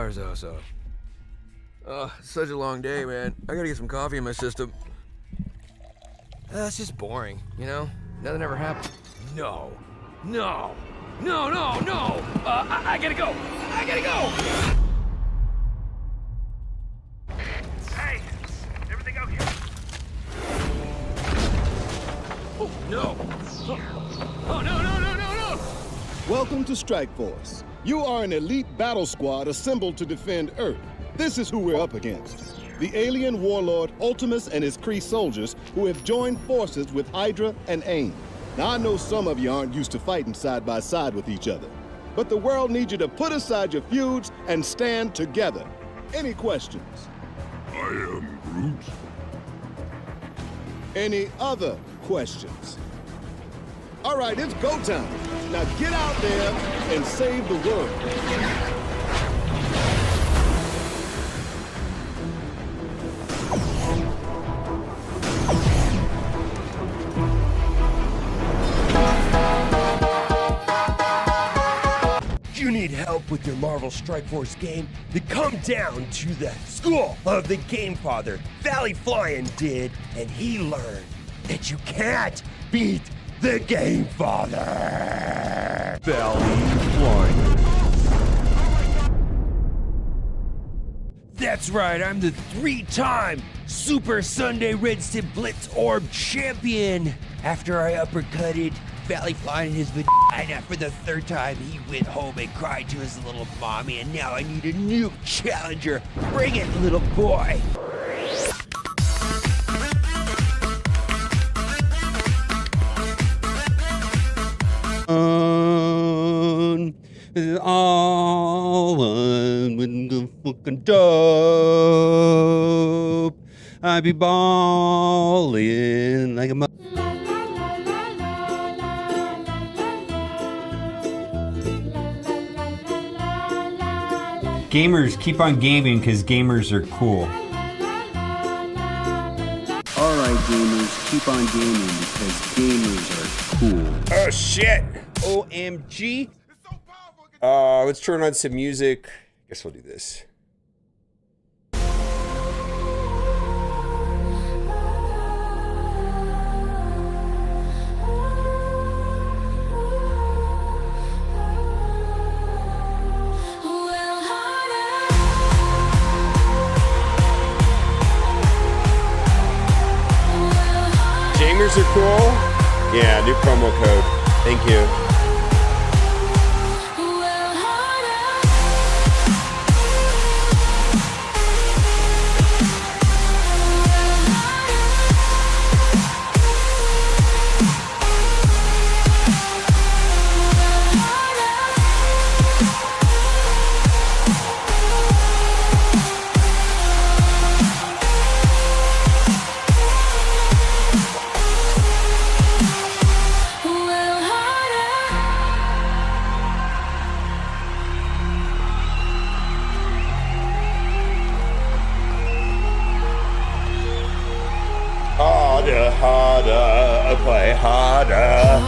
hours though, so. Such a long day, man. I gotta get some coffee in my system. It's just boring, you know? Nothing ever happened. No. No. No, no, no! I gotta go! I gotta go! Hey! Everything okay? Oh, no! Oh, no, no, no, no, no! Welcome to Strike Force. You are an elite battle squad assembled to defend Earth. This is who we're up against. The alien warlord Ultimus and his Kree soldiers who have joined forces with Hydra and AIM. Now, I know some of you aren't used to fighting side by side with each other, but the world needs you to put aside your feuds and stand together. Any questions? I am Groot. Any other questions? All right, it's go time. Now get out there and save the world. You need help with your Marvel Strike Force game? Then come down to the school of the Game Father. Valley Flying did, and he learned that you can't beat the Game Father. Valley Flying. That's right, I'm the 3-time Super Sunday Red Stip Blitz Orb champion. After I uppercutted Valley Flying in his vagina for the 3rd time, he went home and cried to his little mommy, and now I need a new challenger. Bring it, little boy. All one with the fucking dope. I be ballin' like a Gamers, keep on gaming because gamers are cool. Alright gamers, keep on gaming because gamers are cool. Oh shit! OMG! Let's turn on some music. Guess we'll do this. Gamers are cool? Yeah, new promo code. Thank you. Harder, play harder.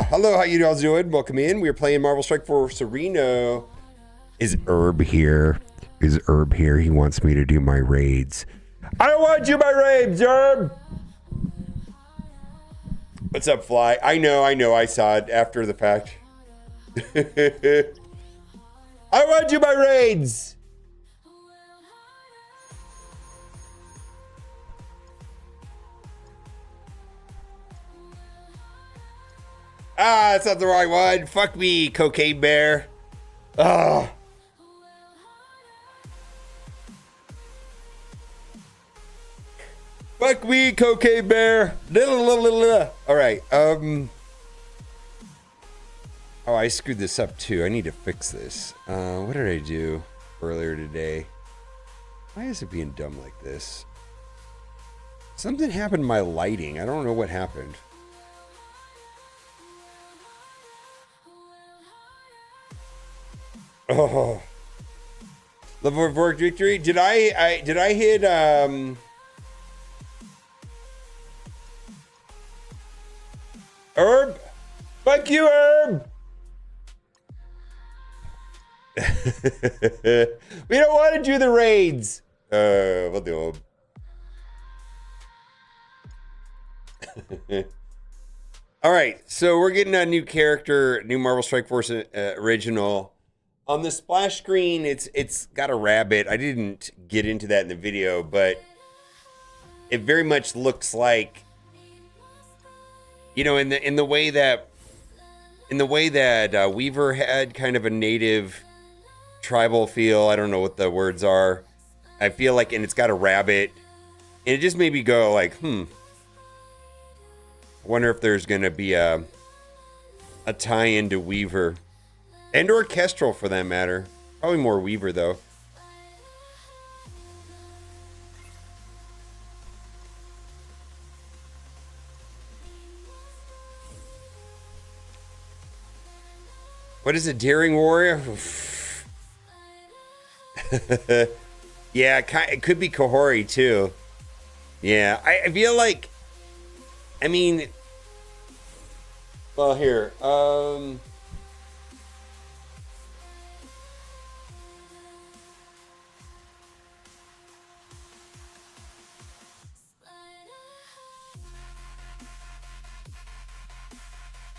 Hello, how you all doing? Welcome in. We're playing Marvel Strike Force Reno. Is Herb here? Is Herb here? He wants me to do my raids. I don't want to do my raids, Herb. What's up, Fly? I know. I saw it after the fact. I want to do my raids. Ah, that's not the right one. Fuck me, Cocaine Bear. Ah. Fuck me, Cocaine Bear. All right. Oh, I screwed this up too. I need to fix this. What did I do earlier today? Why is it being dumb like this? Something happened to my lighting. I don't know what happened. Oh, level of work victory. Did I hit Herb? Fuck you, Herb. We don't want to do the raids. We'll do them. All right, so we're getting a new character, new Marvel Strike Force original. On the splash screen, it's got a rabbit. I didn't get into that in the video, but it very much looks like, you know, in the way that Weaver had kind of a native tribal feel. I don't know what the words are. I feel like, and it's got a rabbit, and it just made me go like, I wonder if there's gonna be a tie-in to Weaver, and or Kestrel for that matter. Probably more Weaver though. What is it, Daring Warrior? Yeah, it could be Kahori too. Yeah, I feel like, I mean, well, here,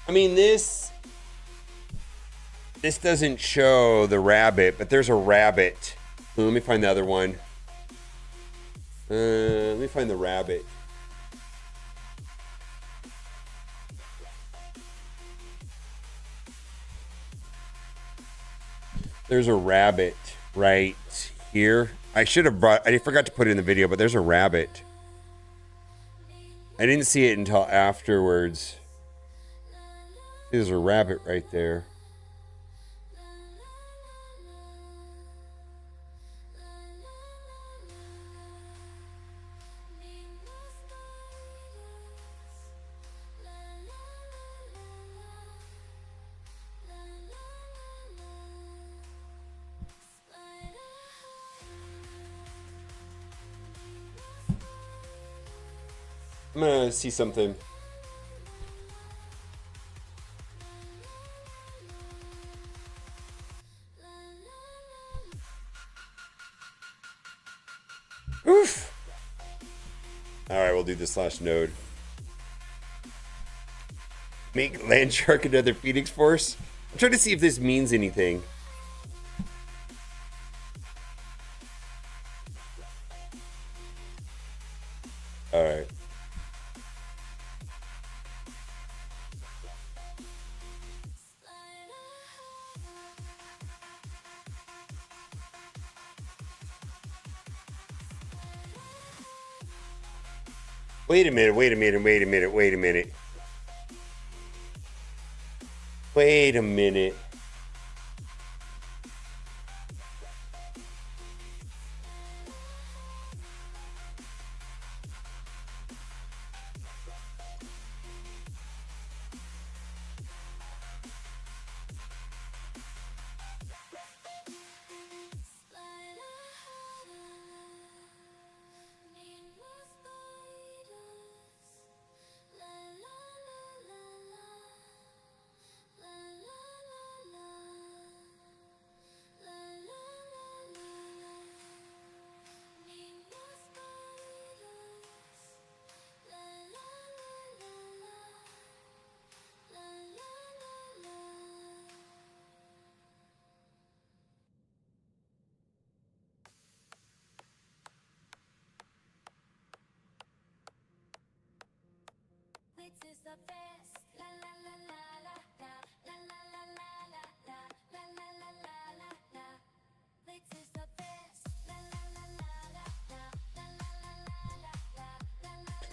I mean, this doesn't show the rabbit, but there's a rabbit. Let me find the other one. Let me find the rabbit. There's a rabbit right here. I forgot to put it in the video, but there's a rabbit. I didn't see it until afterwards. There's a rabbit right there. I'm gonna see something. Oof. All right, we'll do this last node. Make Landshark another Phoenix Force. I'm trying to see if this means anything. All right. Wait a minute, wait a minute, wait a minute, wait a minute. Wait a minute.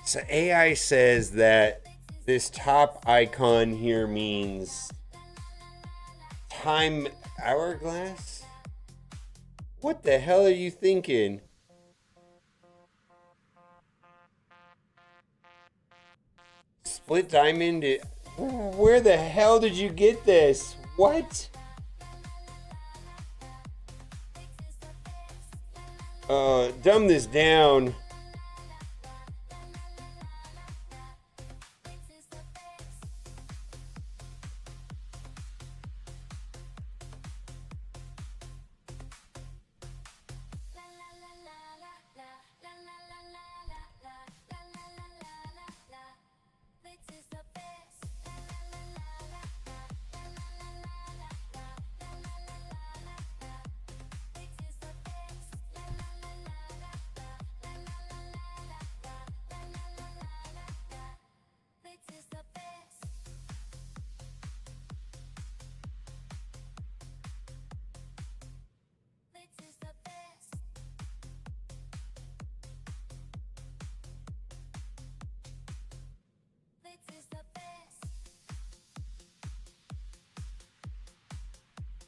So AI says that this top icon here means time hourglass? What the hell are you thinking? Split diamond? Where the hell did you get this? What? Dumb this down.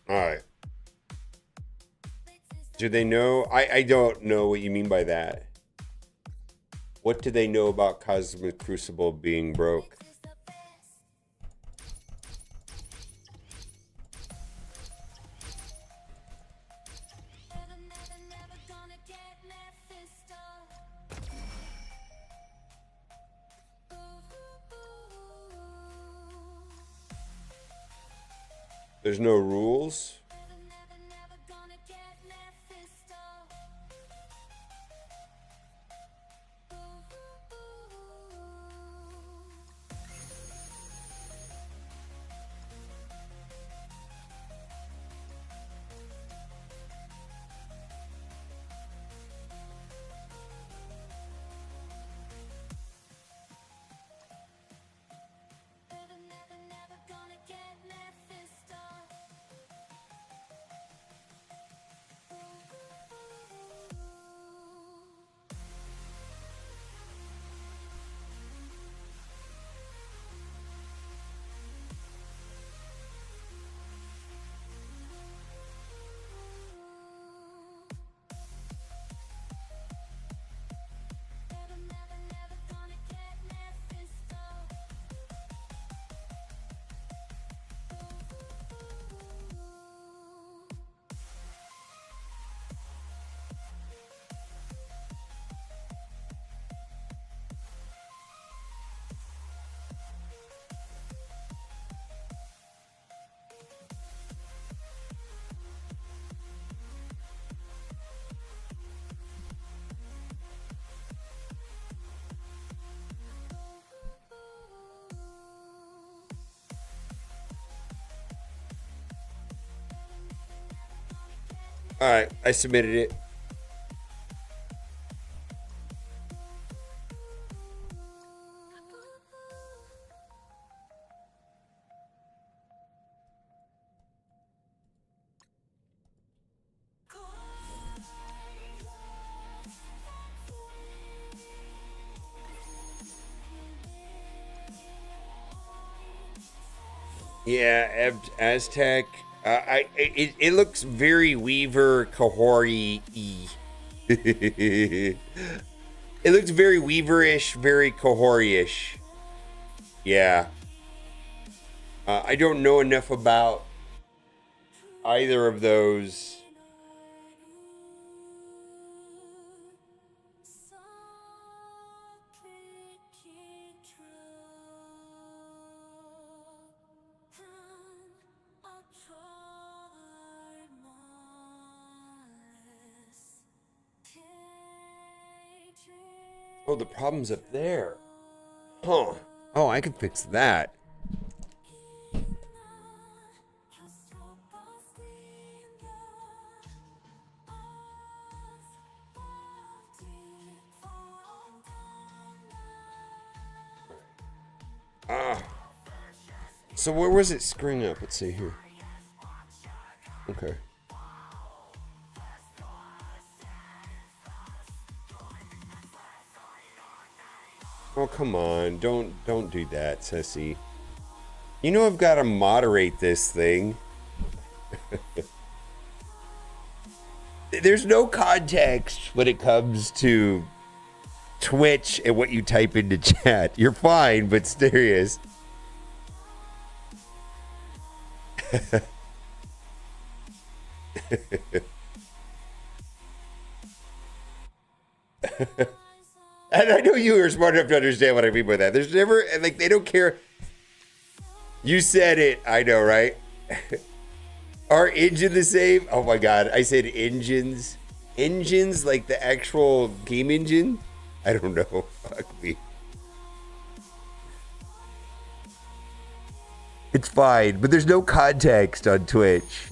All right. Do they know? I don't know what you mean by that. What do they know about Cosmic Crucible being broke? There's no rules? All right, I submitted it. Yeah, Aztec. It looks very Weaver Kahori-y. It looks very Weaver-ish, very Kahori-ish. Yeah. I don't know enough about either of those. Oh, the problem's up there. Huh. Oh, I can fix that. So where was it screwing up? Let's see here. Okay. Oh, come on. Don't do that, Sissy. You know I've got to moderate this thing. There's no context when it comes to Twitch and what you type into chat. You're fine, but serious. And I know you are smart enough to understand what I mean by that. There's never, like, they don't care. You said it. I know, right? Are engine the same? Oh my God. I said engines. Engines, like the actual game engine? I don't know. Fuck me. It's fine, but there's no context on Twitch.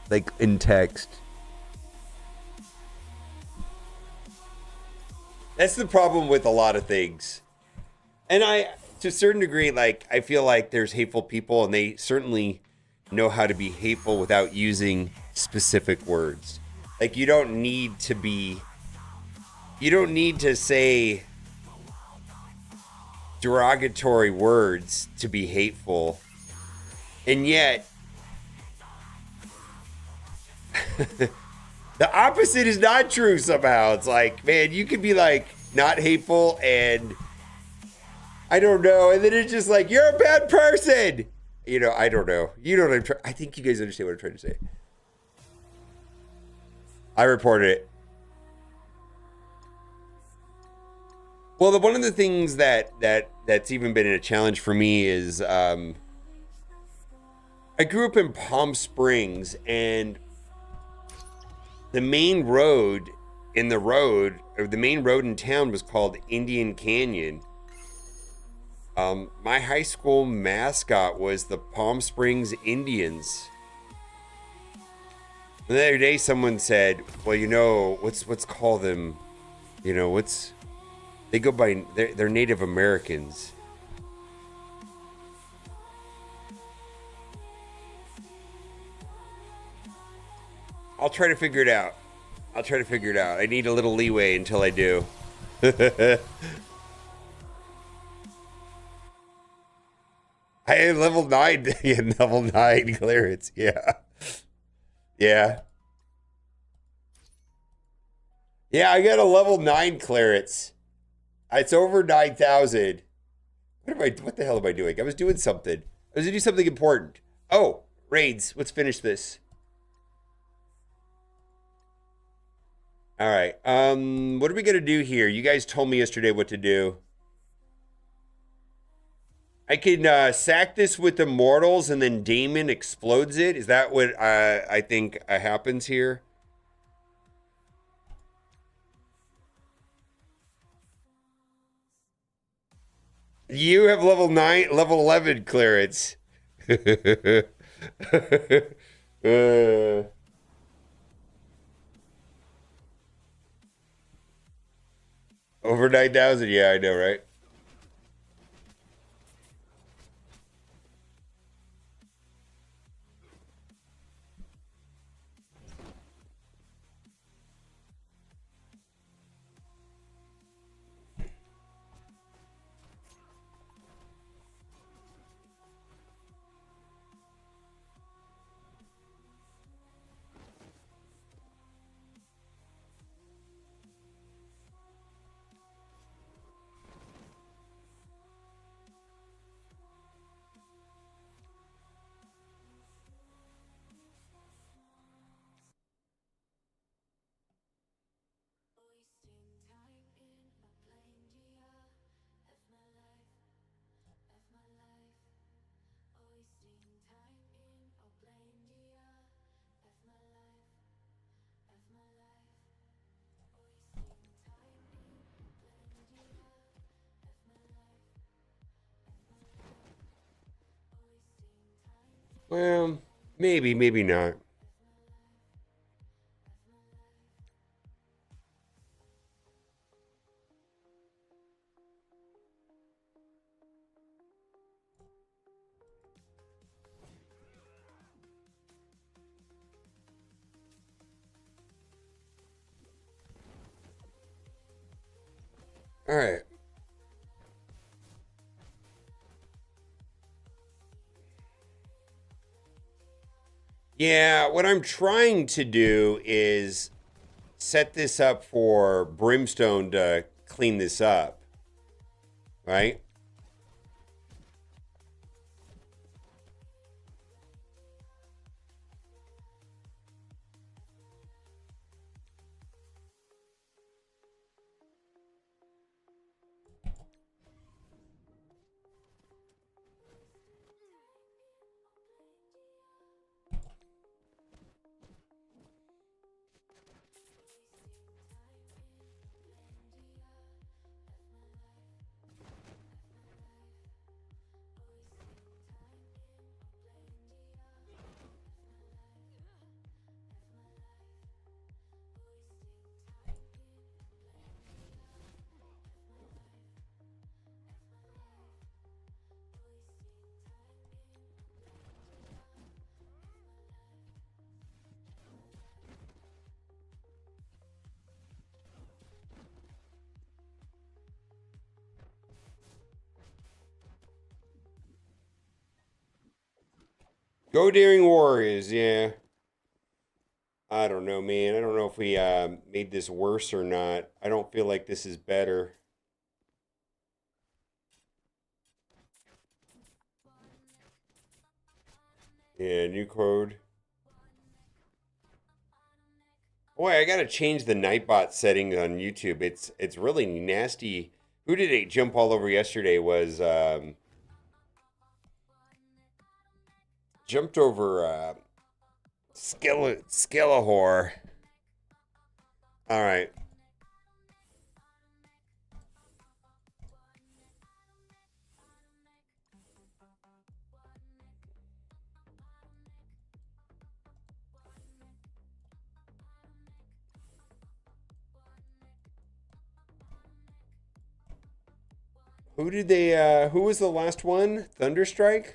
Like in text. That's the problem with a lot of things. And I, to a certain degree, like, I feel like there's hateful people and they certainly know how to be hateful without using specific words. Like, you don't need to say derogatory words to be hateful. And yet, The opposite is not true somehow. It's like, man, you could be like not hateful and I don't know, and then it's just like you're a bad person. You know, I don't know. You know what I'm trying. I think you guys understand what I'm trying to say. I reported it. Well, one of the things that's even been a challenge for me is I grew up in Palm Springs, and the main road in town was called Indian Canyon. My high school mascot was the Palm Springs Indians. And the other day, someone said, "Well, you know, let's call them, you know, they go by they're Native Americans." I'll try to figure it out. I need a little leeway until I do. I had level 9, yeah, level 9 clearance, yeah. Yeah. Yeah, I got a level 9 clearance. It's over 9,000. What the hell am I doing? I was doing something. I was gonna do something important. Oh, raids. Let's finish this. All right. What are we gonna do here? You guys told me yesterday what to do. I can sack this with Immortals and then Damon explodes it. Is that what I think happens here? You have level 9, level 11 clearance. Over 9,000, yeah, I know, right? Well, maybe, maybe not. All right. Yeah, what I'm trying to do is set this up for Brimstone to clean this up, right? Go Daring Warriors, yeah. I don't know, man. I don't know if we made this worse or not. I don't feel like this is better. Yeah, new code. Boy, I gotta change the Nightbot settings on YouTube. It's really nasty. Who did it jump all over yesterday was jumped over Skellahor. All right. Who did they who was the last one? Thunderstrike?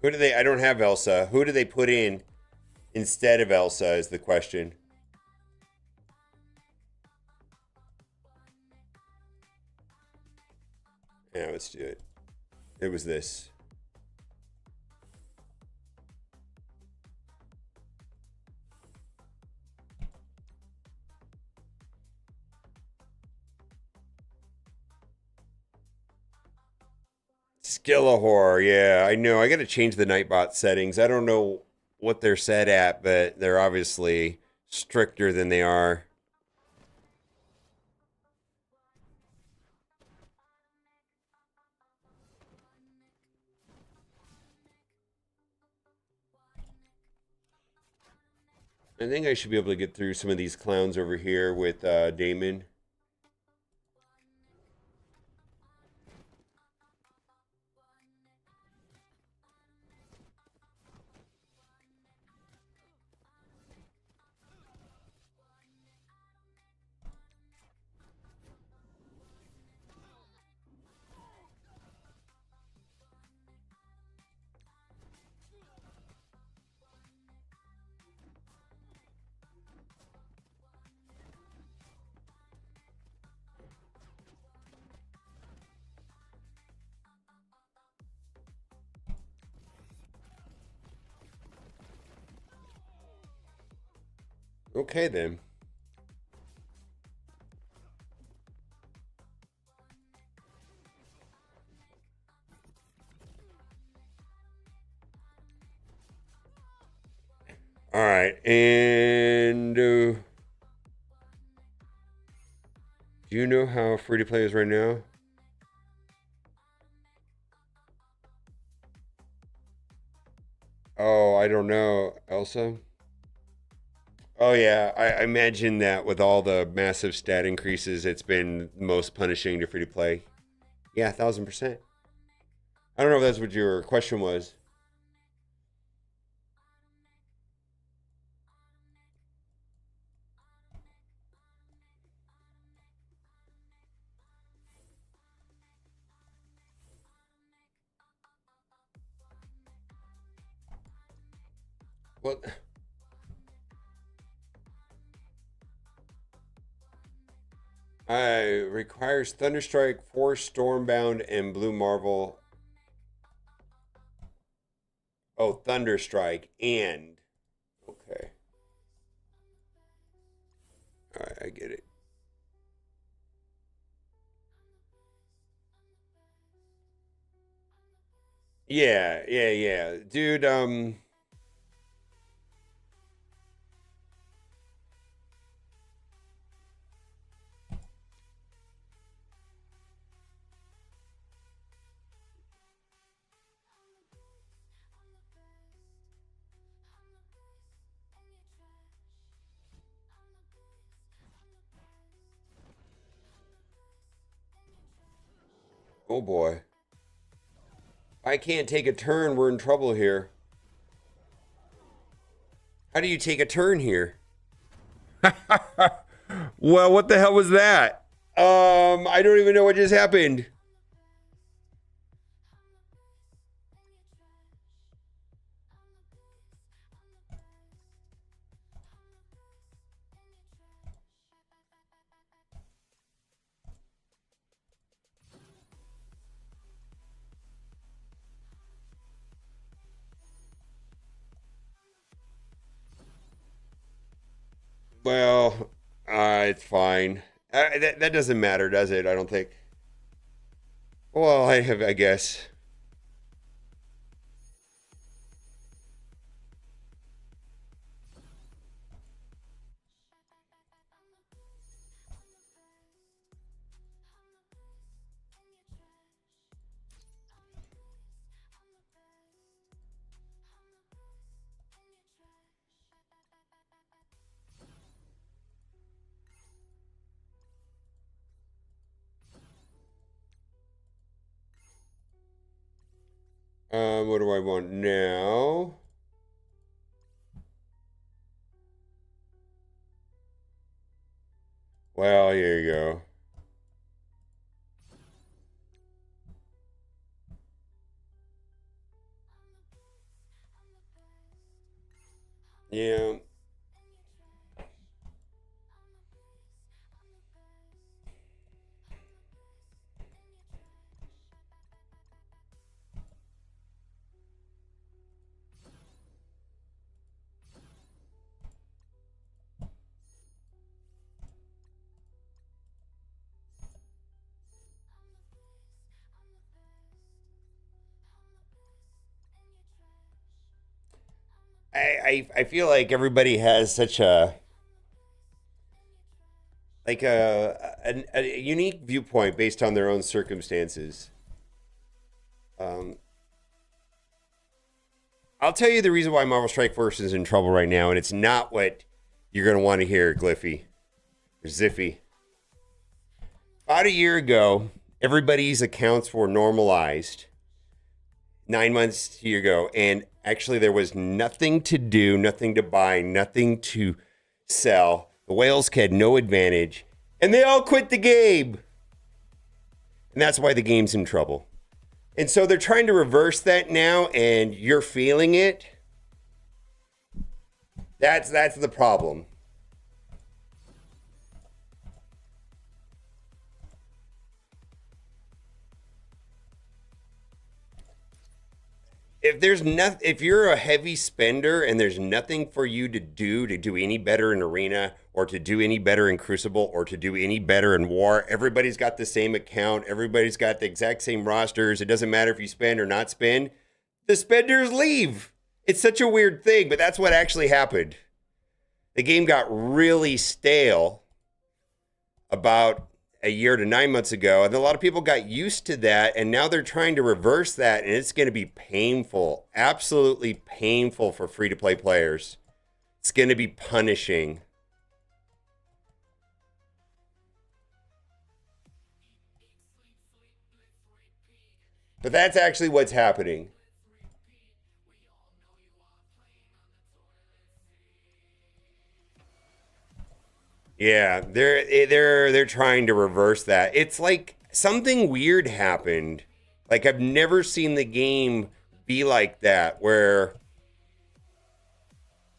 Who do they I don't have Elsa. Who do they put in instead of Elsa is the question. Yeah, let's do it. It was this. Skillahor, yeah, I know. I got to change the Nightbot settings. I don't know what they're set at, but they're obviously stricter than they are. I think I should be able to get through some of these clowns over here with Damon. Okay, then. All right, and do you know how free to play is right now? Oh, I don't know, Elsa. Oh yeah, I imagine that with all the massive stat increases, it's been most punishing to free to play. Yeah, 1000%. I don't know if that's what your question was. Well, requires Thunderstrike, Force, Stormbound, and Blue Marvel. Oh, Thunderstrike and okay. All right, I get it. Yeah, yeah, yeah, dude. Oh boy. I can't take a turn. We're in trouble here. How do you take a turn here? Well, what the hell was that? I don't even know what just happened. Well, it's fine. That doesn't matter, does it? I don't think. Well, I guess. What do I want now? Well, here you go. Yeah. I feel like everybody has such a like a unique viewpoint based on their own circumstances. I'll tell you the reason why Marvel Strike Force is in trouble right now, and it's not what you're going to want to hear, Gliffy or Ziffy. About a year ago, everybody's accounts were normalized. 9 months to a year ago, and actually there was nothing to do, nothing to buy, nothing to sell. The whales had no advantage, and they all quit the game. And that's why the game's in trouble. And so they're trying to reverse that now, and you're feeling it. That's the problem. If you're a heavy spender and there's nothing for you to do any better in Arena or to do any better in Crucible or to do any better in War, everybody's got the same account, everybody's got the exact same rosters. It doesn't matter if you spend or not spend. The spenders leave. It's such a weird thing, but that's what actually happened. The game got really stale about a year to 9 months ago, and a lot of people got used to that, and now they're trying to reverse that, and it's going to be painful, absolutely painful for free-to-play players. It's going to be punishing. But that's actually what's happening. Yeah, they're trying to reverse that. It's like something weird happened. Like I've never seen the game be like that, where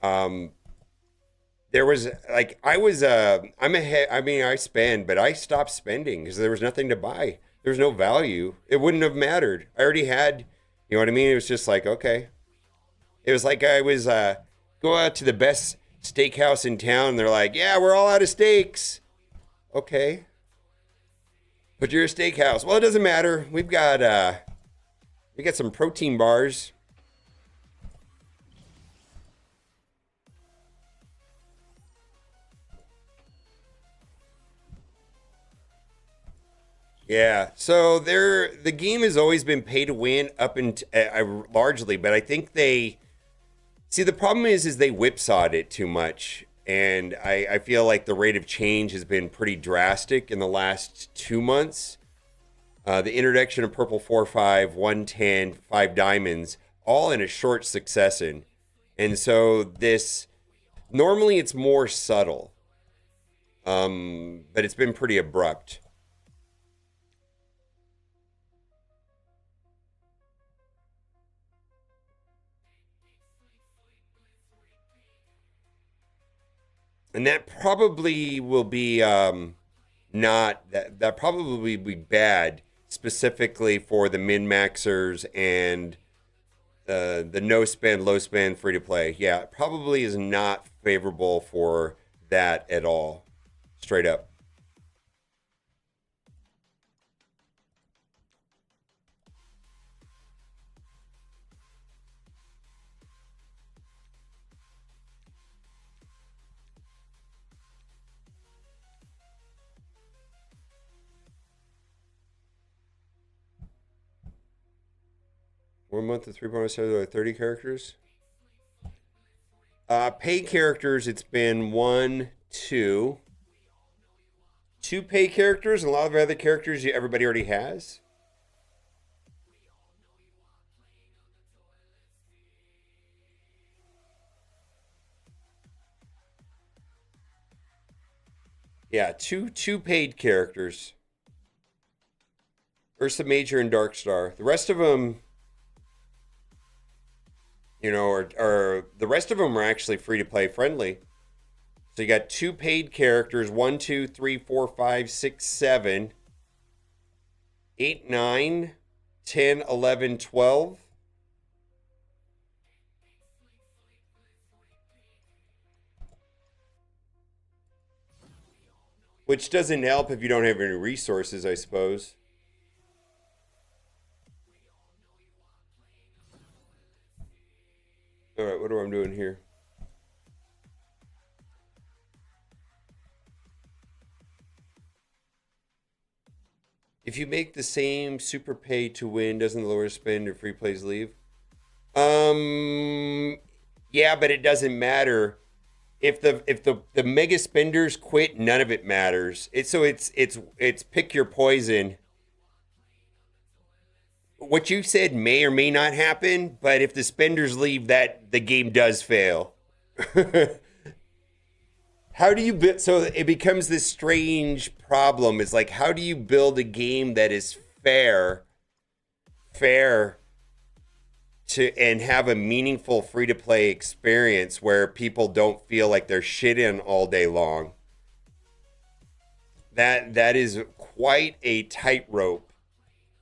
there was like I spend, but I stopped spending because there was nothing to buy. There was no value. It wouldn't have mattered. I already had, you know what I mean? It was just like, okay. It was like I was go out to the best steakhouse in town, and they're like, yeah, we're all out of steaks. Okay. But you're a steakhouse. Well, it doesn't matter. We got some protein bars. Yeah, so the game has always been pay to win up and largely, but I think they see the problem is they whipsawed it too much, and I feel like the rate of change has been pretty drastic in the last 2 months. The introduction of purple 4/5, 110, 5 diamonds, all in a short succession, and so this normally it's more subtle, but it's been pretty abrupt. And that probably will be that probably be bad specifically for the min-maxers and the no spend, low spend, free to play. Yeah, it probably is not favorable for that at all. Straight up. One month of 3.7, 30 characters. Paid characters, it's been 1, 2. 2 paid characters, and a lot of other characters everybody already has. Yeah, two paid characters. Ursa Major and Darkstar. The rest of them, you know, are the rest of them are actually free to play friendly. So you got 2 paid characters, 1, 2, 3, 4, 5, 6, 7, 8, 9, 10, 11, 12. Which doesn't help if you don't have any resources, I suppose. All right, what am I doing here? If you make the same super pay to win, doesn't the lower spend or free plays leave? Yeah, but it doesn't matter. If the mega spenders quit, none of it matters. It's pick your poison. What you said may or may not happen, but if the spenders leave, that the game does fail. How do you build? So it becomes this strange problem. It's like, how do you build a game that is fair and have a meaningful free-to-play experience where people don't feel like they're shit in all day long? That is quite a tightrope,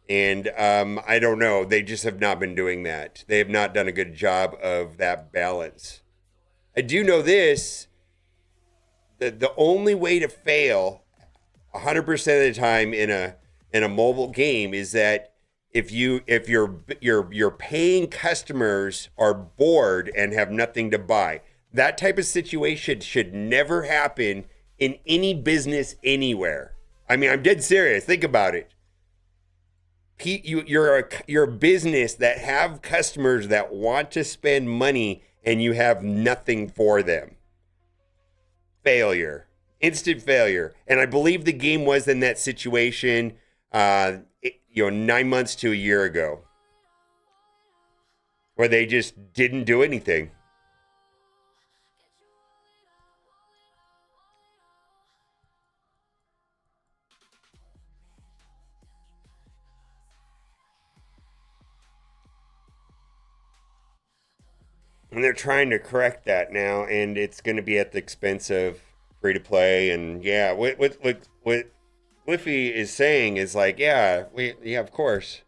and I don't know. They just have not been doing that. They have not done a good job of that balance. I do know this: that the only way to fail 100% of the time in a mobile game is that if your paying customers are bored and have nothing to buy. That type of situation should never happen in any business anywhere. I mean, I'm dead serious. Think about it. You're a business that have customers that want to spend money and you have nothing for them. Failure. Instant failure. And I believe the game was in that situation 9 months to a year ago, where they just didn't do anything. And they're trying to correct that now, and it's going to be at the expense of free to play. And yeah, what Cliffy is saying is like, yeah, of course.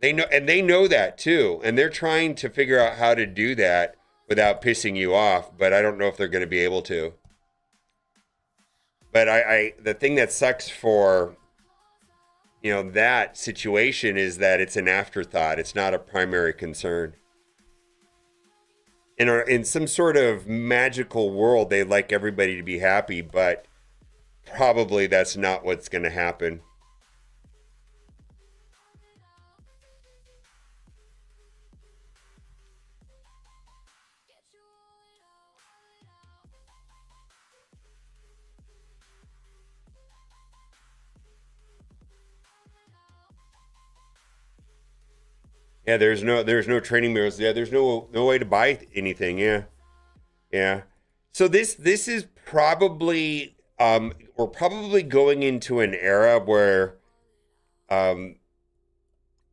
They know that too. And they're trying to figure out how to do that without pissing you off, but I don't know if they're going to be able to. But the thing that sucks for, that situation is that it's an afterthought. It's not a primary concern. In some sort of magical world, they'd like everybody to be happy, but probably that's not what's going to happen. Yeah, there's no training mirrors. Yeah, there's no way to buy anything. Yeah. So this is probably we're probably going into an era where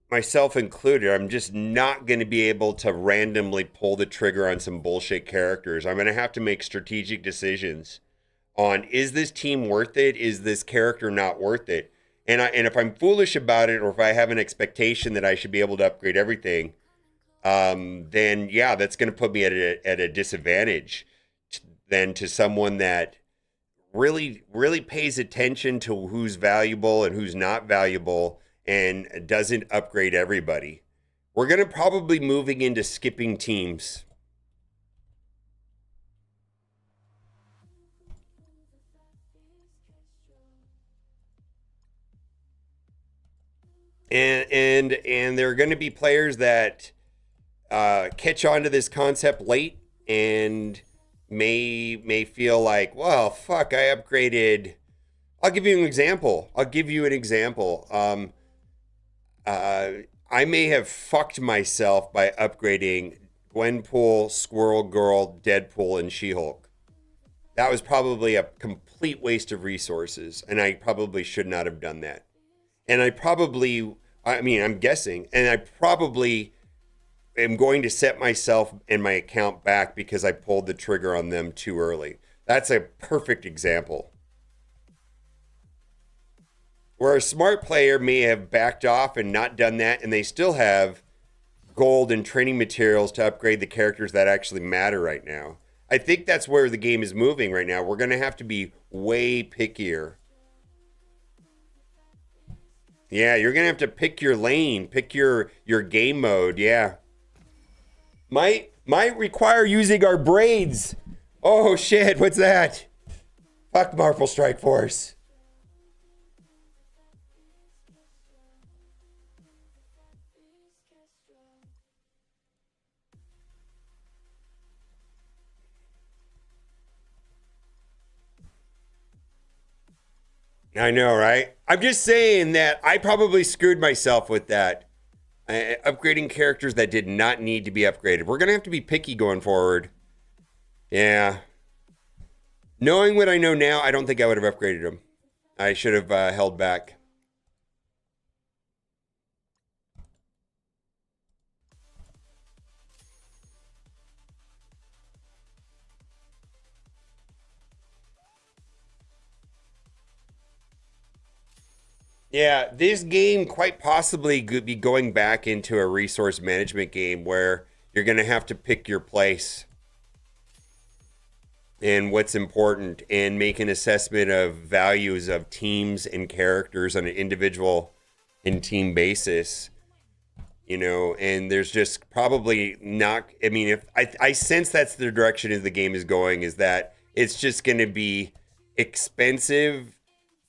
myself included, I'm just not going to be able to randomly pull the trigger on some bullshit characters. I'm going to have to make strategic decisions on, is this team worth it? Is this character not worth it? And if I'm foolish about it, or if I have an expectation that I should be able to upgrade everything, then yeah, that's going to put me at a disadvantage than to someone that really pays attention to who's valuable and who's not valuable and doesn't upgrade everybody. We're going to probably moving into skipping teams. And there are going to be players that catch on to this concept late and may feel like, well, fuck, I upgraded. I'll give you an example. I may have fucked myself by upgrading Gwenpool, Squirrel Girl, Deadpool, and She-Hulk. That was probably a complete waste of resources, and I probably should not have done that. And I'm guessing, and I probably am going to set myself and my account back because I pulled the trigger on them too early. That's a perfect example. Where a smart player may have backed off and not done that, and they still have gold and training materials to upgrade the characters that actually matter right now. I think that's where the game is moving right now. We're going to have to be way pickier. Yeah, you're going to have to pick your lane, pick your game mode, yeah. Might require using our braids. Oh shit, what's that? Fuck Marvel Strike Force. I know, right? I'm just saying that I probably screwed myself with that. Upgrading characters that did not need to be upgraded. We're going to have to be picky going forward. Yeah. Knowing what I know now, I don't think I would have upgraded them. I should have held back. Yeah, this game quite possibly could be going back into a resource management game where you're going to have to pick your place and what's important and make an assessment of values of teams and characters on an individual and team basis. You know, and there's just probably not, I mean, if I sense that's the direction the game is going, is that it's just going to be expensive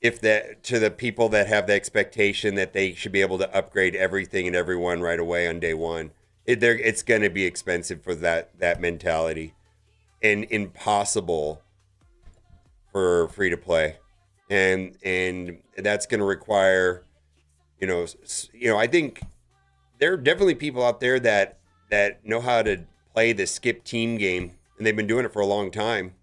if that to the people that have the expectation that they should be able to upgrade everything and everyone right away on day one. It's going to be expensive for that mentality, and impossible for free to play, and that's going to require, you know, I think there are definitely people out there that know how to play the skip team game, and they've been doing it for a long time.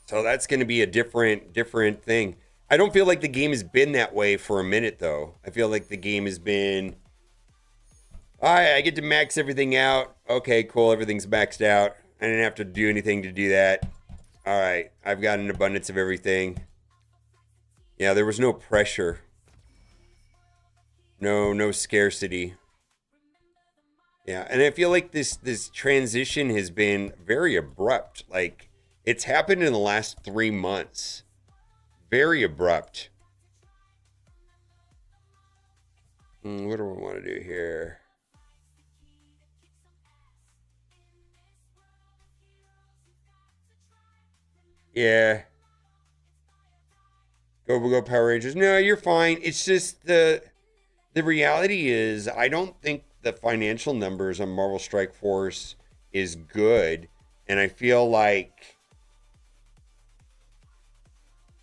So that's going to be a different thing. I don't feel like the game has been that way for a minute, though. I feel like the game has been, all right, I get to max everything out. Okay, cool, everything's maxed out. I didn't have to do anything to do that. All right, I've got an abundance of everything. Yeah, there was no pressure. No scarcity. Yeah, and I feel like this transition has been very abrupt. Like, it's happened in the last 3 months. Very abrupt. What do we want to do here? Yeah. Go Power Rangers. No, you're fine. It's just the reality is I don't think the financial numbers on Marvel Strike Force is good. And I feel like,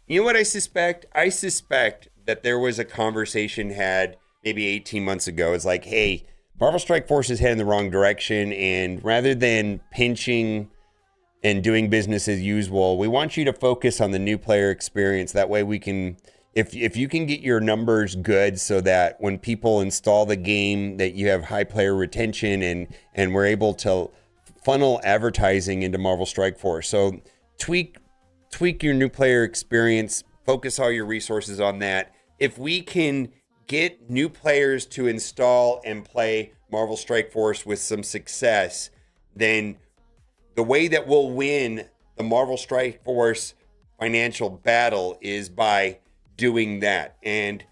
you know what I suspect? I suspect that there was a conversation had maybe 18 months ago. It's like, hey, Marvel Strike Force is heading the wrong direction, and rather than pinching and doing business as usual, we want you to focus on the new player experience. That way we can, if you can get your numbers good so that when people install the game that you have high player retention, and we're able to funnel advertising into Marvel Strike Force. So tweak your new player experience, focus all your resources on that. If we can get new players to install and play Marvel Strike Force with some success, then the way that we'll win the Marvel Strike Force financial battle is by doing that. And,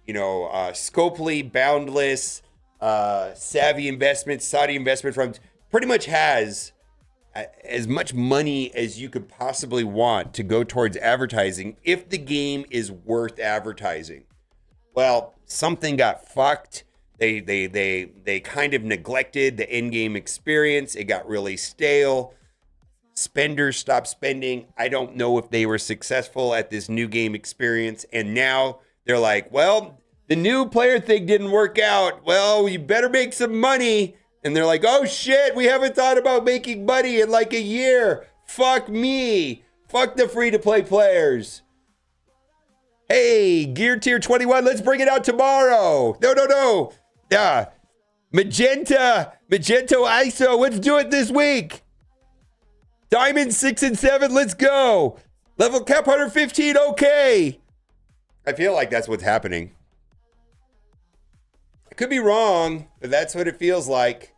Scopely, Boundless, Savvy Investments, Saudi Investment Funds pretty much has as much money as you could possibly want to go towards advertising if the game is worth advertising. Well, something got fucked. They kind of neglected the in-game experience. It got really stale. Spenders stopped spending. I don't know if they were successful at this new game experience. And now they're like, well, the new player thing didn't work out. Well, you better make some money. And they're like, oh shit, we haven't thought about making money in like a year. Fuck me. Fuck the free-to-play players. Hey, Gear Tier 21, let's bring it out tomorrow. No. Yeah. Magento ISO, let's do it this week. Diamond 6 and 7, let's go. Level cap 115, okay. I feel like that's what's happening. I could be wrong, but that's what it feels like.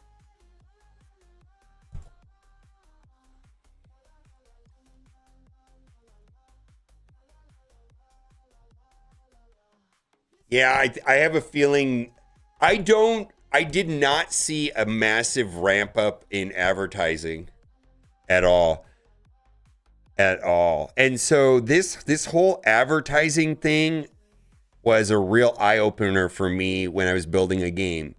Yeah, I have a feeling I did not see a massive ramp up in advertising at all. And so this whole advertising thing was a real eye-opener for me when I was building a game.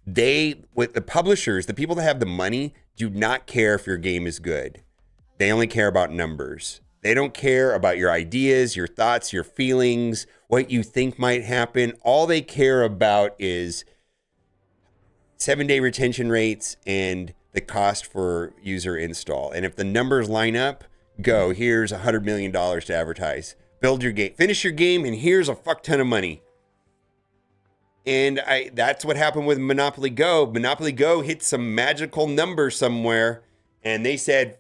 With the publishers, the people that have the money, do not care if your game is good. They only care about numbers. They don't care about your ideas, your thoughts, your feelings, what you think might happen. All they care about is 7-day retention rates and the cost for user install. And if the numbers line up, go, here's $100 million to advertise. Build your game, finish your game, and here's a fuck ton of money. And that's what happened with Monopoly Go. Monopoly Go hit some magical number somewhere, and they said,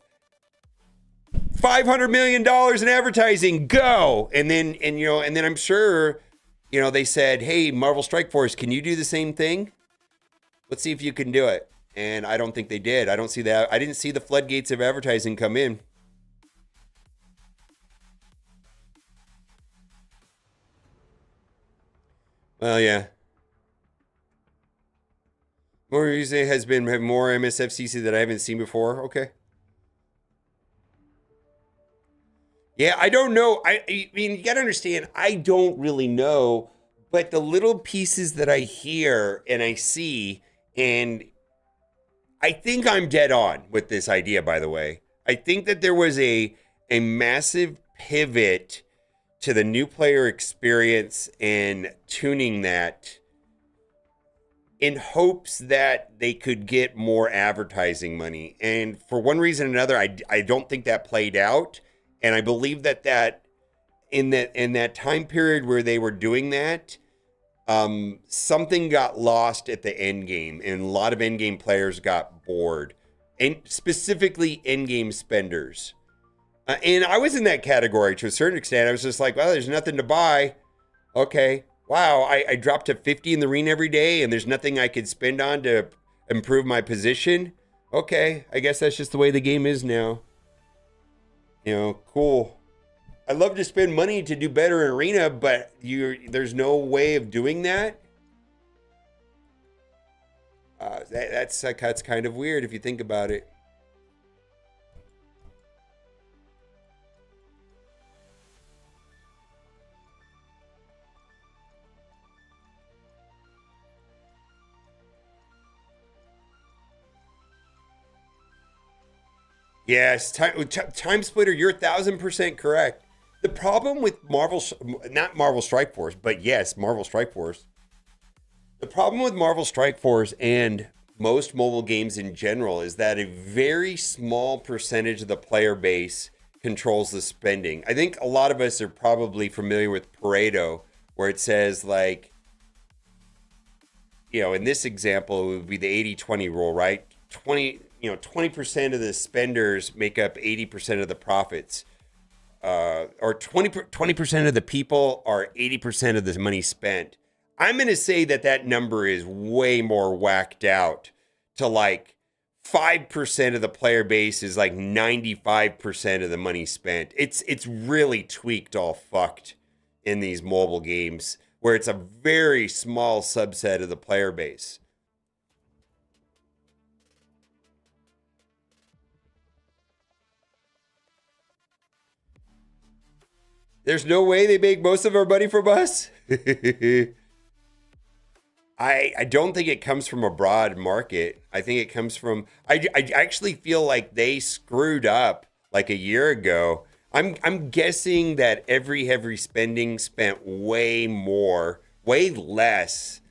$500 million in advertising, go. And then I'm sure, they said, hey, Marvel Strike Force, can you do the same thing? Let's see if you can do it. And I don't think they did. I don't see that. I didn't see the floodgates of advertising come in. Well, yeah. More music has been more MSF CC that I haven't seen before. Okay. Yeah, I don't know. I mean, you got to understand, I don't really know, but the little pieces that I hear and I see, and I think I'm dead on with this idea, by the way. I think that there was a massive pivot to the new player experience and tuning that in hopes that they could get more advertising money. And for one reason or another, I don't think that played out. And I believe that in that time period where they were doing that, something got lost at the end game, and a lot of end game players got bored, and specifically end game spenders. And I was in that category to a certain extent. I was just like, well, there's nothing to buy. Okay, wow, I dropped to 50 in the arena every day, and there's nothing I could spend on to improve my position. Okay, I guess that's just the way the game is now. Cool. I'd love to spend money to do better in arena, but there's no way of doing that. That's kind of weird if you think about it. Yes, Time Splitter, you're 1,000% correct. The problem with not Marvel Strike Force, but yes, Marvel Strike Force. The problem with Marvel Strike Force and most mobile games in general is that a very small percentage of the player base controls the spending. I think a lot of us are probably familiar with Pareto, where it says like, in this example, it would be the 80-20 rule, right? 20% of the spenders make up 80% of the profits. Or 20% of the people are 80% of the money spent. I'm going to say that number is way more whacked out to like 5% of the player base is like 95% of the money spent. It's really tweaked all fucked in these mobile games where it's a very small subset of the player base. There's no way they make most of our money from us. I don't think it comes from a broad market. I think it comes from, I actually feel like they screwed up like a year ago. I'm guessing that every spending spent way more, way less.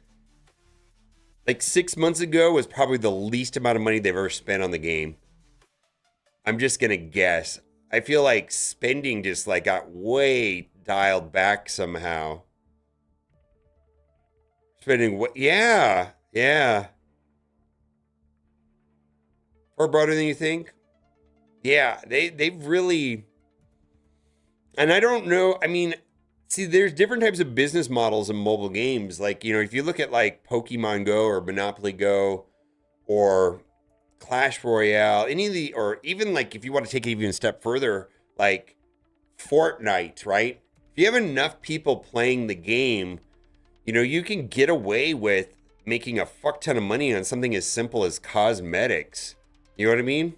Like 6 months ago was probably the least amount of money they've ever spent on the game. I'm just gonna guess. I feel like spending just like got way dialed back somehow. Spending what? Yeah. Or broader than you think. Yeah, they've really. And I don't know. I mean, see, there's different types of business models in mobile games. Like, you know, if you look at like Pokemon Go or Monopoly Go or Clash Royale, any of the, or even like if you want to take it even a step further, like Fortnite, right? If you have enough people playing the game, you know, you can get away with making a fuck ton of money on something as simple as cosmetics. You know what I mean?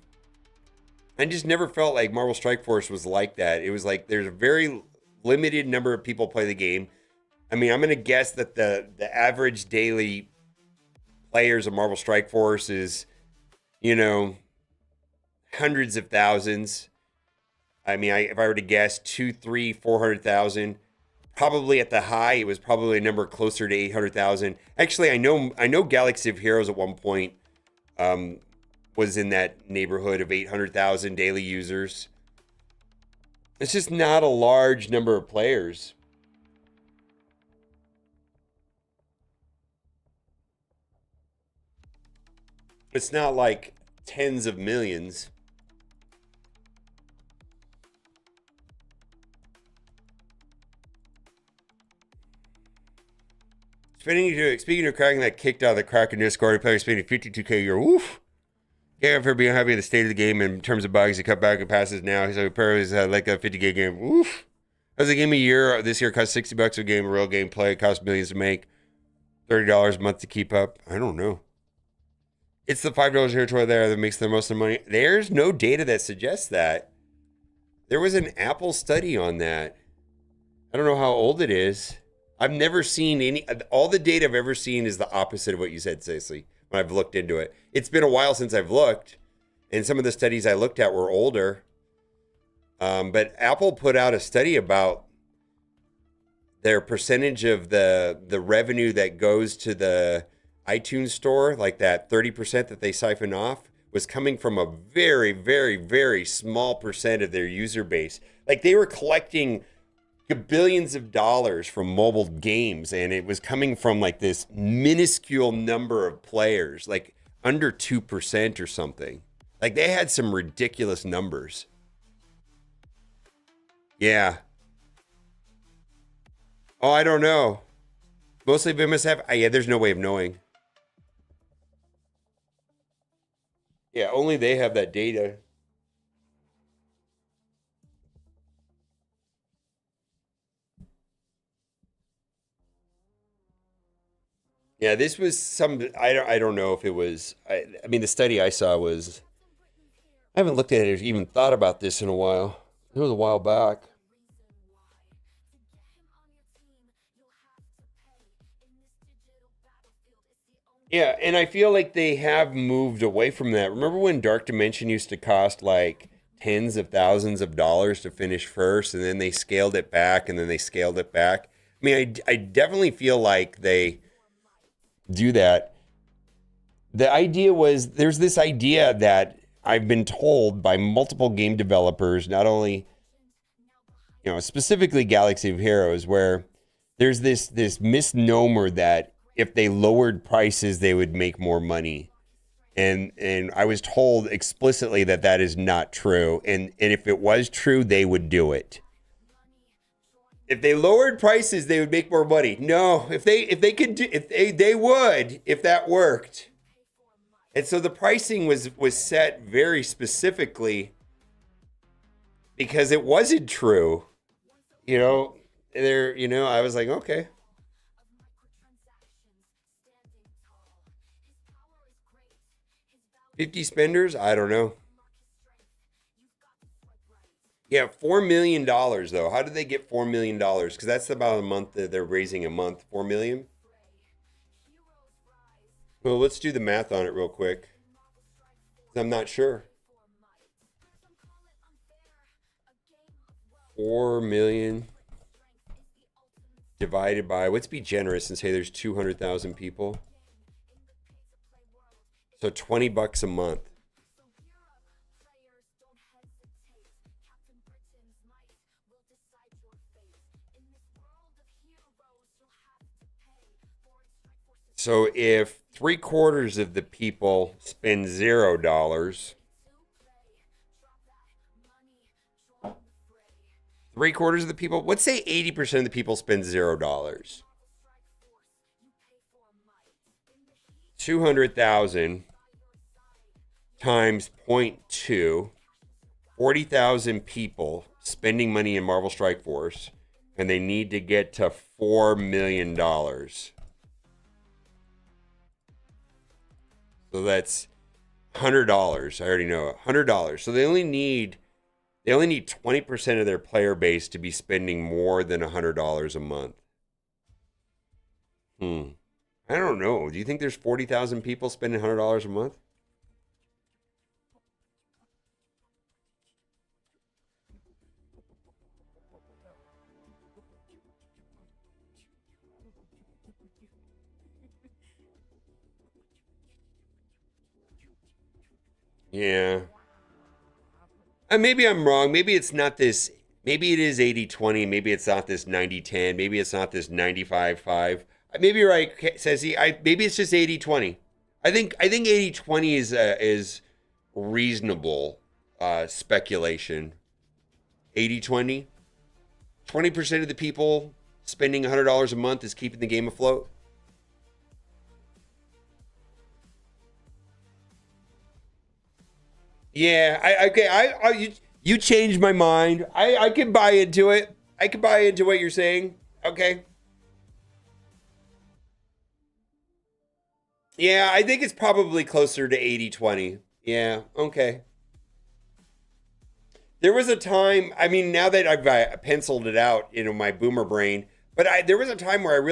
I just never felt like Marvel Strike Force was like that. It was like there's a very limited number of people play the game. I mean, I'm going to guess that the average daily players of Marvel Strike Force is, you know, hundreds of thousands. I mean, if I were to guess 200,000, 300,000, 400,000, probably at the high, it was probably a number closer to 800,000. Actually, I know Galaxy of Heroes at one point was in that neighborhood of 800,000 daily users. It's just not a large number of players. It's not like tens of millions. Speaking of cracking that kicked out of the Kraken Discord, players spending 52K a year. Woof. Yeah, for being happy with the state of the game in terms of bugs, he cut back and passes now. So apparently it's like a 50K game. Woof. As a game a year, this year cost $60 a game, real gameplay. It costs millions to make. $30 a month to keep up. I don't know. It's the $5 territory there that makes the most of the money. There's no data that suggests that. There was an Apple study on that. I don't know how old it is. I've never seen any, all the data I've ever seen is the opposite of what you said, Cecily, when I've looked into it. It's been a while since I've looked, and some of the studies I looked at were older. But Apple put out a study about their percentage of the revenue that goes to the iTunes store, like that 30% that they siphon off, was coming from a very, very, very small percent of their user base. Like they were collecting billions of dollars from mobile games, and it was coming from like this minuscule number of players, like under 2% or something. Like they had some ridiculous numbers. Yeah. Oh, I don't know. Mostly MSF. Yeah, there's no way of knowing. Yeah, only they have that data. Yeah, this was some. I don't know if it was. I mean, the study I saw was. I haven't looked at it or even thought about this in a while. It was a while back. Yeah, and I feel like they have moved away from that. Remember when Dark Dimension used to cost like tens of thousands of dollars to finish first, and then they scaled it back, and then they scaled it back? I mean, I definitely feel like they do that. The idea was, there's this idea that I've been told by multiple game developers, not only, you know, specifically Galaxy of Heroes, where there's this misnomer that if they lowered prices, they would make more money. And I was told explicitly that that is not true. And if it was true, they would do it. If they lowered prices, they would make more money. No, if they would, if that worked. And so the pricing was set very specifically because it wasn't true. You know, I was like, okay. 50 spenders? I don't know. Yeah, $4 million though. How did they get $4 million? Because that's about a month that they're raising a month. 4 million? Well, let's do the math on it real quick. I'm not sure. 4 million divided by, let's be generous and say there's 200,000 people. So $20 a month. So if 3/4 of the people spend $0, 3/4 of the people, let's say 80% of the people spend $0. 200,000 times 0.2, 40,000 people spending money in Marvel Strike Force, and they need to get to $4 million. So that's $100. I already know $100. So they only need 20% of their player base to be spending more than $100 a month. I don't know. Do you think there's 40,000 people spending $100 a month? Yeah. And maybe I'm wrong. Maybe it's not this. Maybe it is 80/20. Maybe it's not this 90/10. Maybe it's not this 95/5. Maybe you're right, says he. Maybe it's just 80/20. I think 80/20 is reasonable speculation. 80/20. 20% of the people spending $100 a month is keeping the game afloat. Yeah, you changed my mind. I can buy into it. I can buy into what you're saying. Okay. Yeah, I think it's probably closer to 80/20. Yeah, okay. There was a time, I mean, now that I've penciled it out, my boomer brain, but there was a time where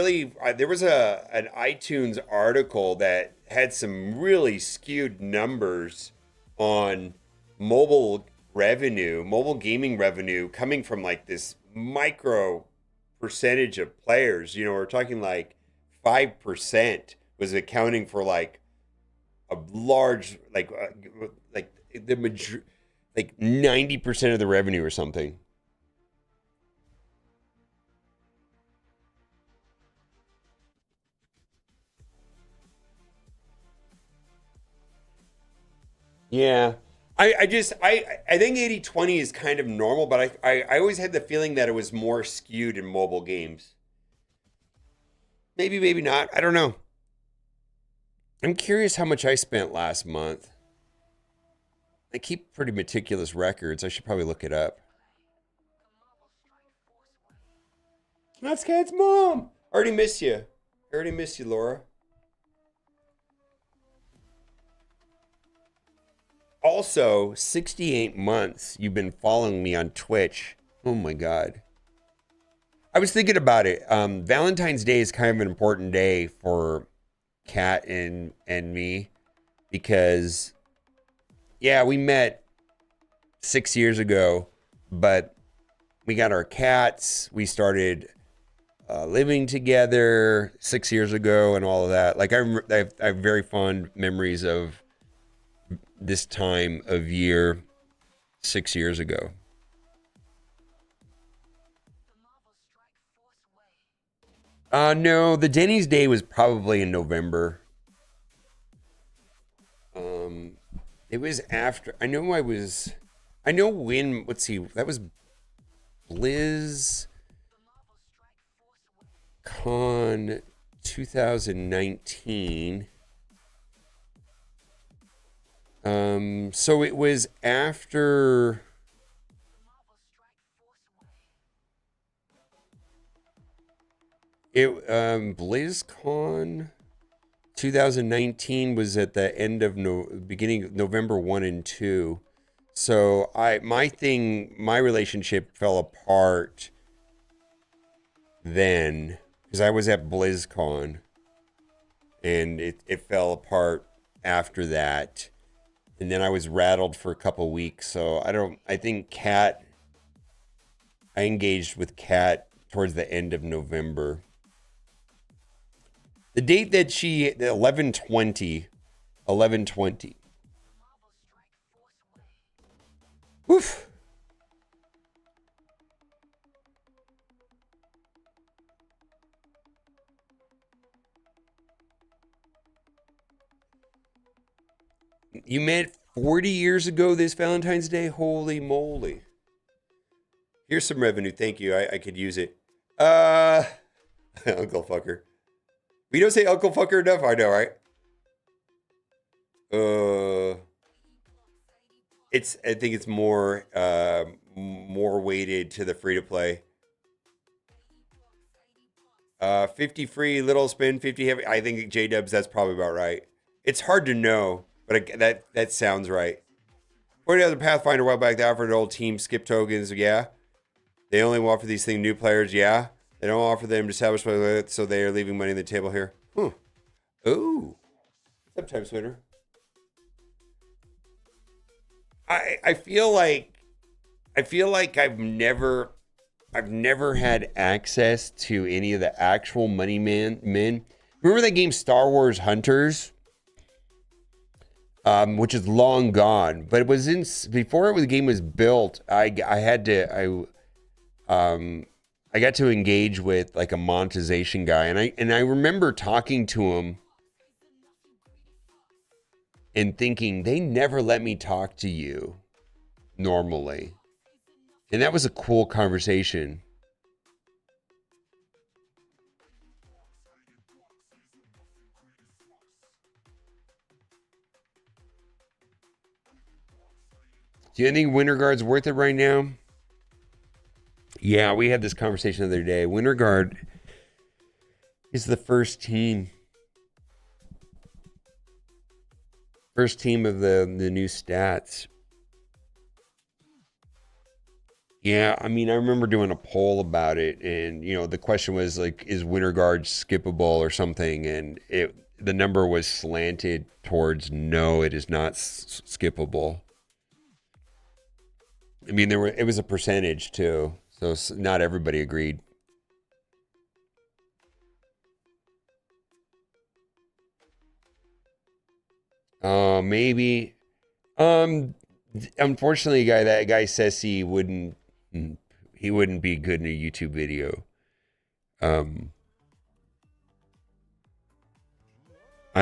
there was an iTunes article that had some really skewed numbers on mobile gaming revenue coming from like this micro percentage of players. We're talking like 5% was accounting for like a large, like the major, like 90% of the revenue or something. Yeah. I think 80/20 is kind of normal, but I always had the feeling that it was more skewed in mobile games. Maybe not. I don't know. I'm curious how much I spent last month. I keep pretty meticulous records. I should probably look it up. That's Cat's mom. Already miss you. Laura. Also, 68 months you've been following me on Twitch. Oh my God. I was thinking about it. Valentine's Day is kind of an important day for Kat and me because, yeah, we met 6 years ago, but we got our cats. We started living together 6 years ago and all of that. Like I have very fond memories of this time of year 6 years ago. No, the Denny's Day was probably in November. It was after. I know when. Let's see. That was BlizzCon 2019. So it was after it BlizzCon 2019 was at the end of beginning of November 1 and 2. So my relationship fell apart then because I was at BlizzCon, and it fell apart after that. And then I was rattled for a couple weeks. So I think I engaged with Kat towards the end of November. The date that the 11/20. Oof. You met 40 years ago this Valentine's Day? Holy moly. Here's some revenue. Thank you. I could use it. Uncle fucker. We don't say Uncle fucker enough. I know, right? I think it's more weighted to the free to play. 50 free, little spin, 50 heavy. I think J-Dubs, that's probably about right. It's hard to know, but that sounds right. Pointed out the Pathfinder a while back, they offered old team skip tokens. Yeah. They only offer these things new players. Yeah. They don't offer them to established players, so they are leaving money on the table here. Ooh. Sometimes winner. I feel like I've never had access to any of the actual money men. Remember that game Star Wars Hunters? Which is long gone, but it was before the game was built. I got to engage with like a monetization guy, and I remember talking to him and thinking they never let me talk to you normally, and that was a cool conversation. Do you think Winter Guard's worth it right now? Yeah, we had this conversation the other day. Winter Guard is the first team. First team of the new stats. Yeah, I mean, I remember doing a poll about it, and the question was like, is Winter Guard skippable or something? And the number was slanted towards no, it is not skippable. I mean, it was a percentage too, so not everybody agreed. Maybe. Unfortunately, that guy says he wouldn't be good in a YouTube video. I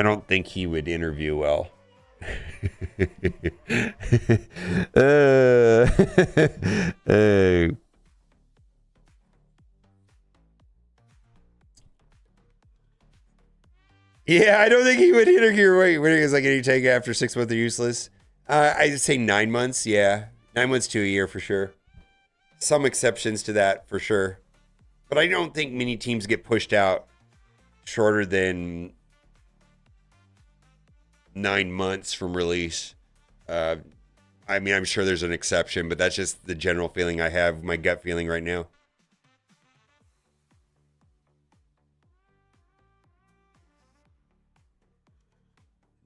don't think he would interview well. Yeah, I don't think he would interview. Wait, what is like any take after 6 months are useless? I'd say 9 months. Yeah, 9 months to a year for sure. Some exceptions to that for sure, but I don't think many teams get pushed out shorter than 9 months from release. I mean, I'm sure there's an exception, but that's just the general feeling I have, my gut feeling right now.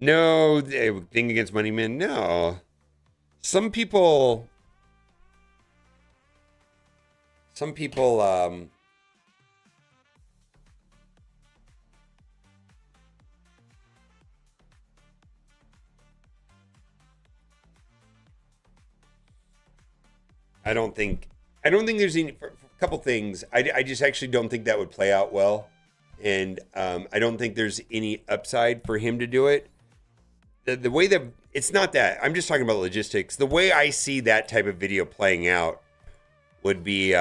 No, thing against Money Men, no. Some people, I don't think there's any, for a couple things. I just actually don't think that would play out well. And I don't think there's any upside for him to do it. The way that, it's not that. I'm just talking about logistics. The way I see that type of video playing out would be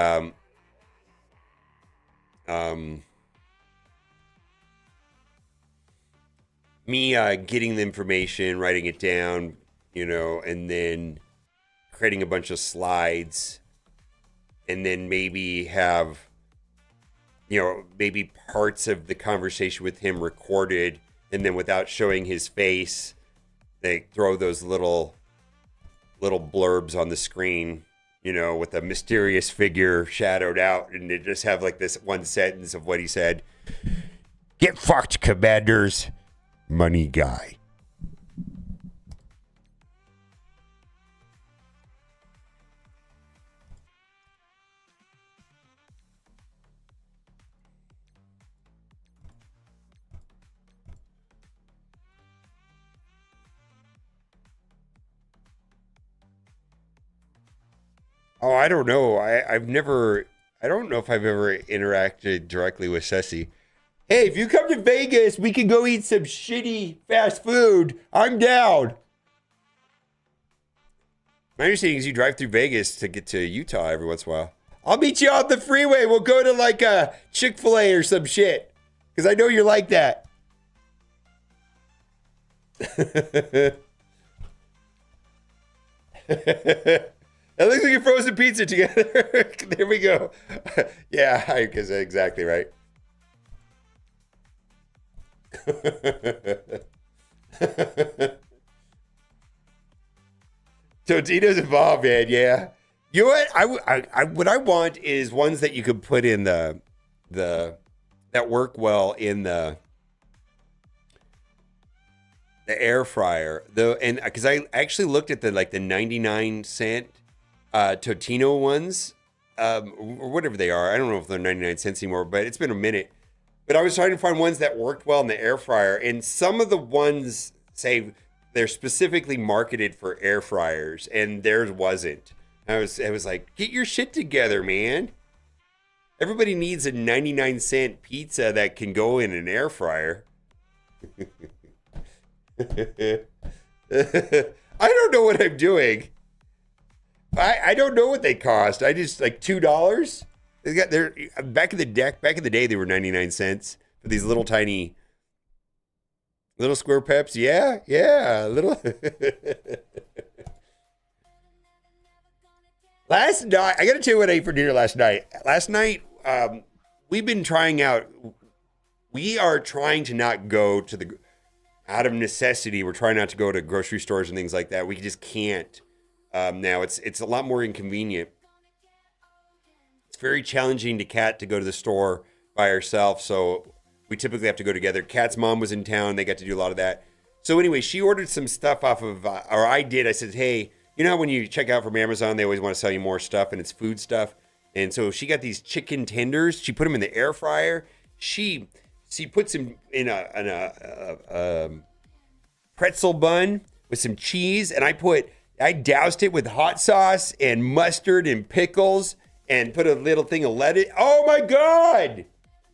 me getting the information, writing it down, you know, and then creating a bunch of slides, and then maybe have, you know, maybe parts of the conversation with him recorded, and then without showing his face, they throw those little blurbs on the screen, you know, with a mysterious figure shadowed out, and they just have like this one sentence of what he said. Get fucked, Commanders. Money guy. Oh, I don't know. I don't know if I've ever interacted directly with Ceci. Hey, if you come to Vegas, we can go eat some shitty fast food. I'm down. My understanding is you drive through Vegas to get to Utah every once in a while. I'll meet you on the freeway. We'll go to like a Chick-fil-A or some shit. Because I know you're like that. It looks like a frozen pizza together. There we go. Yeah, because exactly right. Totino's involved, man. Yeah. You know what? What I want is ones that you could put in the that work well in the air fryer. Though, and because I actually looked at the 99-cent Totino ones, or whatever they are. I don't know if they're 99 cents anymore, but it's been a minute. But I was trying to find ones that worked well in the air fryer, and some of the ones say they're specifically marketed for air fryers, and theirs wasn't. I was like, get your shit together, man. Everybody needs a 99-cent pizza that can go in an air fryer. I don't know what I'm doing. I don't know what they cost. I just like $2. They got their back in the day they were 99 cents for these little tiny little square peps. Yeah, little. Last night, I got to tell you what I ate for dinner last night. Last night, we've been trying out. We are trying to not go to the out of necessity. We're trying not to go to grocery stores and things like that. We just can't. Now it's a lot more inconvenient. It's very challenging to Kat to go to the store by herself, so we typically have to go together. Kat's mom was in town; they got to do a lot of that. So anyway, she ordered some stuff off of, or I did. I said, "Hey, you know how when you check out from Amazon, they always want to sell you more stuff, and it's food stuff." And so she got these chicken tenders. She put them in the air fryer. She puts them in a pretzel bun with some cheese, and I doused it with hot sauce and mustard and pickles and put a little thing of lettuce. Oh my God.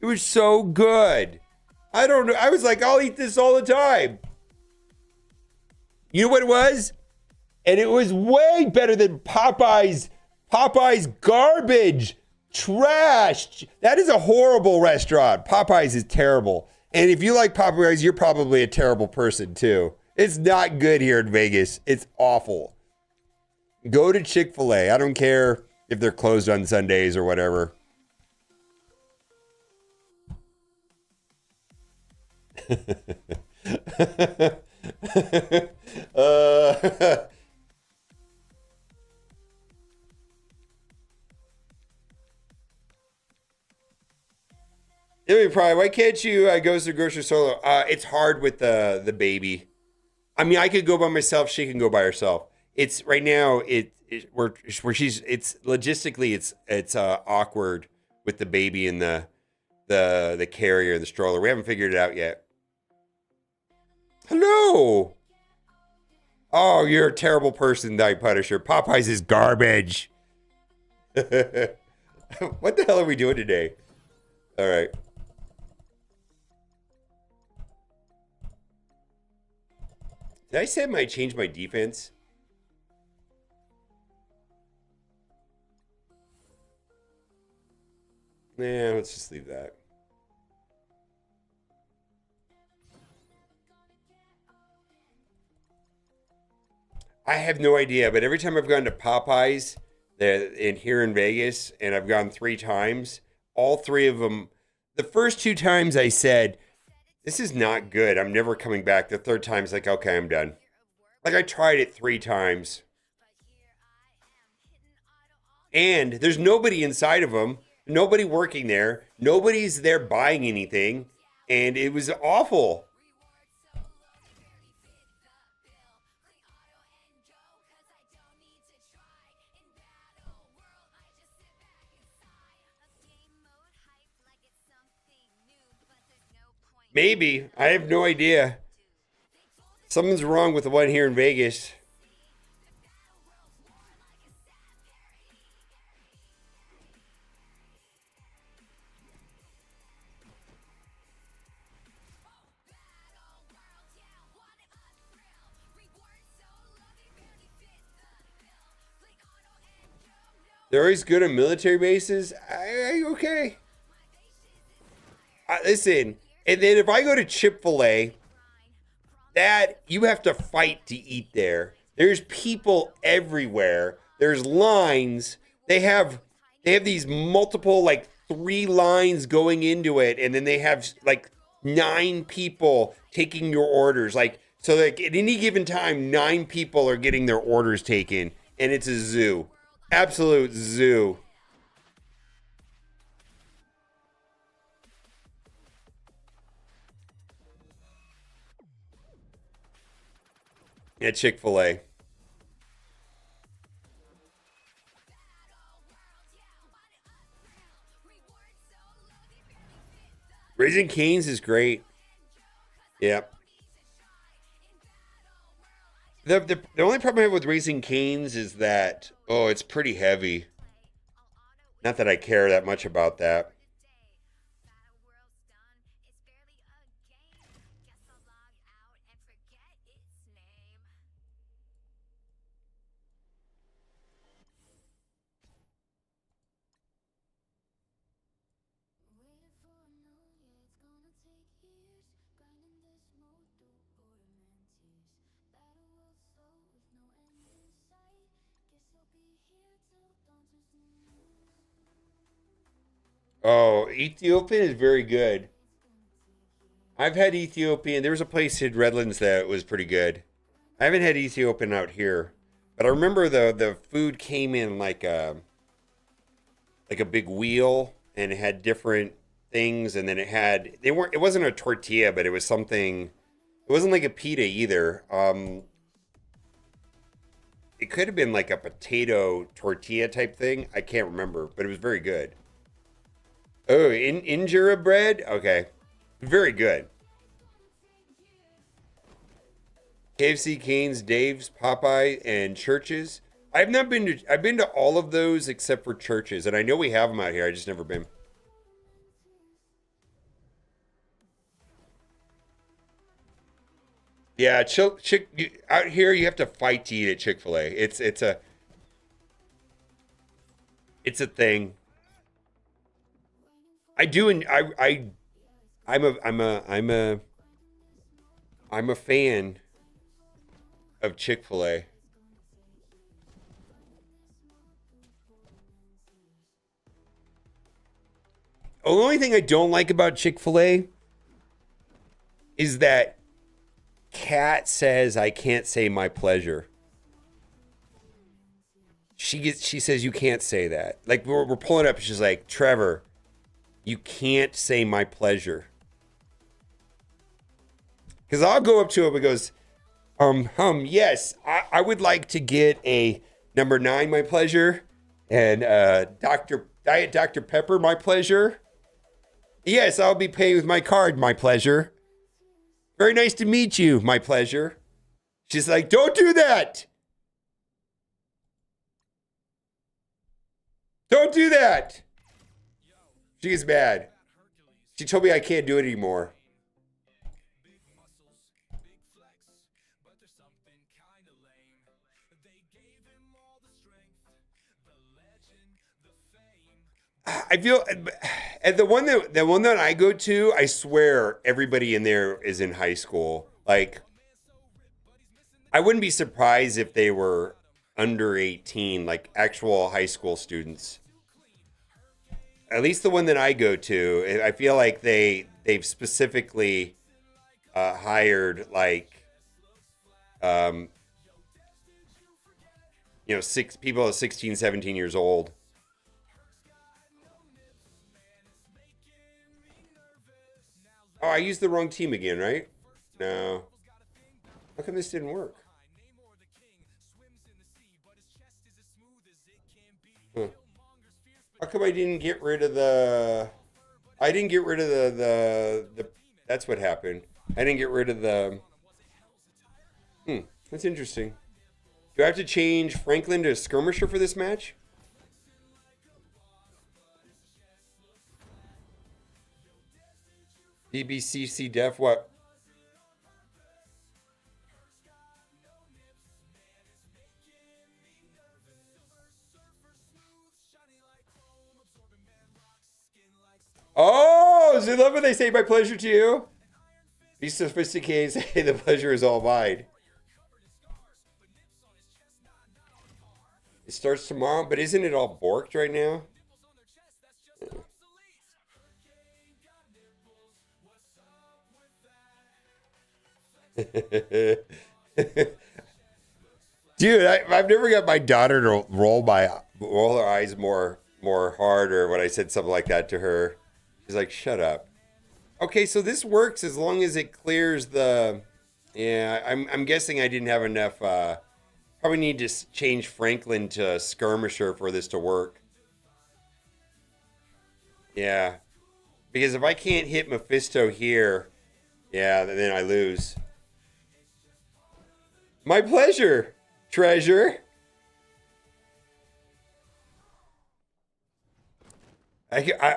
It was so good. I don't know. I was like, I'll eat this all the time. You know what it was? And it was way better than Popeye's garbage. Trash. That is a horrible restaurant. Popeye's is terrible. And if you like Popeye's, you're probably a terrible person too. It's not good here in Vegas. It's awful. Go to Chick-fil-A. I don't care if they're closed on Sundays or whatever. Why can't you go to the grocery store? It's hard with the baby. I mean, I could go by myself. She can go by herself. It's right now. It's logistically it's awkward with the baby and the carrier and the stroller. We haven't figured it out yet. Hello. Oh, you're a terrible person, Night Punisher. Popeyes is garbage. What the hell are we doing today? All right. Did I say I might change my defense? Nah, let's just leave that. I have no idea, but every time I've gone to Popeyes here in Vegas, and I've gone 3 times, all 3 of them, the first 2 times I said, this is not good. I'm never coming back. The 3rd time's like, okay, I'm done. Like, I tried it 3 times. And there's nobody inside of them, nobody working there, nobody's there buying anything, and it was awful. Maybe. I have no idea. Something's wrong with the one here in Vegas. They're always good on military bases. Okay. Listen, and then if I go to Chick-fil-A, that you have to fight to eat there. There's people everywhere. There's lines. They have these multiple, like, 3 lines going into it, and then they have like 9 people taking your orders. Like, so like at any given time, 9 people are getting their orders taken, and it's a zoo. Absolute zoo. Yeah, Chick-fil-A. Raising Cane's is great. Yeah. The only problem I have with Raising Cane's is that, oh, it's pretty heavy. Not that I care that much about that. Oh, Ethiopian is very good. I've had Ethiopian. There was a place in Redlands that was pretty good. I haven't had Ethiopian out here, but I remember the food came in like a big wheel, and it had different things, and then it wasn't a tortilla, but it was something. It wasn't like a pita either. It could have been like a potato tortilla type thing. I can't remember, but it was very good. Oh, injera bread? Okay. Very good. KFC, Cane's, Dave's, Popeye, and Church's. I've been to all of those except for Church's, and I know we have them out here. I just never been. Yeah, out here you have to fight to eat at Chick-fil-A. It's a thing. I do, and I'm a fan of Chick-fil-A. The only thing I don't like about Chick-fil-A is that Kat says I can't say my pleasure. She says you can't say that. Like we're pulling up, she's like, Trevor, you can't say my pleasure. Because I'll go up to him and goes, yes, I would like to get a number 9, my pleasure, and Diet Dr. Pepper, my pleasure. Yes, I'll be paying with my card, my pleasure. Very nice to meet you, my pleasure. She's like, don't do that. Don't do that. She gets mad. She told me I can't do it anymore. I feel, and the one that I go to, I swear everybody in there is in high school. Like, I wouldn't be surprised if they were under 18, like actual high school students. At least the one that I go to, I feel like they've specifically hired like six people at 16, 17 years old. Oh, I used the wrong team again, right? No. How come this didn't work? Huh. How come I didn't get rid of the... I didn't get rid of the that's what happened. I didn't get rid of the... That's interesting. Do I have to change Franklin to a skirmisher for this match? BBCC def what? Oh, is it love when they say my pleasure to you? Be sophisticated and say the pleasure is all mine. It starts tomorrow, but isn't it all borked right now? Dude, I've never got my daughter to roll her eyes more hard, or when I said something like that to her. She's like, shut up. Okay, so this works as long as it clears the... Yeah, I'm guessing I didn't have enough... Probably need to change Franklin to skirmisher for this to work. Yeah. Because if I can't hit Mephisto here, yeah, then I lose. My pleasure, treasure.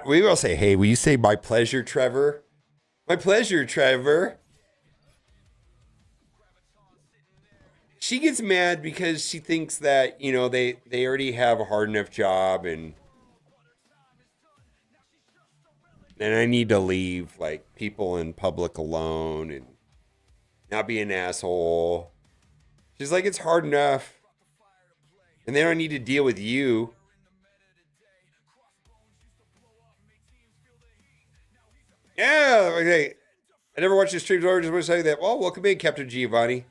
We will say, hey, will you say my pleasure, Trevor? My pleasure, Trevor. She gets mad because she thinks that, they already have a hard enough job and I need to leave like people in public alone and not be an asshole. She's like, it's hard enough. And they don't need to deal with you. Yeah, okay. I never watched the streams. I just want to say that. Well, welcome in, Captain Giovanni.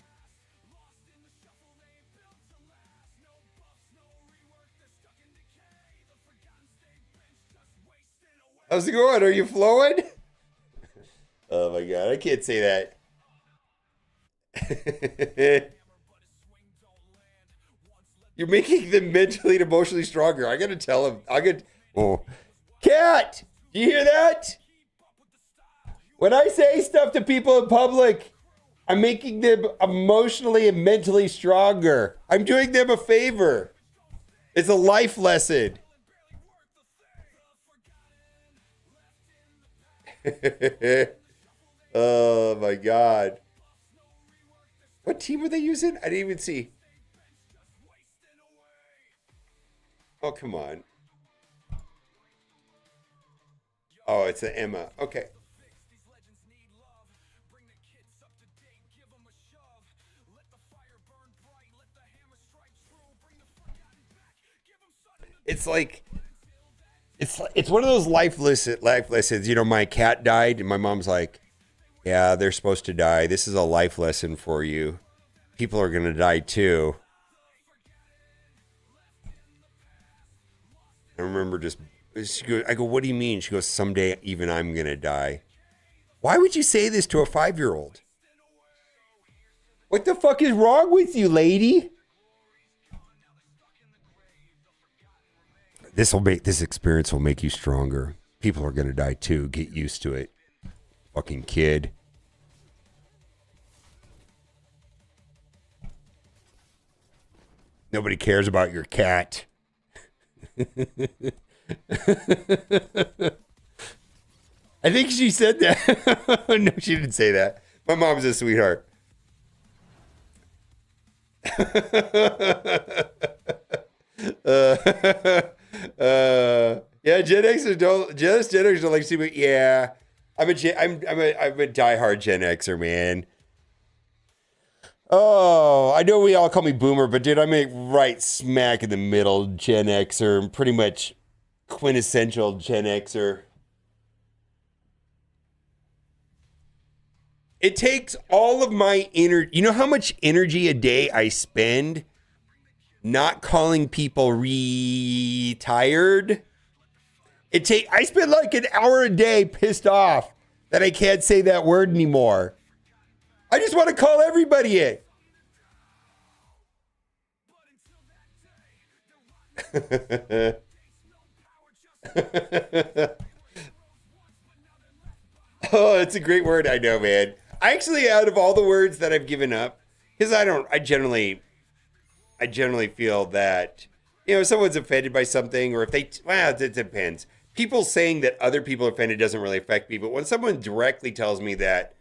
How's it going? Are you flowing? Oh my god, I can't say that. You're making them mentally and emotionally stronger. I gotta tell him. Oh, Cat, do you hear that? When I say stuff to people in public, I'm making them emotionally and mentally stronger. I'm doing them a favor. It's a life lesson. Oh my god. What team were they using? I didn't even see. Oh, come on. Oh, it's the Emma. Okay. It's like it's one of those life lessons. My cat died, and my mom's like, "Yeah, they're supposed to die. This is a life lesson for you. People are gonna die too." I remember I go, "What do you mean?" She goes, "Someday even I'm gonna die." Why would you say this to a 5-year-old? What the fuck is wrong with you, lady? This experience will make you stronger. People are gonna die too. Get used to it. Fucking kid. Nobody cares about your cat. I think she said that. No, she didn't say that. My mom's a sweetheart. Yeah, Gen Xers don't. Gen Xers don't like to see me. Yeah, I'm a diehard Gen Xer, man. Oh, I know we all call me boomer, but dude, I'm right smack in the middle, Gen Xer, pretty much quintessential Gen Xer. It takes all of my energy. You know how much energy a day I spend not calling people retired? I spend like an hour a day pissed off that I can't say that word anymore. I just want to call everybody it. Oh, it's a great word. I know, man. I actually, out of all the words that I've given up, because I generally feel that, if someone's offended by something, or if it depends. People saying that other people are offended doesn't really affect me, but when someone directly tells me that,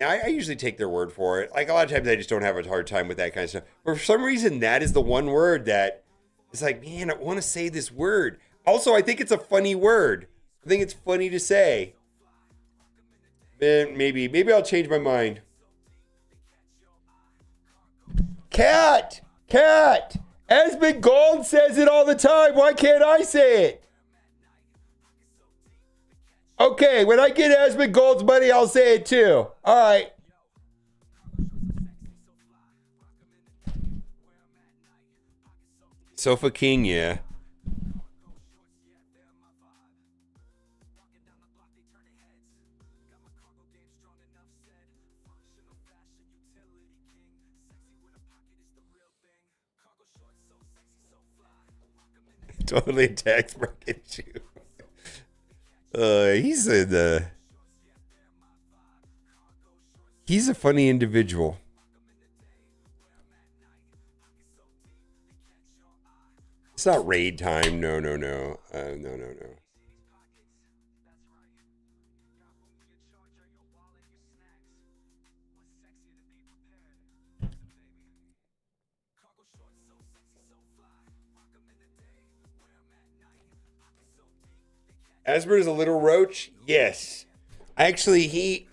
I usually take their word for it. Like, a lot of times I just don't have a hard time with that kind of stuff. But for some reason, that is the one word that is like, man, I want to say this word. Also, I think it's a funny word. I think it's funny to say. Maybe I'll change my mind. Cat. Esmond Gold says it all the time. Why can't I say it? Okay, when I get Esmond Gold's money, I'll say it too. All right. Sofa King, yeah. Totally a tax bracket shoe. He's a funny individual. It's not raid time. No. No. Asbert is a little roach? Yes. Actually, he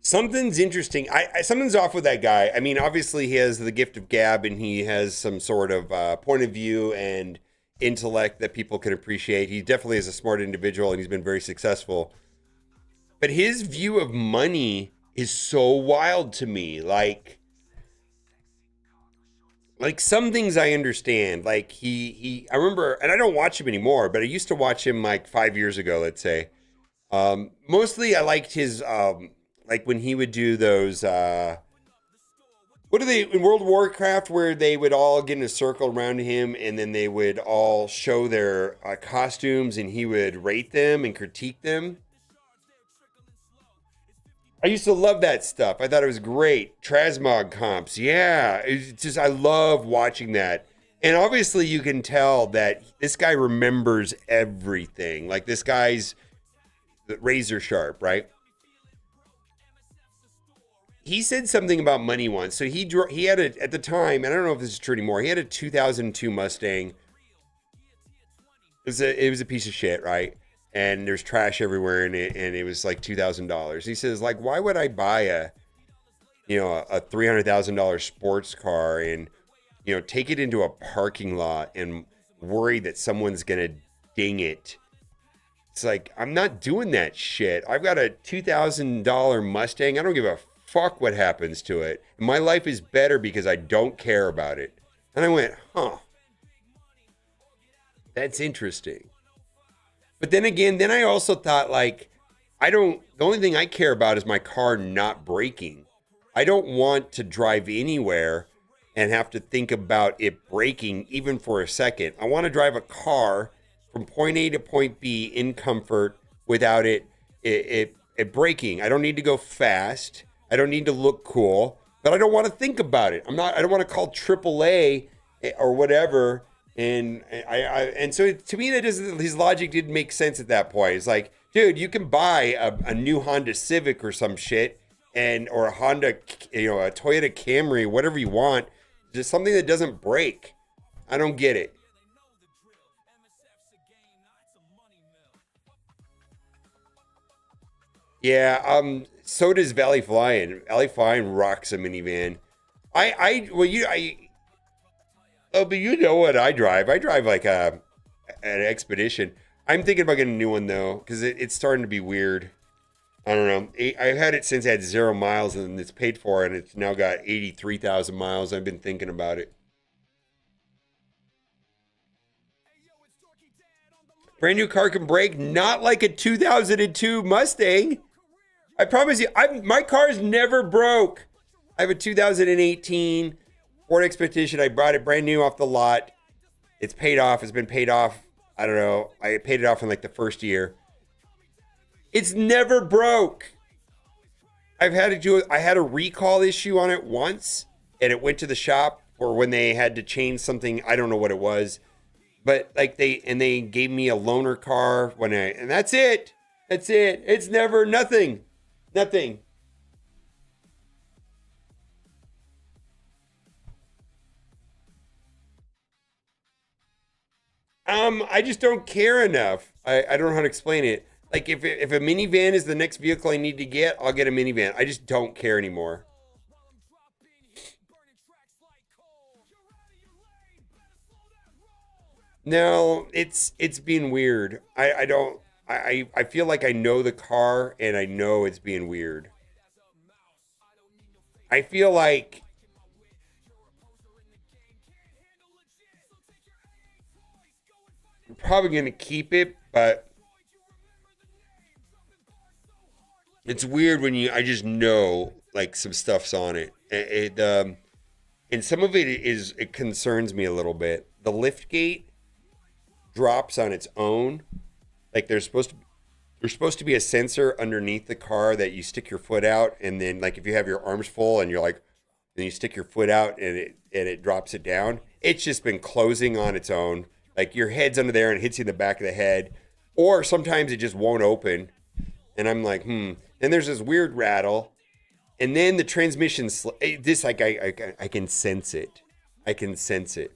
something's interesting. Something's off with that guy. I mean, obviously he has the gift of gab and he has some sort of point of view and intellect that people can appreciate. He definitely is a smart individual and he's been very successful. But his view of money is so wild to me. Like some things I understand. Like I remember, and I don't watch him anymore, but I used to watch him like 5 years ago, let's say. Mostly I liked his, like when he would do those, what are they in World of Warcraft where they would all get in a circle around him and then they would all show their costumes and he would rate them and critique them. I used to love that stuff. I thought it was great. Transmog comps. Yeah. It's just, I love watching that. And obviously you can tell that this guy remembers everything. Like this guy's razor sharp, right? He said something about money once. So he had at the time, and I don't know if this is true anymore. He had a 2002 Mustang. It was a piece of shit, right? And there's trash everywhere in it, and it was like $2,000. He says, like, why would I buy a $300,000 sports car and, take it into a parking lot and worry that someone's gonna ding it? It's like, I'm not doing that shit. I've got a $2,000 Mustang. I don't give a fuck what happens to it. My life is better because I don't care about it. And I went, huh. That's interesting. But then again, I also thought like, the only thing I care about is my car not breaking. I don't want to drive anywhere and have to think about it breaking even for a second. I want to drive a car from point A to point B in comfort without it breaking. I don't need to go fast. I don't need to look cool, but I don't want to think about it. I don't want to call AAA or whatever. And so to me, his logic didn't make sense at that point. It's like, dude, you can buy a new Honda Civic or some shit or a Honda, a Toyota Camry, whatever you want, just something that doesn't break. I don't get it. Yeah, So does Valley Flying. Valley Flying rocks a minivan. But you know what I drive. I drive like an Expedition. I'm thinking about getting a new one though, because it's starting to be weird. I don't know. I've had it since it had 0 miles, and it's paid for, and it's now got 83,000 miles. I've been thinking about it. Brand new car can brake, not like a 2002 Mustang. I promise you, my car's never broke. I have a 2018 Ford Expedition. I brought it brand new off the lot. It's paid off. It's been paid off. I don't know. I paid it off in like the first year. It's never broke. I had a recall issue on it once, and it went to the shop, or when they had to change something. I don't know what it was, but like they gave me a loaner car and that's it. That's it. It's never nothing. I just don't care enough. I don't know how to explain it. Like if a minivan is the next vehicle I need to get, I'll get a minivan. I just don't care anymore. No, it's being weird. I feel like I know the car, and I know it's being weird. I feel like I'm probably gonna keep it, but it's weird when I just know like some stuff's on it. And some of it concerns me a little bit. The lift gate drops on its own. Like there's supposed to be a sensor underneath the car that you stick your foot out, and then like if you have your arms full and then you stick your foot out and it drops it down. It's just been closing on its own. Like your head's under there and it hits you in the back of the head, or sometimes it just won't open. And I'm like, And there's this weird rattle, and then the transmission. This like I can sense it. I can sense it.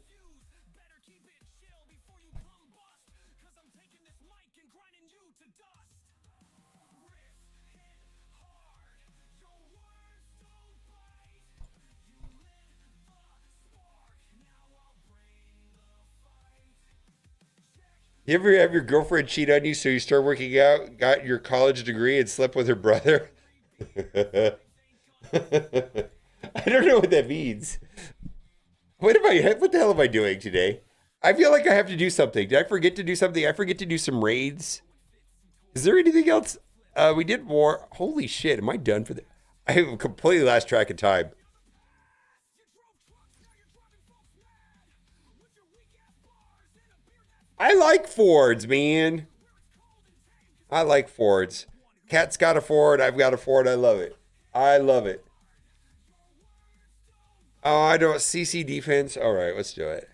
You ever have your girlfriend cheat on you, so you start working out, got your college degree, and slept with her brother? I don't know what that means. What the hell am I doing today? I feel like I have to do something. Did I forget to do something? I forget to do some raids. Is there anything else? We did more. Holy shit, am I done for the... I have completely lost track of time. I like Fords, man. I like Fords. Cat's got a Ford. I've got a Ford. I love it. I love it. Oh, I don't... CC defense. All right, let's do it.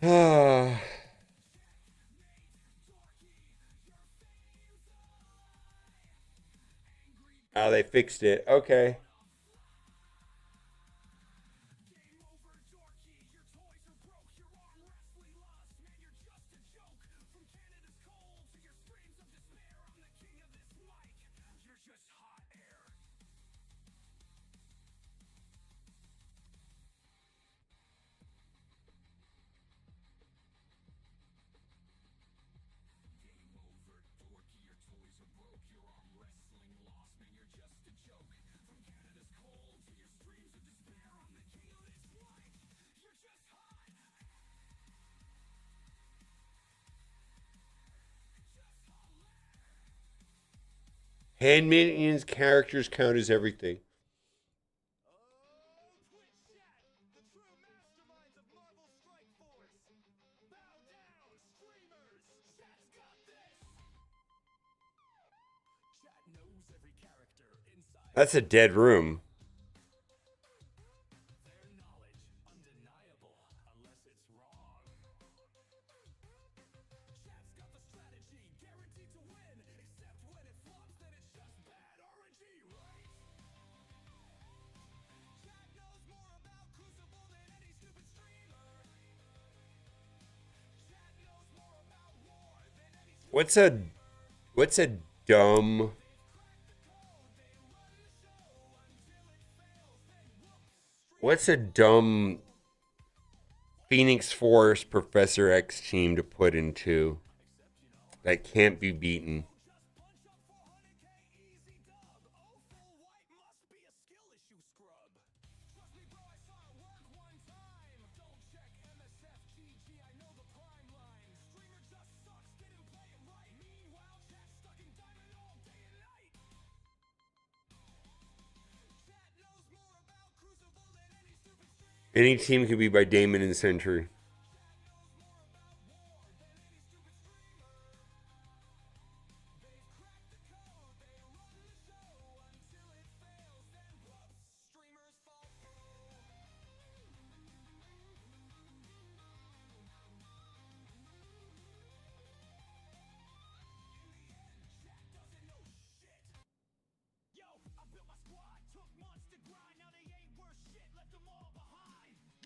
Oh, they fixed it. Okay. Hand minions characters count as everything. That's a dead room. What's a dumb. What's a dumb Phoenix Force Professor X team to put into that can't be beaten? Any team could be by Damon and Sentry.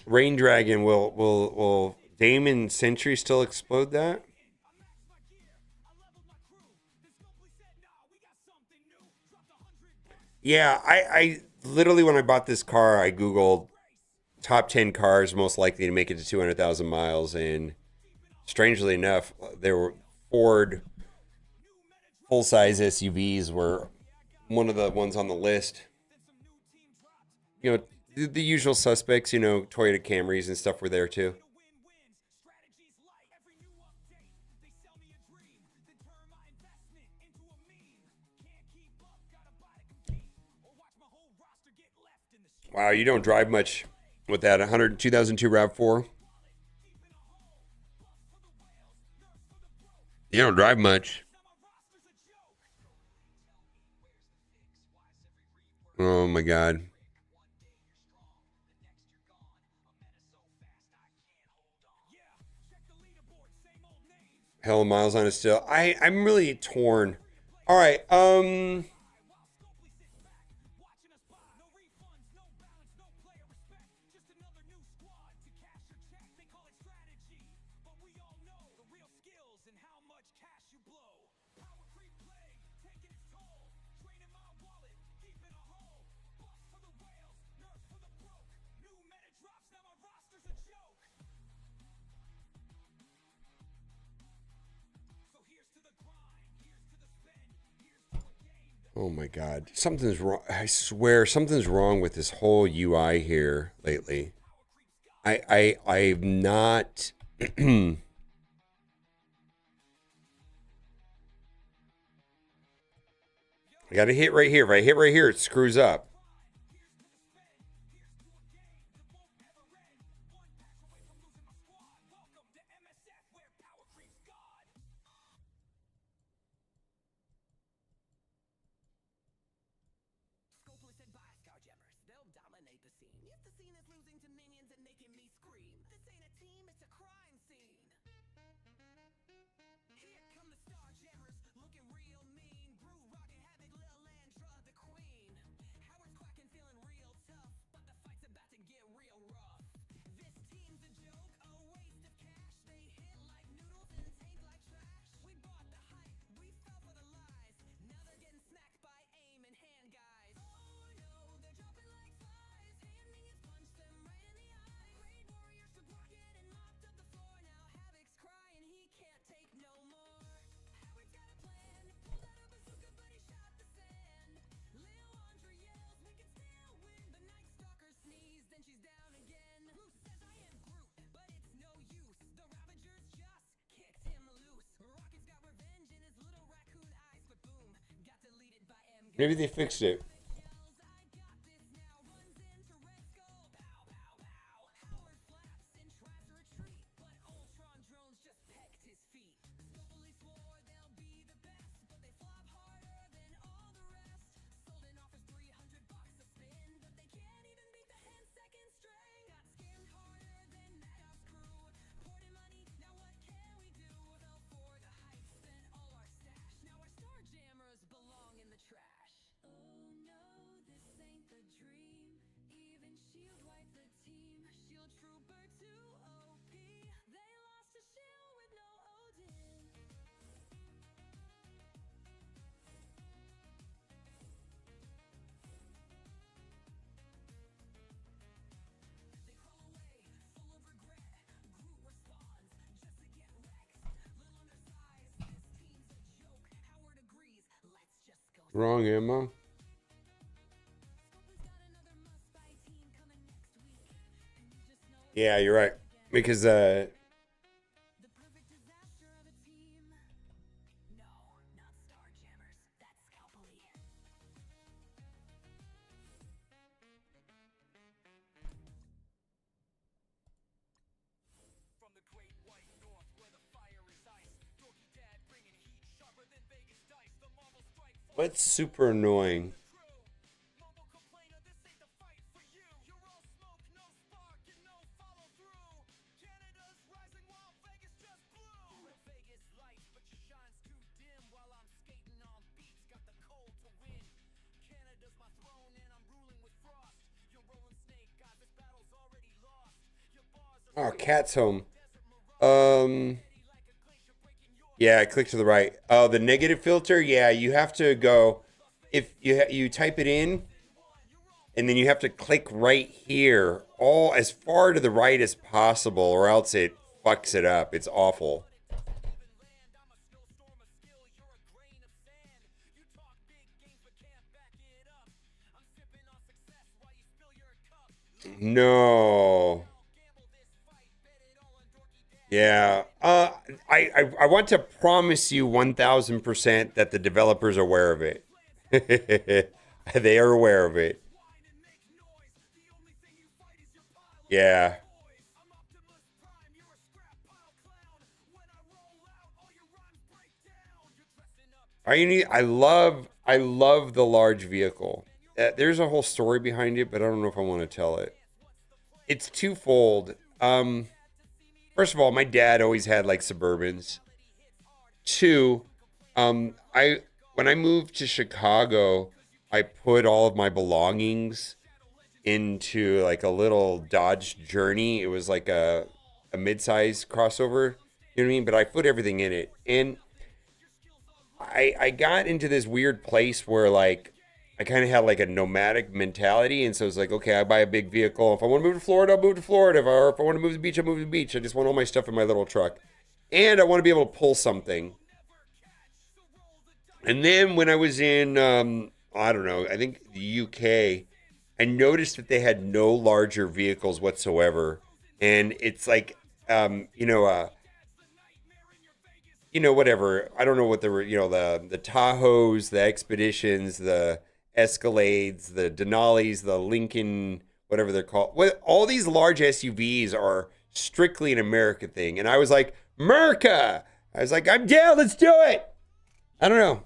Rain Dragon, will Damon Sentry still explode that? Yeah, I literally, when I bought this car, I Googled top 10 cars most likely to make it to 200,000 miles. And strangely enough, there were Ford full-size SUVs were one of the ones on the list. You know, the usual suspects, you know, Toyota Camrys and stuff were there too. Wow, you don't drive much with that 2002 RAV4. You don't drive much. Oh my God. Hell of miles on it still. I'm really torn. All right, oh my God. Something's wrong. I swear something's wrong with this whole UI here lately. I'm not I got to hit right here. If I hit right here, it screws up. Maybe they fixed it. Wrong ammo. Yeah, you're right. Because what's super annoying? Oh, cat's home. Yeah, I click to the right. Oh, the negative filter. Yeah, you have to go. If you type it in, and then you have to click right here, all as far to the right as possible, or else it fucks it up. It's awful. No. Yeah. I want to promise you 1000% that the developers are aware of it. They are aware of it. Yeah. Are you need? I love the large vehicle. There's a whole story behind it, but I don't know if I want to tell it. It's twofold. First of all, my dad always had like Suburbans. Two, I when I moved to Chicago, I put all of my belongings into like a little Dodge Journey. It was like a mid-size crossover, you know what I mean? But I put everything in it, and I got into this weird place where like I kind of had like a nomadic mentality, and so it's like, okay, I buy a big vehicle. If I want to move to Florida, I'll move to Florida. If I want to move to the beach, I'll move to the beach. I just want all my stuff in my little truck, and I want to be able to pull something. And then when I was in, I don't know, I think the UK, I noticed that they had no larger vehicles whatsoever, and it's like, whatever. I don't know what the Tahoes, the Expeditions, the Escalades, the Denali's, the Lincoln, whatever they're called. What all these large SUVs are strictly an America thing, and I was like, America. I was like, I'm down. Let's do it. I don't know.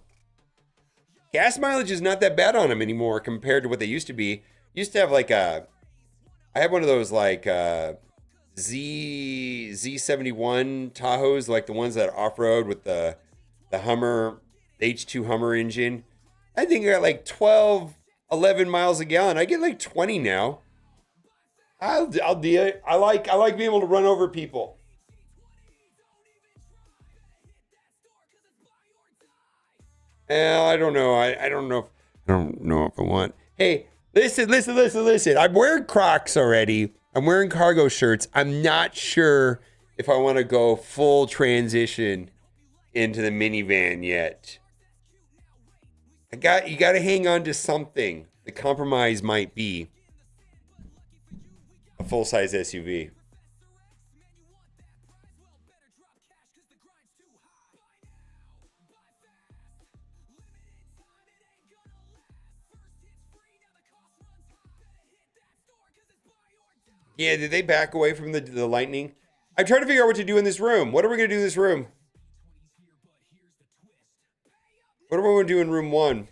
Gas mileage is not that bad on them anymore compared to what they used to be. Used to have like I had one of those like Z71 Tahoes, like the ones that off road with the Hummer, the H2 Hummer engine. I think I got like 12, 11 miles a gallon. I get like 20 now. I'll do it. I like being able to run over people. I don't know. I don't know. I don't know if I want. Hey, listen. I'm wearing Crocs already. I'm wearing cargo shirts. I'm not sure if I want to go full transition into the minivan yet. You got to hang on to something. The compromise might be a full-size SUV. Yeah, did they back away from the lightning? I'm trying to figure out what to do in this room. What are we going to do in this room? What are we going to do in room 1?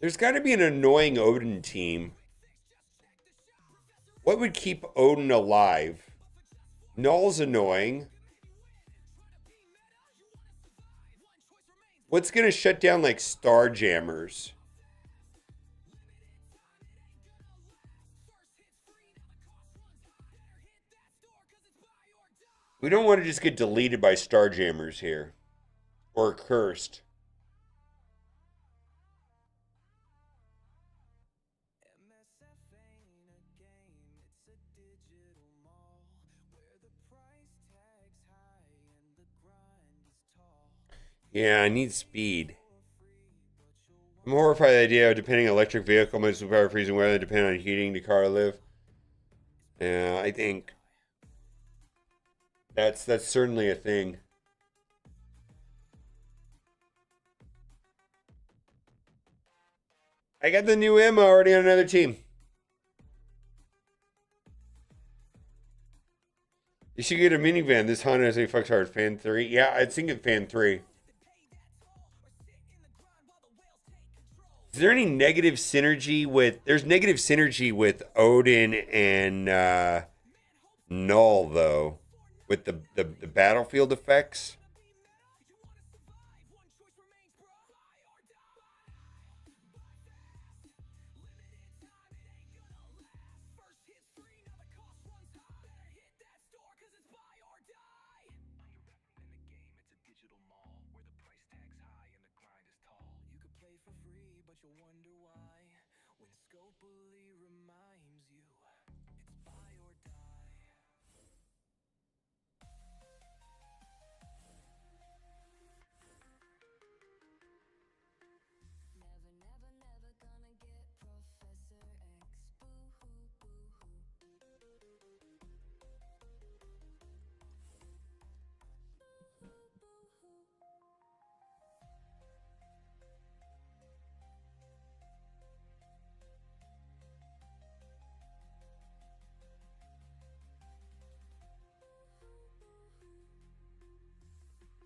There's got to be an annoying Odin team. What would keep Odin alive? Null's annoying. What's going to shut down like Starjammers? We don't want to just get deleted by Starjammers here. Or cursed. MSF ain't a game, it's a digital mall where the price tag's high and the grind Yeah, I need speed. I'm horrified by the idea of depending on electric vehicle, my superpower freezing weather, depending on heating the car I live. Yeah, I think that's certainly a thing. I got the new Emma already on another team. You should get a minivan. This Honda has a fucks hard. Fan 3. Yeah, I'd think it Fan 3. Is there any negative synergy with... There's negative synergy with Odin and Null, though. With the battlefield effects.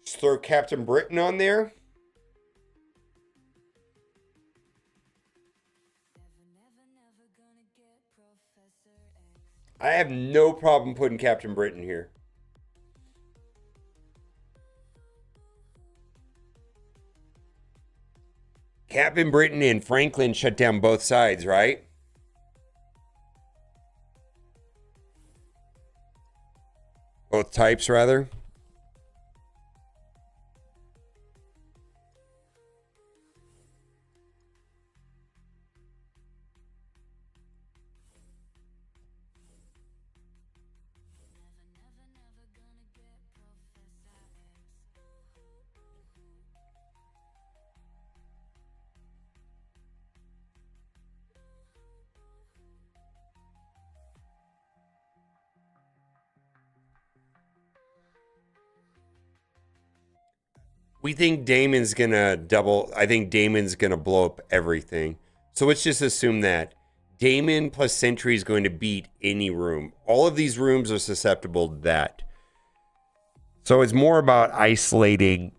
Just throw Captain Britain on there. I have no problem putting Captain Britain here. Captain Britain and Franklin shut down both sides, right? Both types, rather. We think Damon's gonna double. I think Damon's gonna blow up everything. So let's just assume that Damon plus Sentry is going to beat any room. All of these rooms are susceptible to that. So it's more about isolating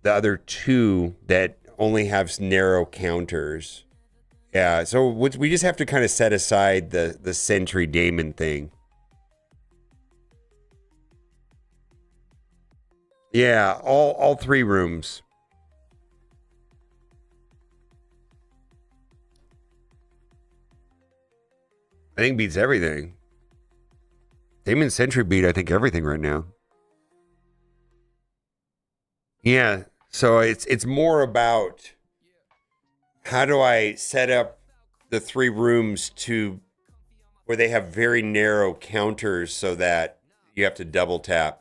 the other two that only have narrow counters. Yeah, so we just have to kind of set aside the Sentry Damon thing. Yeah, all three rooms. I think beats everything. Damon Sentry beat, I think, everything right now. Yeah, so it's more about how do I set up the three rooms to where they have very narrow counters so that you have to double tap.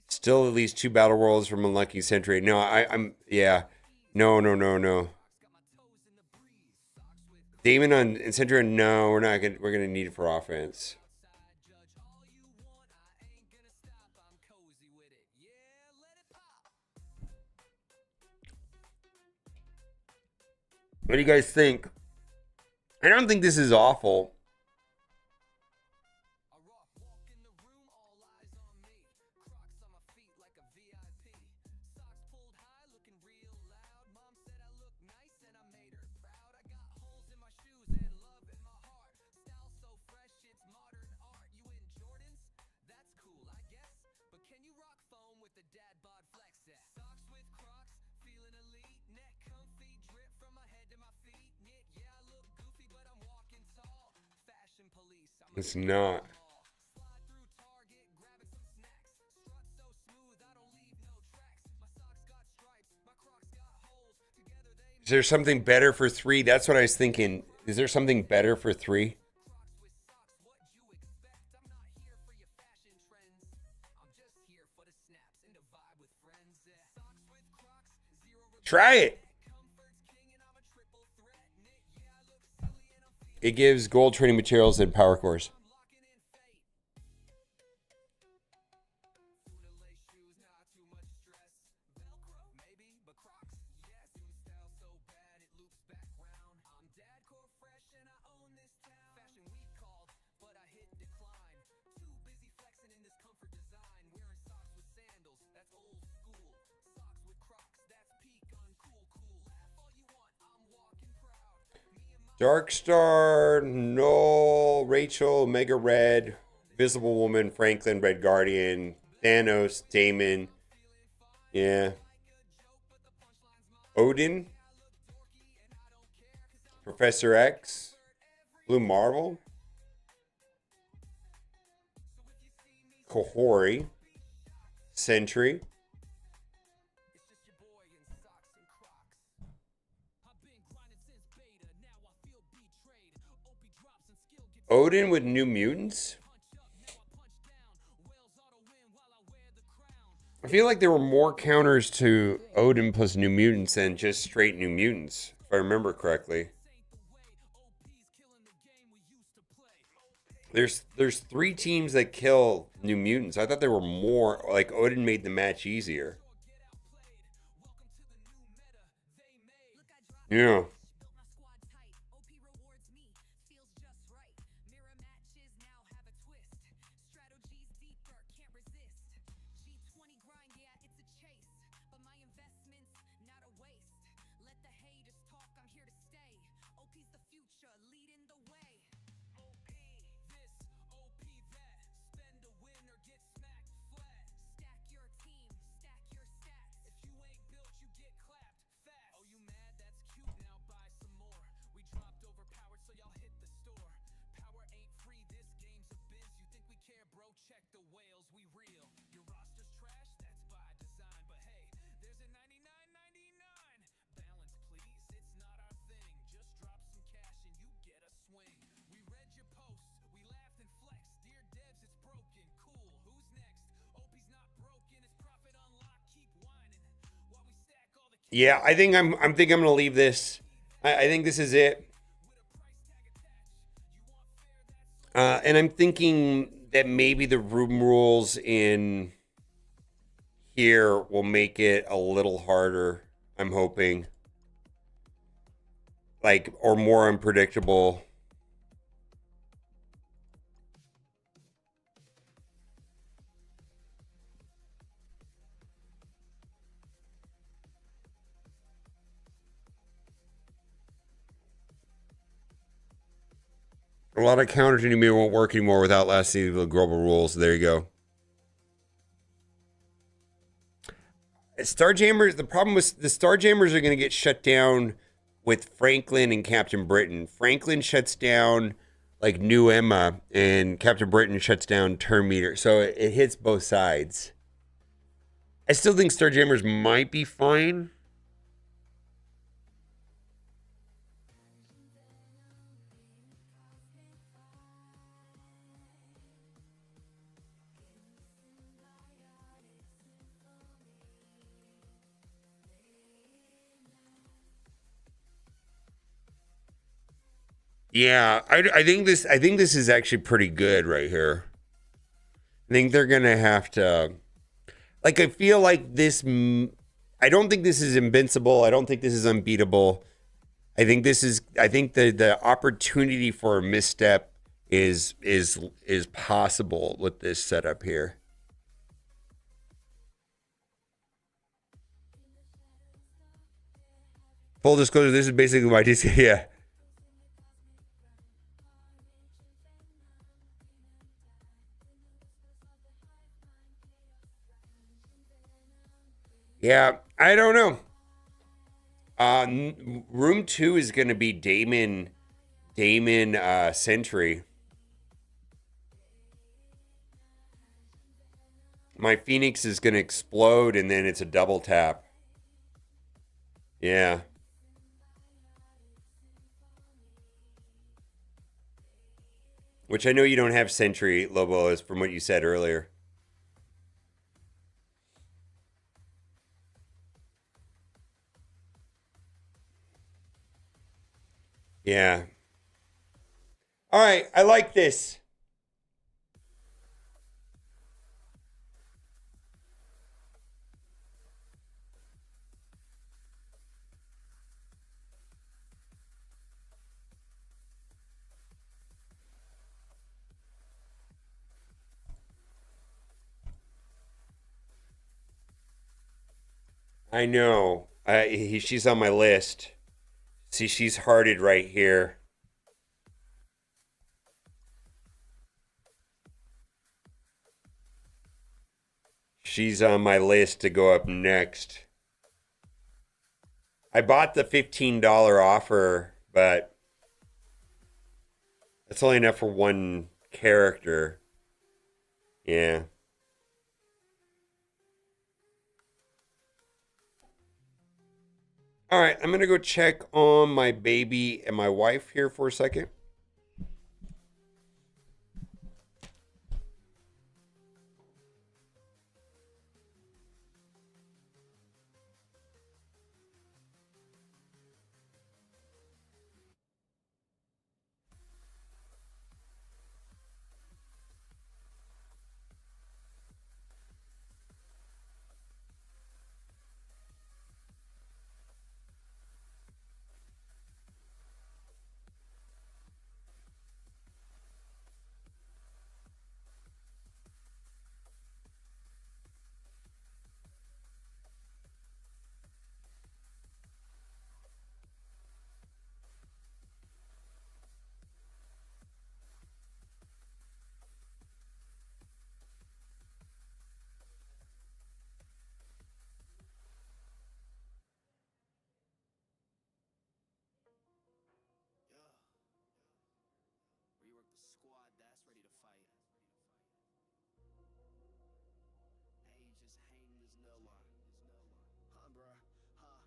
Still at least 2 battle worlds from Unlucky Sentry. No, I'm yeah. No. Damon on Sentry, no, we're gonna need it for offense. What do you guys think? I don't think this is awful. It's not. Is there something better for 3? That's what I was thinking. Is there something better for 3? Try it. It gives gold training materials and power cores. Darkstar, Null, Rachel, Mega Red, Visible Woman, Franklin, Red Guardian, Thanos, Damon. Yeah. Odin, Professor X, Blue Marvel, Kahori, Sentry, Odin with New Mutants. I feel like there were more counters to Odin plus New Mutants than just straight New Mutants, if I remember correctly. There's 3 teams that kill New Mutants. I thought there were more. Like Odin made the match easier. Yeah. Yeah, I think I'm gonna leave this. I think this is it. And I'm thinking that maybe the room rules in here will make it a little harder. I'm hoping. Like, or more unpredictable. A lot of counters to me won't work anymore without last season the global rules. There you go. Starjammers, the problem was the Starjammers are going to get shut down with Franklin and Captain Britain. Franklin shuts down like New Emma, and Captain Britain shuts down Turn Meter. So it hits both sides. I still think Starjammers might be fine. Yeah, I think this is actually pretty good right here. I think they're gonna have to, like, I feel like this. I don't think this is invincible. I don't think this is unbeatable. I think the opportunity for a misstep is possible with this setup here. Full disclosure, this is basically my DC. Yeah. Yeah, I don't know. Room 2 is going to be Damon Sentry. My Phoenix is going to explode, and then it's a double tap. Yeah. Which I know you don't have Sentry, Lobo, as from what you said earlier. Yeah. All right, I like this. I know. She's on my list. See, she's hearted right here. She's on my list to go up next. I bought the $15 offer, but that's only enough for one character. Yeah. All right, I'm going to go check on my baby and my wife here for a second. Rework the squad that's ready to fight. Ages hang, there's no one. Huh, bruh? Huh?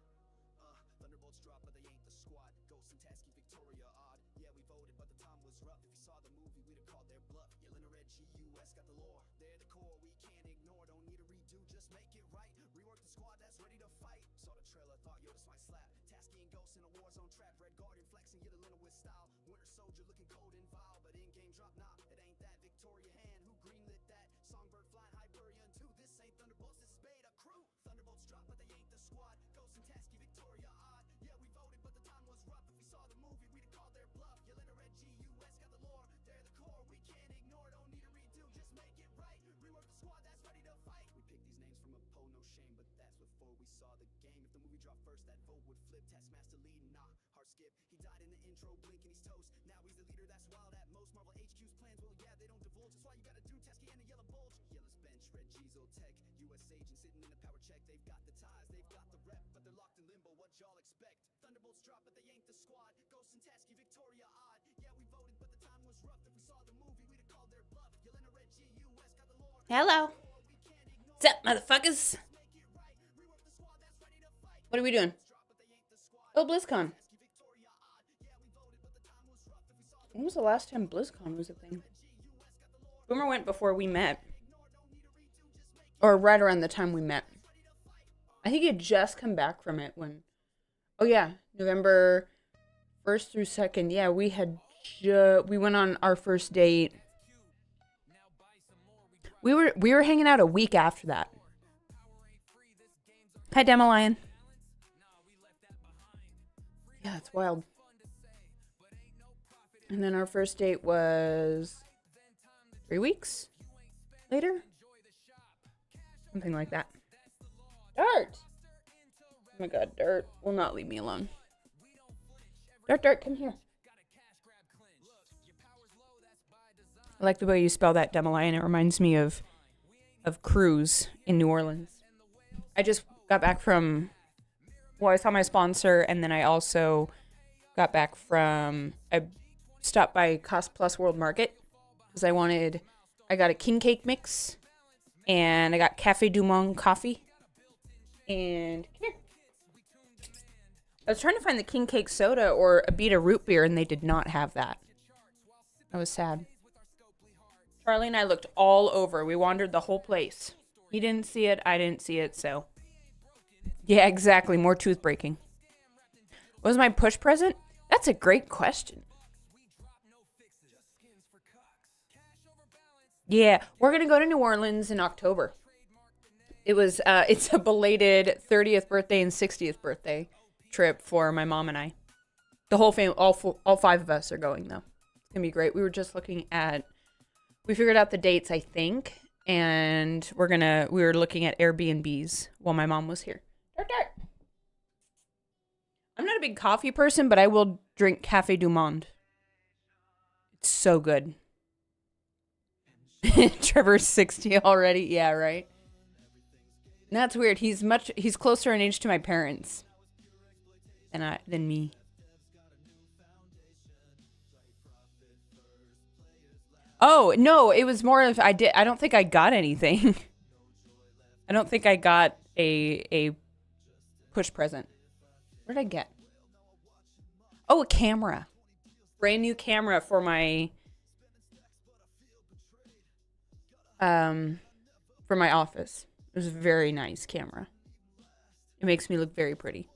Thunderbolts drop, but they ain't the squad. Ghost and Tasky, Victoria, odd. Yeah, we voted, but the time was rough. If you saw the movie, we'd have called their bluff. Yelling a red GUS, got the lore. They're the core, we can't ignore. Don't need a redo, just make it right. Rework the squad that's ready to fight. Saw the trailer, thought, yo, this might slap. Tasky and Ghost in a war zone trap. Red Guardian flexing, yelling with style. Winter Soldier looking cold and vile, but in-game drop, nah, it ain't that. Victoria hand, who greenlit that? Songbird flying Hyperion 2. This ain't Thunderbolts, this is Beta Crew. Thunderbolts drop, but they ain't the squad. Ghost and Tasky, Victoria odd. Yeah, we voted, but the time was rough. If we saw the movie, we'd have called their bluff. Yelling a red GUS, got the lore. They're the core, we can't ignore. Don't need a redo, just make it right. Rework the squad that's ready to fight. We picked these names from a poll, no shame, but that's before we saw the game. If the movie dropped first, that vote would flip. Taskmaster lead, nah, hard skip. He died in the intro, blinking, he's toast. Now he's the leader, that's wild at most. Marvel HQ's plans, well, yeah, they don't divulge. That's why you gotta do Tasky and the yellow bulge. Yellow's bench, red G's old tech. US agent sitting in a power check. They've got the ties, they've got the rep, but they're locked in limbo. What y'all expect? Thunderbolts drop, but they ain't the squad. Ghost and Tasky, Victoria odd. Yeah, we voted, but the time was rough. If we saw the movie, we'd have called their bluff. Yelling a red GUS, got the lore. Hello. What's up, motherfuckers? What are we doing? Oh, BlizzCon. When was the last time BlizzCon was a thing? Boomer went before we met. Or right around the time we met. I think he had just come back from it when... Oh, yeah. November 1st through 2nd. Yeah, we had... we went on our first date. We were hanging out a week after that. Hi, Demo Lion. Yeah, it's wild. And then our first date was 3 weeks later? Something like that. Dart! Oh my god, Dart will not leave me alone. Dart, come here. I like the way you spell that, Demo Lion. It reminds me of Cruise in New Orleans. I just got back from... Well, I saw my sponsor, and then I also got back from... I stopped by Cost Plus World Market because I got a king cake mix, and I got Cafe Du Monde coffee. And come here. I was trying to find the king cake soda or a Beta root beer, and they did not have that. I was sad. Charlie and I looked all over. We wandered the whole place. He didn't see it. I didn't see it, so... Yeah, exactly. More tooth breaking. What was my push present? That's a great question. Yeah, we're gonna go to New Orleans in October. It's a belated 30th birthday and 60th birthday trip for my mom and I. The whole family, all five of us are going though. It's gonna be great. We were just we figured out the dates, I think, and we were looking at Airbnbs while my mom was here. I'm not a big coffee person, but I will drink Café Du Monde. It's so good. Trevor's 60 already. Yeah, right. And that's weird. He's closer in age to my parents than me. Oh, no, it was more of I don't think I got anything. I don't think I got a push present. What did I get? Oh, a camera. Brand new camera for my office. It was a very nice camera. It makes me look very pretty.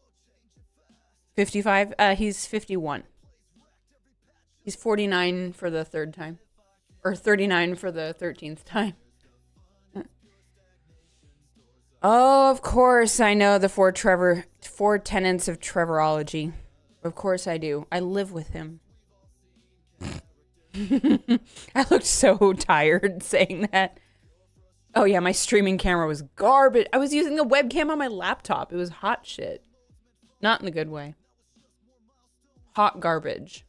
55? He's 51. He's 49 for the third time. Or 39 for the 13th time. Oh, of course I know the four tenets of Trevorology. Of course I do. I live with him. I looked so tired saying that. Oh yeah, my streaming camera was garbage. I was using a webcam on my laptop. It was hot shit. Not in the good way. Hot garbage.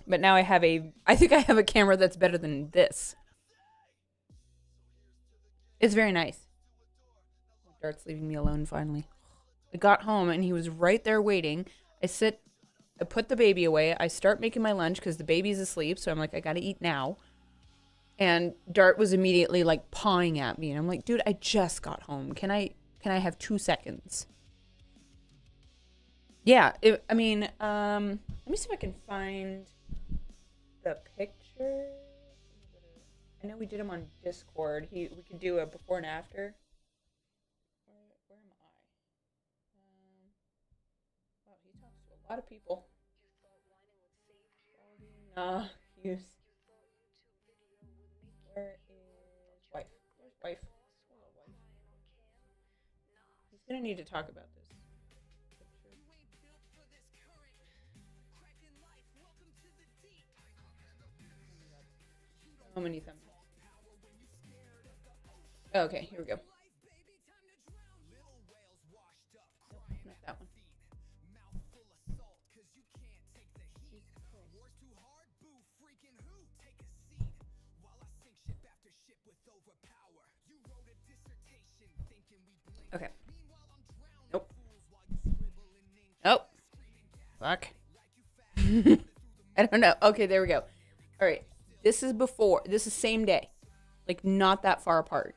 But now I think I have a camera that's better than this. It's very nice. Dart's leaving me alone finally. I got home and he was right there waiting. I put the baby away. I start making my lunch because the baby's asleep. So I'm like, I gotta eat now. And Dart was immediately like pawing at me. And I'm like, dude, I just got home. Can I have 2 seconds? Yeah, let me see if I can find the picture. I know we did them on Discord. We could do a before and after. Where am I? Wow, he talks to a lot of people. Use. Where is wife? Where's wife? Hello, wife. He's gonna need to talk about this. So many thumbnails. Oh, okay, here we go. Nope, not that one. Okay. Nope. Oh. Fuck. I don't know. Okay, there we go. All right. This is same day. Like, not that far apart.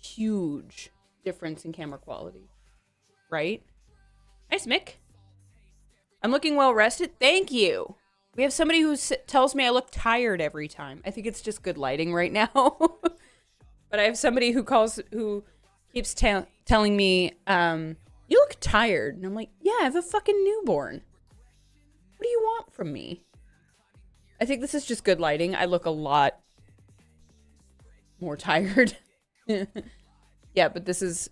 Huge difference in camera quality. Right? Nice, Mick. I'm looking well rested. Thank you. We have somebody who tells me I look tired every time. I think it's just good lighting right now. But I have somebody who keeps telling me, you look tired. And I'm like, yeah, I have a fucking newborn. What do you want from me? I think this is just good lighting. I look a lot more tired. Yeah, but this is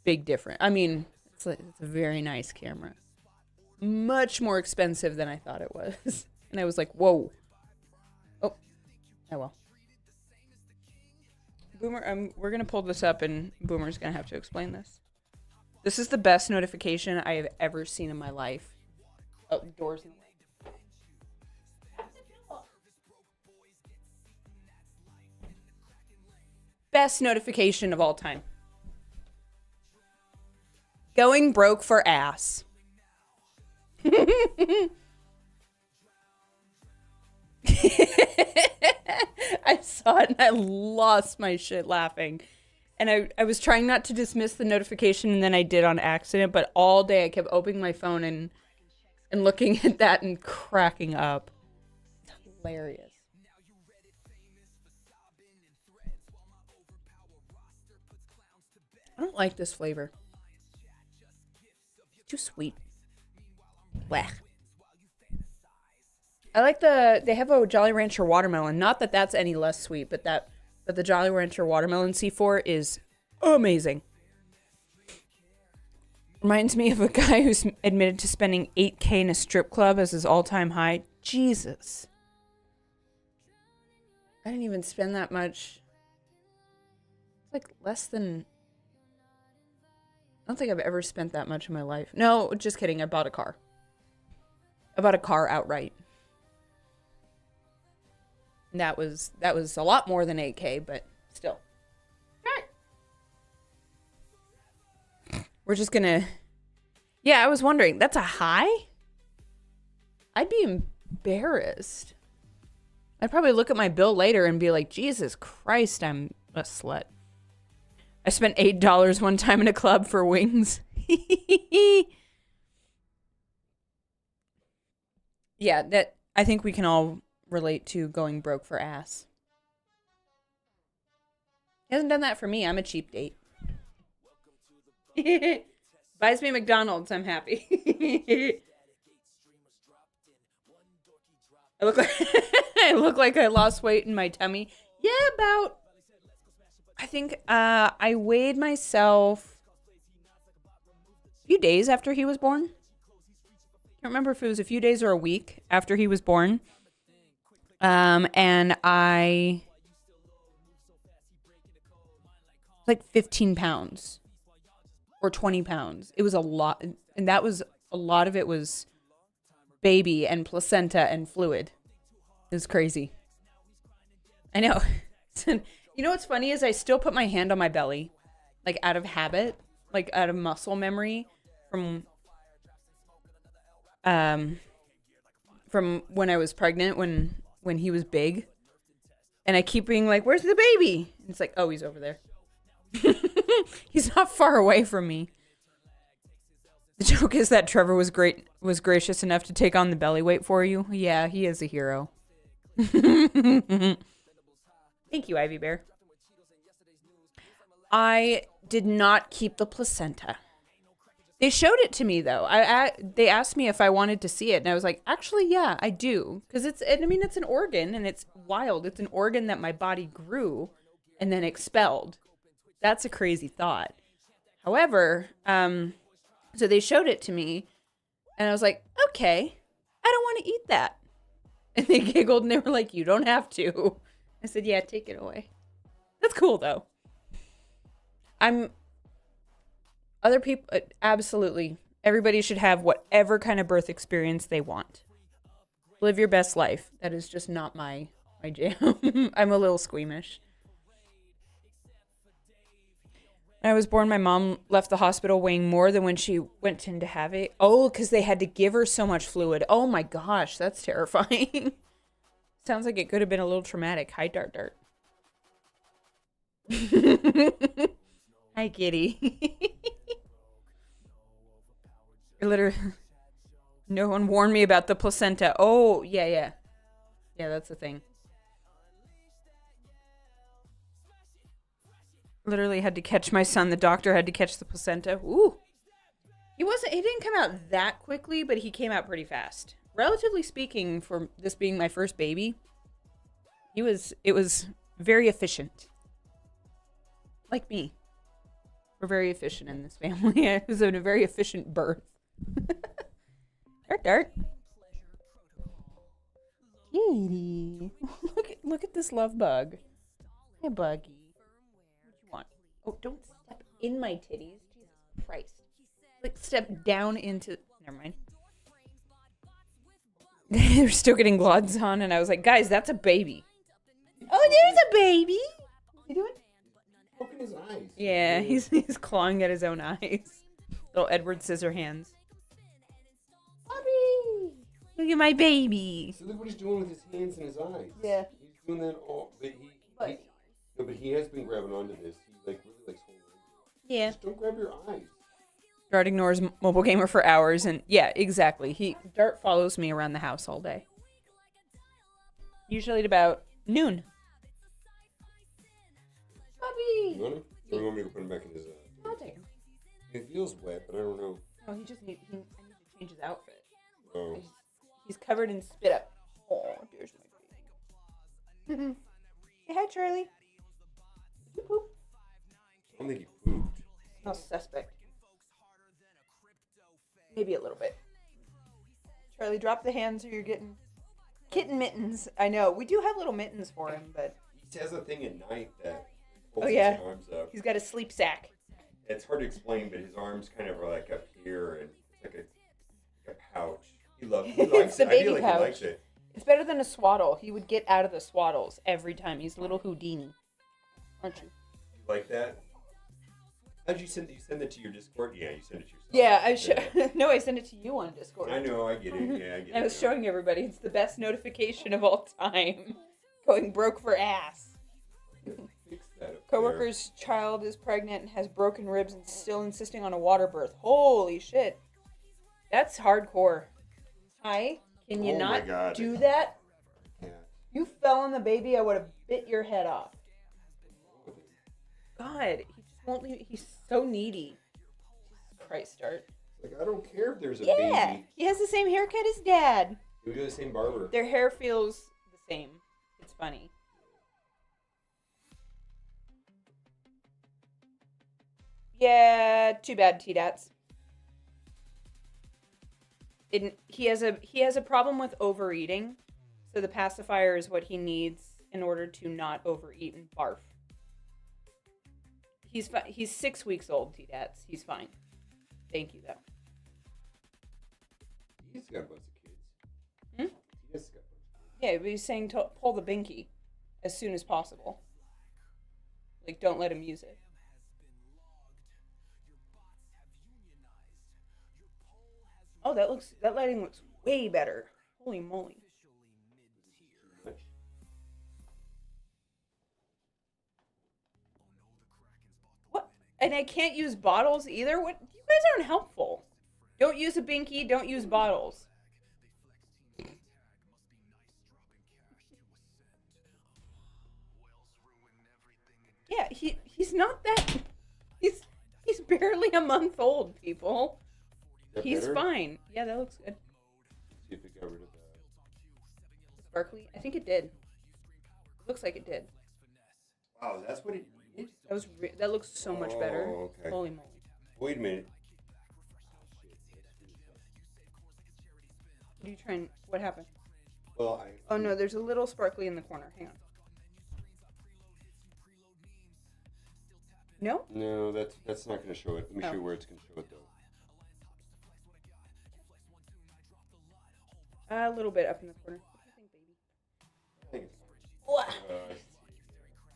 big different. I mean, it's a very nice camera. Much more expensive than I thought it was. And I was like, whoa. Oh well. Boomer, we're going to pull this up and Boomer's going to have to explain this. This is the best notification I have ever seen in my life. Oh, the door's in the way. Best notification of all time. Going broke for ass. I saw it and I lost my shit laughing. And I was trying not to dismiss the notification and then I did on accident, but all day I kept opening my phone and looking at that and cracking up. It's hilarious. I don't like this flavor. It's too sweet. Blech. I like they have a Jolly Rancher watermelon. Not that that's any less sweet, but the Jolly Rancher watermelon C4 is amazing. Reminds me of a guy who's admitted to spending $8,000 in a strip club as his all-time high. Jesus. I didn't even spend that much. It's like less than... I don't think I've ever spent that much in my life. No, just kidding. I bought a car. I bought a car outright. And that was a lot more than $8,000, but still. We're just gonna... Yeah, I was wondering. That's a high? I'd be embarrassed. I'd probably look at my bill later and be like, Jesus Christ, I'm a slut. I spent $8 one time in a club for wings. Yeah, that I think we can all relate to going broke for ass. He hasn't done that for me. I'm a cheap date. Buys me McDonald's, I'm happy. I look like I lost weight in my tummy. Yeah, about... I think I weighed myself a few days after he was born. I can't remember if it was a few days or a week after he was born. And I... like 15 pounds. Or 20 pounds. It was a lot. And that was... a lot of it was baby and placenta and fluid. It was crazy. I know. You know what's funny is I still put my hand on my belly, like out of habit, like out of muscle memory from when I was pregnant, when he was big, and I keep being like, "Where's the baby?" And it's like, "Oh, he's over there." He's not far away from me. The joke is that Trevor was gracious enough to take on the belly weight for you. Yeah, he is a hero. Thank you, Ivy Bear. I did not keep the placenta. They showed it to me, though. They asked me if I wanted to see it, and I was like, actually, yeah, I do. Because it's an organ, and it's wild. It's an organ that my body grew and then expelled. That's a crazy thought. However, so they showed it to me, and I was like, okay, I don't want to eat that. And they giggled, and they were like, you don't have to. I said, yeah, take it away. That's cool, though. Other people, absolutely. Everybody should have whatever kind of birth experience they want. Live your best life. That is just not my jam. I'm a little squeamish. When I was born, my mom left the hospital weighing more than when she went in to have it. Oh, because they had to give her so much fluid. Oh my gosh, that's terrifying. Sounds like it could have been a little traumatic. Hi, Dart Dart. Hi, kitty. Literally, no one warned me about the placenta. Oh, yeah. Yeah, that's the thing. Literally had to catch my son. The doctor had to catch the placenta. Ooh. He didn't come out that quickly, but he came out pretty fast. Relatively speaking, for this being my first baby, it was very efficient. Like me. We're very efficient in this family. It was a very efficient birth. Dart. Kitty. Look at this love bug. Hey, Buggy. What do you want? Oh, don't step in my titties. Jesus Christ. Like, step down into... Never mind. They're still getting glods on, and I was like, guys, that's a baby. Oh, there's a baby. What's he doing? Poking his eyes. Yeah, he's clawing at his own eyes. Little Edward Scissorhands. Bobby! Look at my baby. So look what he's doing with his hands and his eyes. Yeah. He's doing that all... But he has been grabbing onto this. He really likes holding it. Yeah. Just don't grab your eyes. Dart ignores Mobile Gamer for hours, and yeah, exactly. Dart follows me around the house all day. Usually at about noon. Bobby! You want him? Or you want me to put him back in his... I'll take him. It feels wet, but I don't know. Oh, I need to change his outfit. Oh. He's covered in spit up. Oh, there's my baby. Say hi, Charlie. Did you poop? I don't think he pooped. Smells suspect. Maybe a little bit. Charlie, drop the hands or you're getting kitten mittens. I know. We do have little mittens for him, but... He has a thing at night that holds Oh, yeah. his arms up. He's got a sleep sack. It's hard to explain, but his arms kind of are like up here, and it's like a pouch. He likes It's the it. I feel baby like pouch. he likes it. It's better than a swaddle. He would get out of the swaddles every time. He's a little Houdini. Aren't you? You like that? How'd you send it? You send it to your Discord? Yeah, you send it to yourself. Yeah, no, I sent it to you on Discord. I know, I get it. Yeah, I get it. I was showing everybody. It's the best notification of all time. Going broke for ass. Fix that up Coworker's child is pregnant and has broken ribs and still insisting on a water birth. Holy shit. That's hardcore. Hi, can you Oh my not God. do that? there. You fell on the baby, I would have bit your head off. God, he just won't leave. He's so needy. Jesus Christ, Art. Like, I don't care if there's a Yeah, baby. he has the same haircut as Dad. We go to the same barber. Their hair feels the same. It's funny. Yeah, too bad, T-Dats. He has a problem with overeating, so the pacifier is what he needs in order to not overeat and barf. He's 6 weeks old, T-Dats. He's fine. Thank you, though. He's got a bunch of kids. Hmm? He has got a bunch of kids. Yeah, but he's saying to pull the binky as soon as possible. Like, don't let him use it. Oh, that lighting looks way better. Holy moly. What? And I can't use bottles either? What? You guys aren't helpful. Don't use a binky, don't use bottles. Yeah, he's not that he's barely a month old, people. He's better? fine. Yeah, that looks good. See if it got rid of that. Sparkly. I think it did. It looks like it did. Wow, that's what it did? That looks so much better. Oh, okay. Holy moly. Wait a minute. What are you trying? What happened? Well, Oh no, there's a little sparkly in the corner. Hang on. No? No, that's not going to show it. Let me show you where it's going to show it, though. A little bit up in the corner. What do you think, baby? I think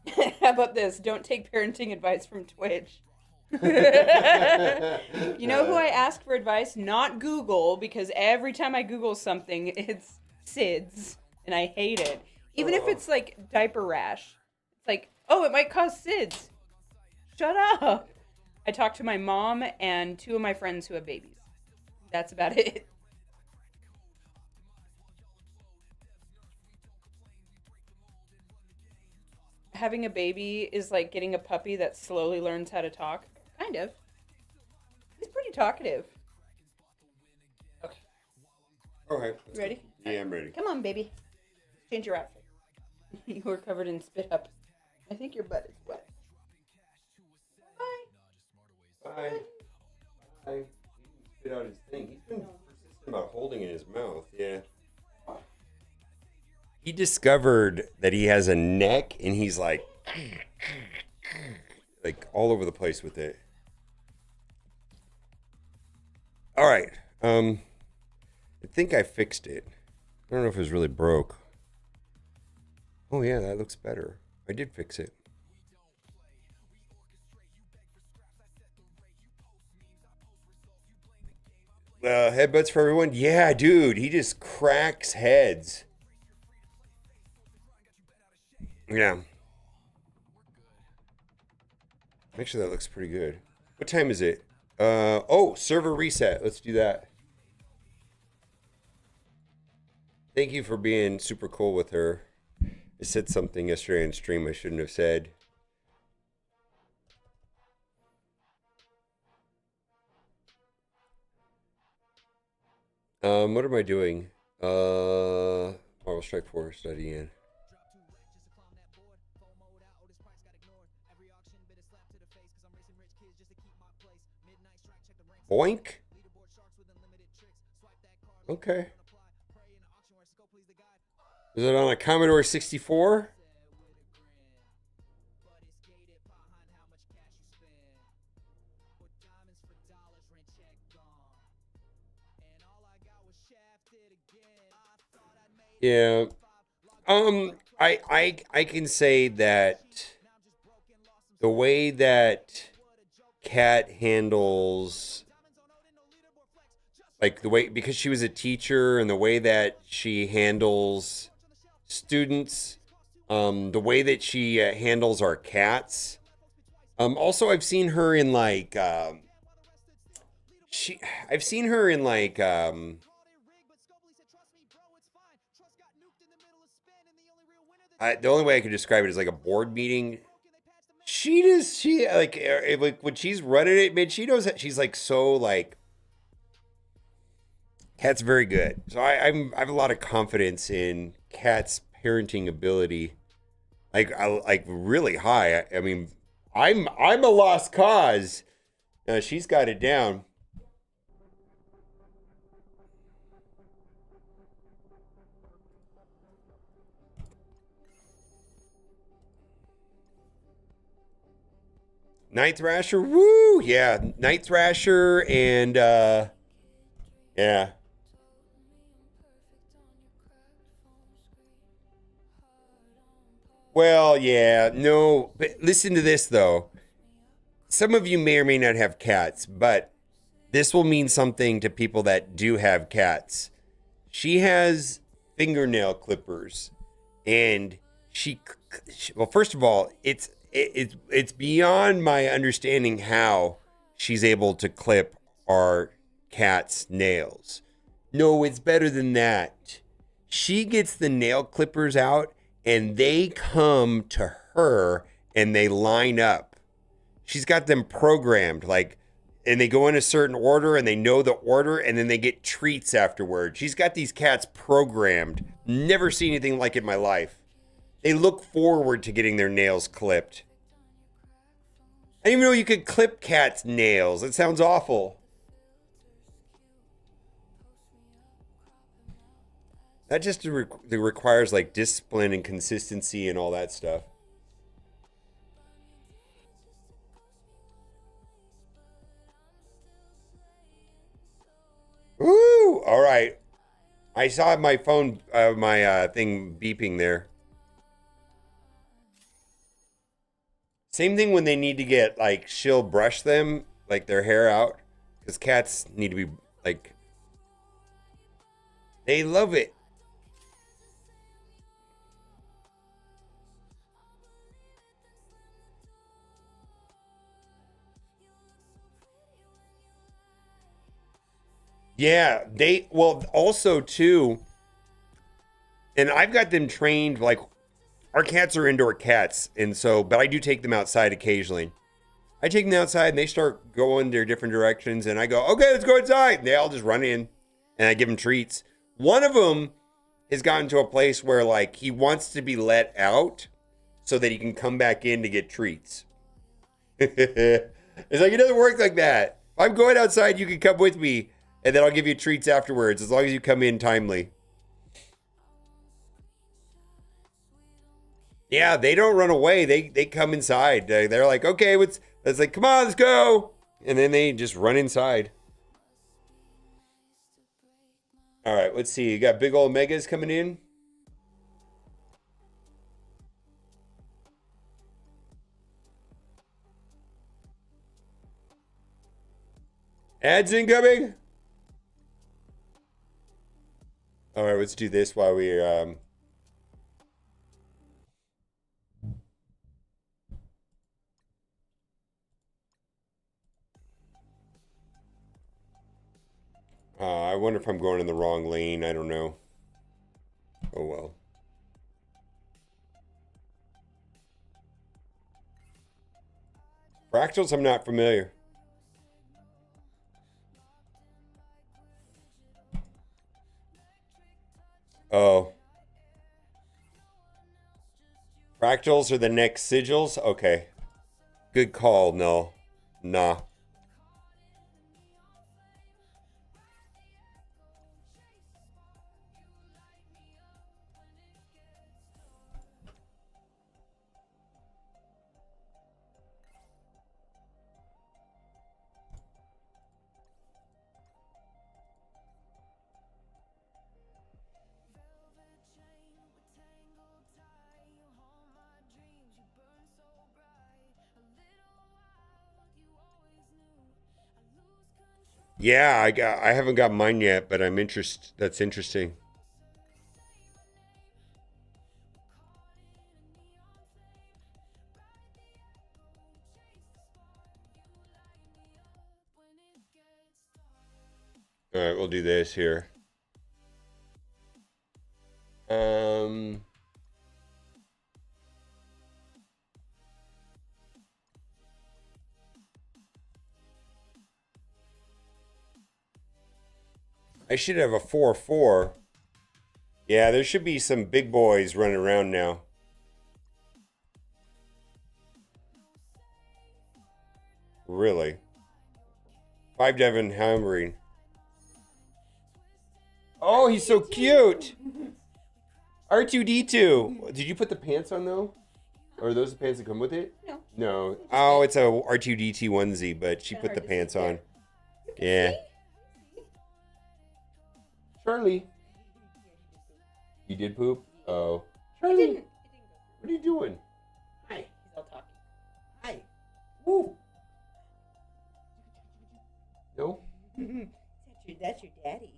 it's fine. How about this? Don't take parenting advice from Twitch. You know who I ask for advice? Not Google, because every time I Google something, it's SIDS, and I hate it. Even if it's like diaper rash. It's like, oh, it might cause SIDS. Shut up. I talked to my mom and 2 of my friends who have babies. That's about it. Having a baby is like getting a puppy that slowly learns how to talk. Kind of. He's pretty talkative. Okay. Okay. You ready? Yeah, I'm ready. Come on, baby. Change your outfit. You were covered in spit up. I think your butt is wet. Bye. Bye. Bye. He didn't spit out his thing. He's been persistent about holding it in his mouth. Yeah. He discovered that he has a neck, and he's like all over the place with it. All right. I think I fixed it. I don't know if it was really broke. Oh yeah, that looks better. I did fix it. Headbutts for everyone? Yeah, dude. He just cracks heads. Yeah. Actually, that looks pretty good. What time is it? Oh, server reset. Let's do that. Thank you for being super cool with her. I said something yesterday on stream I shouldn't have said. What am I doing? Marvel Strike Force study in. Boink. Okay. Is it on a Commodore 64? Yeah. I can say that the way that Kat handles, like the way, because she was a teacher, and the way that she handles students, the way that she handles our cats. Also, I've seen her in like I've seen her in like the only way I could describe it is like a board meeting. She like when she's running it, man, she knows that she's like so like. Kat's very good, so I have a lot of confidence in Kat's parenting ability, like really high. I mean, I'm a lost cause. She's got it down. Night Thrasher, woo! Yeah, Night Thrasher and yeah. Well, yeah, no, but listen to this though. Some of you may or may not have cats, but this will mean something to people that do have cats. She has fingernail clippers, and well, first of all, it's beyond my understanding how she's able to clip our cat's nails. No, it's better than that. She gets the nail clippers out, and they come to her, and they line up. She's got them programmed, like, and they go in a certain order, and they know the order, and then they get treats afterward. She's got these cats programmed. Never seen anything like it in my life. They look forward to getting their nails clipped. I didn't even know you could clip cats' nails. It sounds awful. That just requires like discipline and consistency and all that stuff. Woo! All right. I saw my phone, my thing beeping there. Same thing when they need to get, like, she'll brush them, like, their hair out. Because cats need to be, like, they love it. Yeah, well, also, too, and I've got them trained, like, our cats are indoor cats, and so, but I do take them outside occasionally. I take them outside, and they start going their different directions, and I go, okay, let's go inside. And they all just run in, and I give them treats. One of them has gotten to a place where, like, he wants to be let out so that he can come back in to get treats. It's like, it doesn't work like that. If I'm going outside, you can come with me, and then I'll give you treats afterwards, as long as you come in timely. Yeah, they don't run away. They come inside. They're like, okay, it's like, come on, let's go. And then they just run inside. All right, let's see. You got big old megas coming in. Ads incoming. All right, let's do this while we're I wonder if I'm going in the wrong lane. I don't know. Oh well. Fractals, I'm not familiar. Oh. Fractals are the next sigils? Okay. Good call, no. Nah. Yeah, I haven't got mine yet, but I'm interested. That's interesting. All right, we'll do this here. I should have a 4-4. Yeah, there should be some big boys running around now. Really? 5 Devin hammering. Oh, he's so cute. R2D2. Did you put the pants on though? Or are those the pants that come with it? No. No. Oh, it's a R2D2 onesie, but she put the pants on. Yeah. Charlie. You did poop? Oh. Charlie. What are you doing? Hi. He's all talking. Hi. Woo. No? That's your daddy.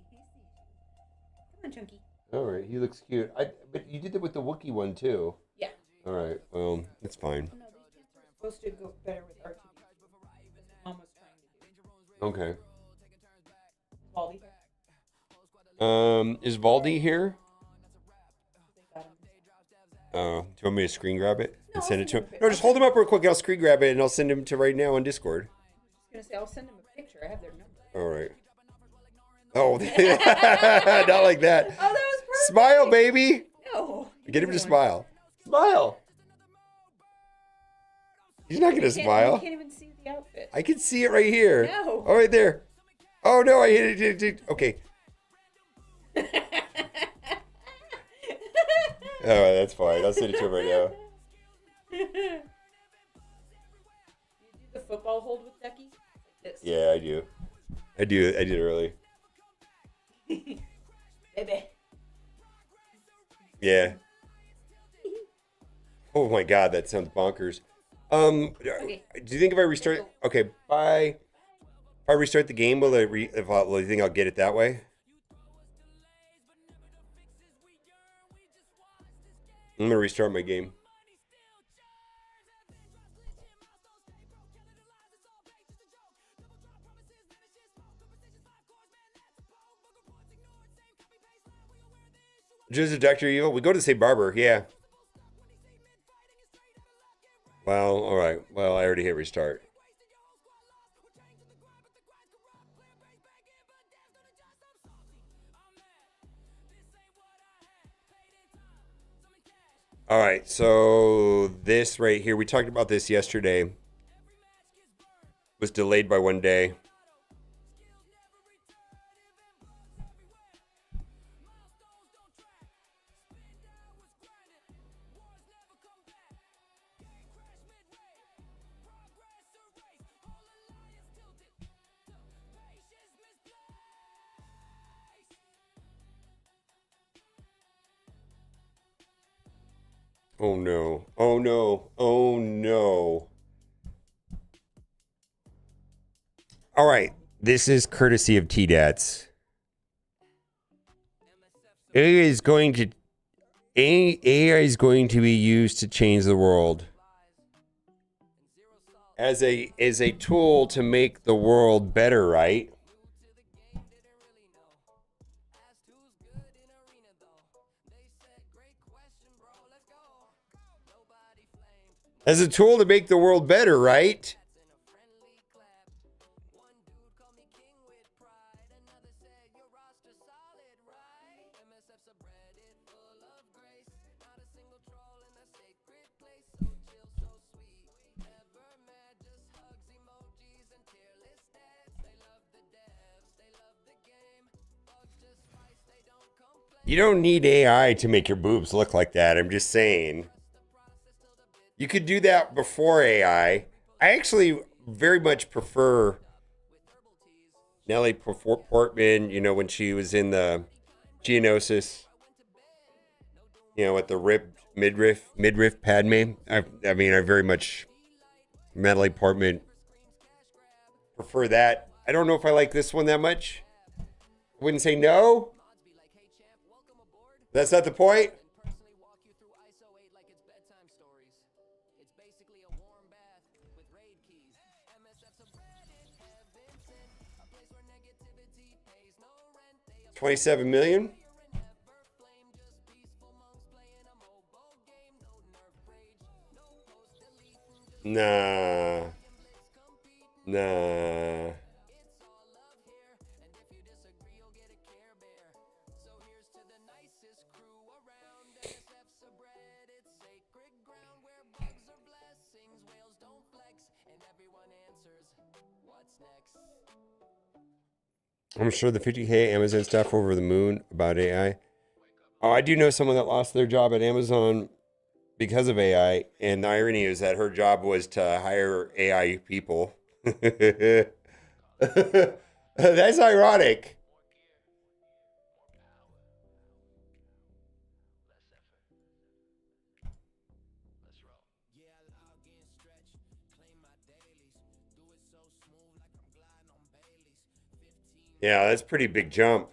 Come on, Chunky. All right, he looks cute. But you did that with the Wookiee one too. Yeah. All right, well, it's fine. No, these pants are supposed to go better with R2D2. Mom was trying to do. Okay. Baldy. Is Baldy here? Oh, do you want me to screen grab it and send it to him? No, just hold him up real quick. I'll screen grab it and I'll send him to right now on Discord. I was just gonna say I'll send him a picture. I have their number. All right. Oh, not like that. Oh, that was perfect. Smile, baby. No. Get him to smile. Smile. He's not gonna smile. You can't even see the outfit. I can see it right here. No. Oh, right there. Oh no, I hit it. Okay. Oh, that's fine. I'll send it to him right now. You do the football hold with Ducky? Like this. Yeah, I do. I did it early. Baby. Yeah. Oh my god, that sounds bonkers. Do you think if I restart? Okay, bye. If I restart the game, will it? Will you think I'll get it that way? I'm gonna restart my game. Just a Dr. Evil. We go to the same barber, yeah. Well, all right. Well, I already hit restart. All right, so this right here, we talked about this yesterday, was delayed by 1 day. Oh no, oh no, oh no. All right, this is courtesy of T-Dats. AI is going to be used to change the world as a tool to make the world better, right? As a tool to make the world better, right? You don't need AI to make your boobs look like that. I'm just saying. You could do that before AI. I actually very much prefer Nellie Portman, you know, when she was in the Geonosis, you know, with the ripped midriff Padme. I mean, I very much Natalie Portman prefer that. I don't know if I like this one that much. I wouldn't say no. That's not the point. $27 million. Nah. I'm sure the 50K Amazon stuff over the moon about AI. Oh, I do know someone that lost their job at Amazon because of AI, and the irony is that her job was to hire AI people. That's ironic. Yeah, that's a pretty big jump.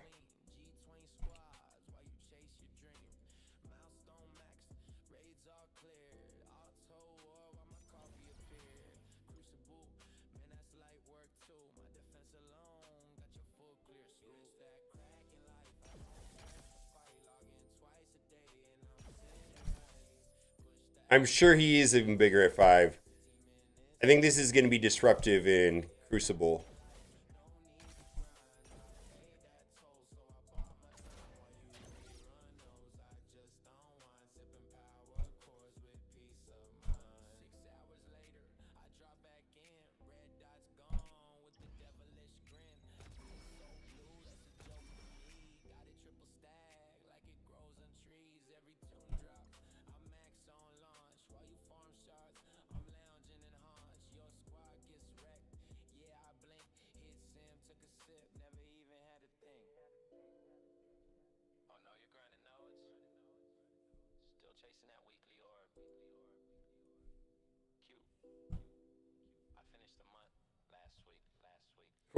I'm sure he is even bigger at 5. I think this is going to be disruptive in Crucible.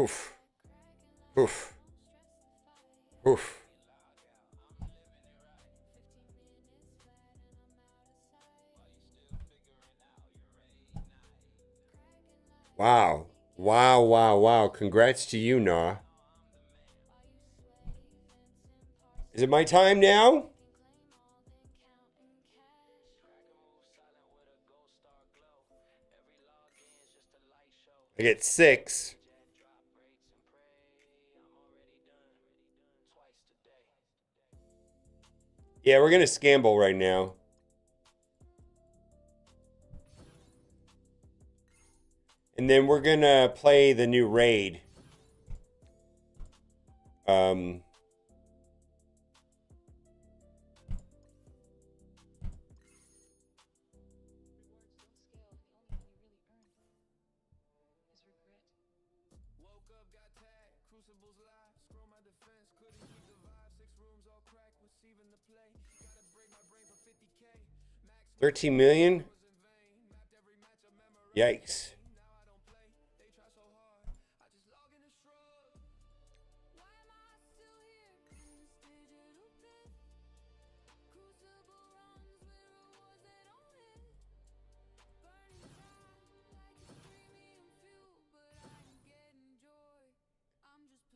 Oof. Oof. Oof. Wow. Wow. Congrats to you, Nah. Is it my time now? I get 6. Yeah, we're going to scamble right now. And then we're going to play the new raid. $13 million? Yikes.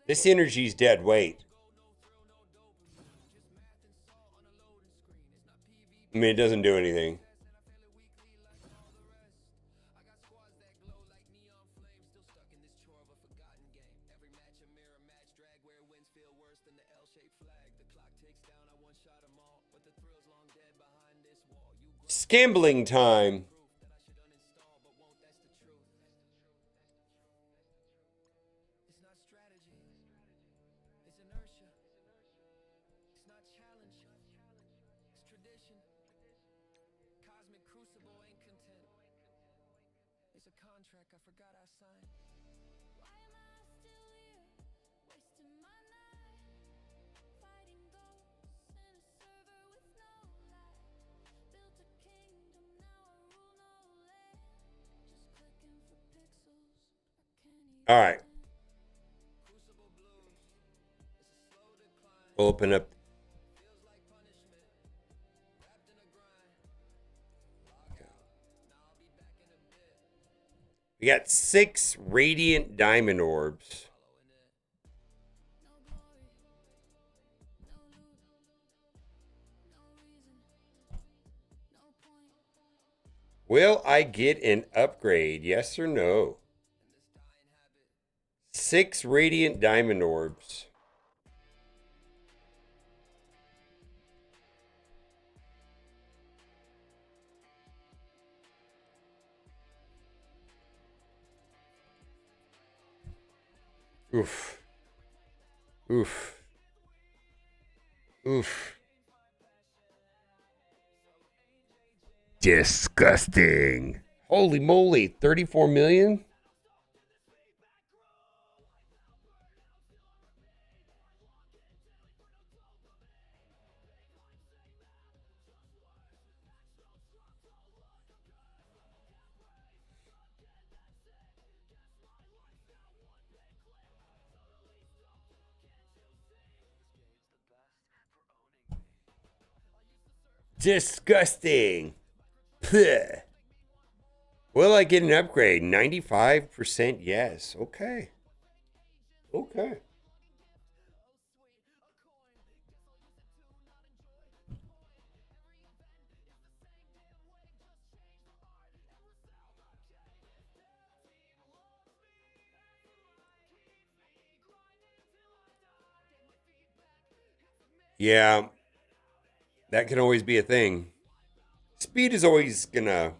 This energy's dead weight. I mean, it doesn't do anything. Scambling time. All right. We'll open up. We got 6 radiant diamond orbs. Will I get an upgrade? Yes or no? 6 radiant diamond orbs. Oof. Oof. Oof. Disgusting. Holy moly, 34 million? Disgusting. Puh. Will I get an upgrade? 95% yes. Okay. Okay. Yeah. That can always be a thing. Speed is always gonna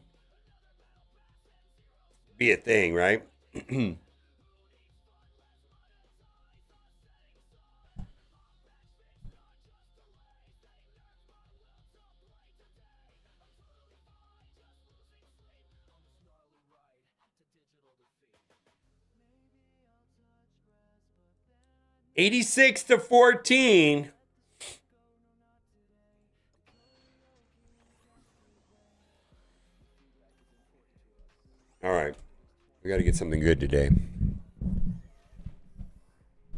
be a thing, right? $86-14. All right. We got to get something good today.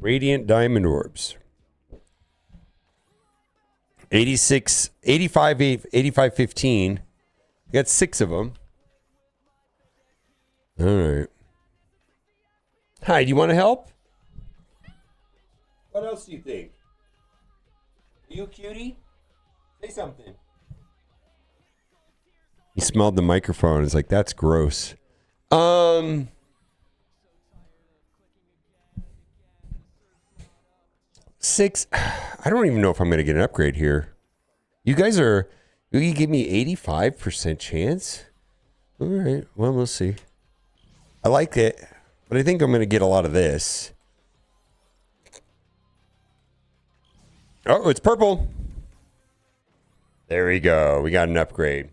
Radiant diamond orbs. 86, 85, 85, 15. We got 6 of them. All right. Hi, do you want to help? What else do you think? Are you a cutie? Say something. He smelled the microphone. It's like, that's gross. 6. I don't even know if I'm going to get an upgrade here. You give me 85% chance? All right. Well, we'll see. I like it, but I think I'm going to get a lot of this. Oh, it's purple. There we go. We got an upgrade.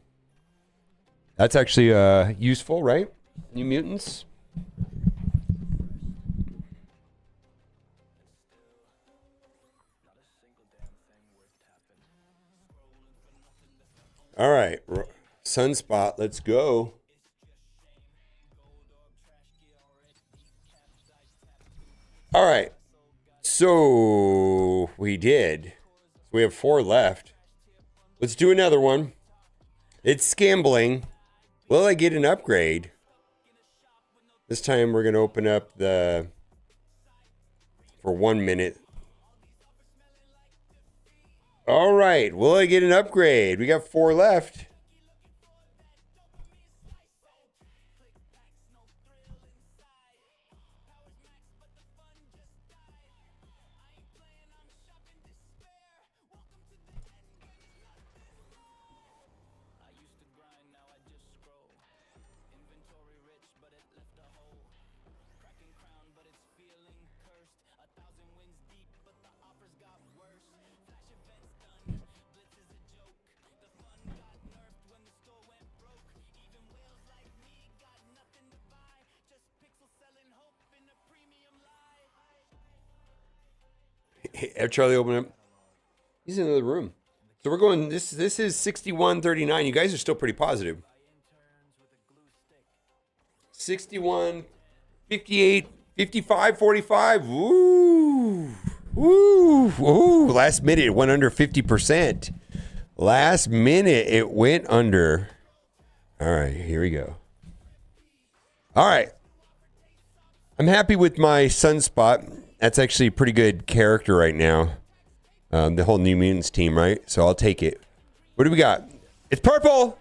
That's actually useful, right? New mutants. All right. Sunspot, let's go. All right. So we did. We have 4 left. Let's do another one. It's scambling. Will I get an upgrade? This time we're going to open up for 1 minute. All right. Will I get an upgrade? We got 4 left. Have Charlie open up. He's in another room. So we're going, this is 61-39. You guys are still pretty positive. 61, 58, 55, 45. Woo. Woo. Woo. Last minute, it went under 50%. Last minute, it went under. All right, here we go. All right. I'm happy with my Sunspot. That's actually a pretty good character right now. The whole New Mutants team, right? So I'll take it. What do we got? It's purple!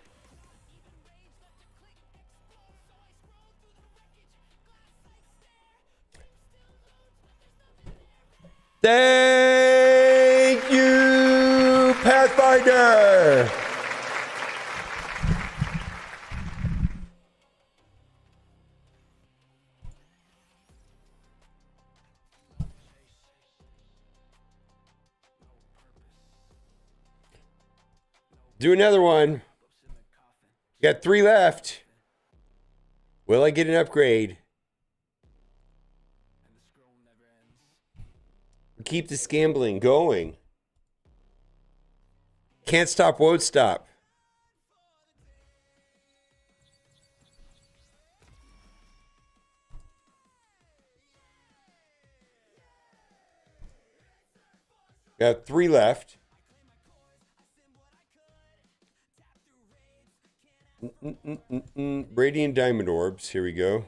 Thank you, Pathfinder! Do another one. Got 3 left. Will I get an upgrade? Keep the scambling going. Can't stop, won't stop. Got 3 left. Radiant diamond orbs. Here we go.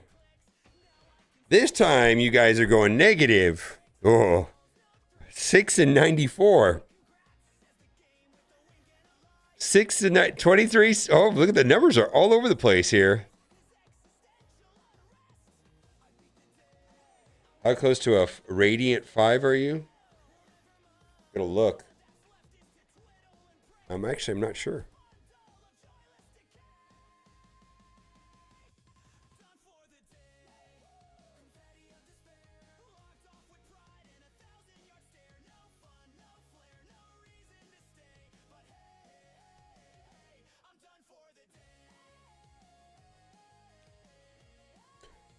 This time you guys are going negative. Oh, 6 and 94. 6 and 23. Oh, look at the numbers are all over the place here. How close to a radiant 5 are you? I'm gonna look. I'm not sure.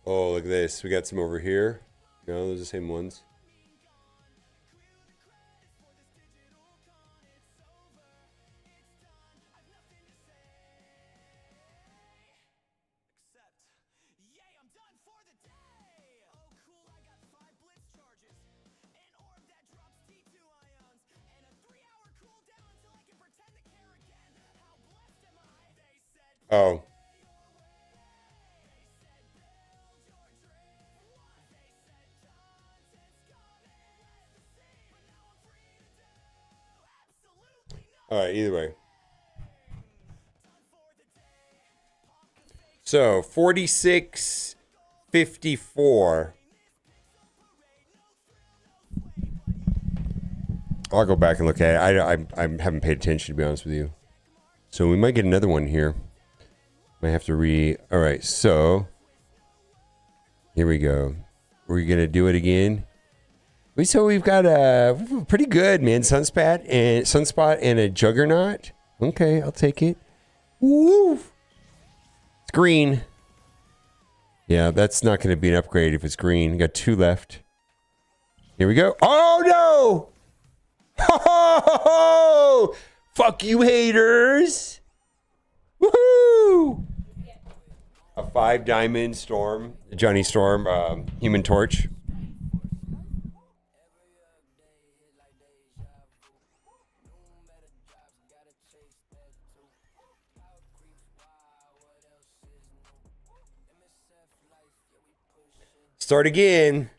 Oh, look at this. We got some over here. No, those are the same ones. Oh. All right, either way. So, 46-54. I'll go back and look at it. I haven't paid attention, to be honest with you. So we might get another one here. Might have to all right, so here we go. We're going to do it again. So we've got a pretty good, man. Sunspot and a Juggernaut. Okay, I'll take it. Woo! It's green. Yeah, that's not going to be an upgrade if it's green. Got 2 left. Here we go. Oh, no! Ho! Fuck you, haters! Woohoo! A 5 diamond Storm. Johnny Storm, Human Torch. Start again.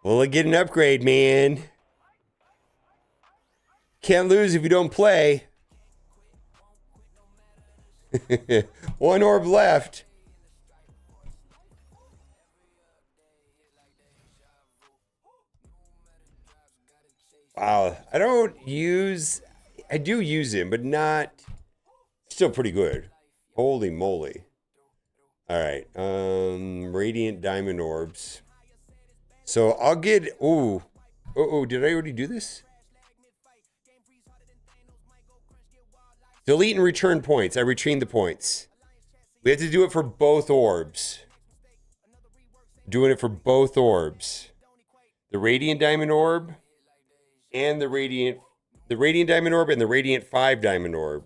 Will I get an upgrade, man? Can't lose if you don't play. 1 orb left. Wow. I do use him, but not. Still pretty good. Holy moly. All right, radiant diamond orbs. So I'll get, did I already do this? Delete and return points. I returned the points. We have to do it for both orbs. Doing it for both orbs. The radiant diamond orb and the radiant diamond orb and the radiant 5 diamond orb.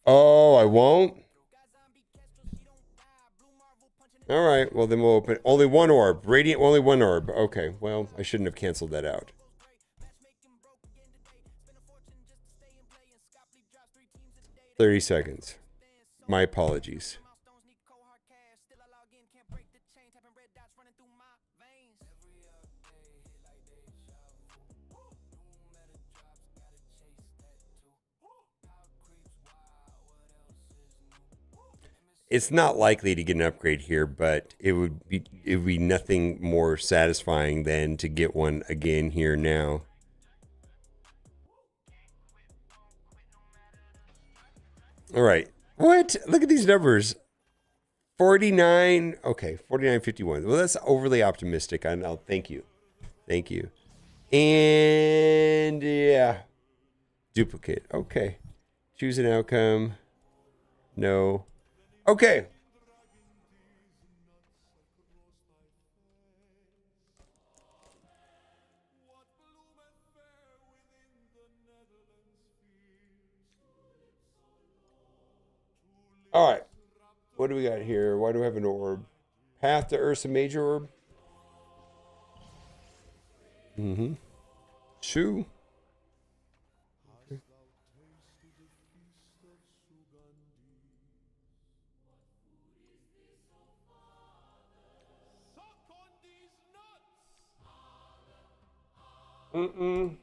Oh, I won't? All right, well then we'll open only one orb. Radiant, only one orb. Okay, well, I shouldn't have canceled that out. $30 seconds. My apologies. It's not likely to get an upgrade here, but it would be nothing more satisfying than to get one again here now. All right. What? Look at these numbers. 49. Okay, 49.51. Well, that's overly optimistic. I'll thank you. Thank you. And yeah. Duplicate. Okay. Choose an outcome. No. Okay. All right. What do we got here? Why do we have an orb? Path to Ursa Major orb. Mm-hmm. 2. Mm-mm.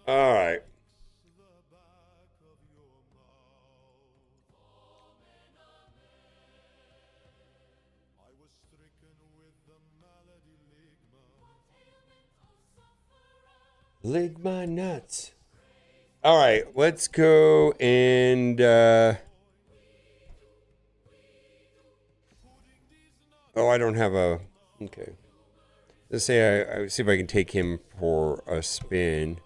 All right. Ligma nuts. All right, let's go and oh, I don't have a okay. Let's say I see if I can take him for a spin.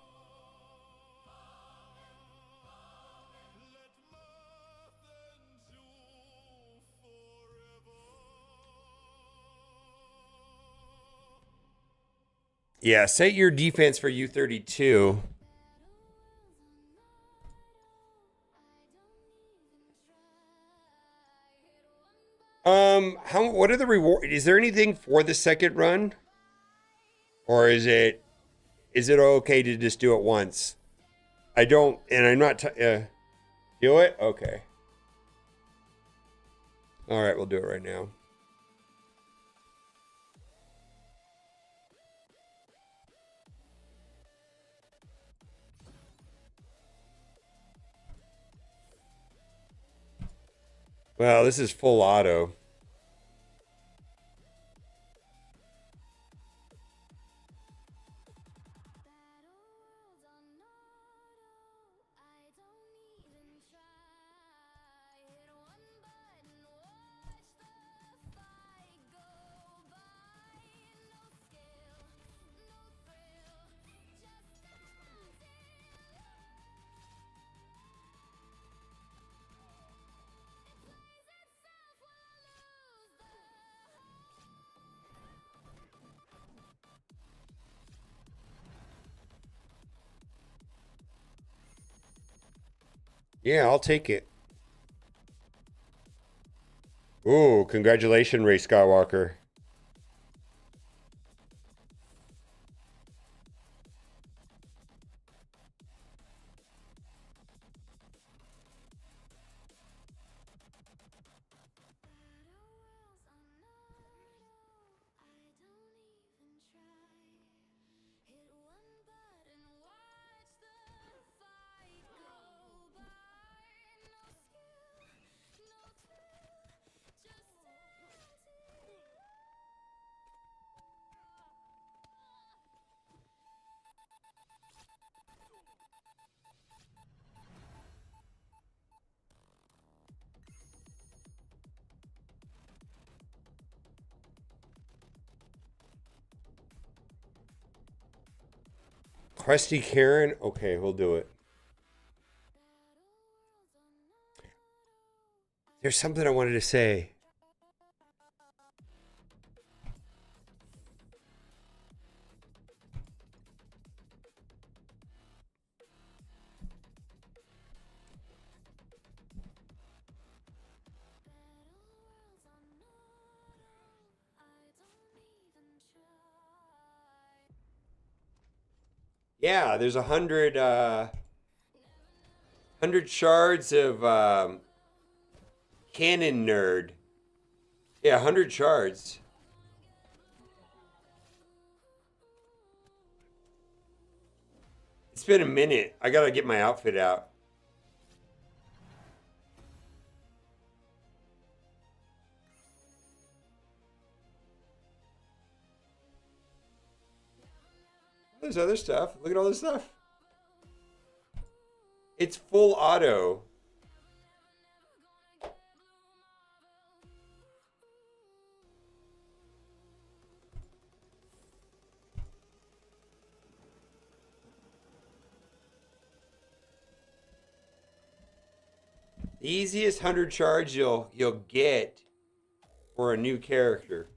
Yeah, set your defense for U32. What are the reward? Is there anything for the second run? Or is it okay to just do it once? I don't, and I'm not, do it? Okay. All right, we'll do it right now. Well, this is full auto. Yeah, I'll take it. Ooh, congratulations, Ray Skywalker. Krusty Karen? Okay, we'll do it. There's something I wanted to say. Yeah, there's 100 shards of Canon Nerd. Yeah, 100 shards. It's been a minute. I gotta get my outfit out. There's other stuff. Look at all this stuff. It's full auto. The easiest 100 charge you'll get for a new character.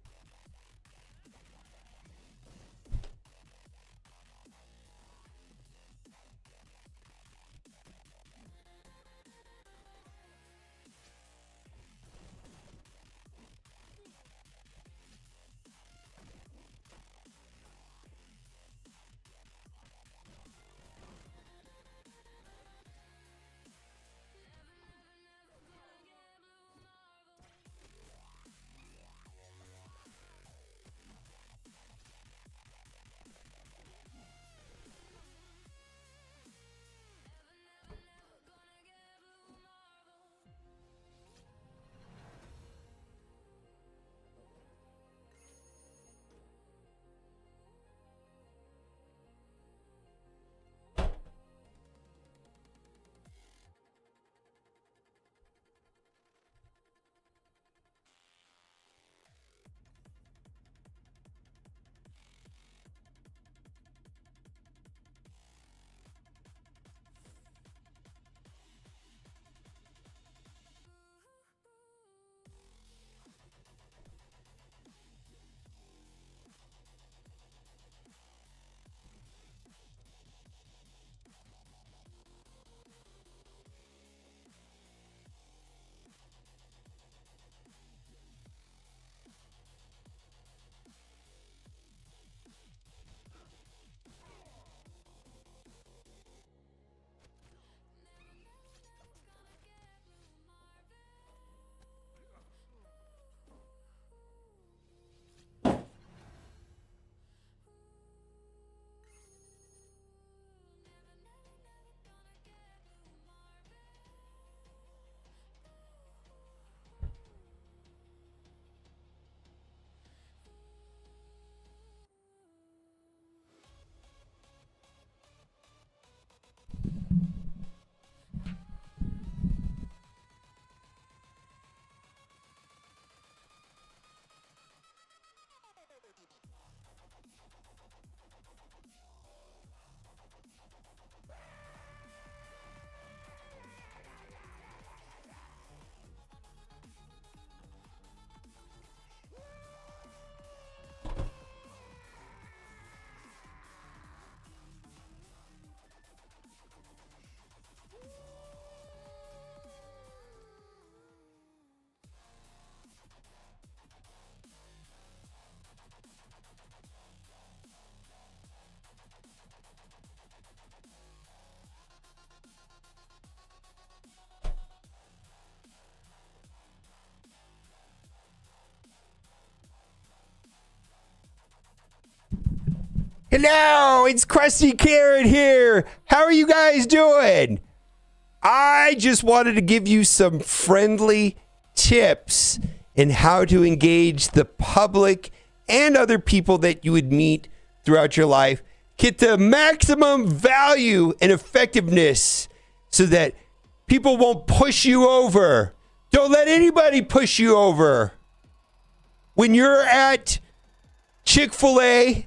Hello, it's Krusty Carrot here. How are you guys doing? I just wanted to give you some friendly tips in how to engage the public and other people that you would meet throughout your life. Get the maximum value and effectiveness so that people won't push you over. Don't let anybody push you over. When you're at Chick-fil-A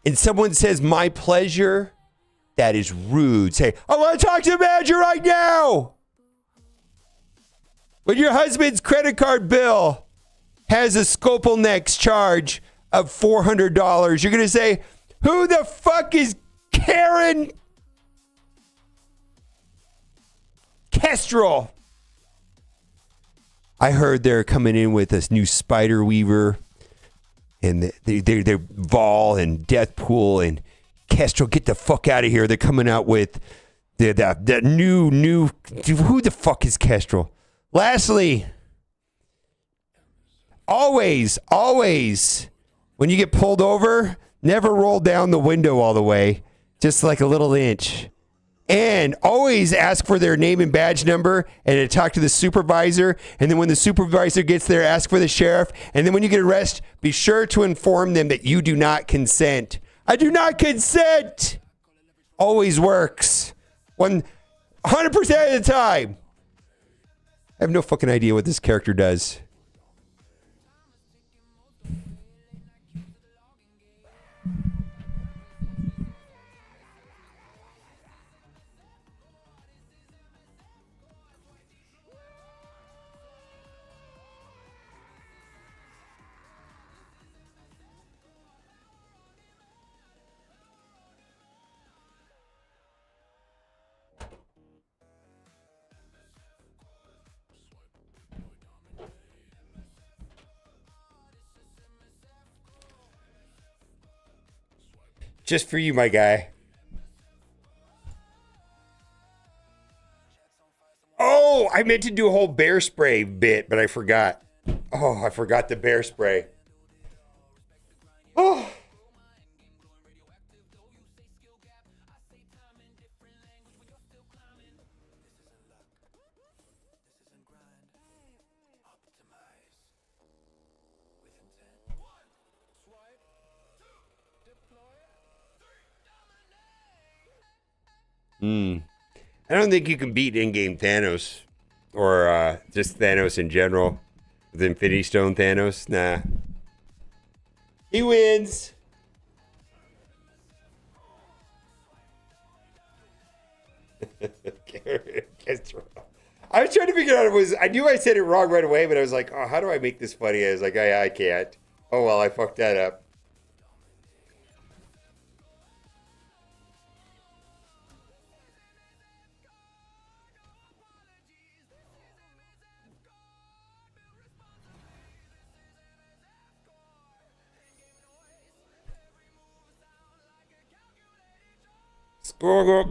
and someone says, "My pleasure," That is rude. Say, I want to talk to the manager right now. When your husband's credit card bill has a Scopal Next charge of $400, you're going to say, who the fuck is Karen Kestrel? I heard they're coming in with this new Spider Weaver and they're Vol and Deathpool and Kestrel. Get the fuck out of here. They're coming out with the new, who the fuck is Kestrel? Lastly, always, when you get pulled over, never roll down the window all the way, just like a little inch. And always ask for their name and badge number and to talk to the supervisor. And then when the supervisor gets there, ask for the sheriff. And then when you get arrested, be sure to inform them that you do not consent. I do not consent. Always works. 100% of the time. I have no fucking idea what this character does. Just for you, my guy. Oh, I meant to do a whole bear spray bit, but I forgot. Oh, I forgot the bear spray. Oh. I don't think you can beat in-game Thanos or just Thanos in general. With Infinity Stone Thanos, nah. He wins. I was trying to figure out I knew I said it wrong right away, but I was like, oh, how do I make this funny? I was like, I can't. Oh well, I fucked that up.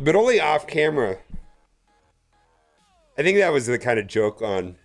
But only off camera. I think that was the kind of joke on.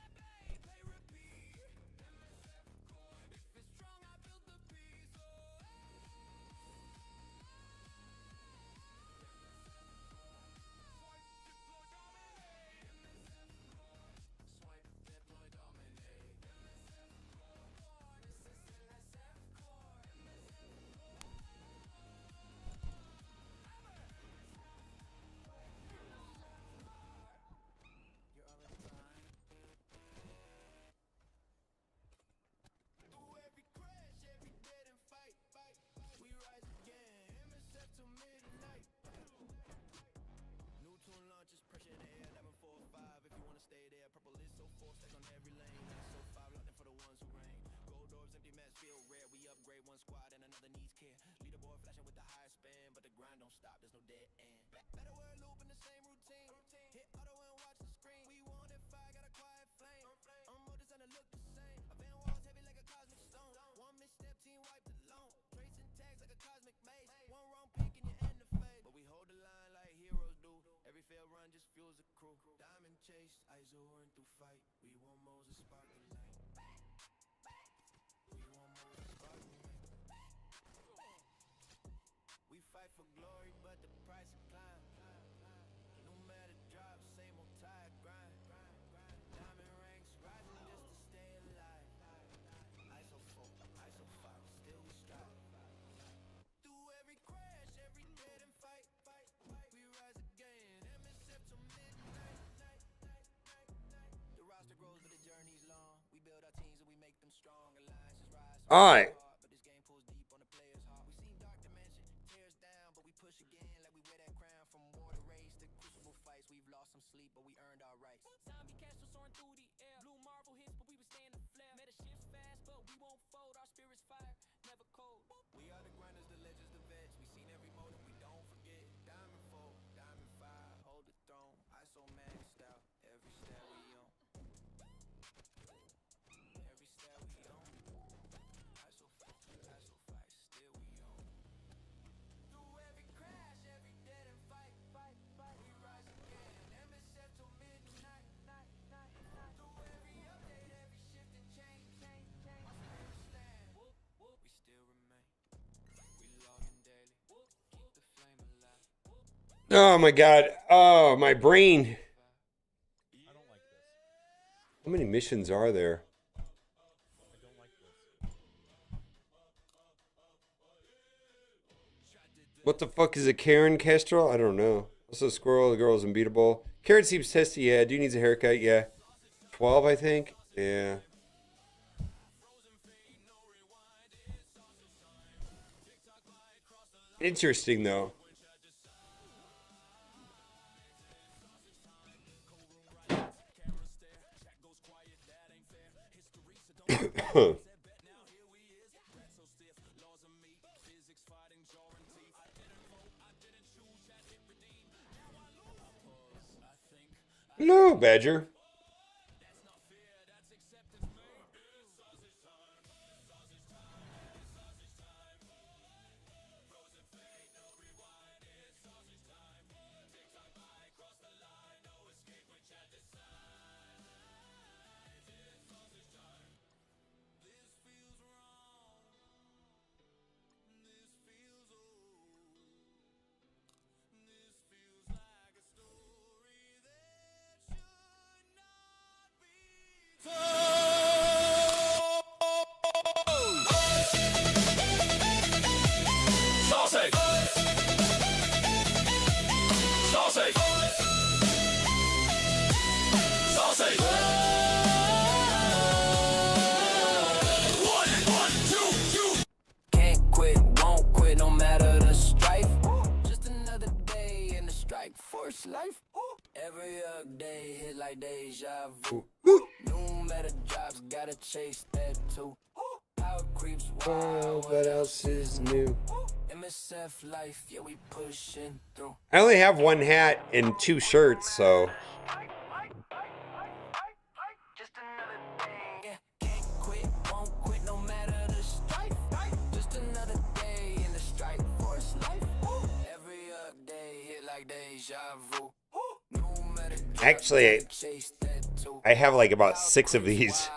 All right. Oh my god. Oh, my brain. How many missions are there? What the fuck is a Karen Kestrel? I don't know. Also, Squirrel, the girl is unbeatable. Karen seems testy, yeah. Dude needs a haircut, yeah. 12, I think. Yeah. Interesting, though. Hello, Badger. Can't quit, won't quit, no matter the strife. Just another day in the strike force life. Every day hit like deja vu. New meta drops, gotta chase that too. Power creeps wild, What else is new? MSF life, yeah, we pushing through. I only have one hat and 2 shirts, so. Just another day. Yeah, can't quit, won't quit, no matter the strife. Just another day in the strike force life. Every day hit like deja vu. New meta drops, Actually, gotta chase that too. I have like about 6 of these.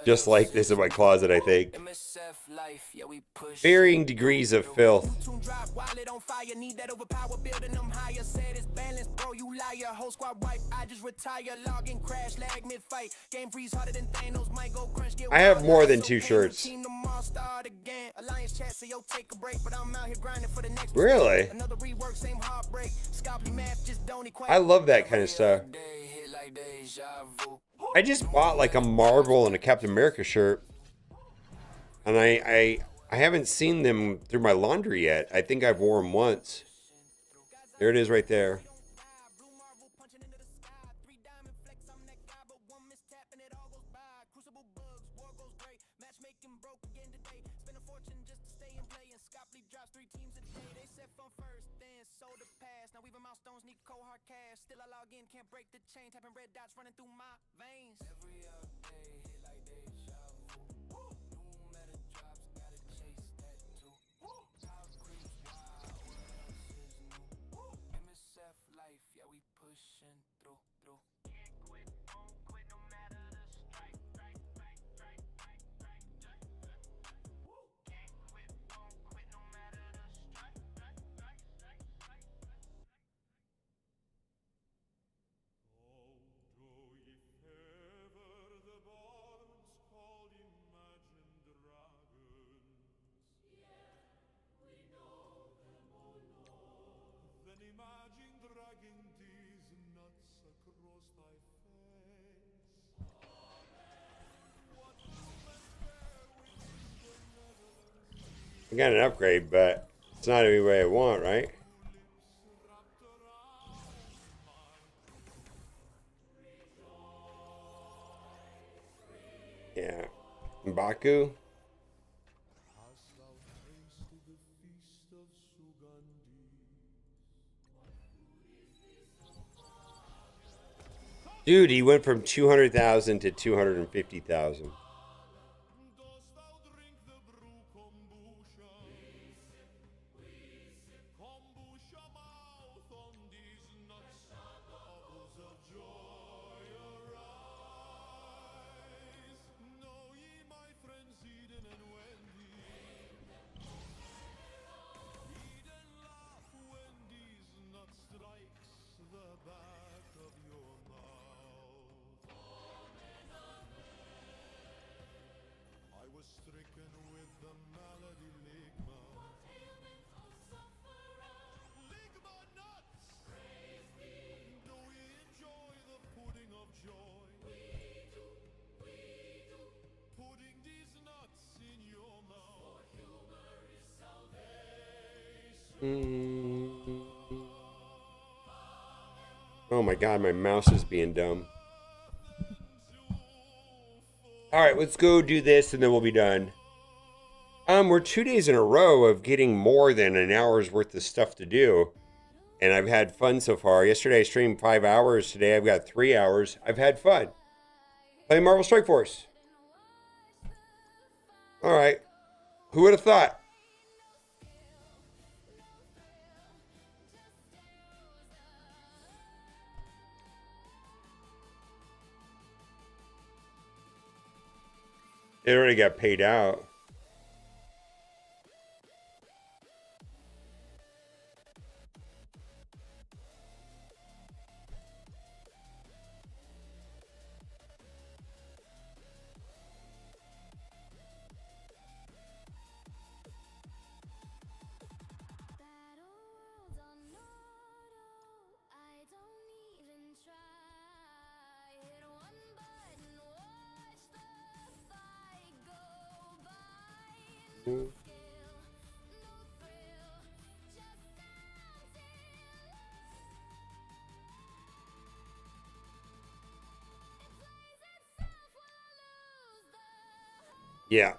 Just like this in my closet, I think. MSF life, yeah, we push. Varying degrees of filth. Drop while it on fire, need that overpower, building them higher. Said it's balanced, bro, you liar. Whole squad wipe, I just retire. Login crash, lag mid fight. Game freeze harder than Thanos, might go crunch. Get I have wild, more like than so 2 pain, shirts. team tomorrow, start again. Alliance chat, so yo, take a break, but I'm out here grinding for the next Really? mistake. Another rework, same heartbreak. Scalpy math just don't equate. I love that kind of stuff. Day hit like deja vu. I just bought like a Marvel and a Captain America shirt. And I haven't seen them through my laundry yet. I think I've worn them once. There it is right there. Still I log in, can't break the chain, tapping red dots running through my veins. Every day hit like deja vu. New meta drops, gotta chase that too. Power creeps wild, what else is new? MSF life, yeah, we pushing through. Can't quit, won't quit, no matter the strike. Can't quit, won't quit, no matter the strike. I got an upgrade, but it's not any way I want, right? Baku. Dude, he went from 200,000 to 250,000. Oh my god, my mouse is being dumb. Alright, let's go do this and then we'll be done. We're 2 days in a row of getting more than an hour's worth of stuff to do. And I've had fun so far. Yesterday I streamed 5 hours. Today I've got 3 hours. I've had fun. Playing Marvel Strike Force. Alright. Who would have thought? It already got paid out. Yeah.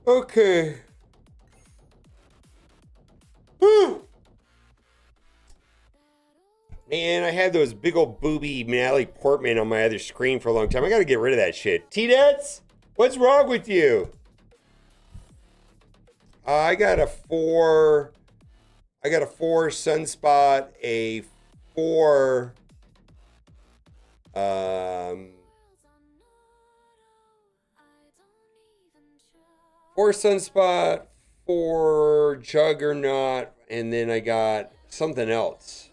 Okay. Whew. Man, I had those big old booby Natalie Portman on my other screen for a long time. I gotta get rid of that shit. T-Dets? What's wrong with you? I got a 4 Sunspot, a 4 4 Sunspot, 4 Juggernaut, and then I got something else.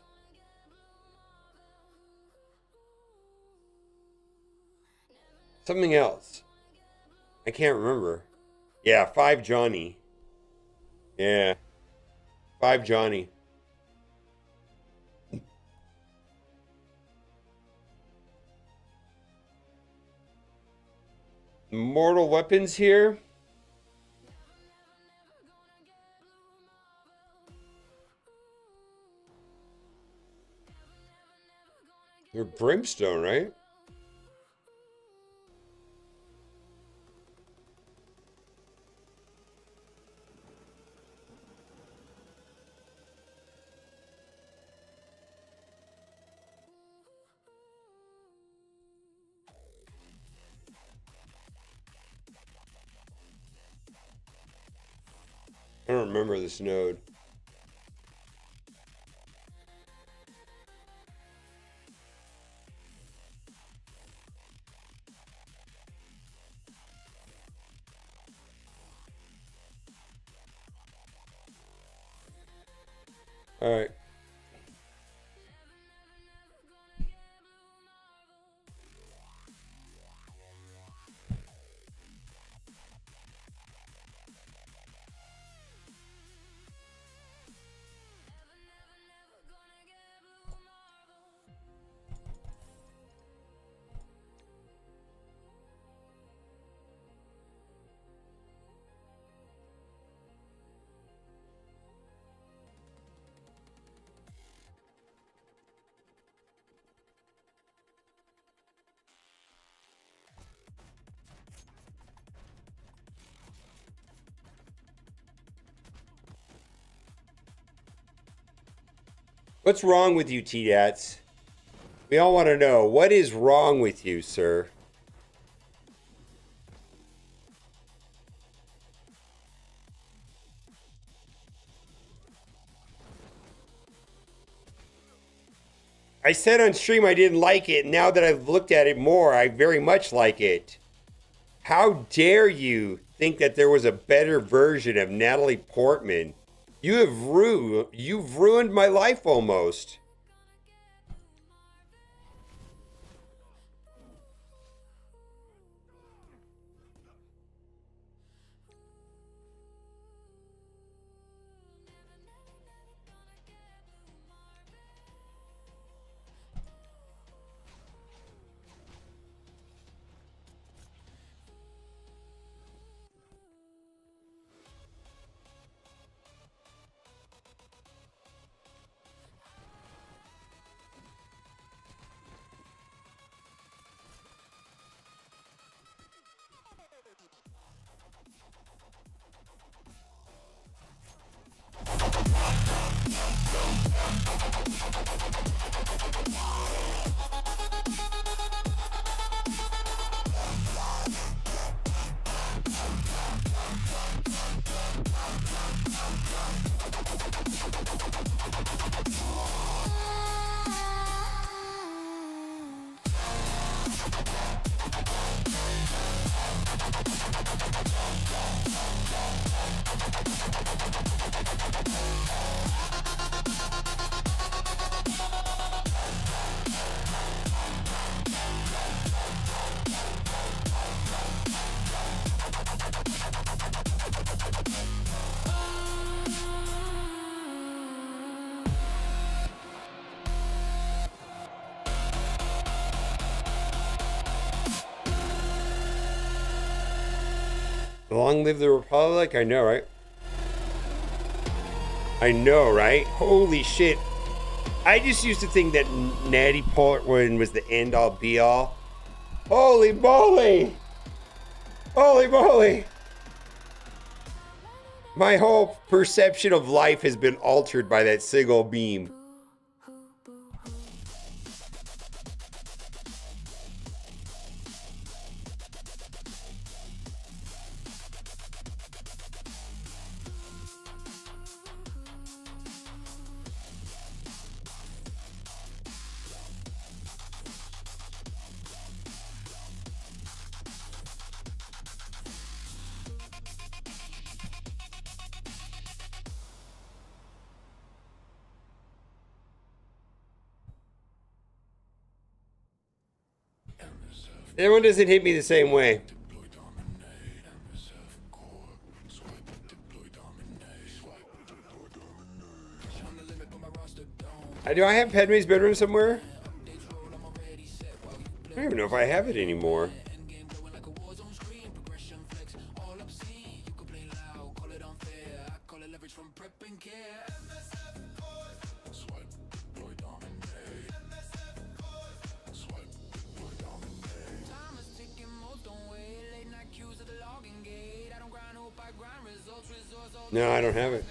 Something else. I can't remember. Yeah, 5 Johnny. Yeah. 5 Johnny. Mortal Weapons here. They're Brimstone, right? don't remember this node. All right. What's wrong with you, T-Dats? We all want to know. What is wrong with you, sir? I said on stream I didn't like it. Now that I've looked at it more, I very much like it. How dare you think that there was a better version of Natalie Portman? You've ruined my life almost. Long live the Republic? I know, right? I know, right? Holy shit. I just used to think that Natty Portman was the end-all be-all. Holy moly! Holy moly! My whole perception of life has been altered by that single beam. Everyone doesn't hit me the same way. Do I have Padme's bedroom somewhere? I don't even know if I have it anymore. No, I don't have it.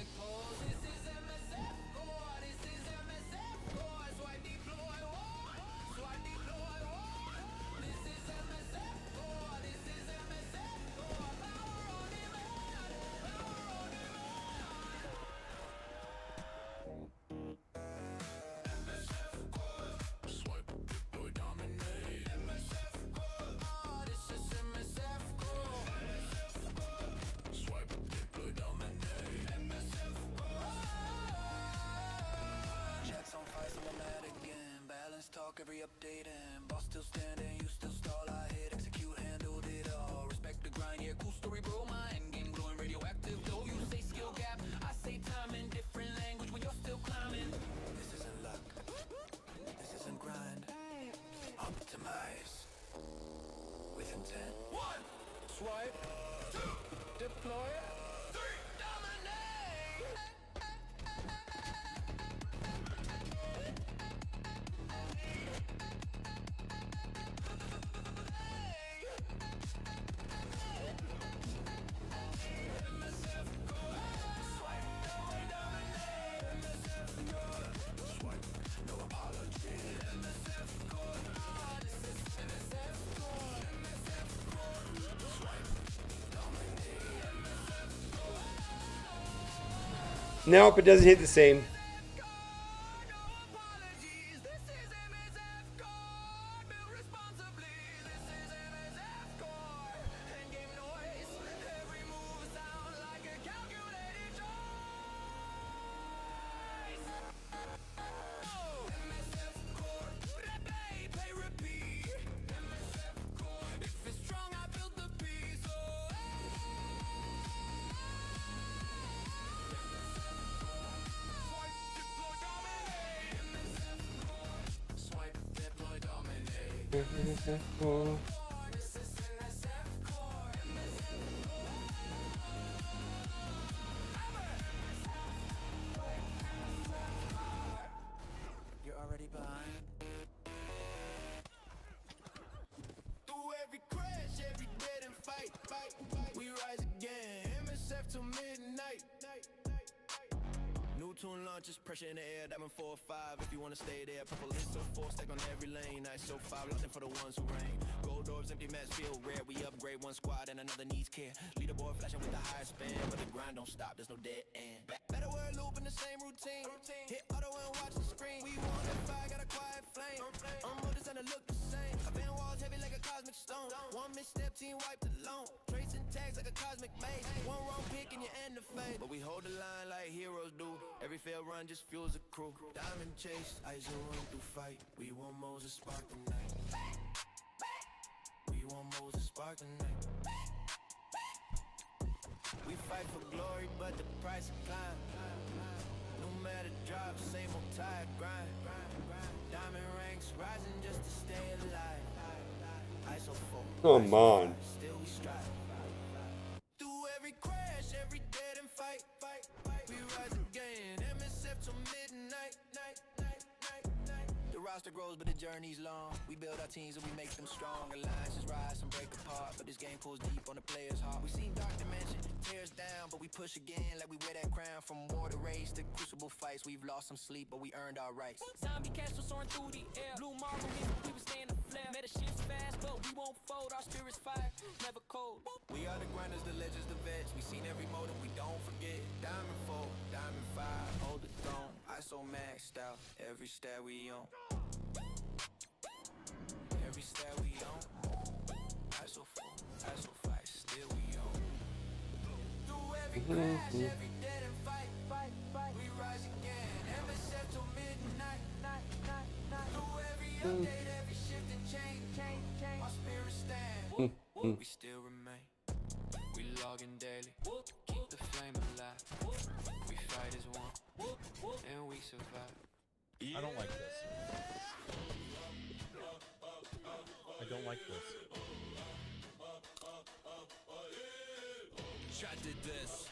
every update and boss still standing, you still stall. I hit execute, handled it all. Respect the grind, yeah, cool story, bro. My end game glowing radioactive, though you say skill gap. I say time in different language when you're still climbing. This isn't luck, this isn't grind. Optimize with intent. 1, swipe. 2, deploy. 3, dominate. MSF go. Swipe, dominate. MSF go. Swipe, no apology. MSF go. This is MSF go. MSF go. Swipe, dominate. MSF go. Nope, it doesn't hit the same. You're already behind. Through every crash, every dead and fight, we rise again. MSF till midnight. New tune launches, pressure in the air, diamond 4 or 5. If you wanna stay there, purple is so 4, stack on every lane. Nice so 5, locked in for the ones who reign. Gold orbs, empty mats feel rare. We upgrade one squad and another needs care. Leaderboard flashing with the high span, but the grind don't stop. There's no dead end. Better word loop in the same routine. Hit auto and watch the screen. We want that fire, got a quiet flame. Motors and it look the same. A van walls heavy like a cosmic stone. One misstep, team wiped alone. Tracing tags like a cosmic maze. One wrong pick and you end the fate. But we hold the line like heroes do. Every failed run just fuels the crew. Diamond chase, eyes on run through fight. We want Moses spark the night. We want Moses spark the night. We fight for glory, but the price of climb. No matter drop, same old tide grind. Diamond ranks rising just to stay alive. ISO 4. Come on. Still we strive. Through every crash, every dead and fight. We rise again. MSF till midnight. The roster grows, but the journey's long. We build our teams and we make them strong. Alliances rise and break apart, but this game pulls deep on the player's heart. We seen dark dimension, tears down, but we push again like we wear that crown. From war to race to crucible fights, we've lost some sleep, but we earned our rights. Zombie castle soaring through the air. Blue marble hits, but we were staying the flare. Meta shifts fast, but we won't fold. Our spirits fire, never cold. We are the grinders, the legends, the vets. We seen every motive, we don't forget. Diamond 4, diamond 5, hold the throne. ISO maxed out, every stat we own. Every stat we own. ISO 4, ISO 5, still we own. Through every crash, every dead and fight. We rise again. MSF till midnight. Through every update, every shift and change. Our spirits stand. We still remain. We log in daily. Keep the flame alive. We fight as one. And we survive. I don't like this. I don't like this. Chat did this.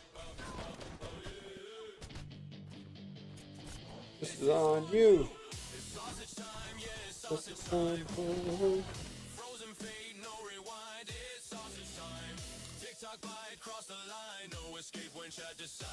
This is on you. It's sausage time, yeah, it's This sausage is time. on you. Frozen fate, no rewind, it's sausage time. TikTok bite, cross the line, no escape when chat decides.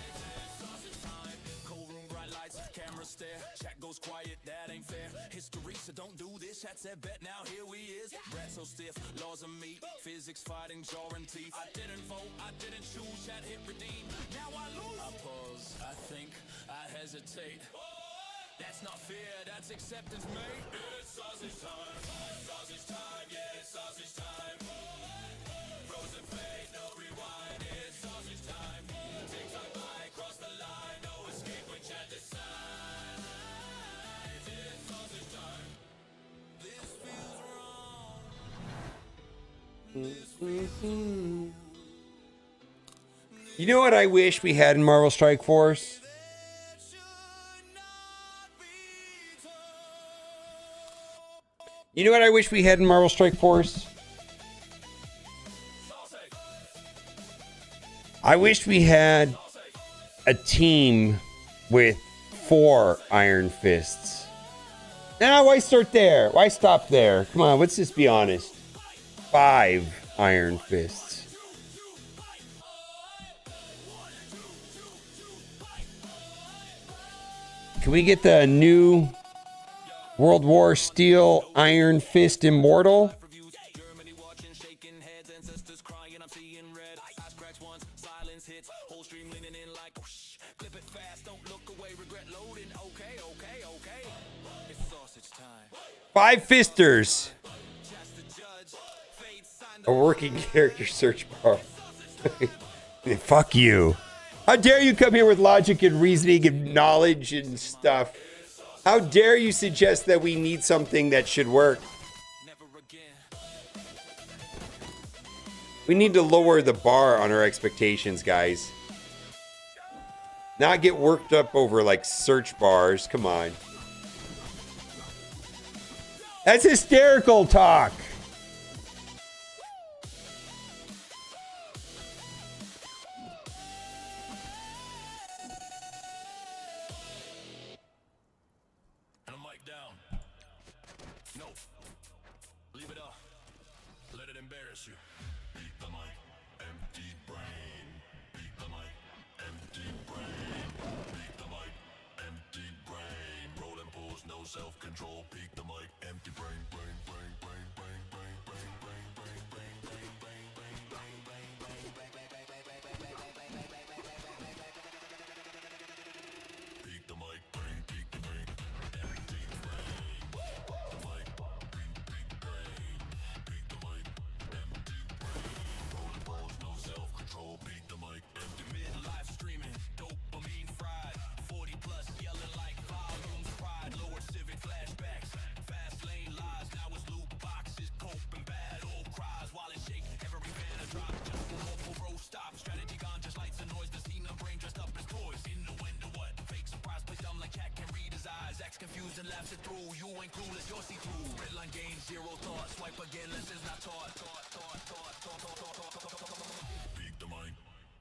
It's sausage time. Cold room, bright lights, camera stare. Chat goes quiet, that ain't fair. History, so don't do this. Chat said bet, now here we is. Rat so stiff, laws of meat. Physics fighting, jaw and teeth. I didn't vote, I didn't choose. Chat hit redeem. Now I lose. I pause, I think, I hesitate. That's not fear, that's acceptance, mate. It's sausage time. Sausage time, yeah, it's sausage time. Frozen fate, no rewind. It's sausage time. TikTok by, cross the line, no escape when chat decides. It's You know what I wish we had in Marvel Strike Force? You know what I wish we had in Marvel Strike Force? I wish we had a team with 4 Iron Fists. Now, why start there? Why stop there? Come on, let's just be honest. 5 Iron Fists. Can we get the new World War Steel Iron Fist Immortal? Five Fisters. A working character search bar. Fuck you. How dare you come here with logic and reasoning and knowledge and stuff? How dare you suggest that we need something that should work? We need to lower the bar on our expectations, guys. Not get worked up over like search bars. Come on. That's hysterical talk.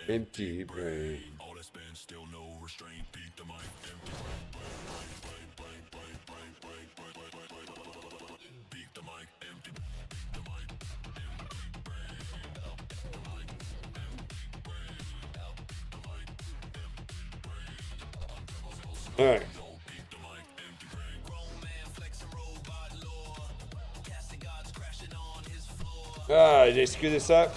Empty brain. All right. Did I screw this up?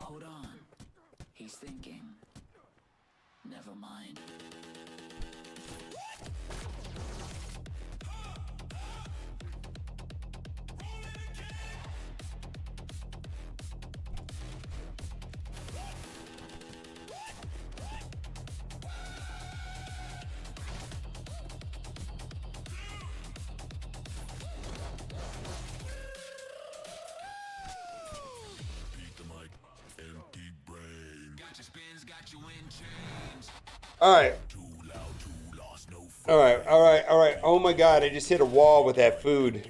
Hold on. He's thinking. Never mind. All right. All right, all right, all right. Oh my God, I just hit a wall with that food.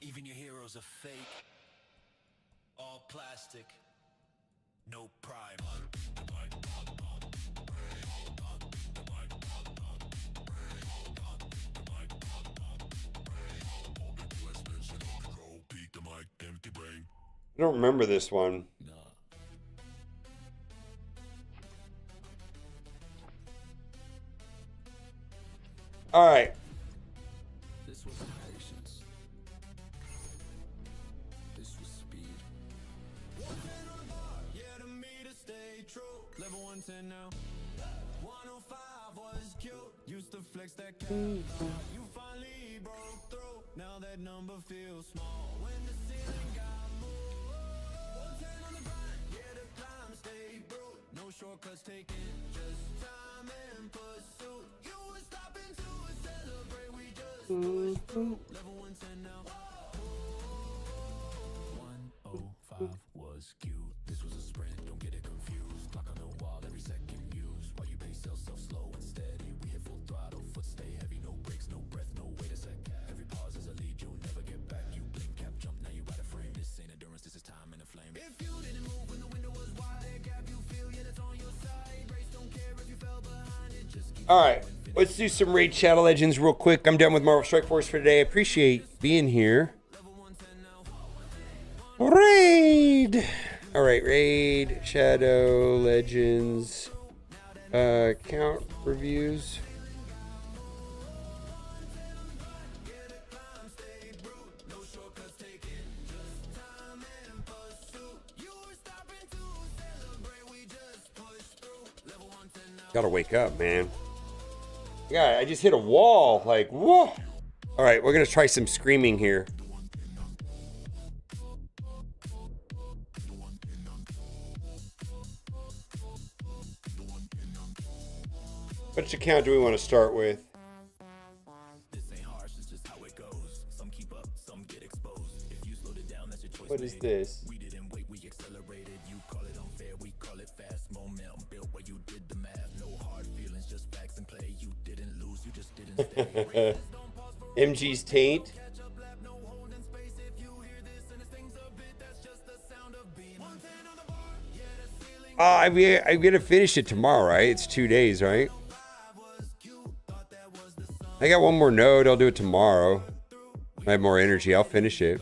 Even your heroes are fake. All plastic. No prime. I don't remember this one. All right. This was patience. This was speed. Yeah, to me to stay true. Level 110 now. 105 was cute. Used to flex that cap. You finally broke through. Now that number feels small. When the ceiling got moved. 110 on the grind. Yeah, the climb stay brute. No shortcuts taken. Just time and pursuit. You were stopping to celebrate. We just pushed through. Level 110 now. 105 was cute. This was a sprint. Don't get it confused. Clock on the wall. Every second used. While you pace yourself slow and steady. We hit full throttle. Foot stay heavy. No brakes. No breath. No wait a sec. Every pause is a lead. You'll never get back. You blink, cap, jump. Now you out of frame. This ain't endurance. This is time in a flame. If you didn't move when the window was wide, that gap you feel, yeah, that's on your side. Race don't care if you fell behind it. Just keep. All right. Let's do some Raid Shadow Legends real quick. I'm done with Marvel Strike Force for today. I appreciate being here. Raid. All right. Raid Shadow Legends. Count reviews. Gotta wake up, man. Yeah, I just hit a wall. Like, whoa. All right, we're gonna try some screaming here. Which account do we want to start with? What is this? MG's taint. I'm gonna finish it tomorrow, right? It's 2 days, right? I got one more node. I'll do it tomorrow. I have more energy. I'll finish it.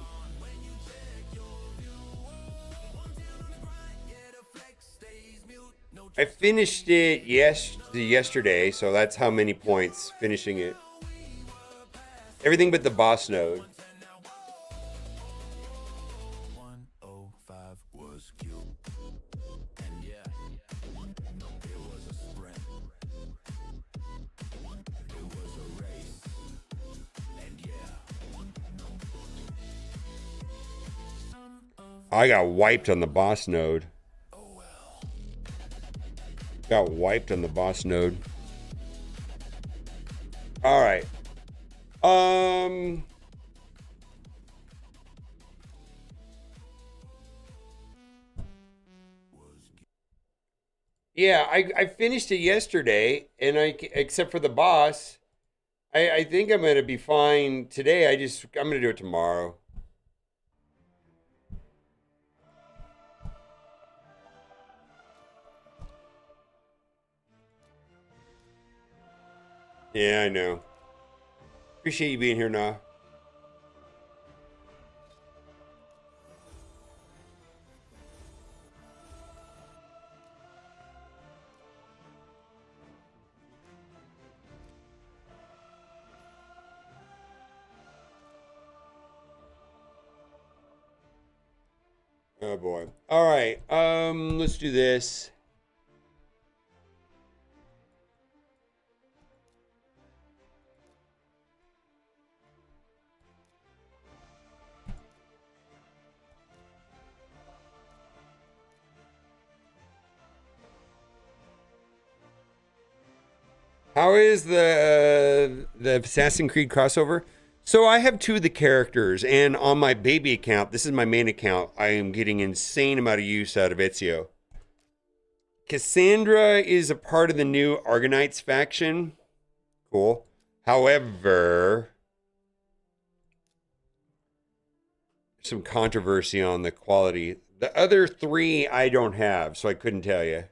I finished it yesterday, so that's how many points finishing it. Everything but the boss node. 105 was cute. And yeah, it was a sprint. It was a race. And yeah. I got wiped on the boss node. Got wiped on the boss node. All right. Yeah, I finished it yesterday, and except for the boss, I think I'm gonna be fine today. I'm gonna do it tomorrow. Yeah, I know. Appreciate you being here, Nah. Oh boy. All right. Let's do this. How is the Assassin's Creed crossover? So I have two of the characters, and on my baby account, this is my main account, I am getting insane amount of use out of Ezio. Cassandra is a part of the new Argonites faction. Cool. However, some controversy on the quality. The other three I don't have, so I couldn't tell you.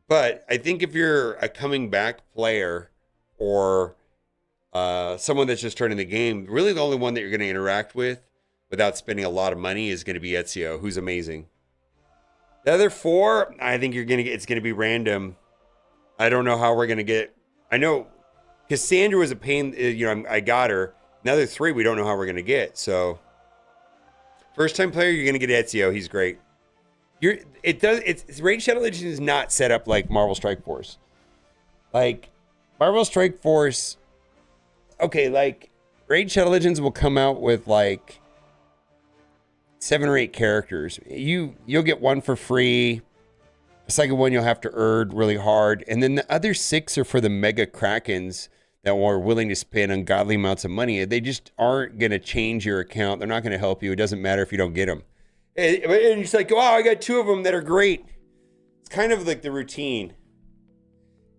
But I think if you're a coming back player or someone that's just turning the game, really the only one that you're going to interact with without spending a lot of money is going to be Ezio, who's amazing. The other four, I think it's going to be random. I don't know how we're going to get. I know Cassandra was a pain. I got her. Another 3 we don't know how we're gonna get. So first time player, you're gonna get Ezio. He's great. Raid Shadow Legends is not set up like Marvel Strike Force. Like Marvel Strike Force, okay, like Raid Shadow Legends will come out with like 7 or 8 characters. You'll get one for free. The second one you'll have to earn really hard, and then the other 6 are for the mega krakens that are willing to spend ungodly amounts of money. They just aren't gonna change your account. They're not gonna help you. It doesn't matter if you don't get them. And it's like, wow, I got 2 of them that are great. It's kind of like the routine.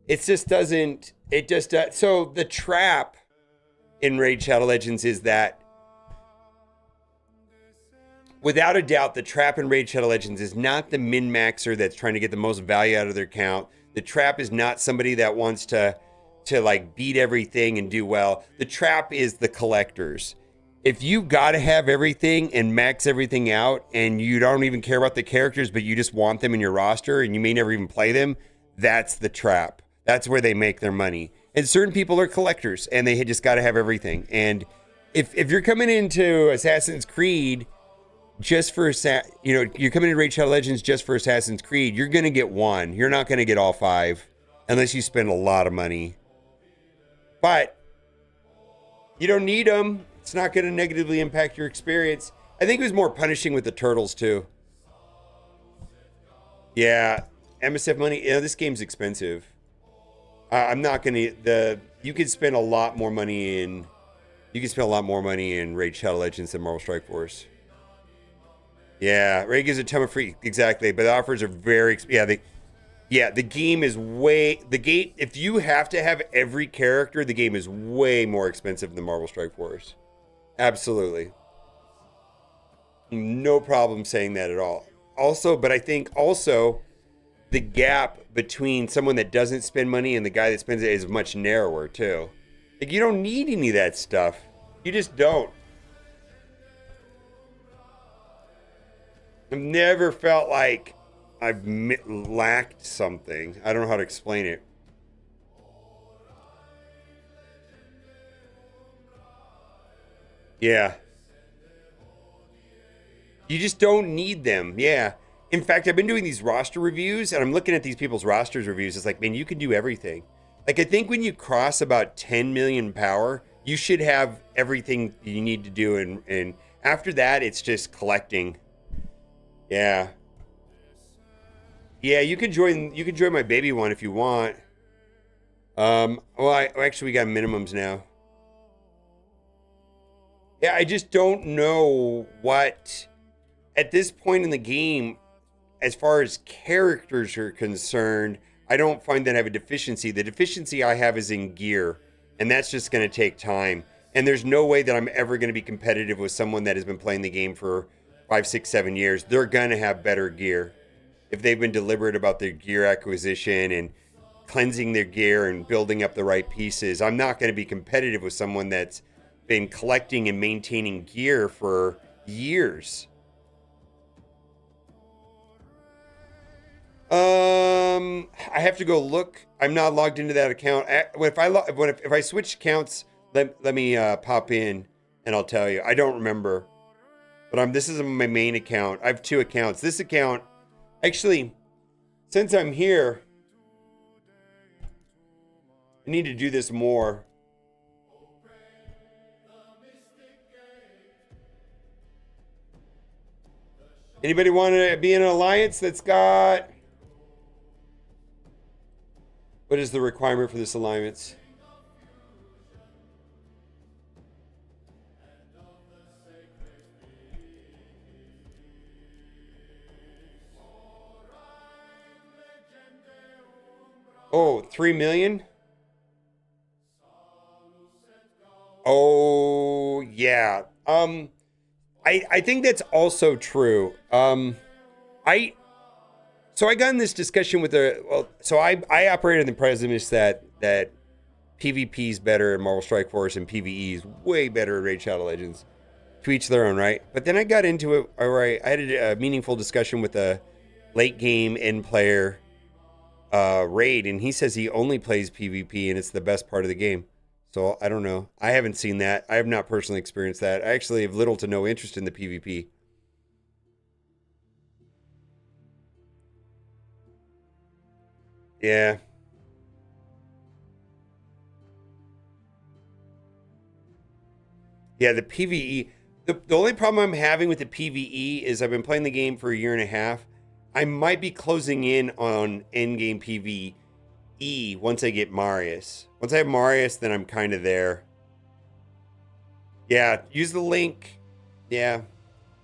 It just does. So the trap in Raid Shadow Legends is that, without a doubt, the trap in Raid Shadow Legends is not the min-maxer that's trying to get the most value out of their account. The trap is not somebody that wants to like beat everything and do well. The trap is the collectors. If you gotta have everything and max everything out and you don't even care about the characters, but you just want them in your roster and you may never even play them, that's the trap. That's where they make their money. And certain people are collectors and they just gotta have everything. And if you're coming into Assassin's Creed just for, you're coming into Raid Shadow Legends just for Assassin's Creed, you're gonna get 1. You're not gonna get all 5 unless you spend a lot of money. But you don't need them. It's not going to negatively impact your experience. I think it was more punishing with the turtles too. Yeah, MSF money. This game's expensive. I'm not going to. You could spend a lot more money in. You can spend a lot more money in Raid Shadow Legends than Marvel Strike Force. Yeah, Raid gives a ton of free. Exactly, but the offers are very. The game is if you have to have every character, the game is way more expensive than Marvel Strike Force. Absolutely. No problem saying that at all. But I think also the gap between someone that doesn't spend money and the guy that spends it is much narrower too. Like, you don't need any of that stuff. You just don't. I've never felt like I've lacked something. I don't know how to explain it. Yeah. You just don't need them. Yeah. In fact, I've been doing these roster reviews and I'm looking at these people's rosters reviews. It's like, man, you can do everything. Like, I think when you cross about 10 million power, you should have everything you need to do. And after that, it's just collecting. Yeah. Yeah, you can join my baby one if you want. Actually, we got minimums now. Yeah, I just don't know what, at this point in the game, as far as characters are concerned, I don't find that I have a deficiency. The deficiency I have is in gear, and that's just going to take time. And there's no way that I'm ever going to be competitive with someone that has been playing the game for 5, 6, 7 years. They're going to have better gear if they've been deliberate about their gear acquisition and cleansing their gear and building up the right pieces. I'm not going to be competitive with someone that's been collecting and maintaining gear for years. I have to go look. I'm not logged into that account. If I switch accounts, let me pop in and I'll tell you. I don't remember, but this is my main account. I have 2 accounts. This account, actually, since I'm here, I need to do this more. Anybody want to be in an alliance that's got... What is the requirement for this alliance? Oh, 3 million? Oh, yeah. I think that's also true. So I got in this discussion with I operate in the premise that PvP is better in Marvel Strike Force and PvE is way better in Raid Shadow Legends. To each their own, right? But then I got into it, I had a meaningful discussion with a late game end player, Raid, and he says he only plays PvP and it's the best part of the game. So I don't know. I haven't seen that. I have not personally experienced that. I actually have little to no interest in the PvP. Yeah. Yeah, the PvE. The only problem I'm having with the PvE is I've been playing the game for a year and a half. I might be closing in on endgame PvE once I get Marius. Once I have Marius, then I'm kind of there. Yeah, use the link. Yeah.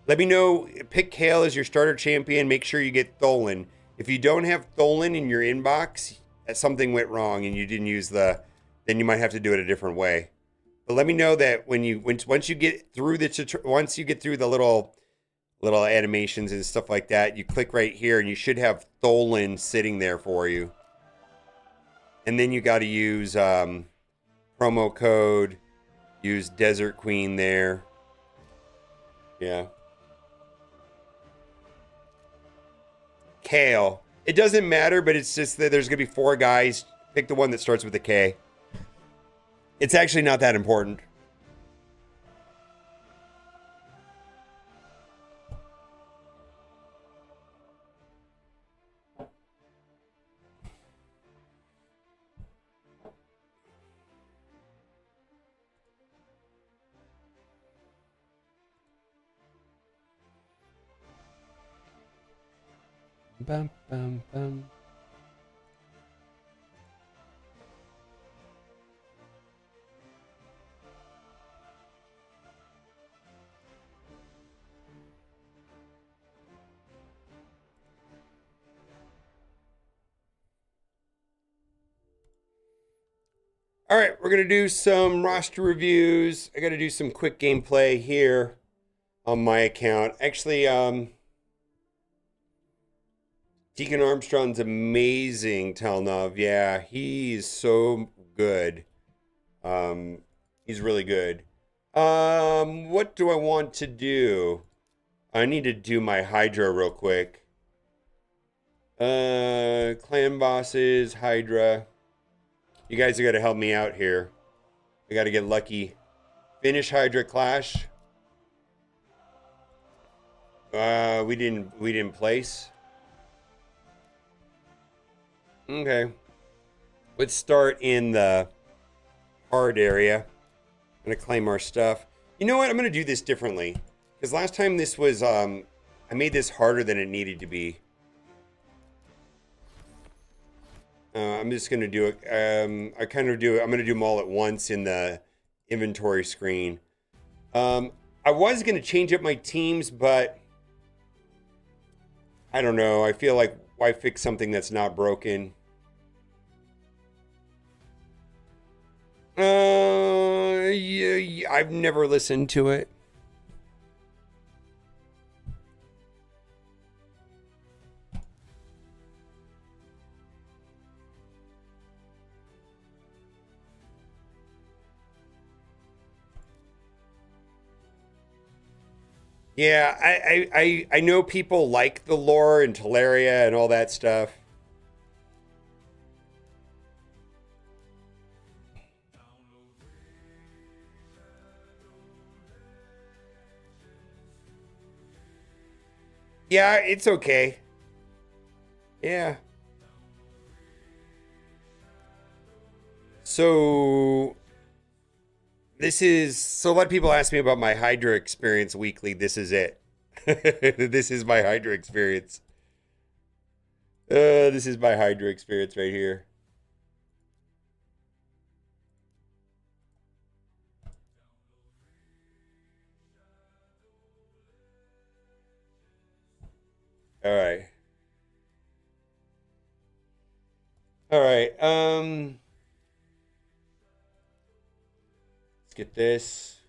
Let me know. Pick Kale as your starter champion. Make sure you get Tholen. If you don't have Tholen in your inbox, something went wrong and you didn't use the... Then you might have to do it a different way. But let me know that once you get through the little animations and stuff like that, you click right here and you should have Tholen sitting there for you. And then you got to use promo code, use Desert Queen there. Yeah. Kale. It doesn't matter, but it's just that there's going to be 4 guys. Pick the one that starts with a K. It's actually not that important. Bum, bum, bum. All right, we're going to do some roster reviews. I got to do some quick gameplay here on my account. Actually, Deacon Armstrong's amazing, Talnov. Yeah, he's so good. He's really good. What do I want to do? I need to do my Hydra real quick. Clan bosses, Hydra. You guys have got to help me out here. I got to get lucky. Finish Hydra Clash. We didn't place. Okay. Let's start in the hard area. I'm going to claim our stuff. You know what? I'm going to do this differently. Because last time this was, I made this harder than it needed to be. I'm just going to do it. I'm going to do them all at once in the inventory screen. I was going to change up my teams, but I don't know. I feel like why fix something that's not broken? Yeah, I've never listened to it. Yeah, I know people like the lore and Teleria and all that stuff. Yeah, it's okay. Yeah. So a lot of people ask me about my Hydra experience weekly. This is it. This is my Hydra experience. This is my Hydra experience right here. All right. All right. Let's get this.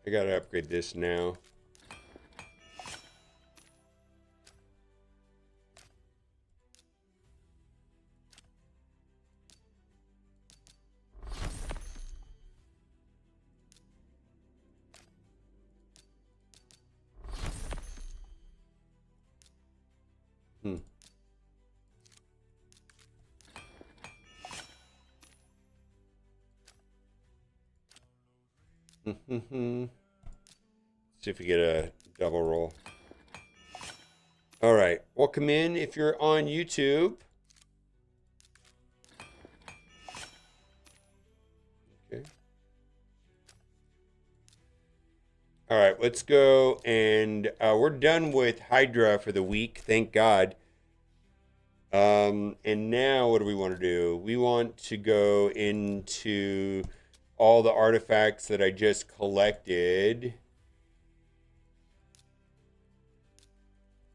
I gotta upgrade this now. See if we get a double roll. All right. Welcome in if you're on YouTube. Okay. All right. Let's go. And we're done with Hydra for the week. Thank God. And now what do we want to do? We want to go into all the artifacts that I just collected.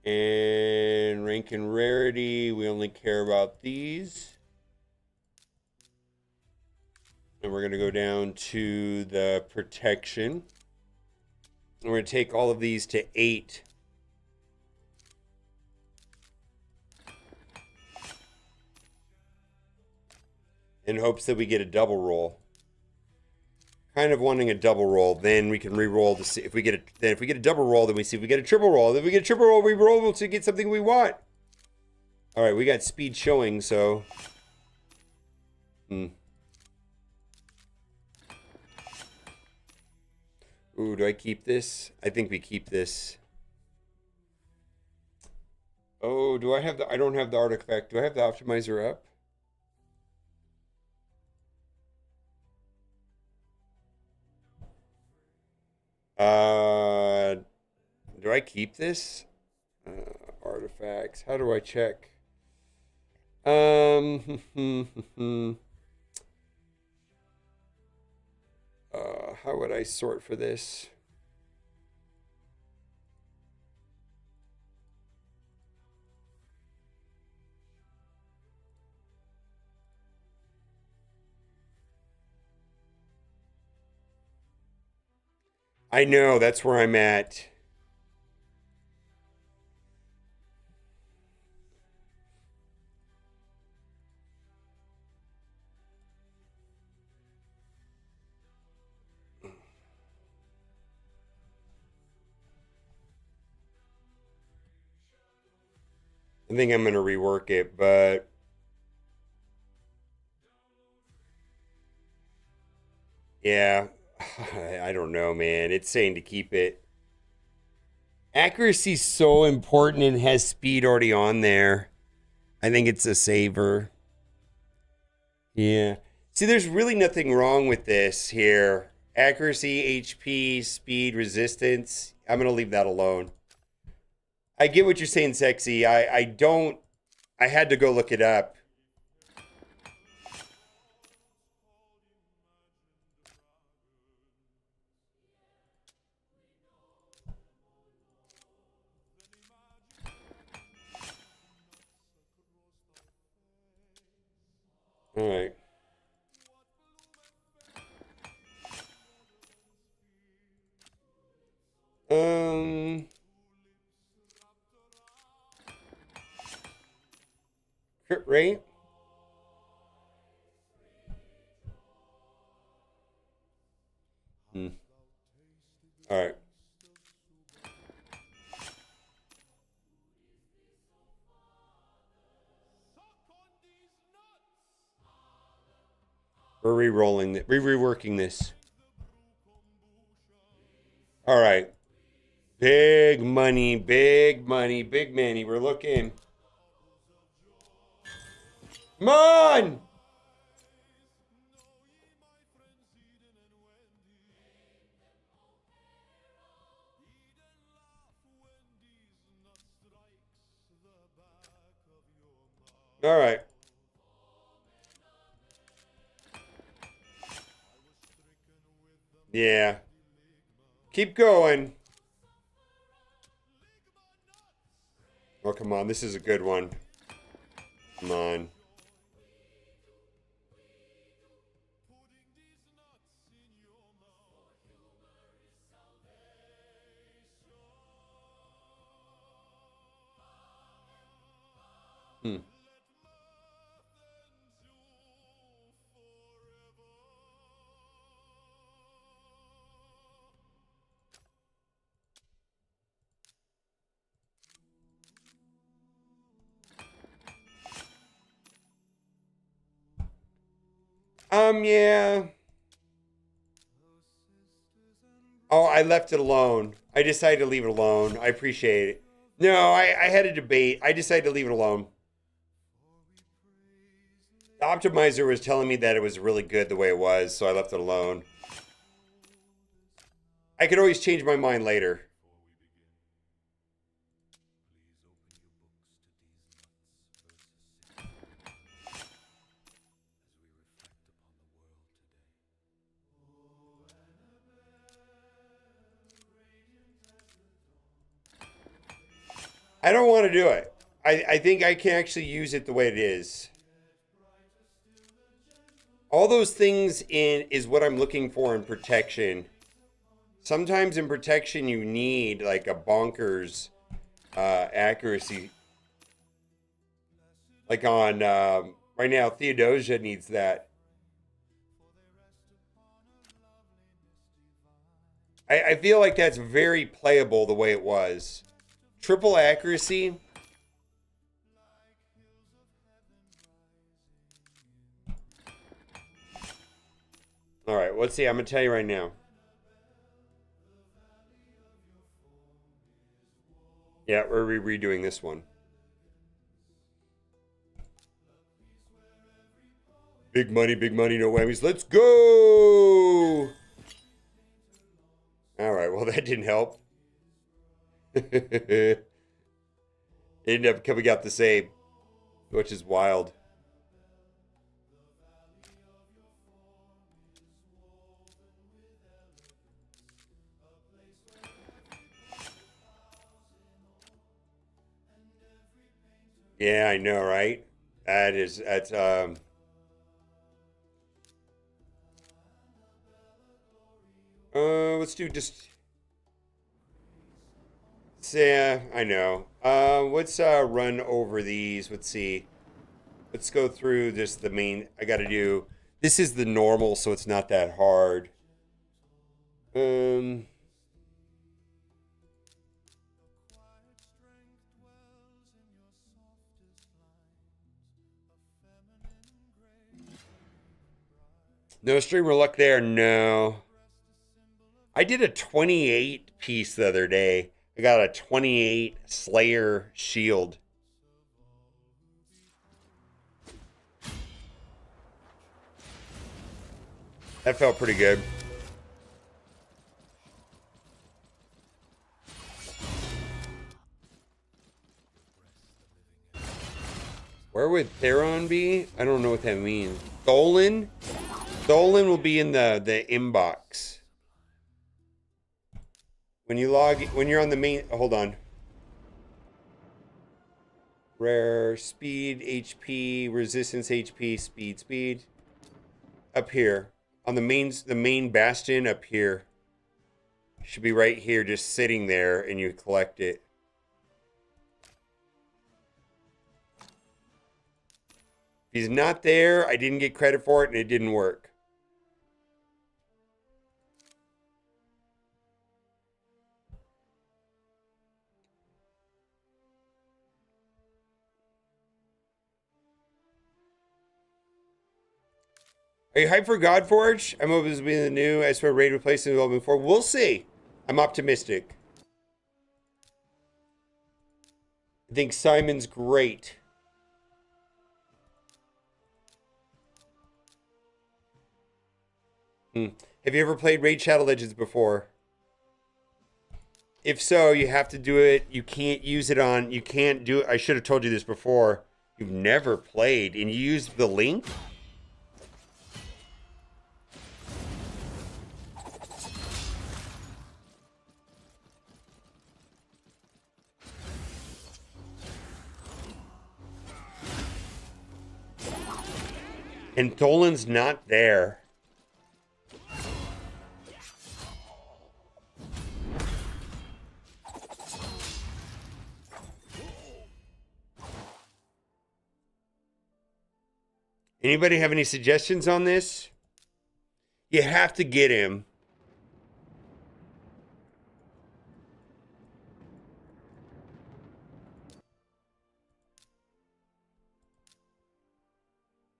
And rank and rarity, we only care about these. And we're going to go down to the protection. And we're going to take all of these to 8. In hopes that we get a double roll. Kind of wanting a double roll, then we can re-roll to see if we get a. Then if we get a double roll, then we see if we get a triple roll. Then if we get a triple roll, we roll to get something we want. All right, we got speed showing, so. Ooh, do I keep this? I think we keep this. Oh, do I have the? I don't have the artifact. Do I have the optimizer up? Do I keep this? Artifacts. How do I check? How would I sort for this? I know, that's where I'm at. I think I'm going to rework it, but yeah, I don't know, man. It's saying to keep it. Accuracy's so important and has speed already on there. I think it's a saver. Yeah. See, there's really nothing wrong with this here. Accuracy, HP, speed, resistance. I'm going to leave that alone. I get what you're saying, Sexy. I don't... I had to go look it up. All right. Crit rate. All right. We're re-rolling it. We're reworking this. All right. Big money, big money, big money. We're looking. Come on! All right. Yeah. Keep going. Oh, come on. This is a good one. Come on. Yeah. Oh, I left it alone. I decided to leave it alone. I appreciate it. No, I had a debate. I decided to leave it alone. The optimizer was telling me that it was really good the way it was, so I left it alone. I could always change my mind later. I don't want to do it. I think I can actually use it the way it is. All those things is what I'm looking for in protection. Sometimes in protection you need like a bonkers accuracy. Like on right now, Theodosia needs that. I feel like that's very playable the way it was. Triple accuracy. All right, let's see. I'm going to tell you right now. Yeah, we're redoing this one. Big money, no whammies. Let's go! All right, well, that didn't help. It ended up coming out the same, which is wild. Yeah, I know, right? That's let's do just yeah, I know. Let's run over these. Let's see. Let's go through this the main I gotta do. This is the normal, so it's not that hard. No streamer luck there, no. I did a 28 piece the other day. I got a 28 Slayer shield. That felt pretty good. Where would Theron be? I don't know what that means. Dolan? Dolan will be in the inbox. When you're on the main, hold on. Rare, speed, HP, resistance, HP, speed. Up here. On the main bastion up here. Should be right here, just sitting there, and you collect it. If he's not there, I didn't get credit for it, and it didn't work. Are you hyped for Godforge? I'm hoping this will be the new as for raid replacement development for. We'll see. I'm optimistic. I think Simon's great. Have you ever played Raid Shadow Legends before? If so, you have to do it. You can't use it on. You can't do it. I should have told you this before. You've never played and you used the link? And Dolan's not there. Anybody have any suggestions on this? You have to get him.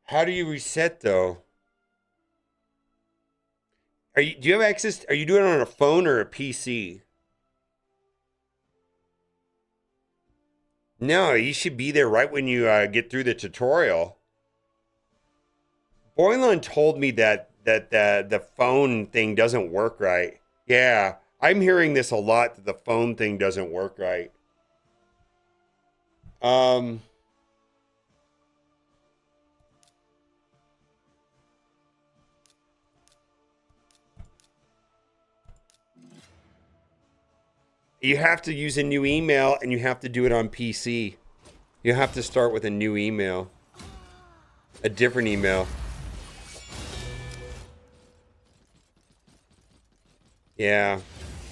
How do you reset, though? Do you have access? Are you doing it on a phone or a PC? No, you should be there right when you get through the tutorial. Boylan told me that the phone thing doesn't work right. Yeah, I'm hearing this a lot, that the phone thing doesn't work right. You have to use a new email, and you have to do it on PC. You have to start with a new email. A different email. Yeah.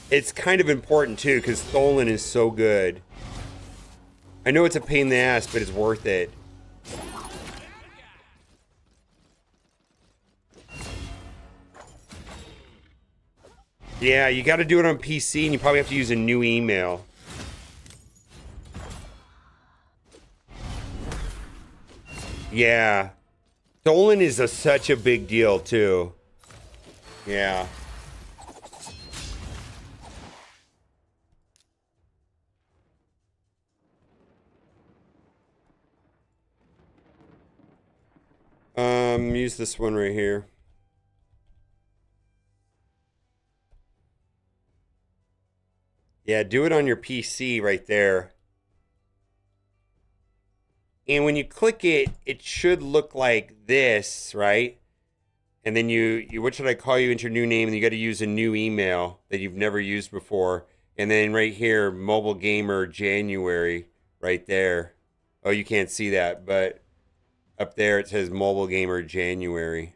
It's kind of important, too, because Tholen is so good. I know it's a pain in the ass, but it's worth it. Yeah, you got to do it on PC, and you probably have to use a new email. Yeah. Tholen is such a big deal, too. Yeah. Use this one right here. Yeah, do it on your PC right there. And when you click it, it should look like this, right? And then you what should I call you? Enter your new name, and you got to use a new email that you've never used before. And then right here, Mobile Gamer January, right there. Oh, you can't see that, but up there it says Mobile Gamer January.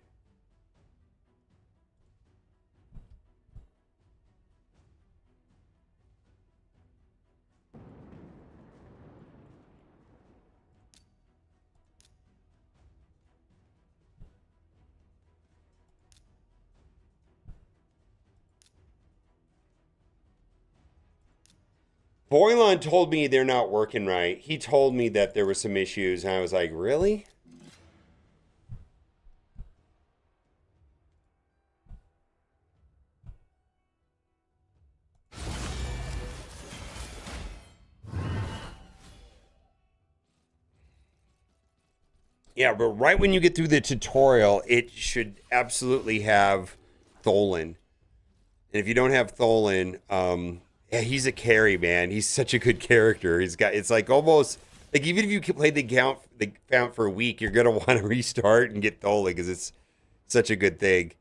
Boylan told me they're not working right. He told me that there were some issues, and I was like, really? Yeah, but right when you get through the tutorial, it should absolutely have Tholen. And if you don't have Tholen, yeah, he's a carry, man. He's such a good character. He's got, it's like almost like, even if you play the count for a week, you're gonna want to restart and get Tholen because it's such a good thing.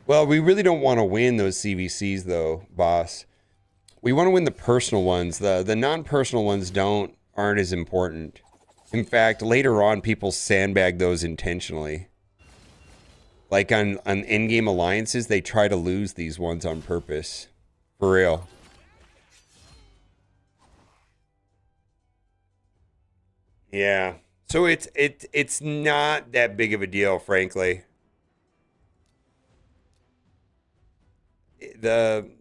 Well, we really don't want to win those CVCs though, boss. We want to win the personal ones. The non-personal ones aren't as important. In fact, later on, people sandbag those intentionally. Like on in-game alliances, they try to lose these ones on purpose. For real. Yeah. So it's not that big of a deal, frankly. The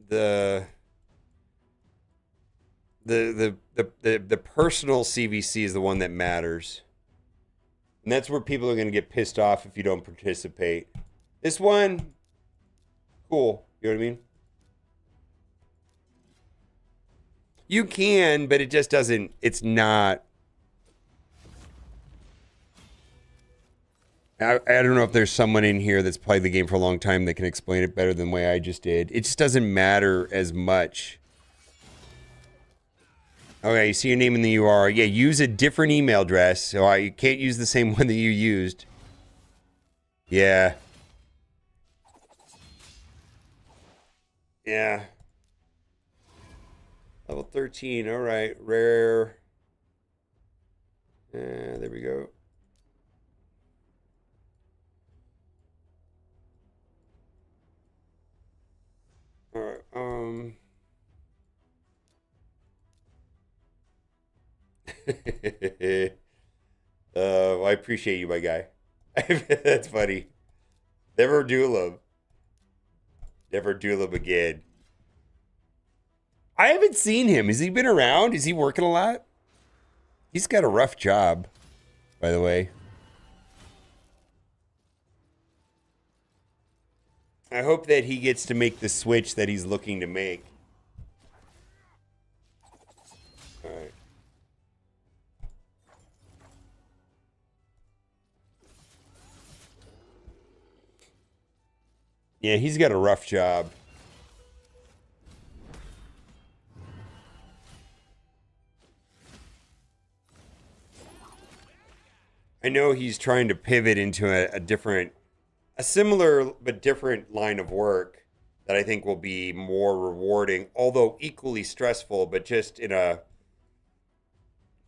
personal CVC is the one that matters. And that's where people are going to get pissed off if you don't participate. This one, cool. You know what I mean? You can, but it just doesn't, it's not. I don't know if there's someone in here that's played the game for a long time that can explain it better than the way I just did. It just doesn't matter as much. Okay, you see your name in the URL. Yeah, use a different email address. So you can't use the same one that you used. Yeah. Yeah. Level 13. All right. Rare. There we go. All right. Well, I appreciate you, my guy. That's funny. Never do him. Never do him again. I haven't seen him. Has he been around? Is he working a lot? He's got a rough job, by the way. I hope that he gets to make the switch that he's looking to make. All right. Yeah, he's got a rough job. I know he's trying to pivot into a similar but different line of work that I think will be more rewarding, although equally stressful, but just in a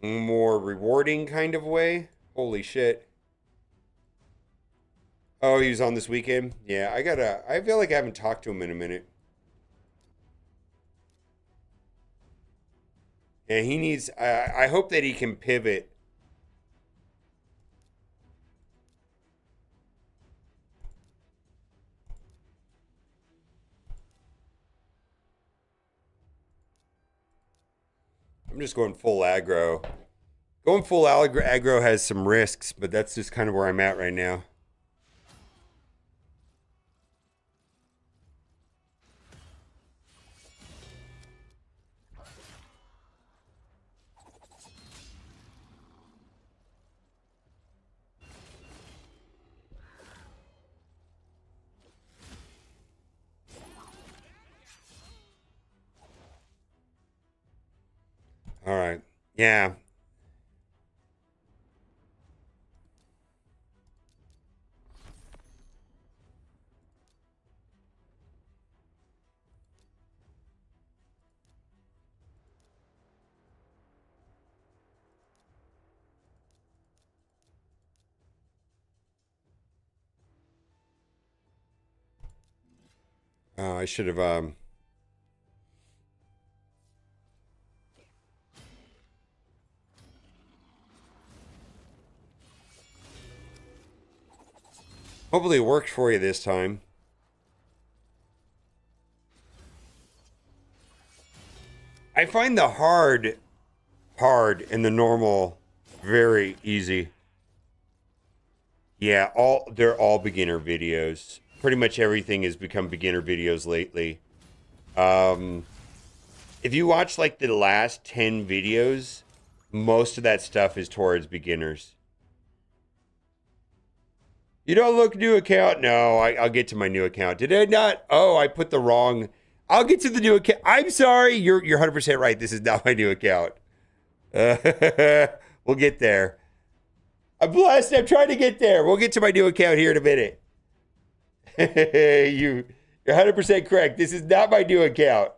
more rewarding kind of way. Holy shit. Oh, he was on this weekend? Yeah, I feel like I haven't talked to him in a minute. And he needs, I hope that he can pivot. I'm just going full aggro. Going full aggro has some risks, but that's just kind of where I'm at right now. All right. Yeah. Oh, I should have hopefully it worked for you this time. I find the hard and the normal very easy. Yeah, they're all beginner videos. Pretty much everything has become beginner videos lately. If you watch like the last 10 videos, most of that stuff is towards beginners. You don't look new account? No, I'll get to my new account. Did I not? Oh, I put the wrong. I'll get to the new account. I'm sorry. You're 100% right. This is not my new account. We'll get there. I'm blessed. I'm trying to get there. We'll get to my new account here in a minute. You're 100% correct. This is not my new account.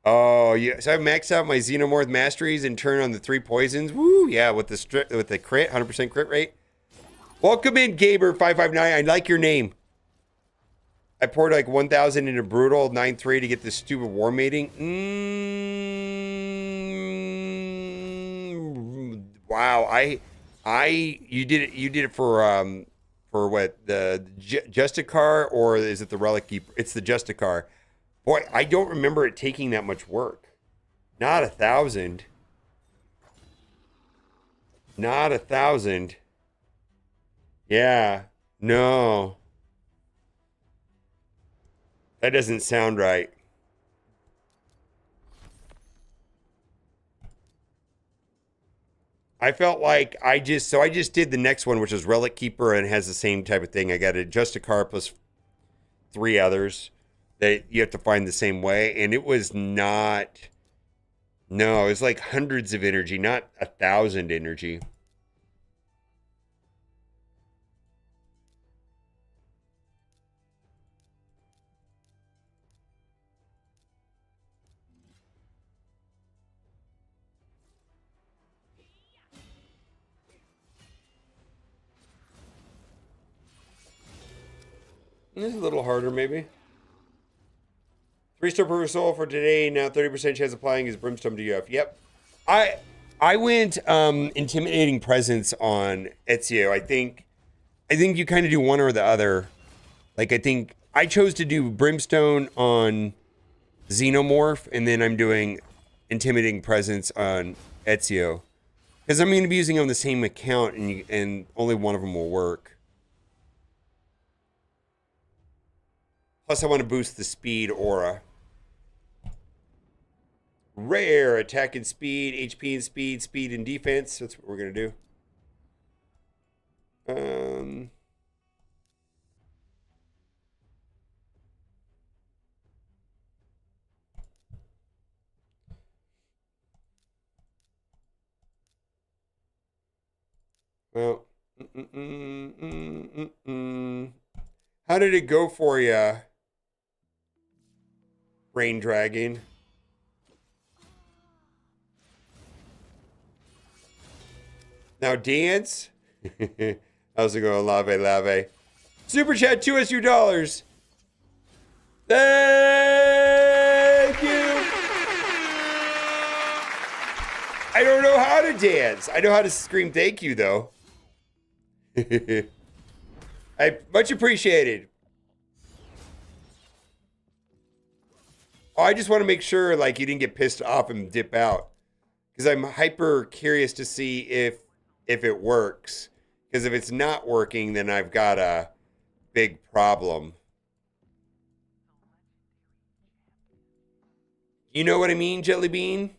Oh, yeah. So I maxed out my Xenomorph masteries and turned on the 3 poisons. Woo, yeah, with the crit, 100% crit rate. Welcome in, Gaber559. I like your name. I poured like 1,000 into Brutal 9-3 to get this stupid war mating. Wow, you did it for what, the Justicar, or is it the Relic Keeper? It's the Justicar. Boy, I don't remember it taking that much work. Not 1,000. Not 1,000. Yeah. No. That doesn't sound right. I felt like I just did the next one, which is Relic Keeper, and has the same type of thing. I got a Justicar plus 3 others that you have to find the same way, and it was not. No, it was like hundreds of energy, not 1,000 energy. This is a little harder, maybe. Restore per soul for today. Now 30% chance of applying is Brimstone to UF. Yep. I went intimidating presence on Ezio. I think you kind of do one or the other. Like I think I chose to do Brimstone on Xenomorph, and then I'm doing intimidating presence on Ezio. Because I'm going to be using on the same account, and only one of them will work. Plus, I want to boost the speed aura. Rare attack and speed, HP and speed, speed and defense. That's what we're going to do. Well, how did it go for you, Rain Dragon? Now dance. How's it going, Lave? Super chat $2. Thank you. I don't know how to dance. I know how to scream thank you, though. I much appreciated. Oh, I just want to make sure like you didn't get pissed off and dip out. Because I'm hyper curious to see if it works. Because if it's not working, then I've got a big problem. You know what I mean, Jelly Bean?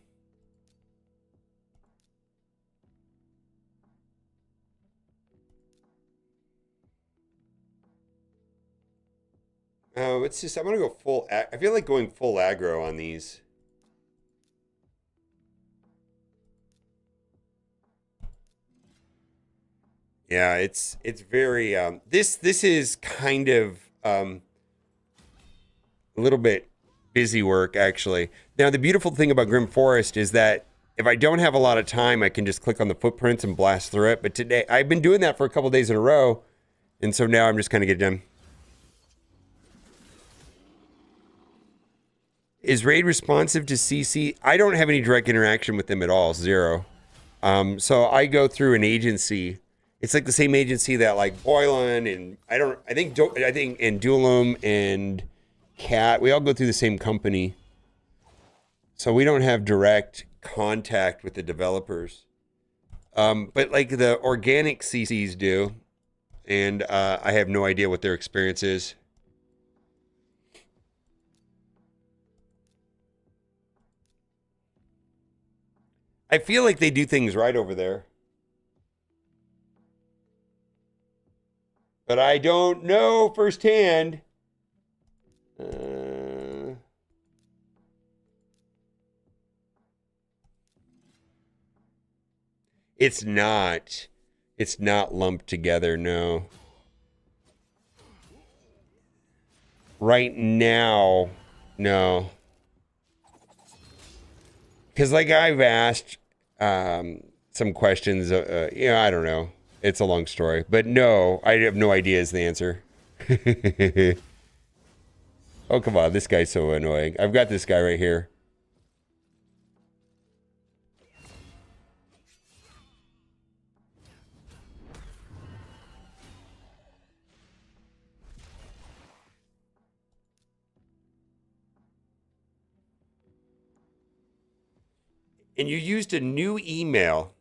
Oh, it's just, I'm going to go full, I feel like going full aggro on these. Yeah, it's very, this is kind of a little bit busy work, actually. Now, the beautiful thing about Grim Forest is that if I don't have a lot of time, I can just click on the footprints and blast through it. But today, I've been doing that for a couple days in a row. And so now I'm just kind of getting done. Is Raid responsive to CC? I don't have any direct interaction with them at all, zero. So I go through an agency. It's like the same agency that like Boylan and I think and Dualum and Cat, we all go through the same company. So we don't have direct contact with the developers. But like the organic CCs do. And I have no idea what their experience is. I feel like they do things right over there. But I don't know firsthand. It's not lumped together, no. Right now, no. Because like I've asked some questions, I don't know. It's a long story. But no, I have no idea is the answer. Oh, come on. This guy's so annoying. I've got this guy right here. And you used a new email.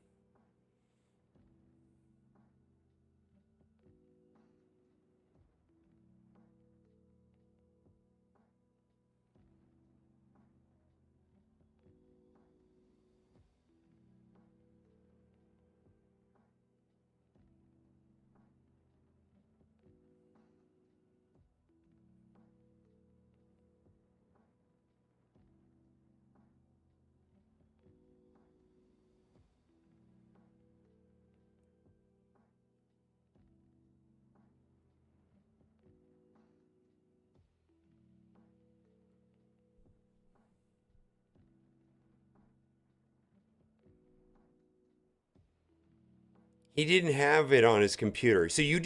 He didn't have it on his computer. So you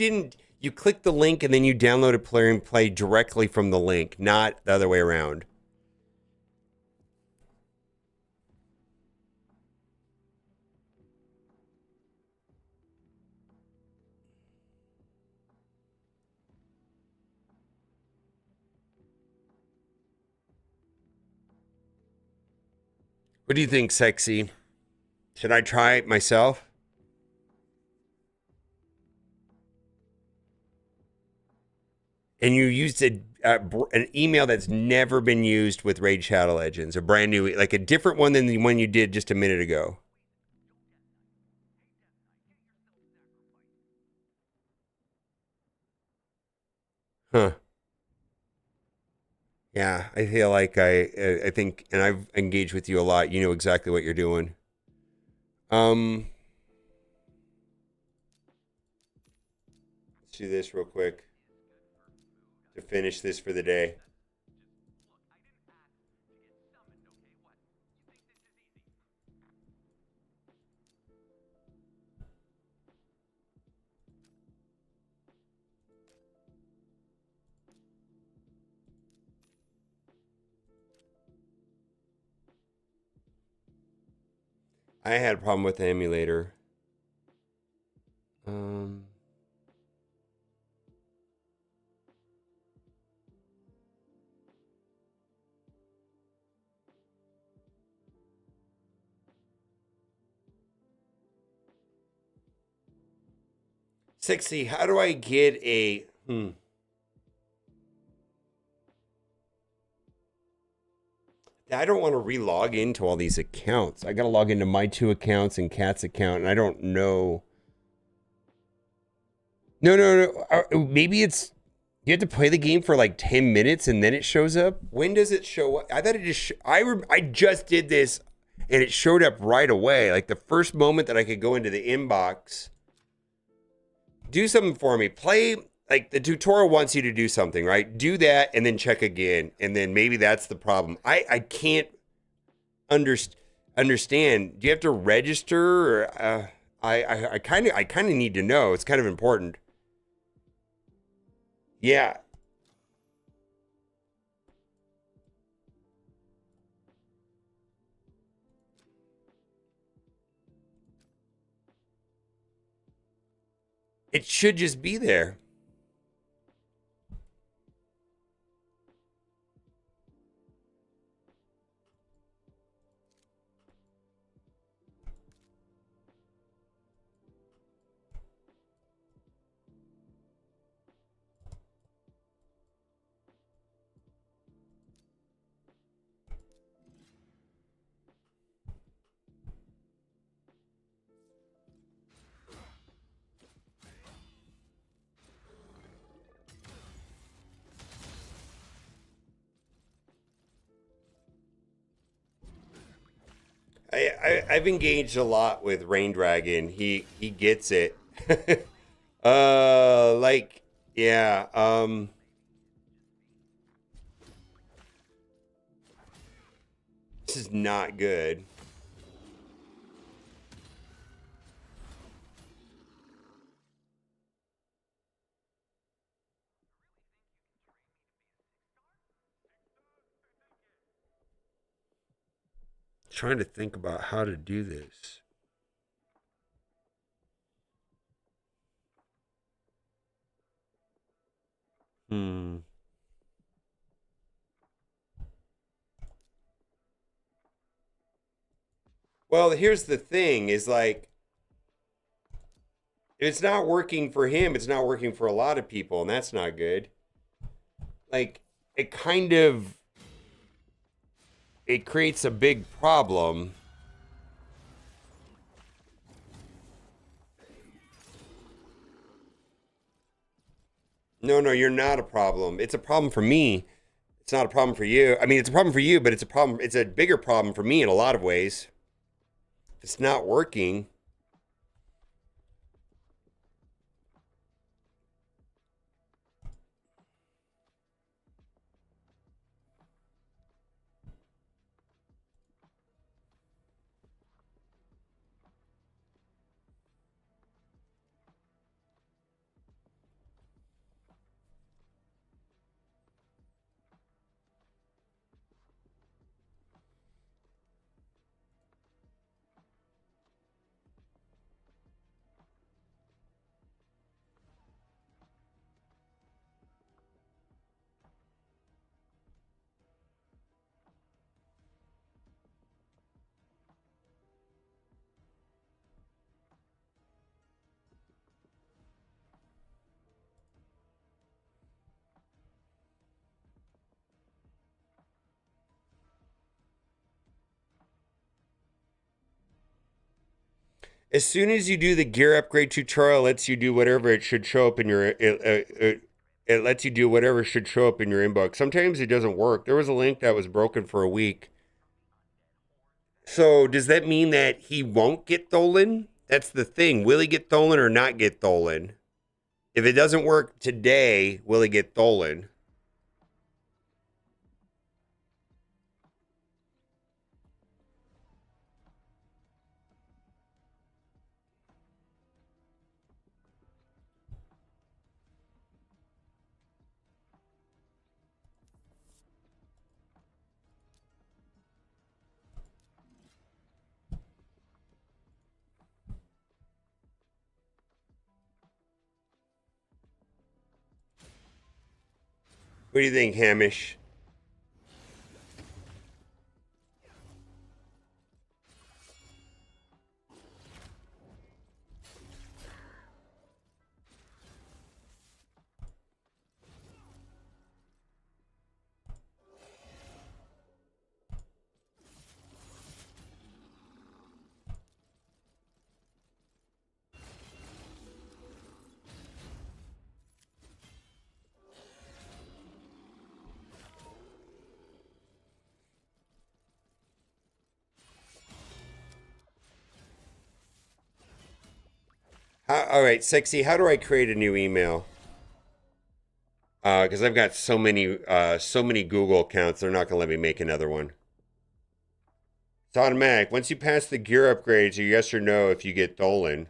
clicked the link and then you downloaded Player and Play directly from the link, not the other way around. What do you think, Sexy? Should I try it myself? And you used an email that's never been used with Raid Shadow Legends, a brand new, like a different one than the one you did just a minute ago. Huh. Yeah, I feel like I think, and I've engaged with you a lot. You know exactly what you're doing. Let's do this real quick to finish this for the day. I had a problem with the emulator. Sexy, how do I get a I don't want to re-log into all these accounts. I got to log into my 2 accounts and Kat's account, and I don't know. No. Maybe it's you have to play the game for like 10 minutes and then it shows up. When does it show up? I thought it just. I just did this, and it showed up right away. Like the first moment that I could go into the inbox. Do something for me. Play. Like the tutorial wants you to do something, right? Do that and then check again. And then maybe that's the problem. I can't understand. Do you have to register? Or, I kind of need to know. It's kind of important. Yeah. It should just be there. I've engaged a lot with Rain Dragon. He gets it. Like yeah. This is not good. Trying to think about how to do this. Well, here's the thing is like if it's not working for him, it's not working for a lot of people, and that's not good. Like it creates a big problem. No, you're not a problem. It's a problem for me. It's not a problem for you. I mean, it's a problem for you, but it's a problem. It's a bigger problem for me in a lot of ways. If it's not working. As soon as you do the gear upgrade tutorial, it lets you do whatever it should show up in your it lets you do whatever should show up in your inbox. Sometimes it doesn't work. There was a link that was broken for a week. So does that mean that he won't get Tholen? That's the thing. Will he get Tholen or not get Tholen? If it doesn't work today, will he get Tholen? What do you think, Hamish? All right, Sexy, how do I create a new email? Because I've got so many Google accounts, they're not going to let me make another one. It's automatic. Once you pass the gear upgrades, or yes or no if you get Tholen.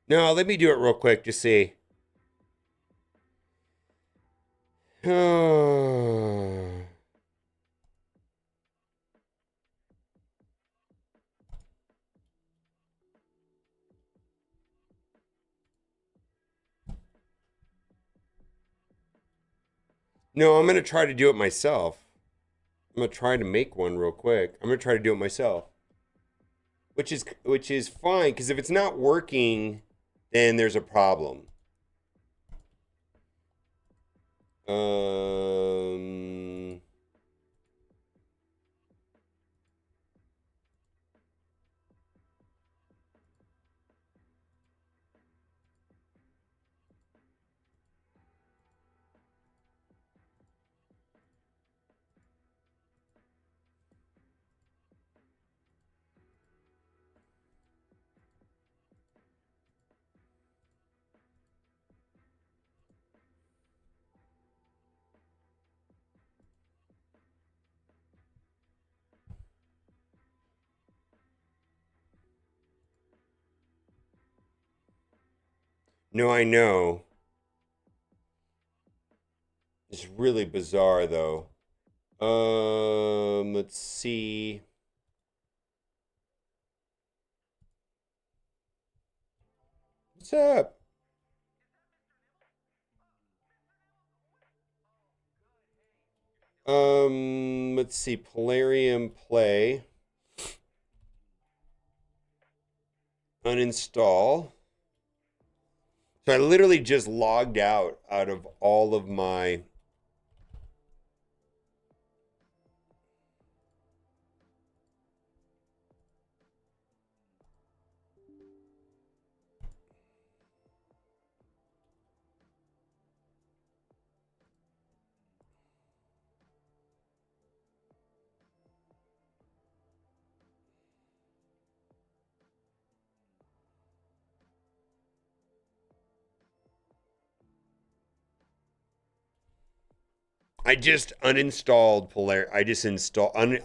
No, let me do it real quick to see. No, I'm going to try to do it myself. I'm going to try to make one real quick. I'm going to try to do it myself. Which is fine, because if it's not working, then there's a problem. No, I know. It's really bizarre, though. Let's see. What's up? Let's see. Polarium play. Uninstall. So I literally just logged out of all of my I just uninstalled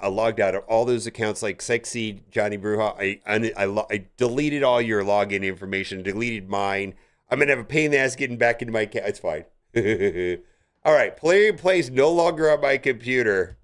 I logged out of all those accounts like Sexy, Johnny Bruja. I deleted all your login information, deleted mine. I'm going to have a pain in the ass getting back into my account. It's fine. All right. Polarium Play is no longer on my computer.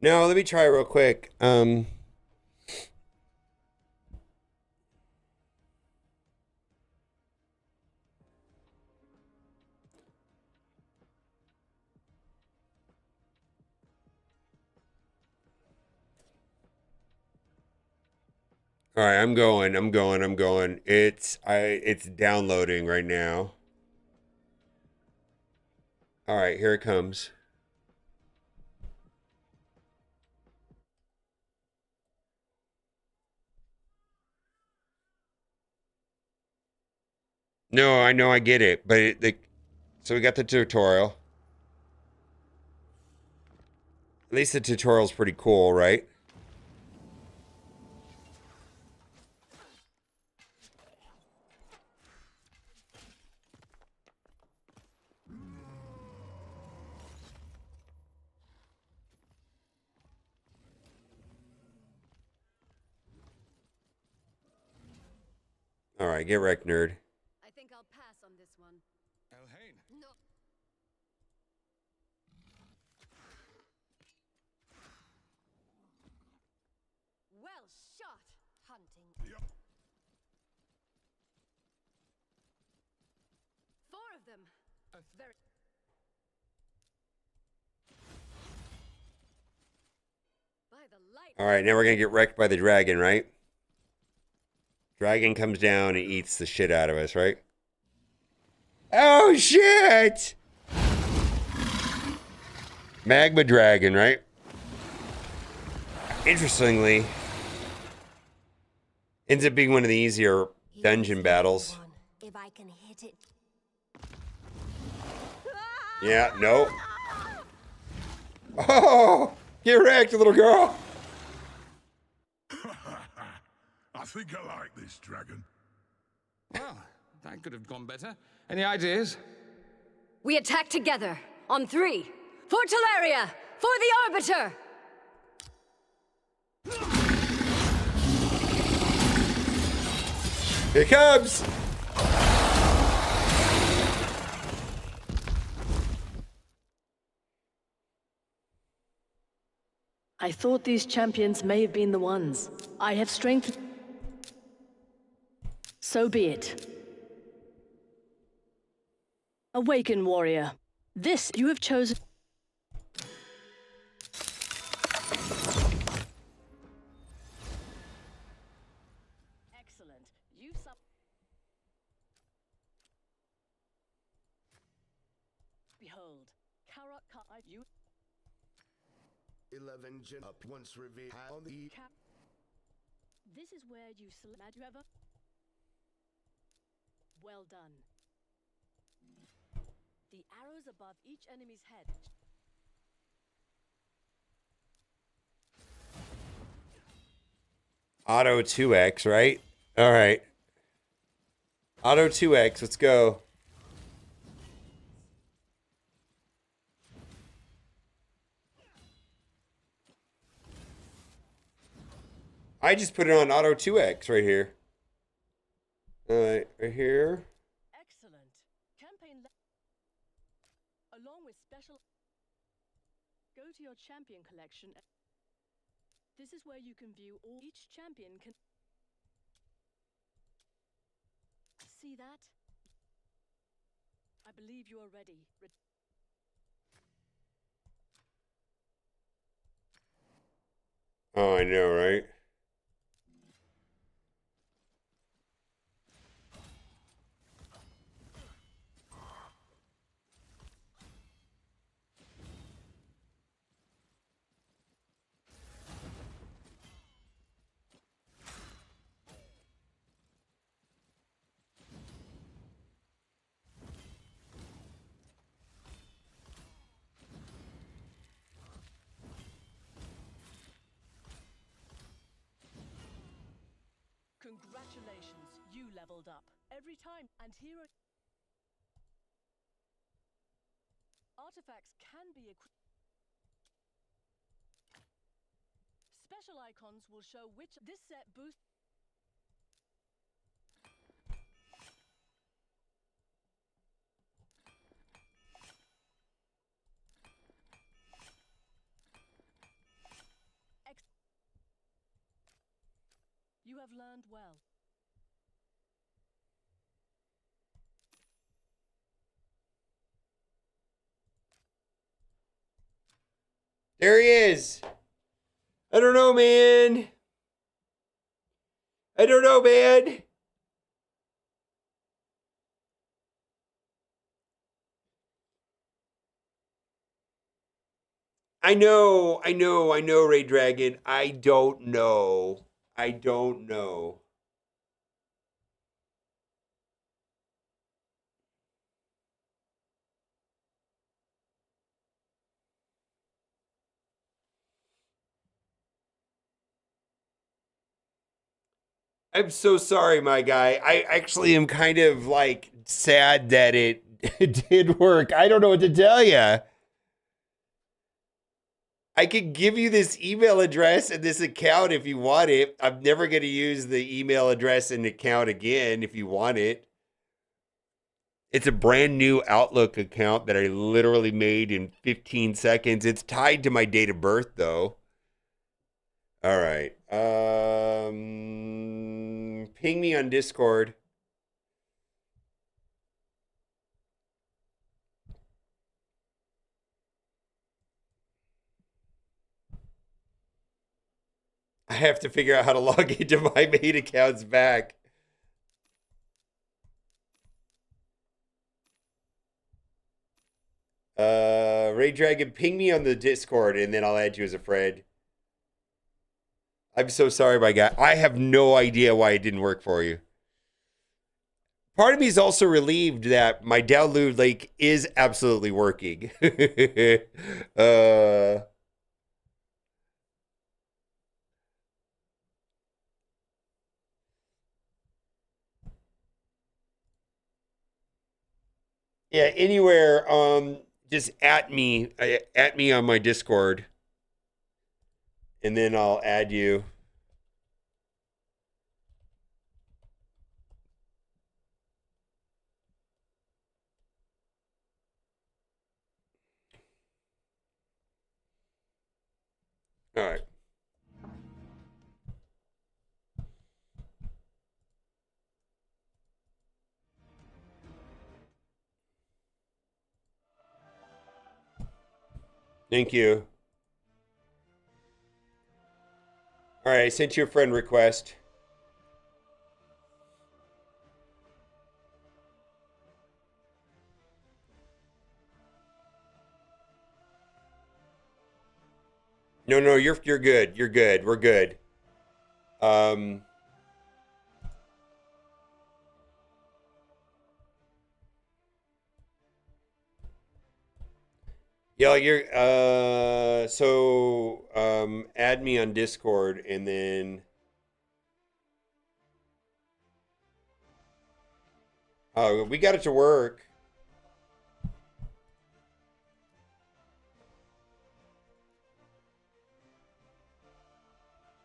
No, let me try real quick. All right, I'm going. It's downloading right now. All right, here it comes. No, I know, I get it, but so we got the tutorial. At least the tutorial's pretty cool, right? All right, get wrecked, nerd. I think I'll pass on this one. No. Well shot, hunting. Yep. 4 of them. Very. By the light. All right, now we're gonna get wrecked by the dragon, right? Dragon comes down and eats the shit out of us, right? Oh shit! Magma dragon, right? Interestingly, ends up being one of the easier dungeon battles. If I can hit it. Yeah, no. Oh, get wrecked, little girl. I think I like this dragon. Well, that could have gone better. Any ideas? We attack together. On 3. For Teleria! For the Arbiter! Here it comes. I thought these champions may have been the ones. I have strength. So be it. Awaken, warrior. This you have chosen. Excellent. You've Behold, Karak you. 11 gen up once revealed on the This is where you select. You ever? Well done. The arrows above each enemy's head. Auto 2x, right? All right. Auto 2x, let's go. I just put it on auto 2x right here. Right here. Excellent. Campaign along with special. Go to your champion collection. This is where you can view all each champion can. See that? I believe you are ready. Oh, I know, right? Congratulations, you leveled up. Every time, and here are artifacts can be equipped. Special icons will show which this set boosts. You have learned well. There he is. I don't know, man. I don't know, man. I know, Ray Dragon. I don't know. I'm so sorry, my guy. I actually am kind of like sad that it, it did work. I don't know what to tell you. I could give you this email address and this account if you want it. I'm never going to use the email address and account again if you want it. It's a brand new Outlook account that I literally made in 15 seconds. It's tied to my date of birth, though. All right. Ping me on Discord. I have to figure out how to log into my main accounts back. Ray Dragon, ping me on the Discord and then I'll add you as a friend. I'm so sorry, my guy. I have no idea why it didn't work for you. Part of me is also relieved that my download link is absolutely working. Yeah, anywhere, just at me on my Discord, and then I'll add you. Thank you. All right, I sent you a friend request. No, no, you're good. You're good. We're good. Yeah, you're so add me on Discord and then we got it to work.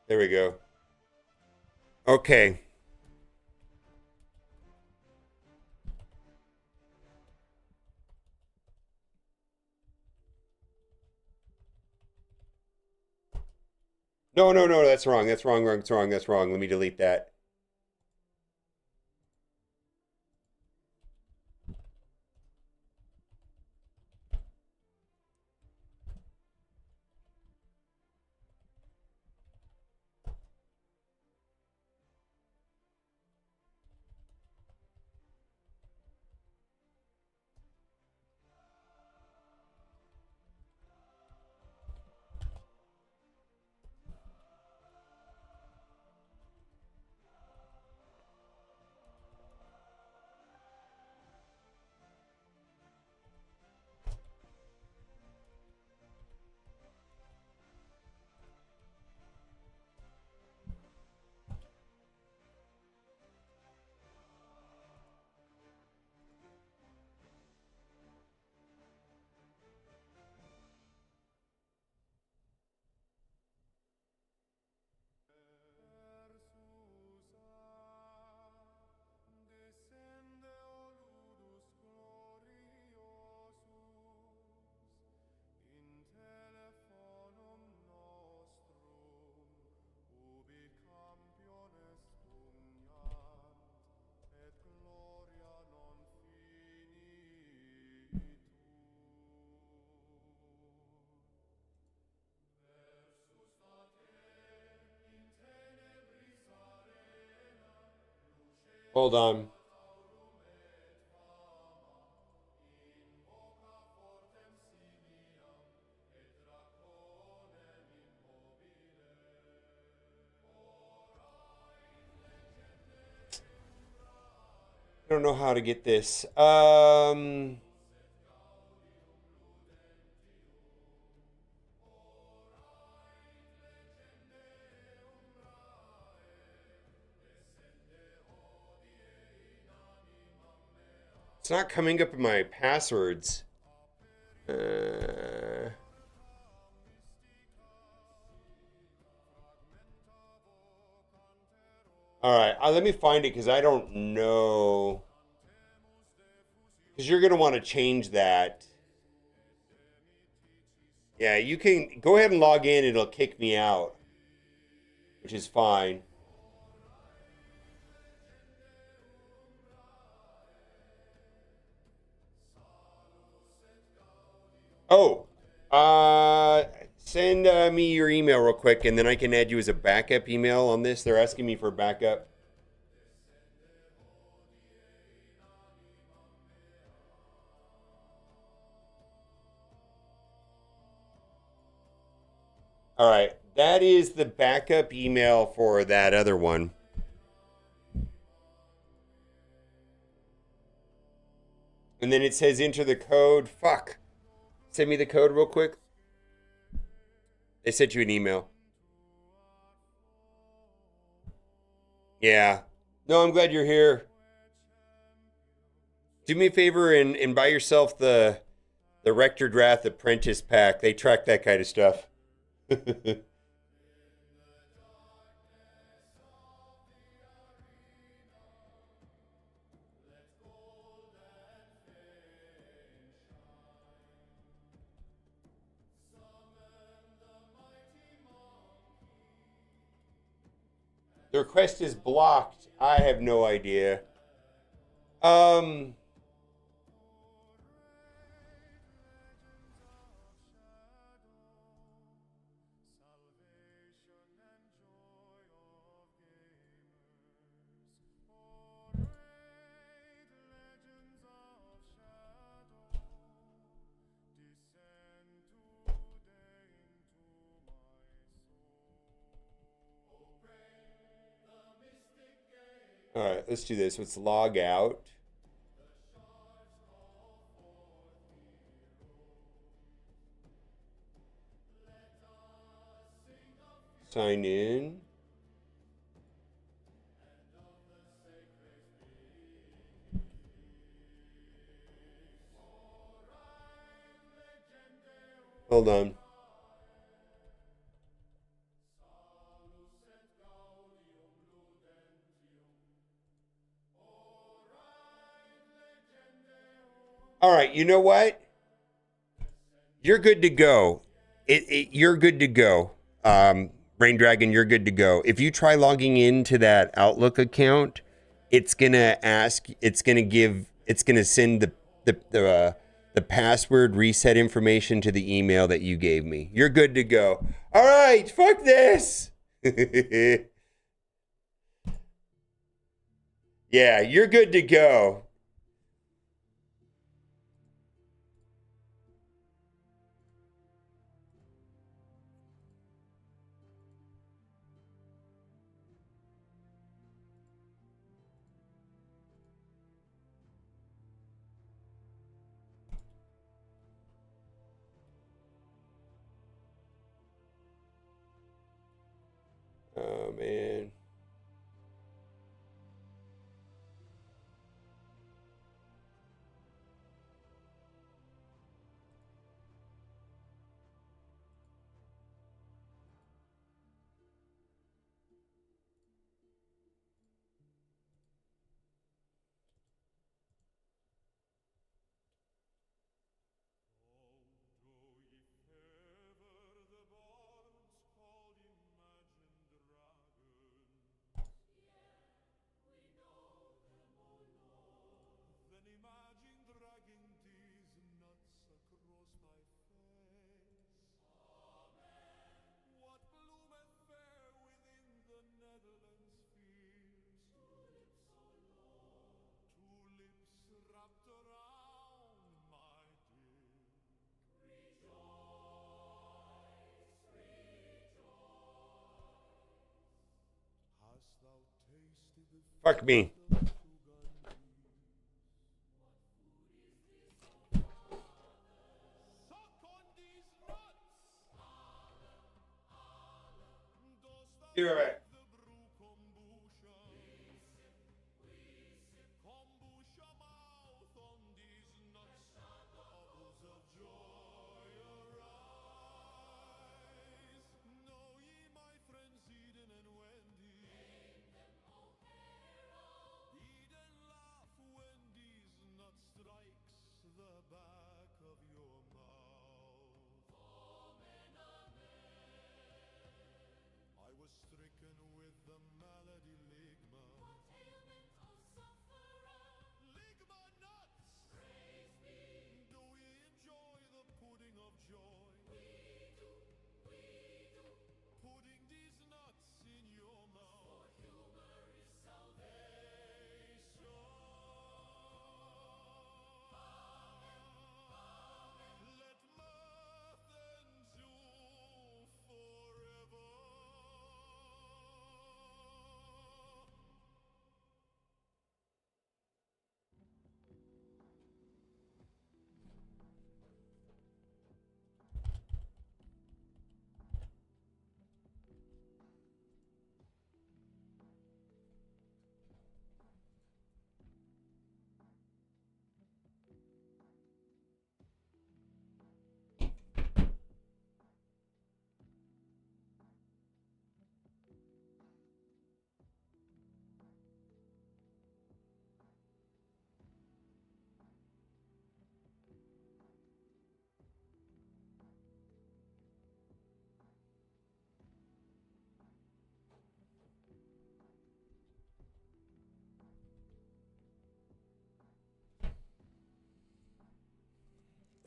There we go. Okay. No, no, no, that's wrong. That's wrong, wrong, that's wrong, that's wrong. Let me delete that. Hold on. I don't know how to get this. It's not coming up in my passwords. All right, let me find it because I don't know. Because you're going to want to change that. Yeah, you can go ahead and log in. It'll kick me out, which is fine. Oh, send me your email real quick, and then I can add you as a backup email on this. They're asking me for backup. All right, that is the backup email for that other one. And then it says enter the code. Fuck. Send me the code real quick. They sent you an email. Yeah. No, I'm glad you're here. Do me a favor and buy yourself the Rector Draft Apprentice pack. They track that kind of stuff. The request is blocked. I have no idea. All right, let's do this. Let's log out. Sign in. Hold on. All right, you know what? You're good to go. You're good to go. Rain Dragon, you're good to go. If you try logging into that Outlook account, it's gonna ask. It's gonna send the password reset information to the email that you gave me. You're good to go. All right, fuck this. Yeah, you're good to go. Oh, man. Fuck me. You're right.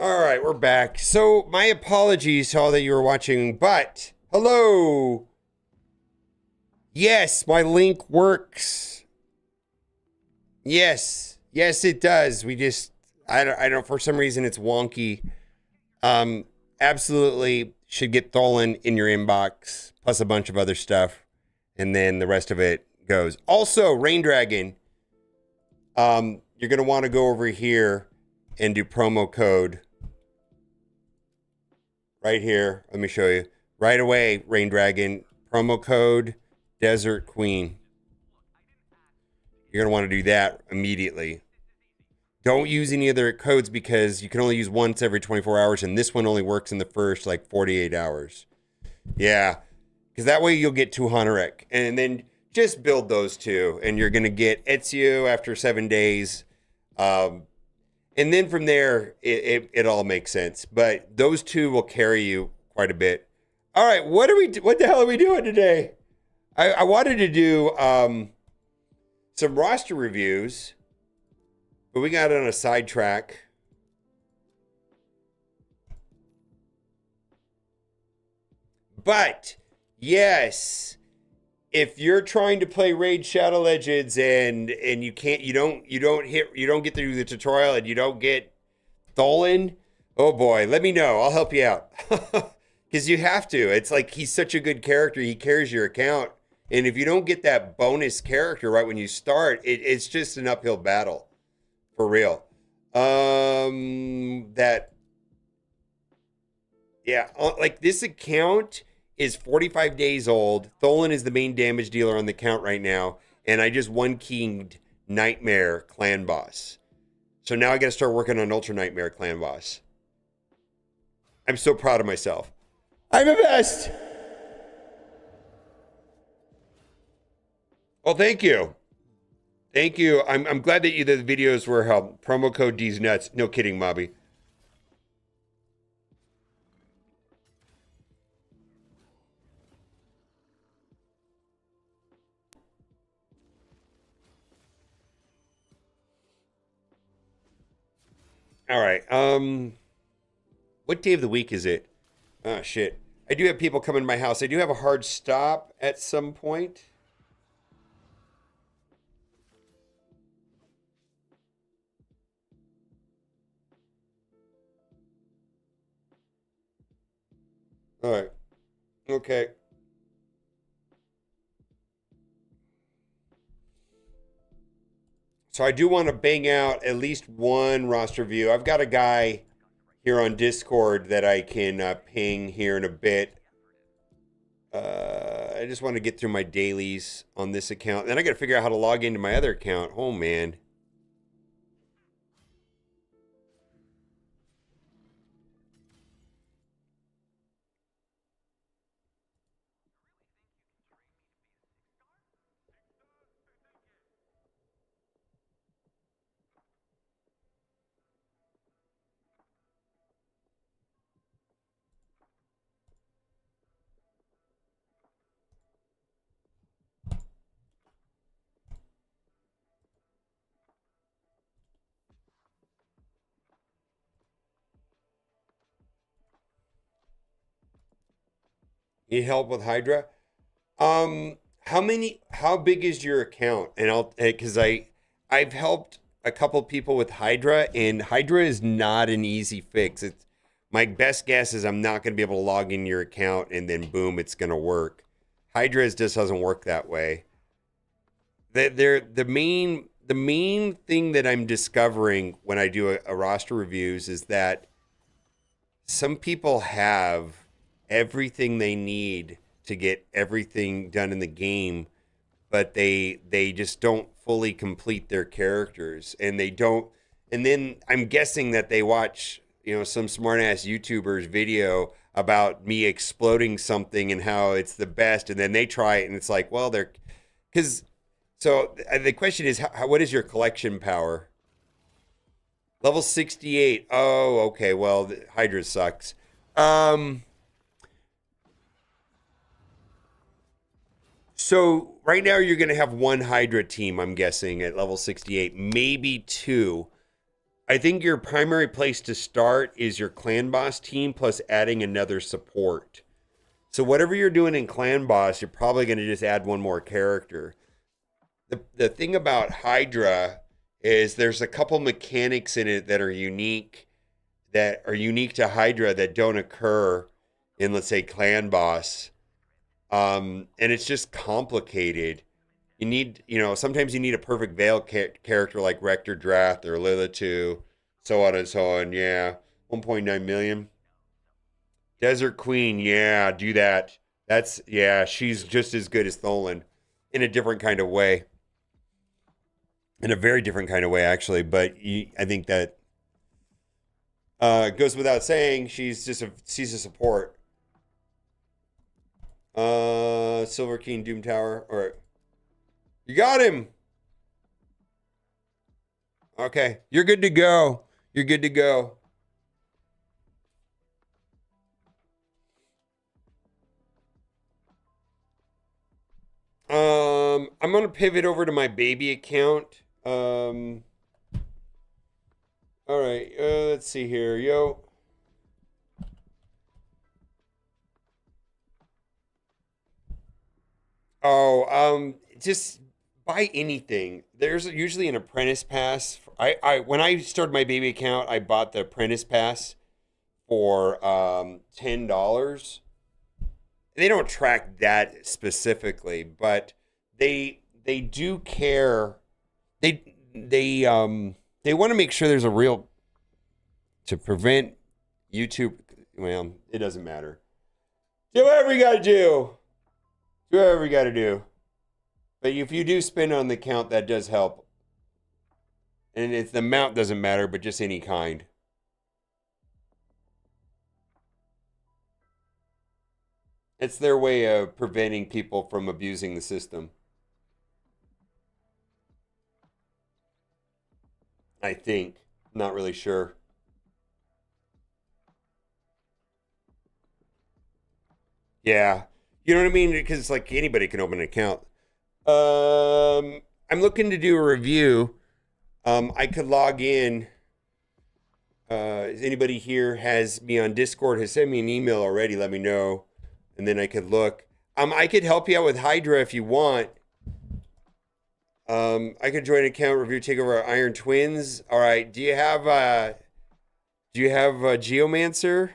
All right, we're back. So my apologies to all that you were watching, but hello. Yes, my link works. Yes, it does. I don't, for some reason it's wonky. Absolutely should get Tholen in your inbox, plus a bunch of other stuff. And then the rest of it goes. Also, Rain Dragon, you're going to want to go over here and do promo code right here. Let me show you. Right away, Rain Dragon, promo code Desert Queen. You're going to want to do that immediately. Don't use any other codes because you can only use once every 24 hours, and this one only works in the first, like, 48 hours. Yeah, because that way you'll get 2 Hanorek, and then just build those two, and you're going to get Ezio after 7 days. And then from there, it all makes sense. But those two will carry you quite a bit. All right, what the hell are we doing today? I wanted to do some roster reviews, but we got on a sidetrack. But yes, if you're trying to play Raid Shadow Legends and you don't get through the tutorial and you don't get Tholen, oh boy, let me know. I'll help you out. Because you have to. It's like he's such a good character. He carries your account. And if you don't get that bonus character right when you start, it's just an uphill battle. For real. Like this account is 45 days old. Tholen is the main damage dealer on the account right now. And I just one-keyed Nightmare Clan Boss. So now I got to start working on Ultra Nightmare Clan Boss. I'm so proud of myself. I'm the best! Well, thank you. Thank you. I'm glad that the videos were helped. Promo code D's nuts. No kidding, Mobby. All right. What day of the week is it? Oh shit. I do have people coming to my house. I do have a hard stop at some point. All right. Okay. So I do want to bang out at least one roster view. I've got a guy here on Discord that I can ping here in a bit. I just want to get through my dailies on this account. Then I got to figure out how to log into my other account. Oh, man. Need help with Hydra? How big is your account? And because I've helped a couple people with Hydra, and Hydra is not an easy fix. It's my best guess is I'm not going to be able to log in your account and then boom, it's going to work. Hydra just doesn't work that way. The main thing that I'm discovering when I do a roster reviews is that some people have everything they need to get everything done in the game, but they just don't fully complete their characters, and then I'm guessing that they watch, some smart ass YouTuber's video about me exploding something and how it's the best, and then they try it and it's like, well, the question is, what is your collection power? Level 68. Oh, okay. Well, Hydra sucks. So right now you're going to have one Hydra team, I'm guessing, at level 68, maybe 2. I think your primary place to start is your clan boss team plus adding another support. So whatever you're doing in clan boss, you're probably going to just add one more character. The thing about Hydra is there's a couple mechanics in it that are unique to Hydra that don't occur in, let's say, clan boss. And it's just complicated. You need, sometimes you need a perfect Veil character like Rector Drath or Lilith, so on and so on. Yeah, 1.9 million. Desert Queen, yeah, do that. She's just as good as Tholen in a different kind of way. In a very different kind of way, actually. But I think that goes without saying. She's a support. Silver King, Doom Tower. All right. You got him. Okay. You're good to go. You're good to go. I'm going to pivot over to my baby account. All right. Let's see here. Yo. Just buy anything. There's usually an apprentice pass. When I started my baby account, I bought the apprentice pass for $10. They don't track that specifically, but they do care. They want to make sure there's a real, to prevent YouTube. Well, it doesn't matter. Do whatever you got to do. Do whatever you got to do. But if you do spend on the account, that does help. And the amount doesn't matter, but just any kind. It's their way of preventing people from abusing the system. I think. Not really sure. Yeah. You know what I mean? Because it's like anybody can open an account. I'm looking to do a review. I could log in. Is anybody here has me on Discord, has sent me an email already, let me know. And then I could look. I could help you out with Hydra if you want. I could join an account review, take over Iron Twins. All right. Do you have Geomancer?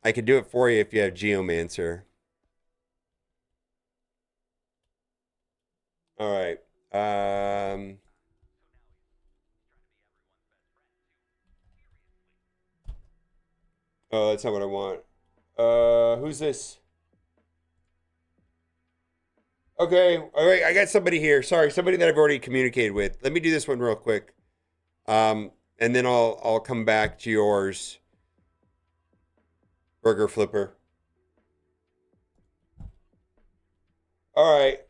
I could do it for you if you have Geomancer. All right. Oh, that's not what I want. Who's this? Okay, all right, I got somebody here. Sorry, somebody that I've already communicated with. Let me do this one real quick. And then I'll come back to yours. Burger Flipper. All right.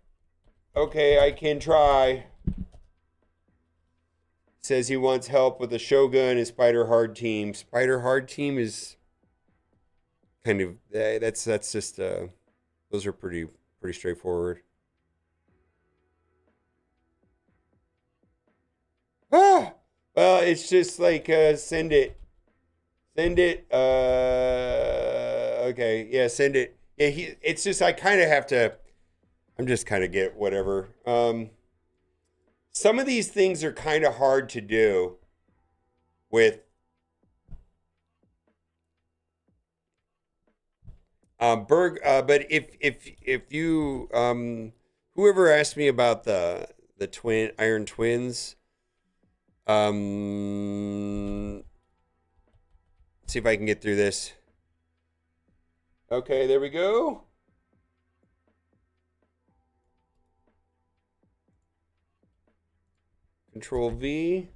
Okay, I can try. Says he wants help with the Shogun and Spider Hard team. Spider Hard team is kind of that's just those are pretty straightforward. Ah, well, it's just like send it. Okay, yeah, send it. Yeah, it's just I kind of have to. I'm just kind of get whatever. Some of these things are kind of hard to do with but if you whoever asked me about the Iron Twins, let's see if I can get through this. Okay, there we go. Control V.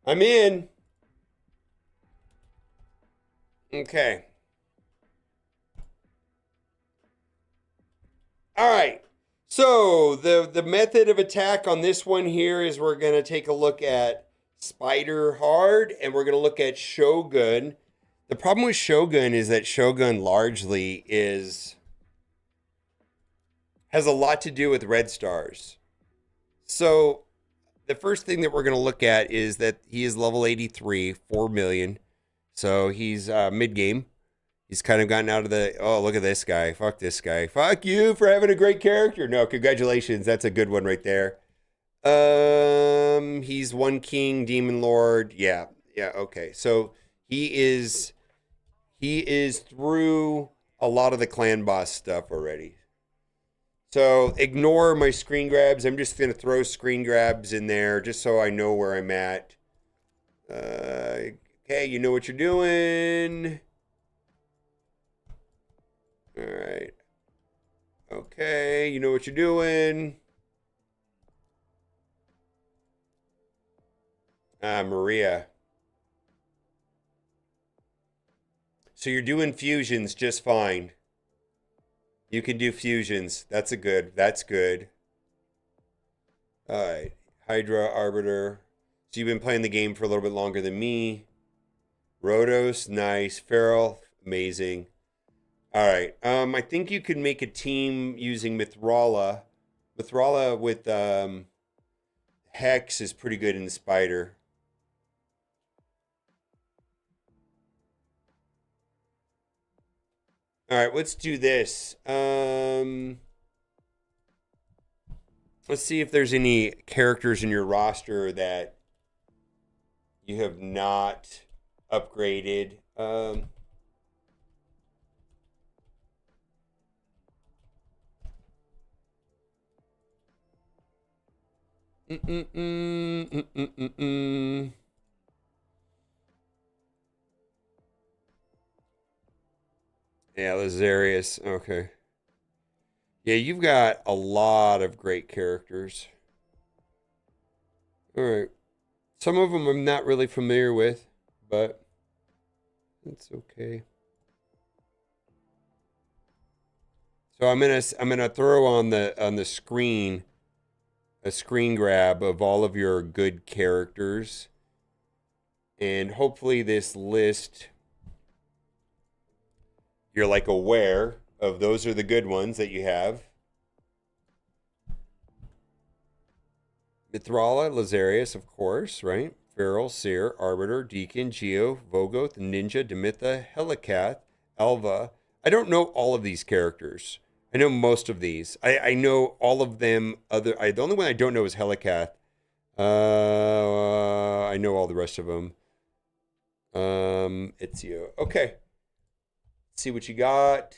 I'm in. Okay. All right. So the method of attack on this one here is we're going to take a look at Spider Hard, and we're going to look at Shogun. The problem with Shogun is that Shogun largely has a lot to do with red stars. So the first thing that we're going to look at is that he is level 83, 4 million. So he's mid-game. He's kind of gotten out of the, oh, look at this guy. Fuck this guy. Fuck you for having a great character. No, congratulations. That's a good one right there. He's one king, demon lord. Yeah, okay. So he is through a lot of the clan boss stuff already. So ignore my screen grabs. I'm just gonna throw screen grabs in there just so I know where I'm at. Okay, you know what you're doing. All right. Okay, you know what you're doing. Maria. So you're doing fusions just fine. You can do fusions. That's good. All right. Hydra, Arbiter. So you've been playing the game for a little bit longer than me. Rhodos, nice. Feral, amazing. All right. I think you could make a team using Mithrala. Mithrala with Hex is pretty good in the Spider. All right, let's do this. Let's see if there's any characters in your roster that you have not upgraded. Yeah, Lazarius. Okay. Yeah, you've got a lot of great characters. All right. Some of them I'm not really familiar with, but it's okay. So I'm gonna throw on the screen a screen grab of all of your good characters, and hopefully this list you're like aware of. Those are the good ones that you have. Mithrala, Lazarius, of course, right? Feral, Seer, Arbiter, Deacon, Geo, Vogoth, Ninja, Demitha, Helicath, Alva. I don't know all of these characters. I know most of these. I know all of them. The only one I don't know is Helicath. I know all the rest of them. It's you. Okay. Let's see what you got.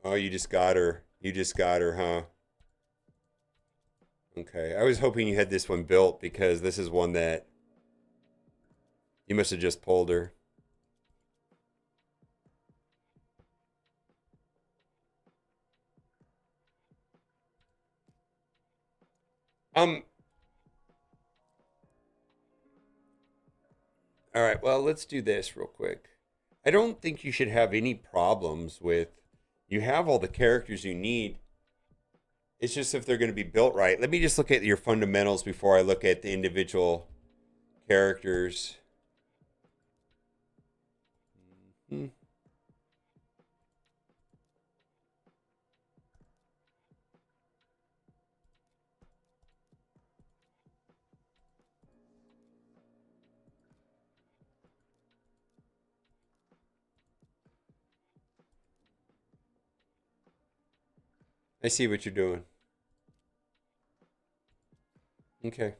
Oh, you just got her. You just got her, huh? Okay. I was hoping you had this one built because this is one that you must have just pulled her. All right, well, let's do this real quick. I don't think you should have any problems with, you have all the characters you need. It's just if they're going to be built right. Let me just look at your fundamentals before I look at the individual characters. Mm-hmm. I see what you're doing. Okay.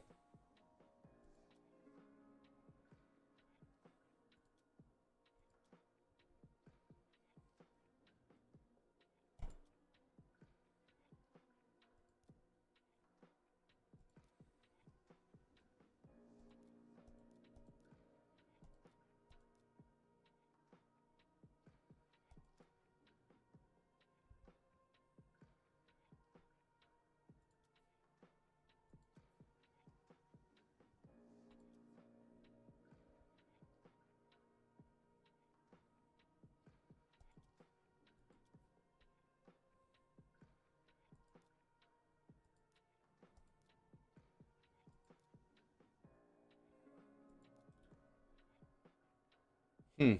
Hmm.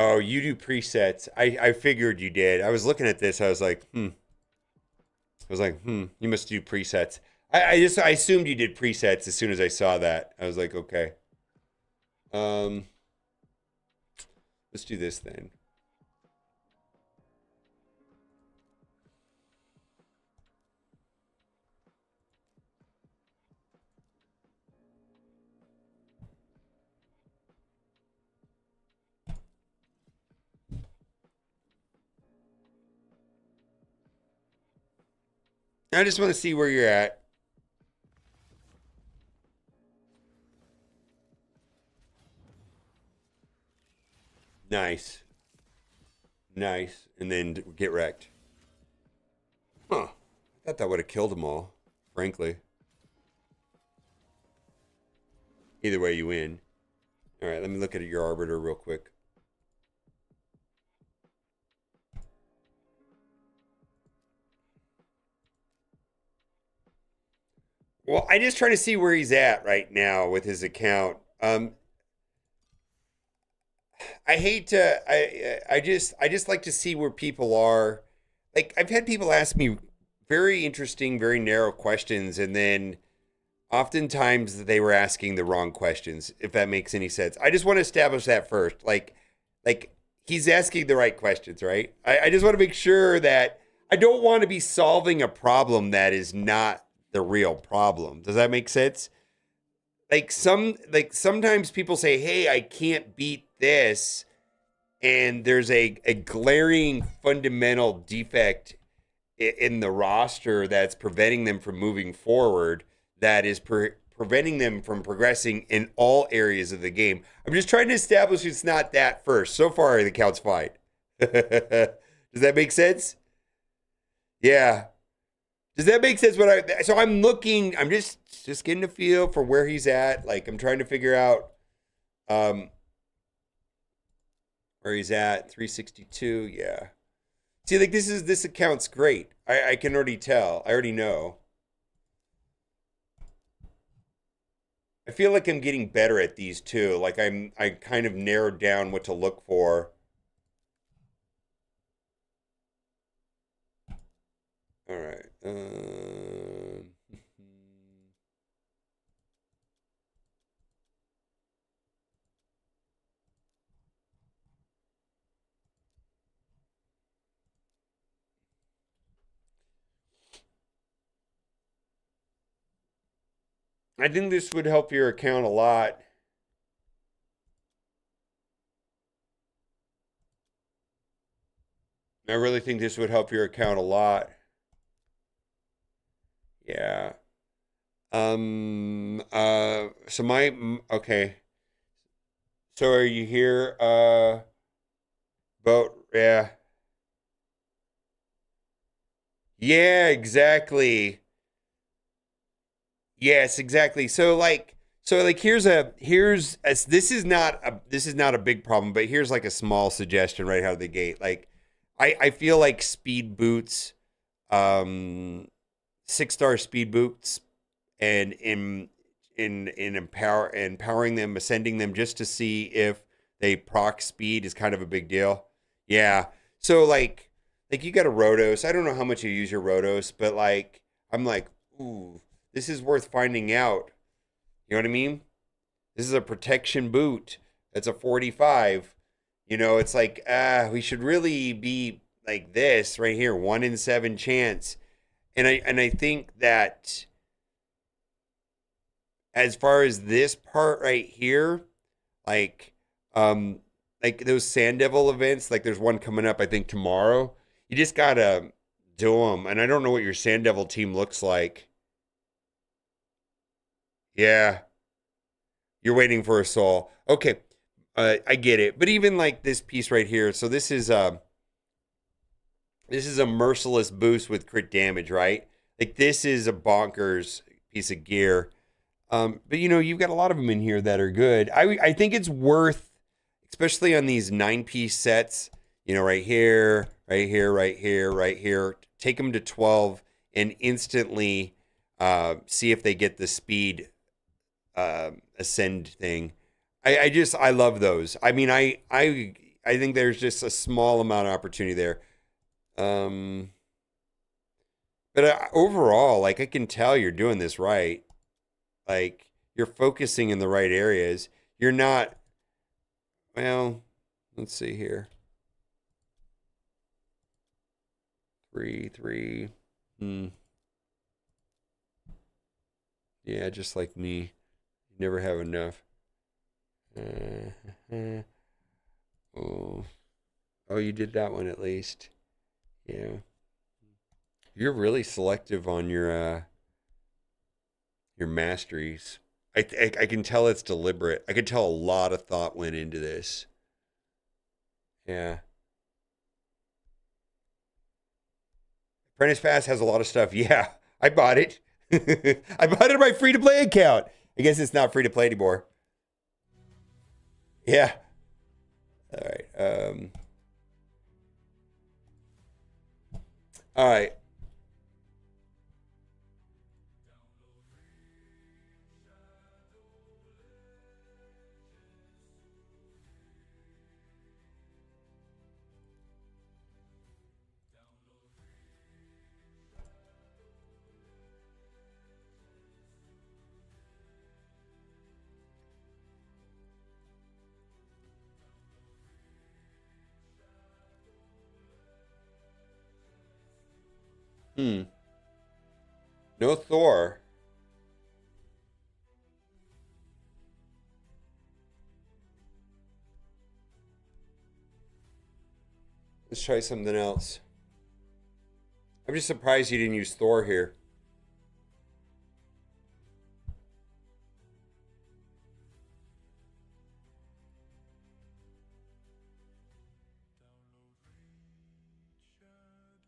Oh, you do presets. I figured you did. I was looking at this. I was like, you must do presets. I assumed you did presets as soon as I saw that. I was like, okay. Let's do this then. I just want to see where you're at. Nice. Nice. And then get wrecked. Huh. I thought that would have killed them all, frankly. Either way, you win. All right, let me look at your Arbiter real quick. Well, I just try to see where he's at right now with his account. I hate to. I just like to see where people are. Like I've had people ask me very interesting, very narrow questions, and then oftentimes they were asking the wrong questions. If that makes any sense, I just want to establish that first. Like he's asking the right questions, right? I just want to make sure that I don't want to be solving a problem that is not the real problem. Does that make sense? Sometimes people say, "Hey, I can't beat this," and there's a glaring fundamental defect in the roster that's preventing them from moving forward. That is preventing them from progressing in all areas of the game. I'm just trying to establish it's not that first. So far, the count's fine. Does that make sense? Yeah. Does that make sense? So I'm looking. I'm just getting a feel for where he's at. Like I'm trying to figure out where he's at. 362. Yeah. See, like this account's great. I can already tell. I already know. I feel like I'm getting better at these too. Like I kind of narrowed down what to look for. All right. I think this would help your account a lot. I really think this would help your account a lot. Yeah. Okay. So are you here? Vote, yeah. Yeah, exactly. Yes, exactly. Here's this is not a big problem, but here's like a small suggestion right out of the gate. Like I feel like speed boots, 6-star speed boots, and empowering them, ascending them just to see if they proc speed is kind of a big deal. Yeah. So like you got a Rotos. I don't know how much you use your Rotos, but like I'm like, ooh, this is worth finding out. You know what I mean? This is a protection boot. It's a 45. You know, it's like, we should really be like this right here, 1 in 7 chance. And I think that as far as this part right here, like those Sand Devil events, like there's one coming up, I think tomorrow. You just gotta do them. And I don't know what your Sand Devil team looks like. Yeah. You're waiting for a soul. Okay. I get it. But even like this piece right here. So this is a merciless boost with crit damage, right? Like this is a bonkers piece of gear. But you know, you've got a lot of them in here that are good. I think it's worth, especially on these 9-piece sets, you know, right here, right here, right here, right here. Take them to 12 and instantly see if they get the speed ascend thing. I love those. I mean, I I think there's just a small amount of opportunity there. But overall, like, I can tell you're doing this right. Like, you're focusing in the right areas. You're not, well, let's see here. 3. Yeah, just like me. You never have enough. Oh, you did that one at least. Yeah. You're really selective on your masteries. I can tell it's deliberate. I can tell a lot of thought went into this. Yeah. Apprentice Pass has a lot of stuff. Yeah, I bought it. I bought it on my free-to-play account. I guess it's not free-to-play anymore. Yeah. All right. All right. No Thor. Let's try something else. I'm just surprised you didn't use Thor here.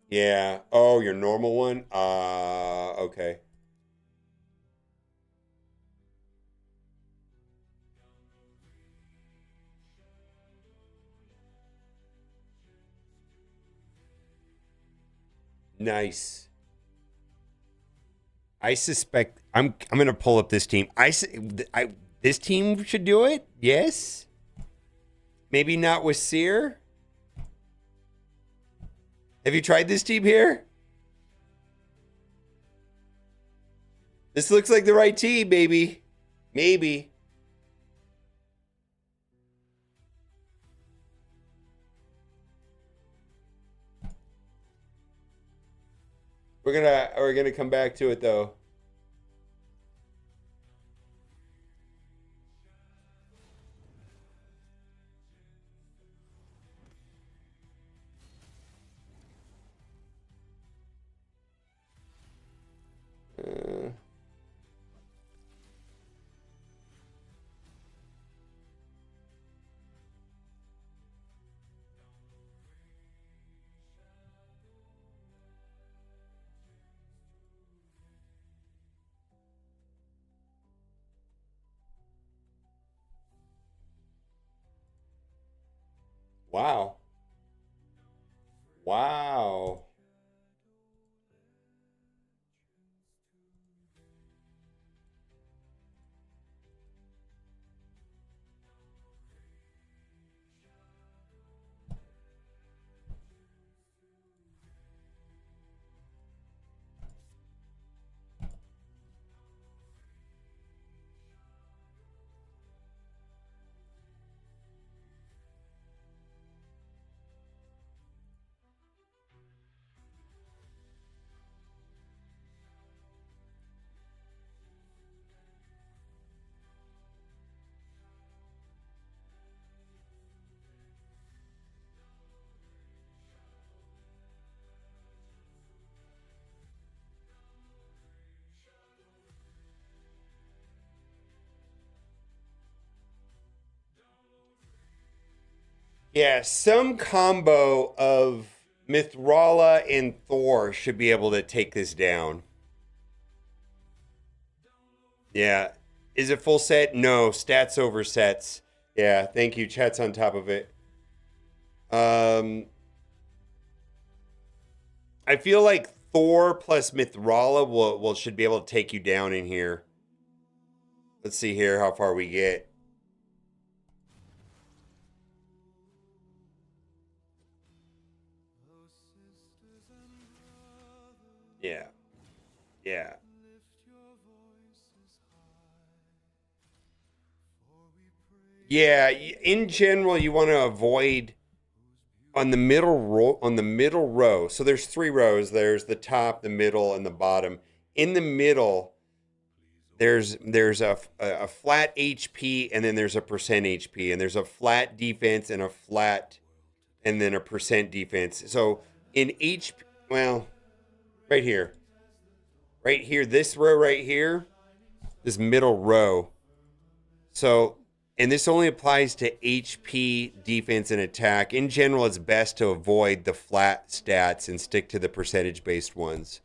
Yeah. Oh, your normal one? Okay. Nice. I suspect I'm gonna pull up this team. This team should do it. Yes. Maybe not with Seer. Have you tried this team here? This looks like the right team, baby. Maybe. We're gonna come back to it though. Wow. Wow. Yeah, some combo of Mithrala and Thor should be able to take this down. Yeah. Is it full set? No. Stats over sets. Yeah, thank you. Chat's on top of it. I feel like Thor plus Mithrala will should be able to take you down in here. Let's see here how far we get. Yeah. Yeah, in general, you want to avoid on the middle row. So there's 3 rows. There's the top, the middle, and the bottom. In the middle, there's a flat HP, and then there's a percent HP, and there's a flat defense and a flat, and then a percent defense. So in HP, well, right here, this row right here, this middle row. So, and this only applies to HP, defense, and attack. In general, it's best to avoid the flat stats and stick to the percentage-based ones.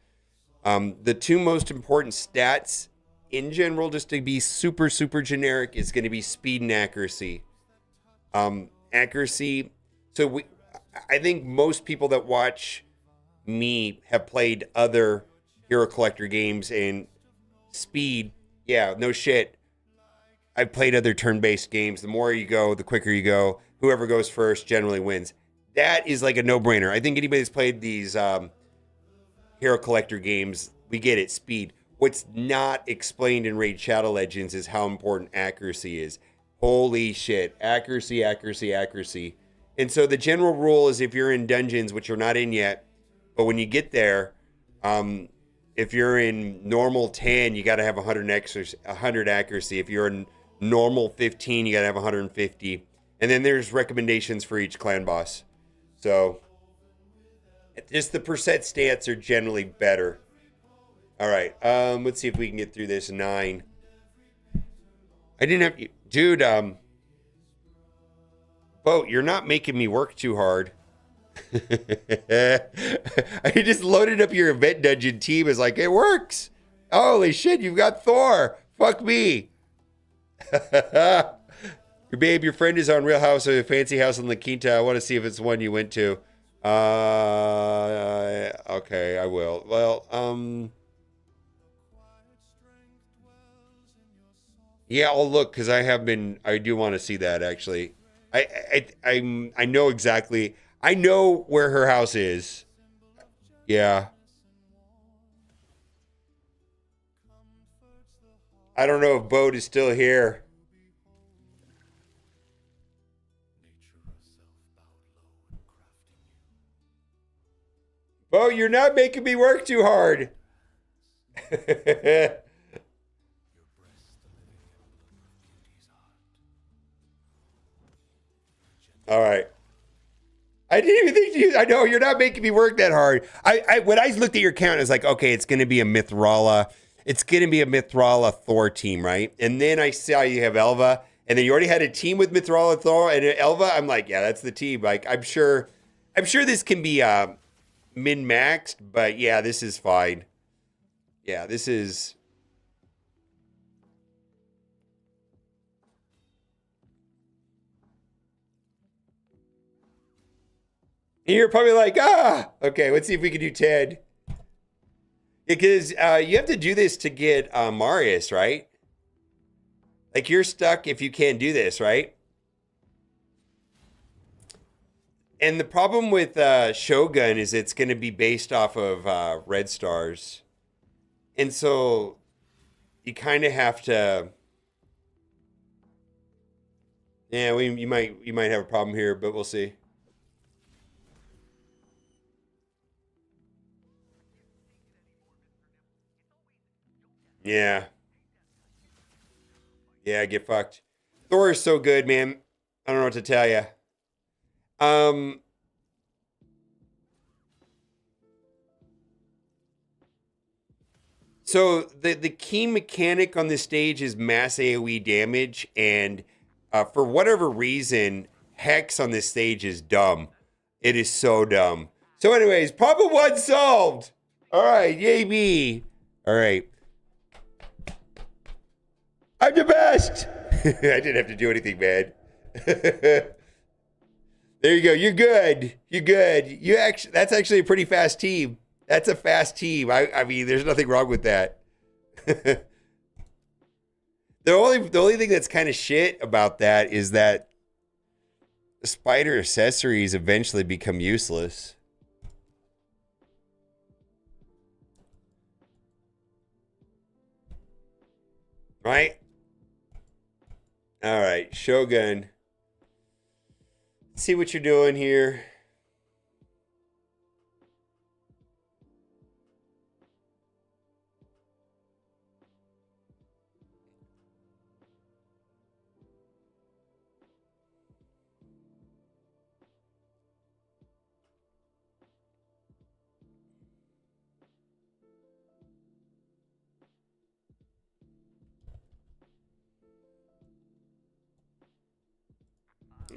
The 2 most important stats in general, just to be super, super generic, is going to be speed and accuracy. Accuracy. So I think most people that watch me have played other Hero Collector games, and speed, yeah, no shit. I've played other turn-based games. The more you go, the quicker you go. Whoever goes first generally wins. That is like a no-brainer. I think anybody that's played these Hero Collector games, we get it, speed. What's not explained in Raid Shadow Legends is how important accuracy is. Holy shit. Accuracy, accuracy, accuracy. And so the general rule is if you're in dungeons, which you're not in yet, but when you get there, if you're in normal 10, you got to have 100 accuracy. If you're in normal 15, you got to have 150. And then there's recommendations for each clan boss. So just the percent stats are generally better. All right. Let's see if we can get through this 9. I didn't have... Dude, Boat, you're not making me work too hard. I just loaded up your event dungeon team. It's like, it works. Holy shit, you've got Thor. Fuck me. Your friend is on Real House or Fancy House in La Quinta. I want to see if it's the one you went to. Okay, I will. Well, yeah, I'll look because I do want to see that actually. I know exactly. I know where her house is. Yeah. I don't know if Boat is still here. Boat, you're not making me work too hard. All right. I didn't even think you. I know you're not making me work that hard. When I looked at your count, I was like, okay, it's going to be a Mithrala. It's going to be a Mithrala Thor team, right? And then I saw you have Elva, and then you already had a team with Mithrala Thor and Elva. I'm like, yeah, that's the team. Like, I'm sure this can be min-maxed, but yeah, this is fine. Yeah, this is. You're probably like, okay, let's see if we can do 10. Because you have to do this to get Marius, right? Like, you're stuck if you can't do this, right? And the problem with Shogun is it's going to be based off of red stars. And so you kind of have to... Yeah, you might have a problem here, but we'll see. Yeah. Yeah, get fucked. Thor is so good, man. I don't know what to tell you. So the key mechanic on this stage is mass AoE damage, and for whatever reason, Hex on this stage is dumb. It is so dumb. So anyways, problem 1 solved. All right, yay me. All right. I'm the best. I didn't have to do anything, man. There you go. You're good. You're good. That's actually a pretty fast team. That's a fast team. I mean, there's nothing wrong with that. The only thing that's kind of shit about that is that the spider accessories eventually become useless. Right? All right, Shogun. See what you're doing here.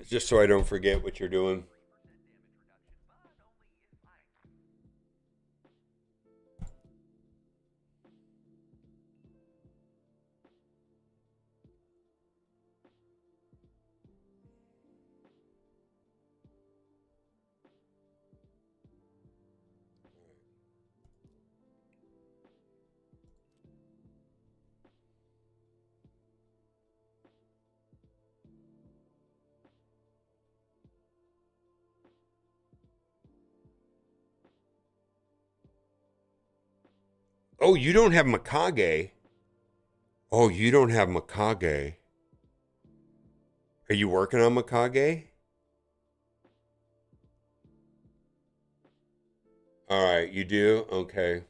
Just so I don't forget what you're doing. Oh, you don't have Mikage. Oh, you don't have Mikage. Are you working on Mikage? All right, you do? Okay.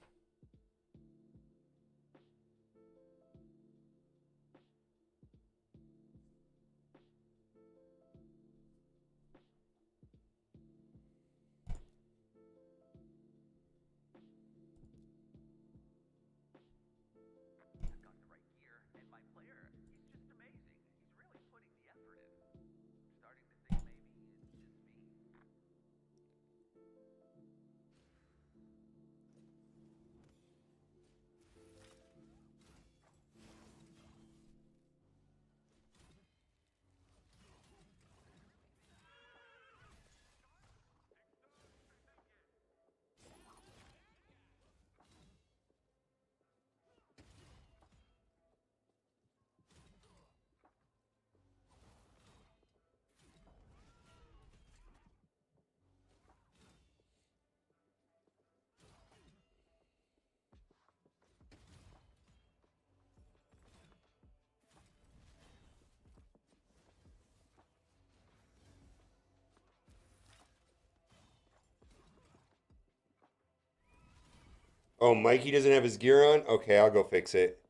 Oh, Mikey doesn't have his gear on? Okay, I'll go fix it.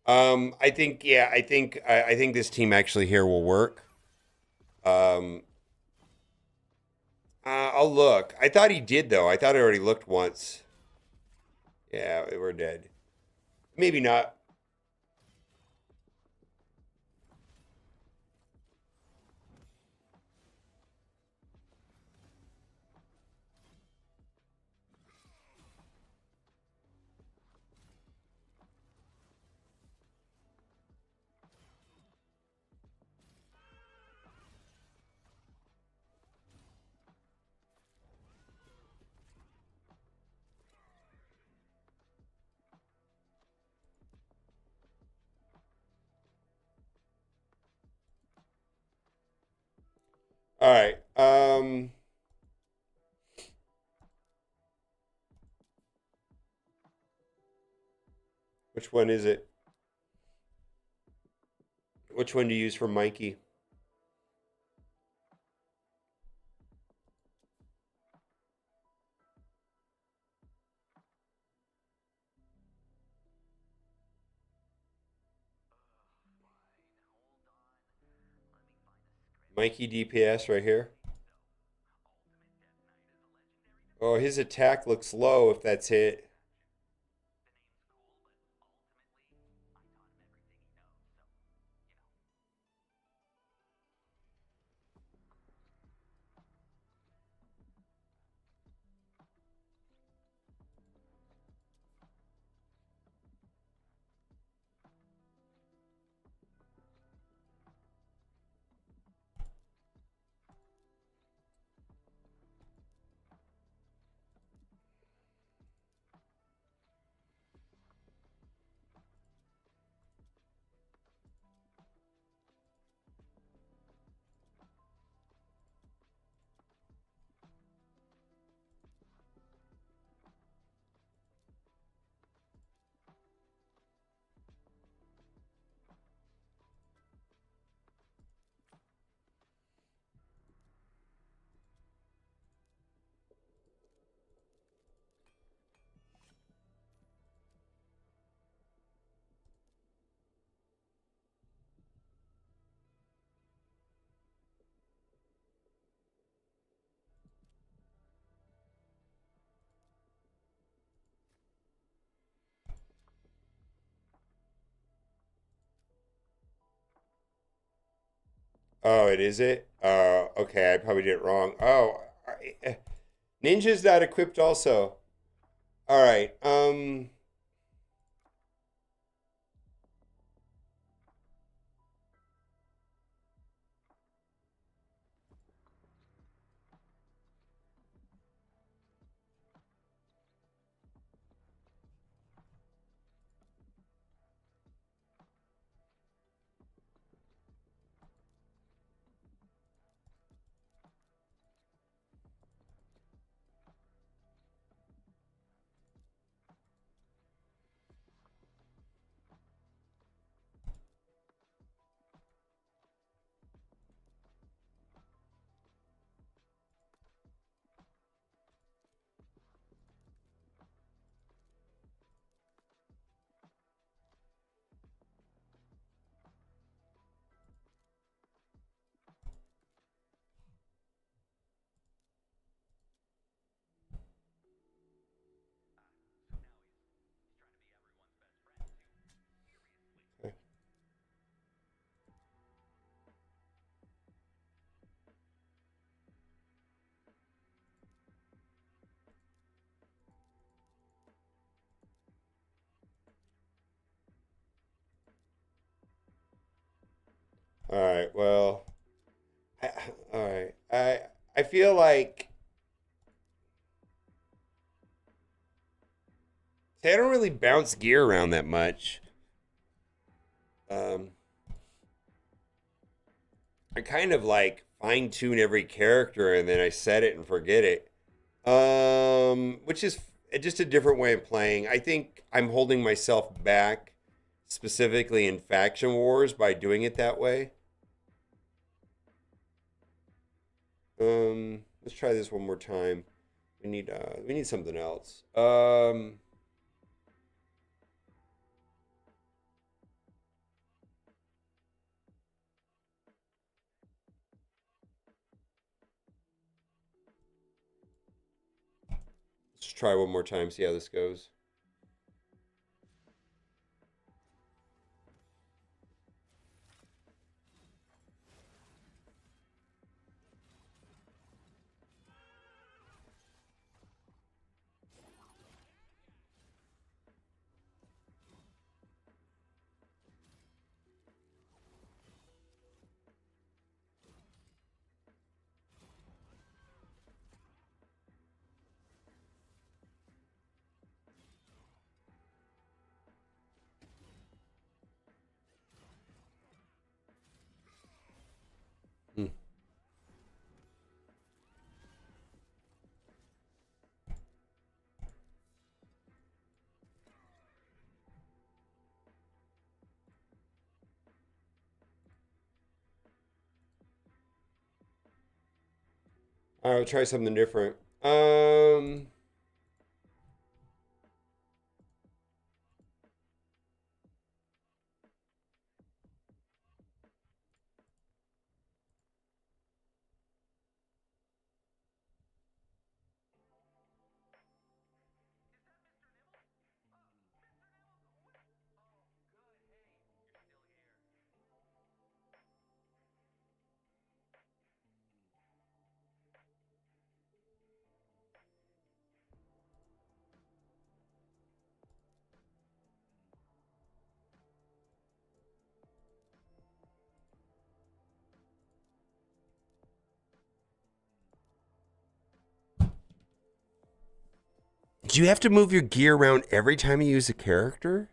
I think, yeah, I think this team actually here will work. I'll look. I thought he did though. I thought I already looked once. Yeah, we're dead. Maybe not. All right. Which one is it? Which one do you use for Mikey? Mikey DPS right here. Oh, his attack looks low if that's it. Oh, it is it? Okay, I probably did it wrong. Oh, Ninja's not equipped also. All right. All right. Well, all right. I feel like see, I don't really bounce gear around that much. I kind of like fine tune every character and then I set it and forget it. Which is just a different way of playing. I think I'm holding myself back specifically in faction wars by doing it that way. Let's try this one more time. We need something else. Let's try one more time, see how this goes. All right, we'll try something different. Do you have to move your gear around every time you use a character?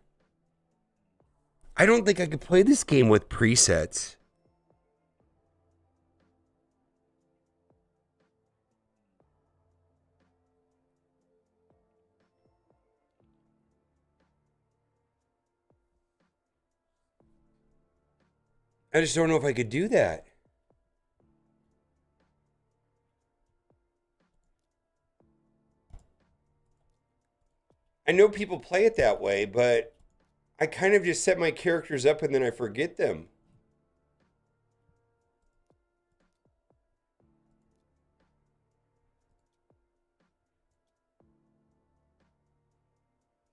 I don't think I could play this game with presets. I just don't know if I could do that. I know people play it that way, but I kind of just set my characters up and then I forget them.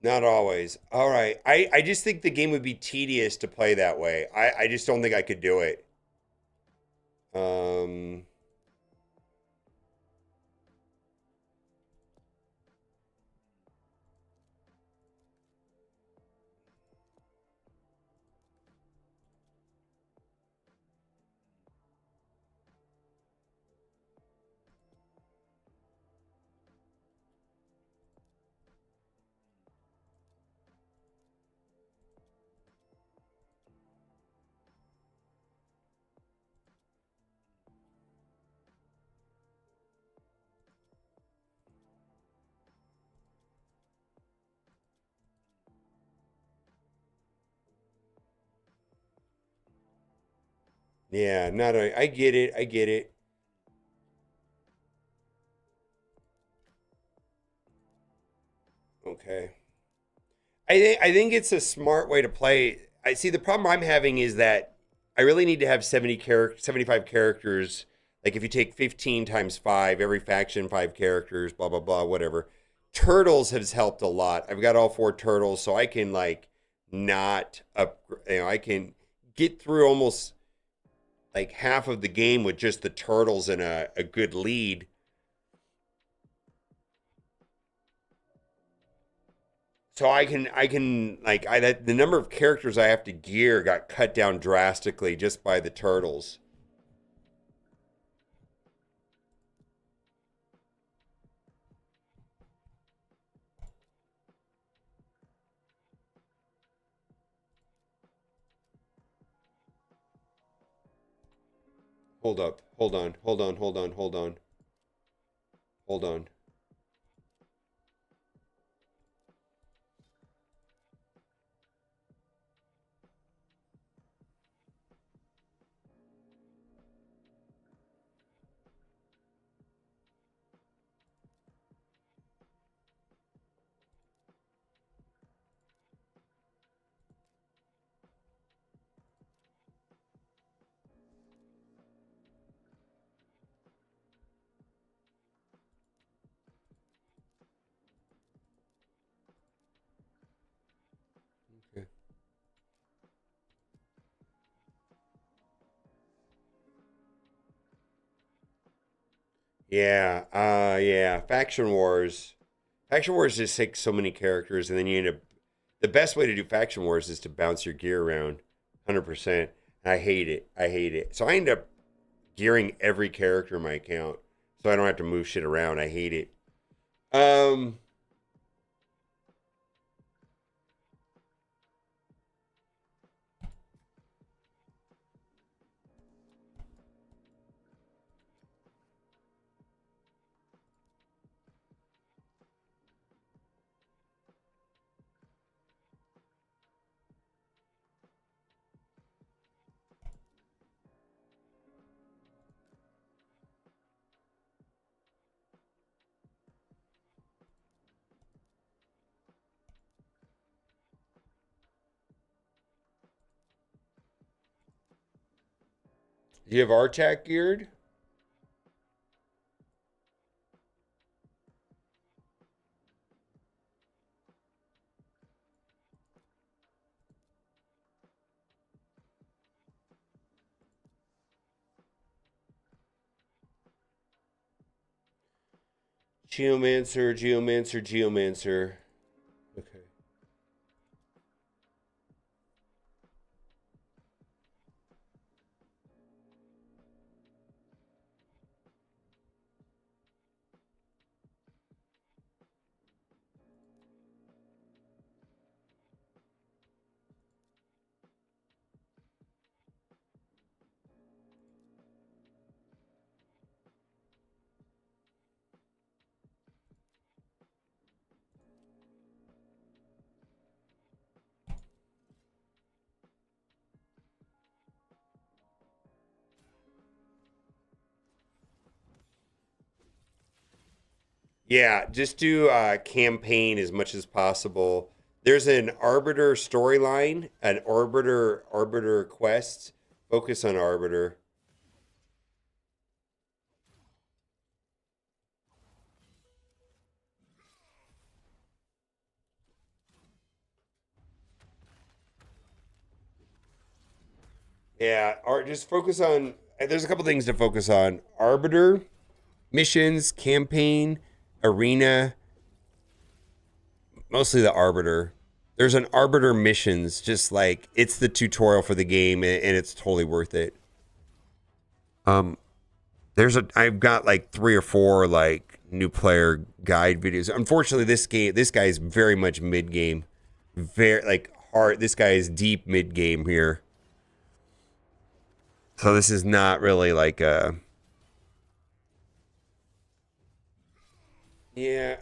Not always. All right. I just think the game would be tedious to play that way. I just don't think I could do it. Um, yeah, not a, I get it. I get it. Okay. I think it's a smart way to play. I see the problem I'm having is that I really need to have 75 characters. Like if you take 15 times 5, every faction 5 characters, blah blah blah, whatever. Turtles has helped a lot. I've got all 4 turtles, so I can like not up. I can get through almost like half of the game with just the turtles and a good lead. So I can like the number of characters I have to gear got cut down drastically just by the turtles. Hold up. Hold on. Hold on. Hold on. Hold on. Hold on. Okay. Yeah. Yeah. Faction Wars. Faction Wars just takes so many characters, and then you end up. The best way to do Faction Wars is to bounce your gear around, 100%. I hate it. I hate it. So I end up gearing every character in my account, so I don't have to move shit around. I hate it. Um. Do you have RTAC geared? Geomancer, Geomancer, Geomancer. Okay. Yeah, just do campaign as much as possible. There's an Arbiter storyline, an Arbiter quest. Focus on Arbiter. Yeah, just focus on There's a couple things to focus on. Arbiter, missions, campaign, arena. Mostly the Arbiter. There's an Arbiter missions, just like it's the tutorial for the game, and it's totally worth it. I've got like 3 or 4 like new player guide videos. Unfortunately, this guy is very much mid game, very like hard. This guy is deep mid game here, so this is not really like a. Yeah.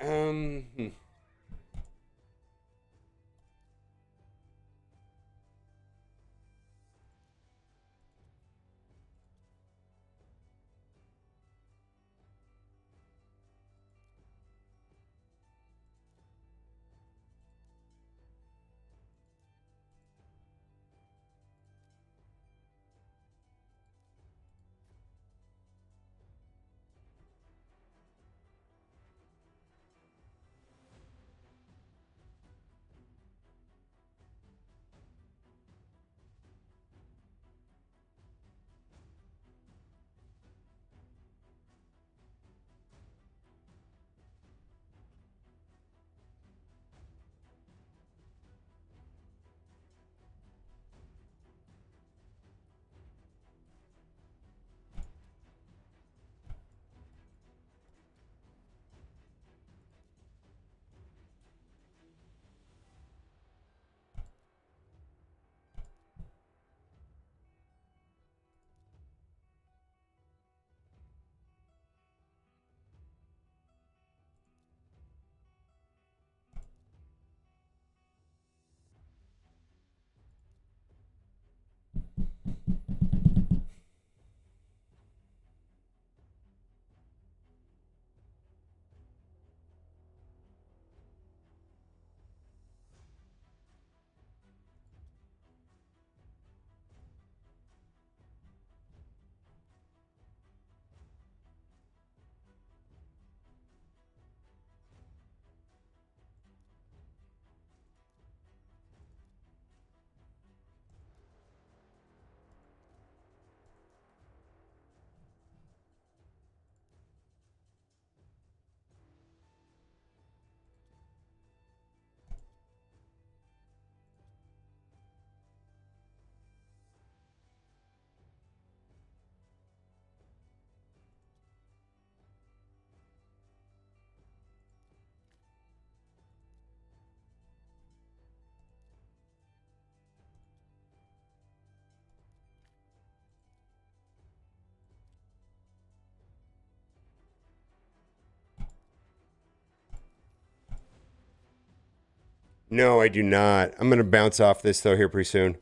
No, I do not. I'm gonna bounce off this though here pretty soon.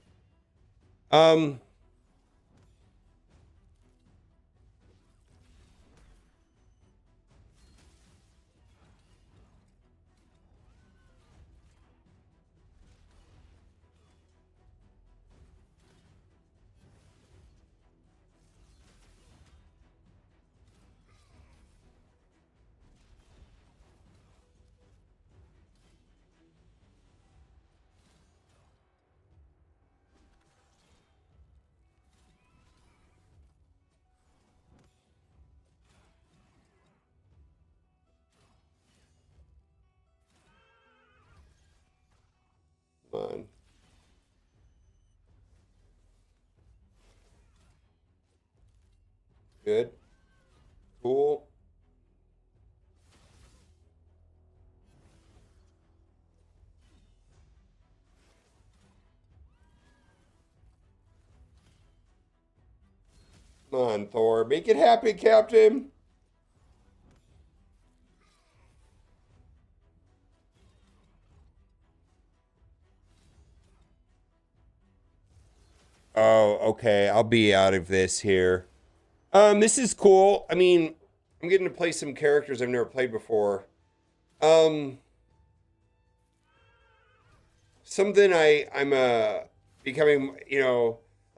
Come on. Good. Cool. Come on, Thor. Make it happen, Captain. Oh, okay. I'll be out of this here. This is cool. I mean, I'm getting to play some characters I've never played before. Something I'm becoming,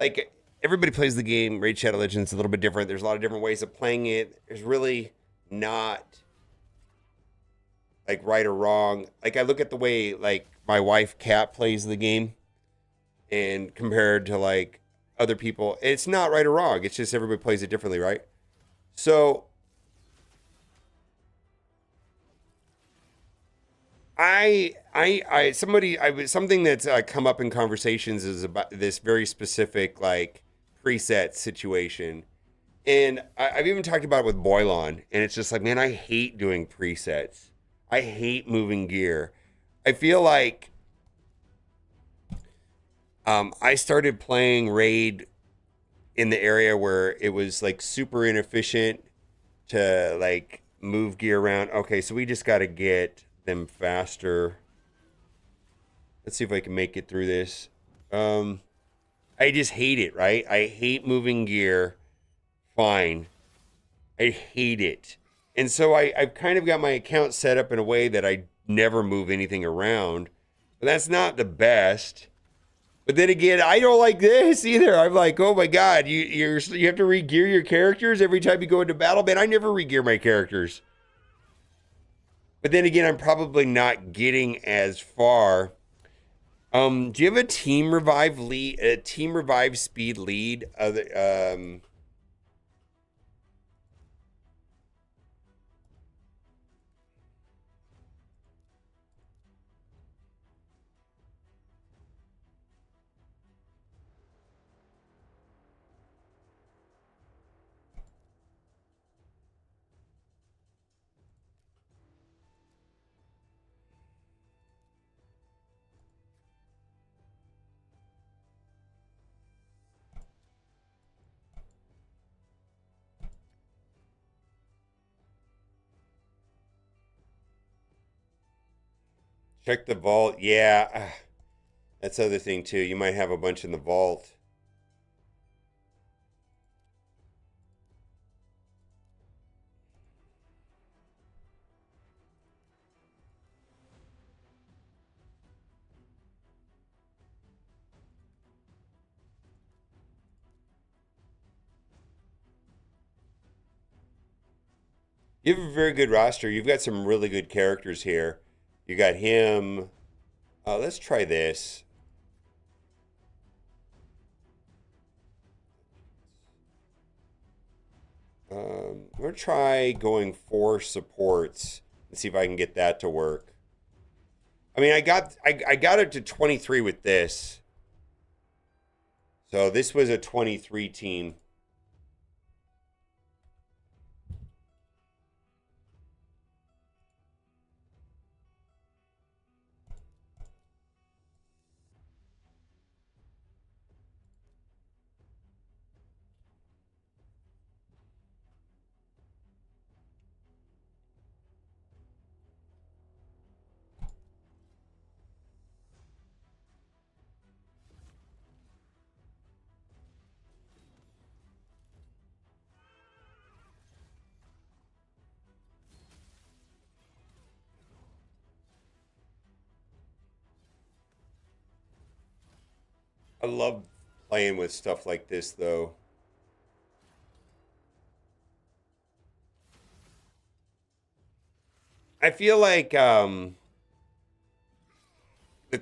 like everybody plays the game. Raid Shadow Legends is a little bit different. There's a lot of different ways of playing it. There's really not like right or wrong. Like I look at the way like my wife Kat plays the game, and compared to like other people. It's not right or wrong. It's just everybody plays it differently, right? So something that's come up in conversations is about this very specific like preset situation. And I've even talked about it with Boylon, and it's just like, man, I hate doing presets. I hate moving gear. I feel like I started playing Raid in the area where it was like super inefficient to like move gear around. Okay, so we just got to get them faster. Let's see if I can make it through this. I just hate it, right? I hate moving gear. Fine. I hate it. And so I've kind of got my account set up in a way that I never move anything around. But that's not the best. But then again, I don't like this either. I'm like, oh my God, you have to re-gear your characters every time you go into battle? Man, I never re-gear my characters. But then again, I'm probably not getting as far. Do you have a team revive lead, a team revive speed lead? Check the vault. Yeah, that's the other thing too. You might have a bunch in the vault. You have a very good roster. You've got some really good characters here. You got him. Let's try this. I'm gonna try going 4 supports and see if I can get that to work. I mean, I got it to 23 with this. So this was a 23 team. I love playing with stuff like this, though. I feel like the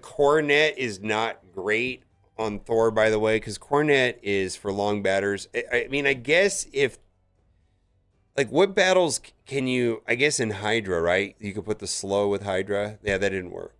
Coronet is not great on Thor, by the way, because Coronet is for long batters. I mean, I guess if, like, what battles can you, I guess in Hydra, right? You could put the slow with Hydra. Yeah, that didn't work.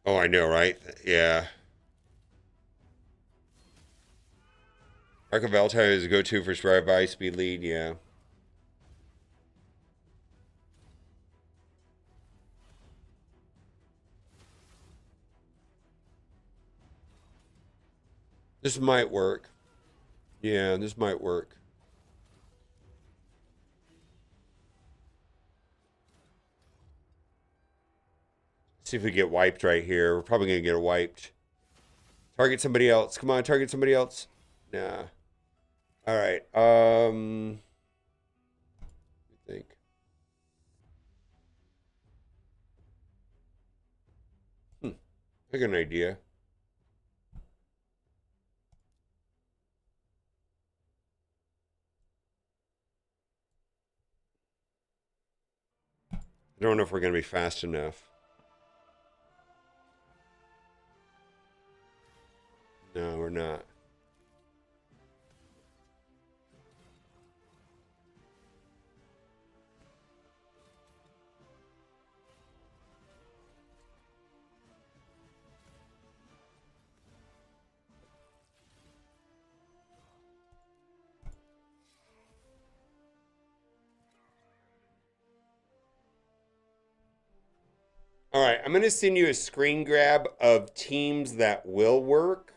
Oh, I know, right? Yeah. Arc of Altai is a go-to for drive-by speed lead, yeah. This might work. Yeah, this might work. See if we get wiped right here. We're probably going to get wiped. Target somebody else. Come on, target somebody else. Nah. All right. I think. I got an idea. I don't know if we're going to be fast enough. No, we're not. All right, I'm going to send you a screen grab of teams that will work.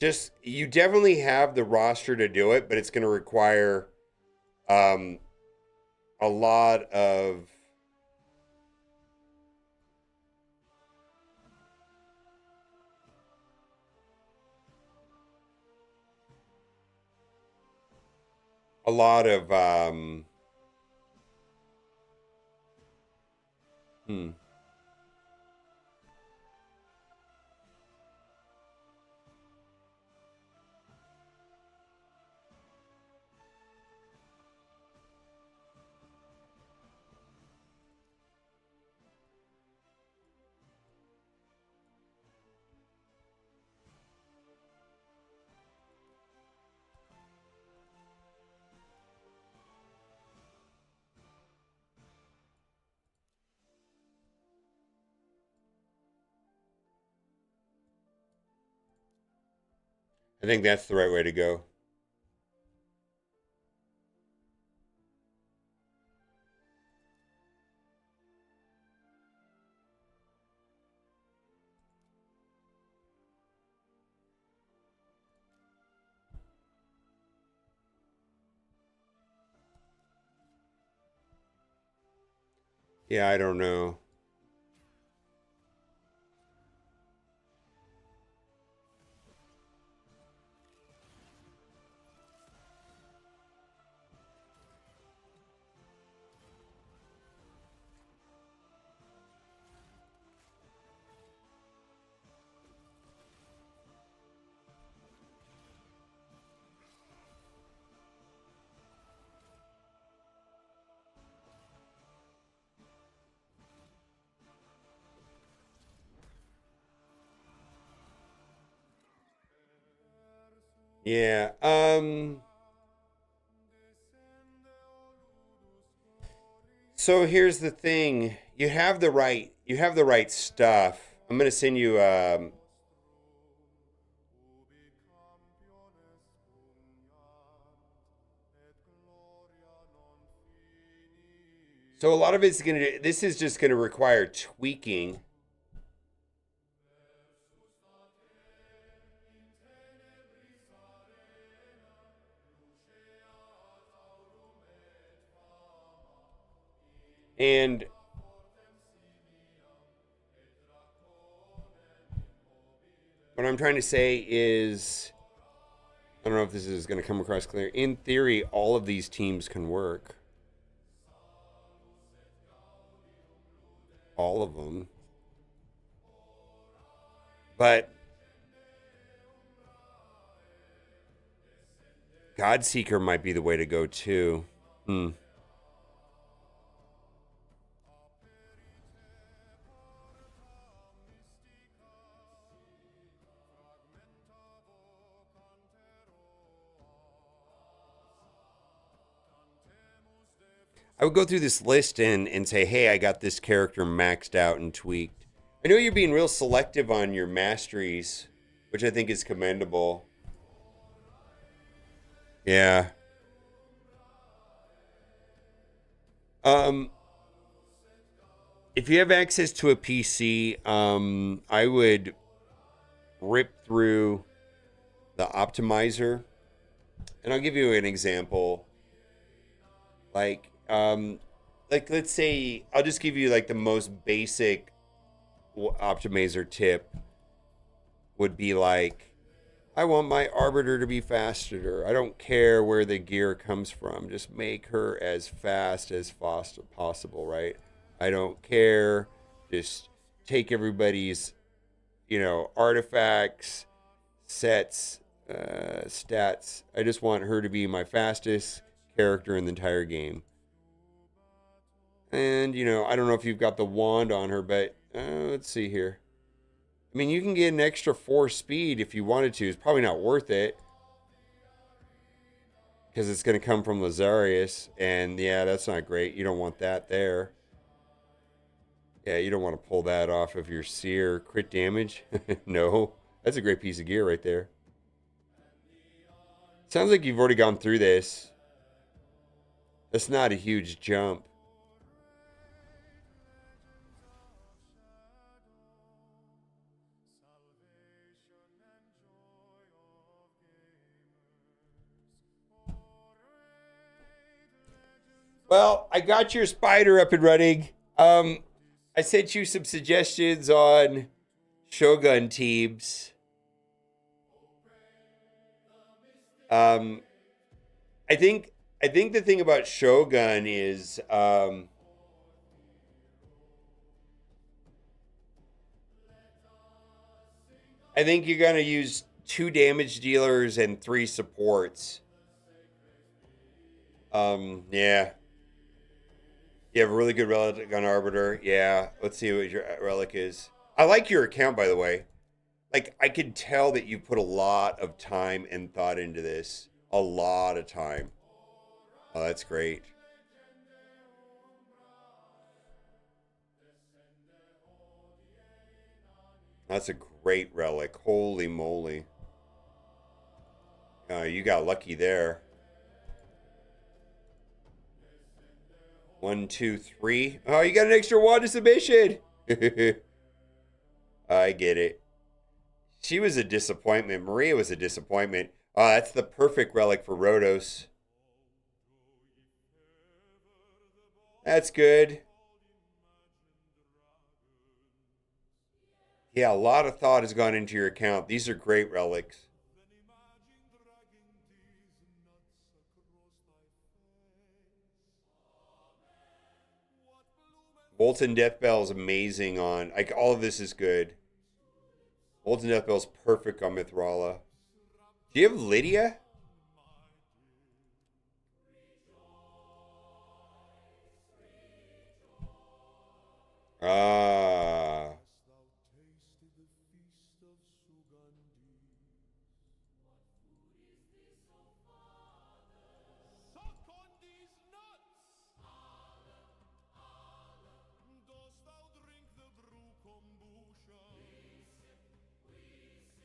Just, you definitely have the roster to do it, but it's going to require a lot of hmm. I think that's the right way to go. Yeah, I don't know. Yeah, so here's the thing. You have the right stuff. I'm going to send you so a lot of it's going to this is just going to require tweaking. And what I'm trying to say is, I don't know if this is going to come across clear. In theory, all of these teams can work. All of them. But Godseeker might be the way to go too. Hmm. I would go through this list and say, hey, I got this character maxed out and tweaked. I know you're being real selective on your masteries, which I think is commendable. Yeah. If you have access to a PC, I would rip through the optimizer. And I'll give you an example. Like let's say, I'll just give you like the most basic optimizer tip would be like, I want my arbiter to be faster. I don't care where the gear comes from. Just make her as fast as possible, right? I don't care. Just take everybody's, you know, artifacts, sets, stats. I just want her to be my fastest character in the entire game. And, you know, I don't know if you've got the wand on her, but let's see here. I mean, you can get an extra 4 speed if you wanted to. It's probably not worth it, because it's going to come from Lazarius. And, yeah, that's not great. You don't want that there. Yeah, you don't want to pull that off of your Seer. Crit damage? No. That's a great piece of gear right there. Sounds like you've already gone through this. That's not a huge jump. Well, I got your spider up and running. I sent you some suggestions on Shogun teams. I think the thing about Shogun is I think you're gonna use 2 damage dealers and 3 supports. Yeah. You have a really good relic on Arbiter. Yeah. Let's see what your relic is. I like your account, by the way. Like, I could tell that you put a lot of time and thought into this. A lot of time. Oh, that's great. That's a great relic. Holy moly. You got lucky there. 1, 2, 3. Oh, you got an extra wand of submission. I get it. She was a disappointment. Maria was a disappointment. Oh, that's the perfect relic for Rhodos. That's good. Yeah, a lot of thought has gone into your account. These are great relics. Molten Deathbell is amazing on... Like, all of this is good. Molten Deathbell is perfect on Mithrala. Do you have Lydia? Ah.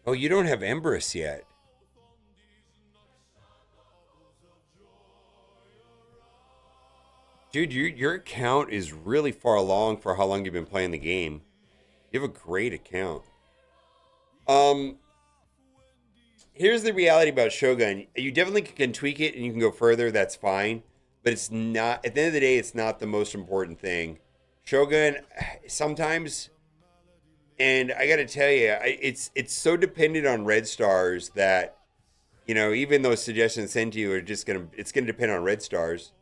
Oh, you don't have Empress yet. Dude, your account is really far along for how long you've been playing the game. You have a great account. Here's the reality about Shogun. You definitely can tweak it and you can go further. That's fine. But it's not, at the end of the day, it's not the most important thing. Shogun, sometimes, and I got to tell you, it's so dependent on red stars that, you know, even those suggestions sent to you are just it's gonna depend on red stars.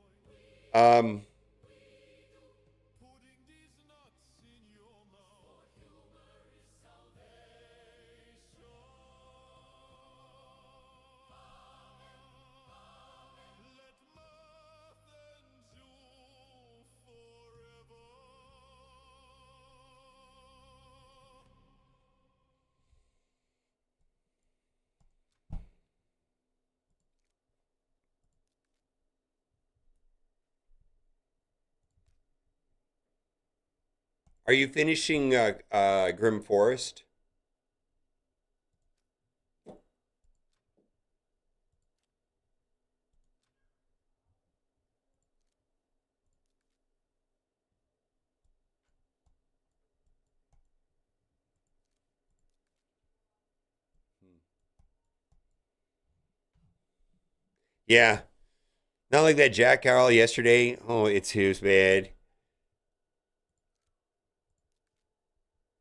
Are you finishing Grim Forest? Yeah. Not like that Jack Carroll yesterday. Oh, it's his bad.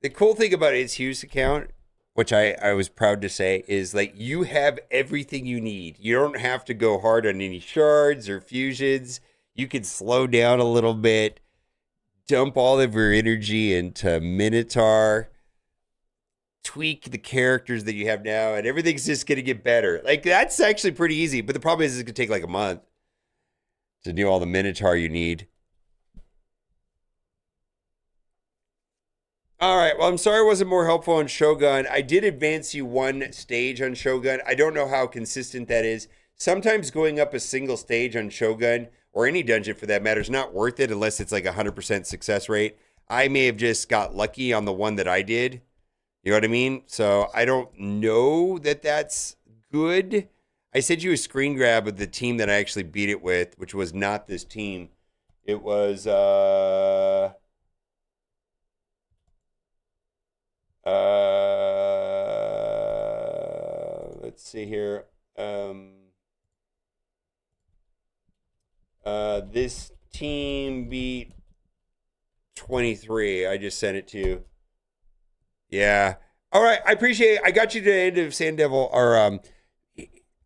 The cool thing about It's Hughes' account, which I was proud to say, is like you have everything you need. You don't have to go hard on any shards or fusions. You can slow down a little bit. dump all of your energy into Minotaur, tweak the characters that you have now, and everything's just going to get better. Like, that's actually pretty easy, but the problem is it's going to take like a month to do all the Minotaur you need. All right, well, I'm sorry I wasn't more helpful on Shogun. I did advance you one stage on Shogun. I don't know how consistent that is. Sometimes going up a single stage on Shogun, or any dungeon for that matter, is not worth it unless it's like 100% success rate. I may have just got lucky on the one that I did. You know what I mean? So I don't know that that's good. I sent you a screen grab of the team that I actually beat it with, which was not this team. It was, let's see here. This team beat 23. I just sent it to you. Yeah. All right. I appreciate it. I got you to the end of Sand Devil. Or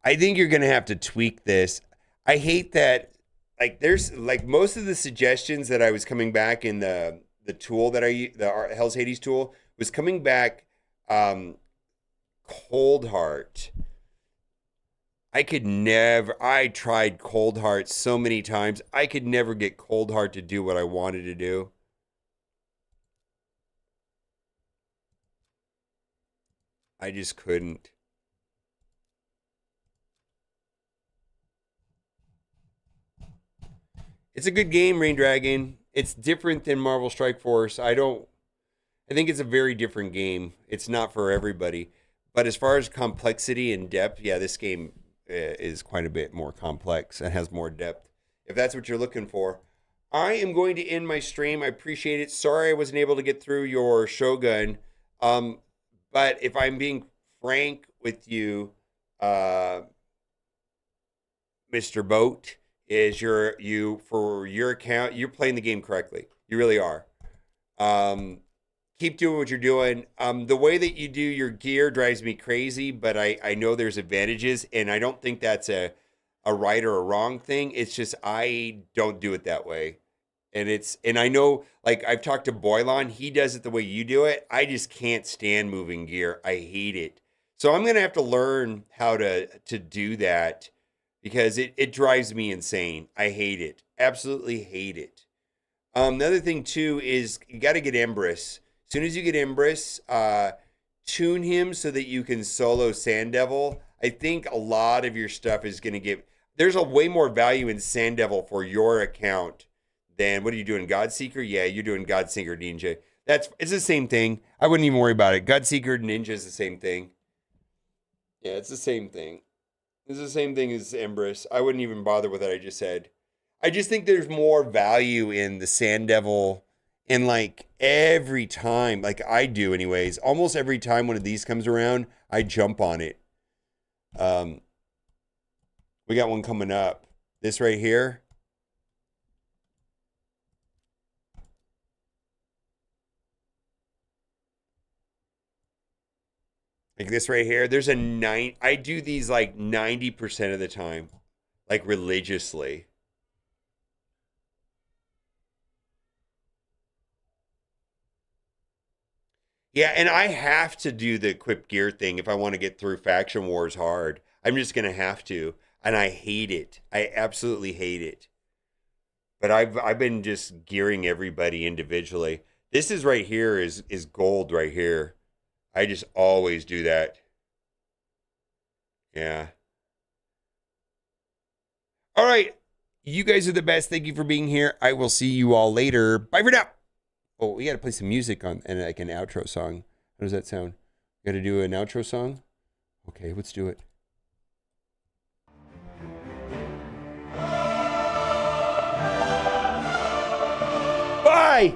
I think you're gonna have to tweak this. I hate that. Like, there's like most of the suggestions that I was coming back in the tool that the Hell's Hades tool was coming back. Cold Heart. I tried Cold Heart so many times. I could never get Cold Heart to do what I wanted to do. I just couldn't. It's a good game, Rain Dragon. It's different than Marvel Strike Force. I think it's a very different game. It's not for everybody. But as far as complexity and depth, yeah, this game is quite a bit more complex and has more depth, if that's what you're looking for. I am going to end my stream. I appreciate it. Sorry I wasn't able to get through your Shogun. But if I'm being frank with you, Mr. Boat, is for your account, you're playing the game correctly. You really are. Keep doing what you're doing. The way that you do your gear drives me crazy, but I know there's advantages, and I don't think that's a right or a wrong thing. It's just I don't do it that way. And I know, like, I've talked to Boylon, he does it the way you do it. I just can't stand moving gear. I hate it. So I'm gonna have to learn how to do that, because it drives me insane. I hate it. Absolutely hate it. The other thing too is you gotta get Empress. As soon as you get Empress, tune him so that you can solo Sand Devil. I think a lot of your stuff is going to get... There's a way more value in Sand Devil for your account than... What are you doing, Godseeker? Yeah, you're doing Godseeker Ninja. It's the same thing. I wouldn't even worry about it. Godseeker Ninja is the same thing. Yeah, it's the same thing. It's the same thing as Empress. I wouldn't even bother with what I just said. I just think there's more value in the Sand Devil... And like every time, like I do anyways, almost every time one of these comes around, I jump on it. We got one coming up. This right here. Like this right here. There's I do these like 90% of the time, like religiously. Yeah, and I have to do the equipped gear thing if I want to get through Faction Wars hard. I'm just going to have to. And I hate it. I absolutely hate it. But I've been just gearing everybody individually. This is right here is gold right here. I just always do that. Yeah. All right. You guys are the best. Thank you for being here. I will see you all later. Bye for now. Oh, we got to play some music on and like an outro song. How does that sound? Got to do an outro song? Okay, let's do it. Bye!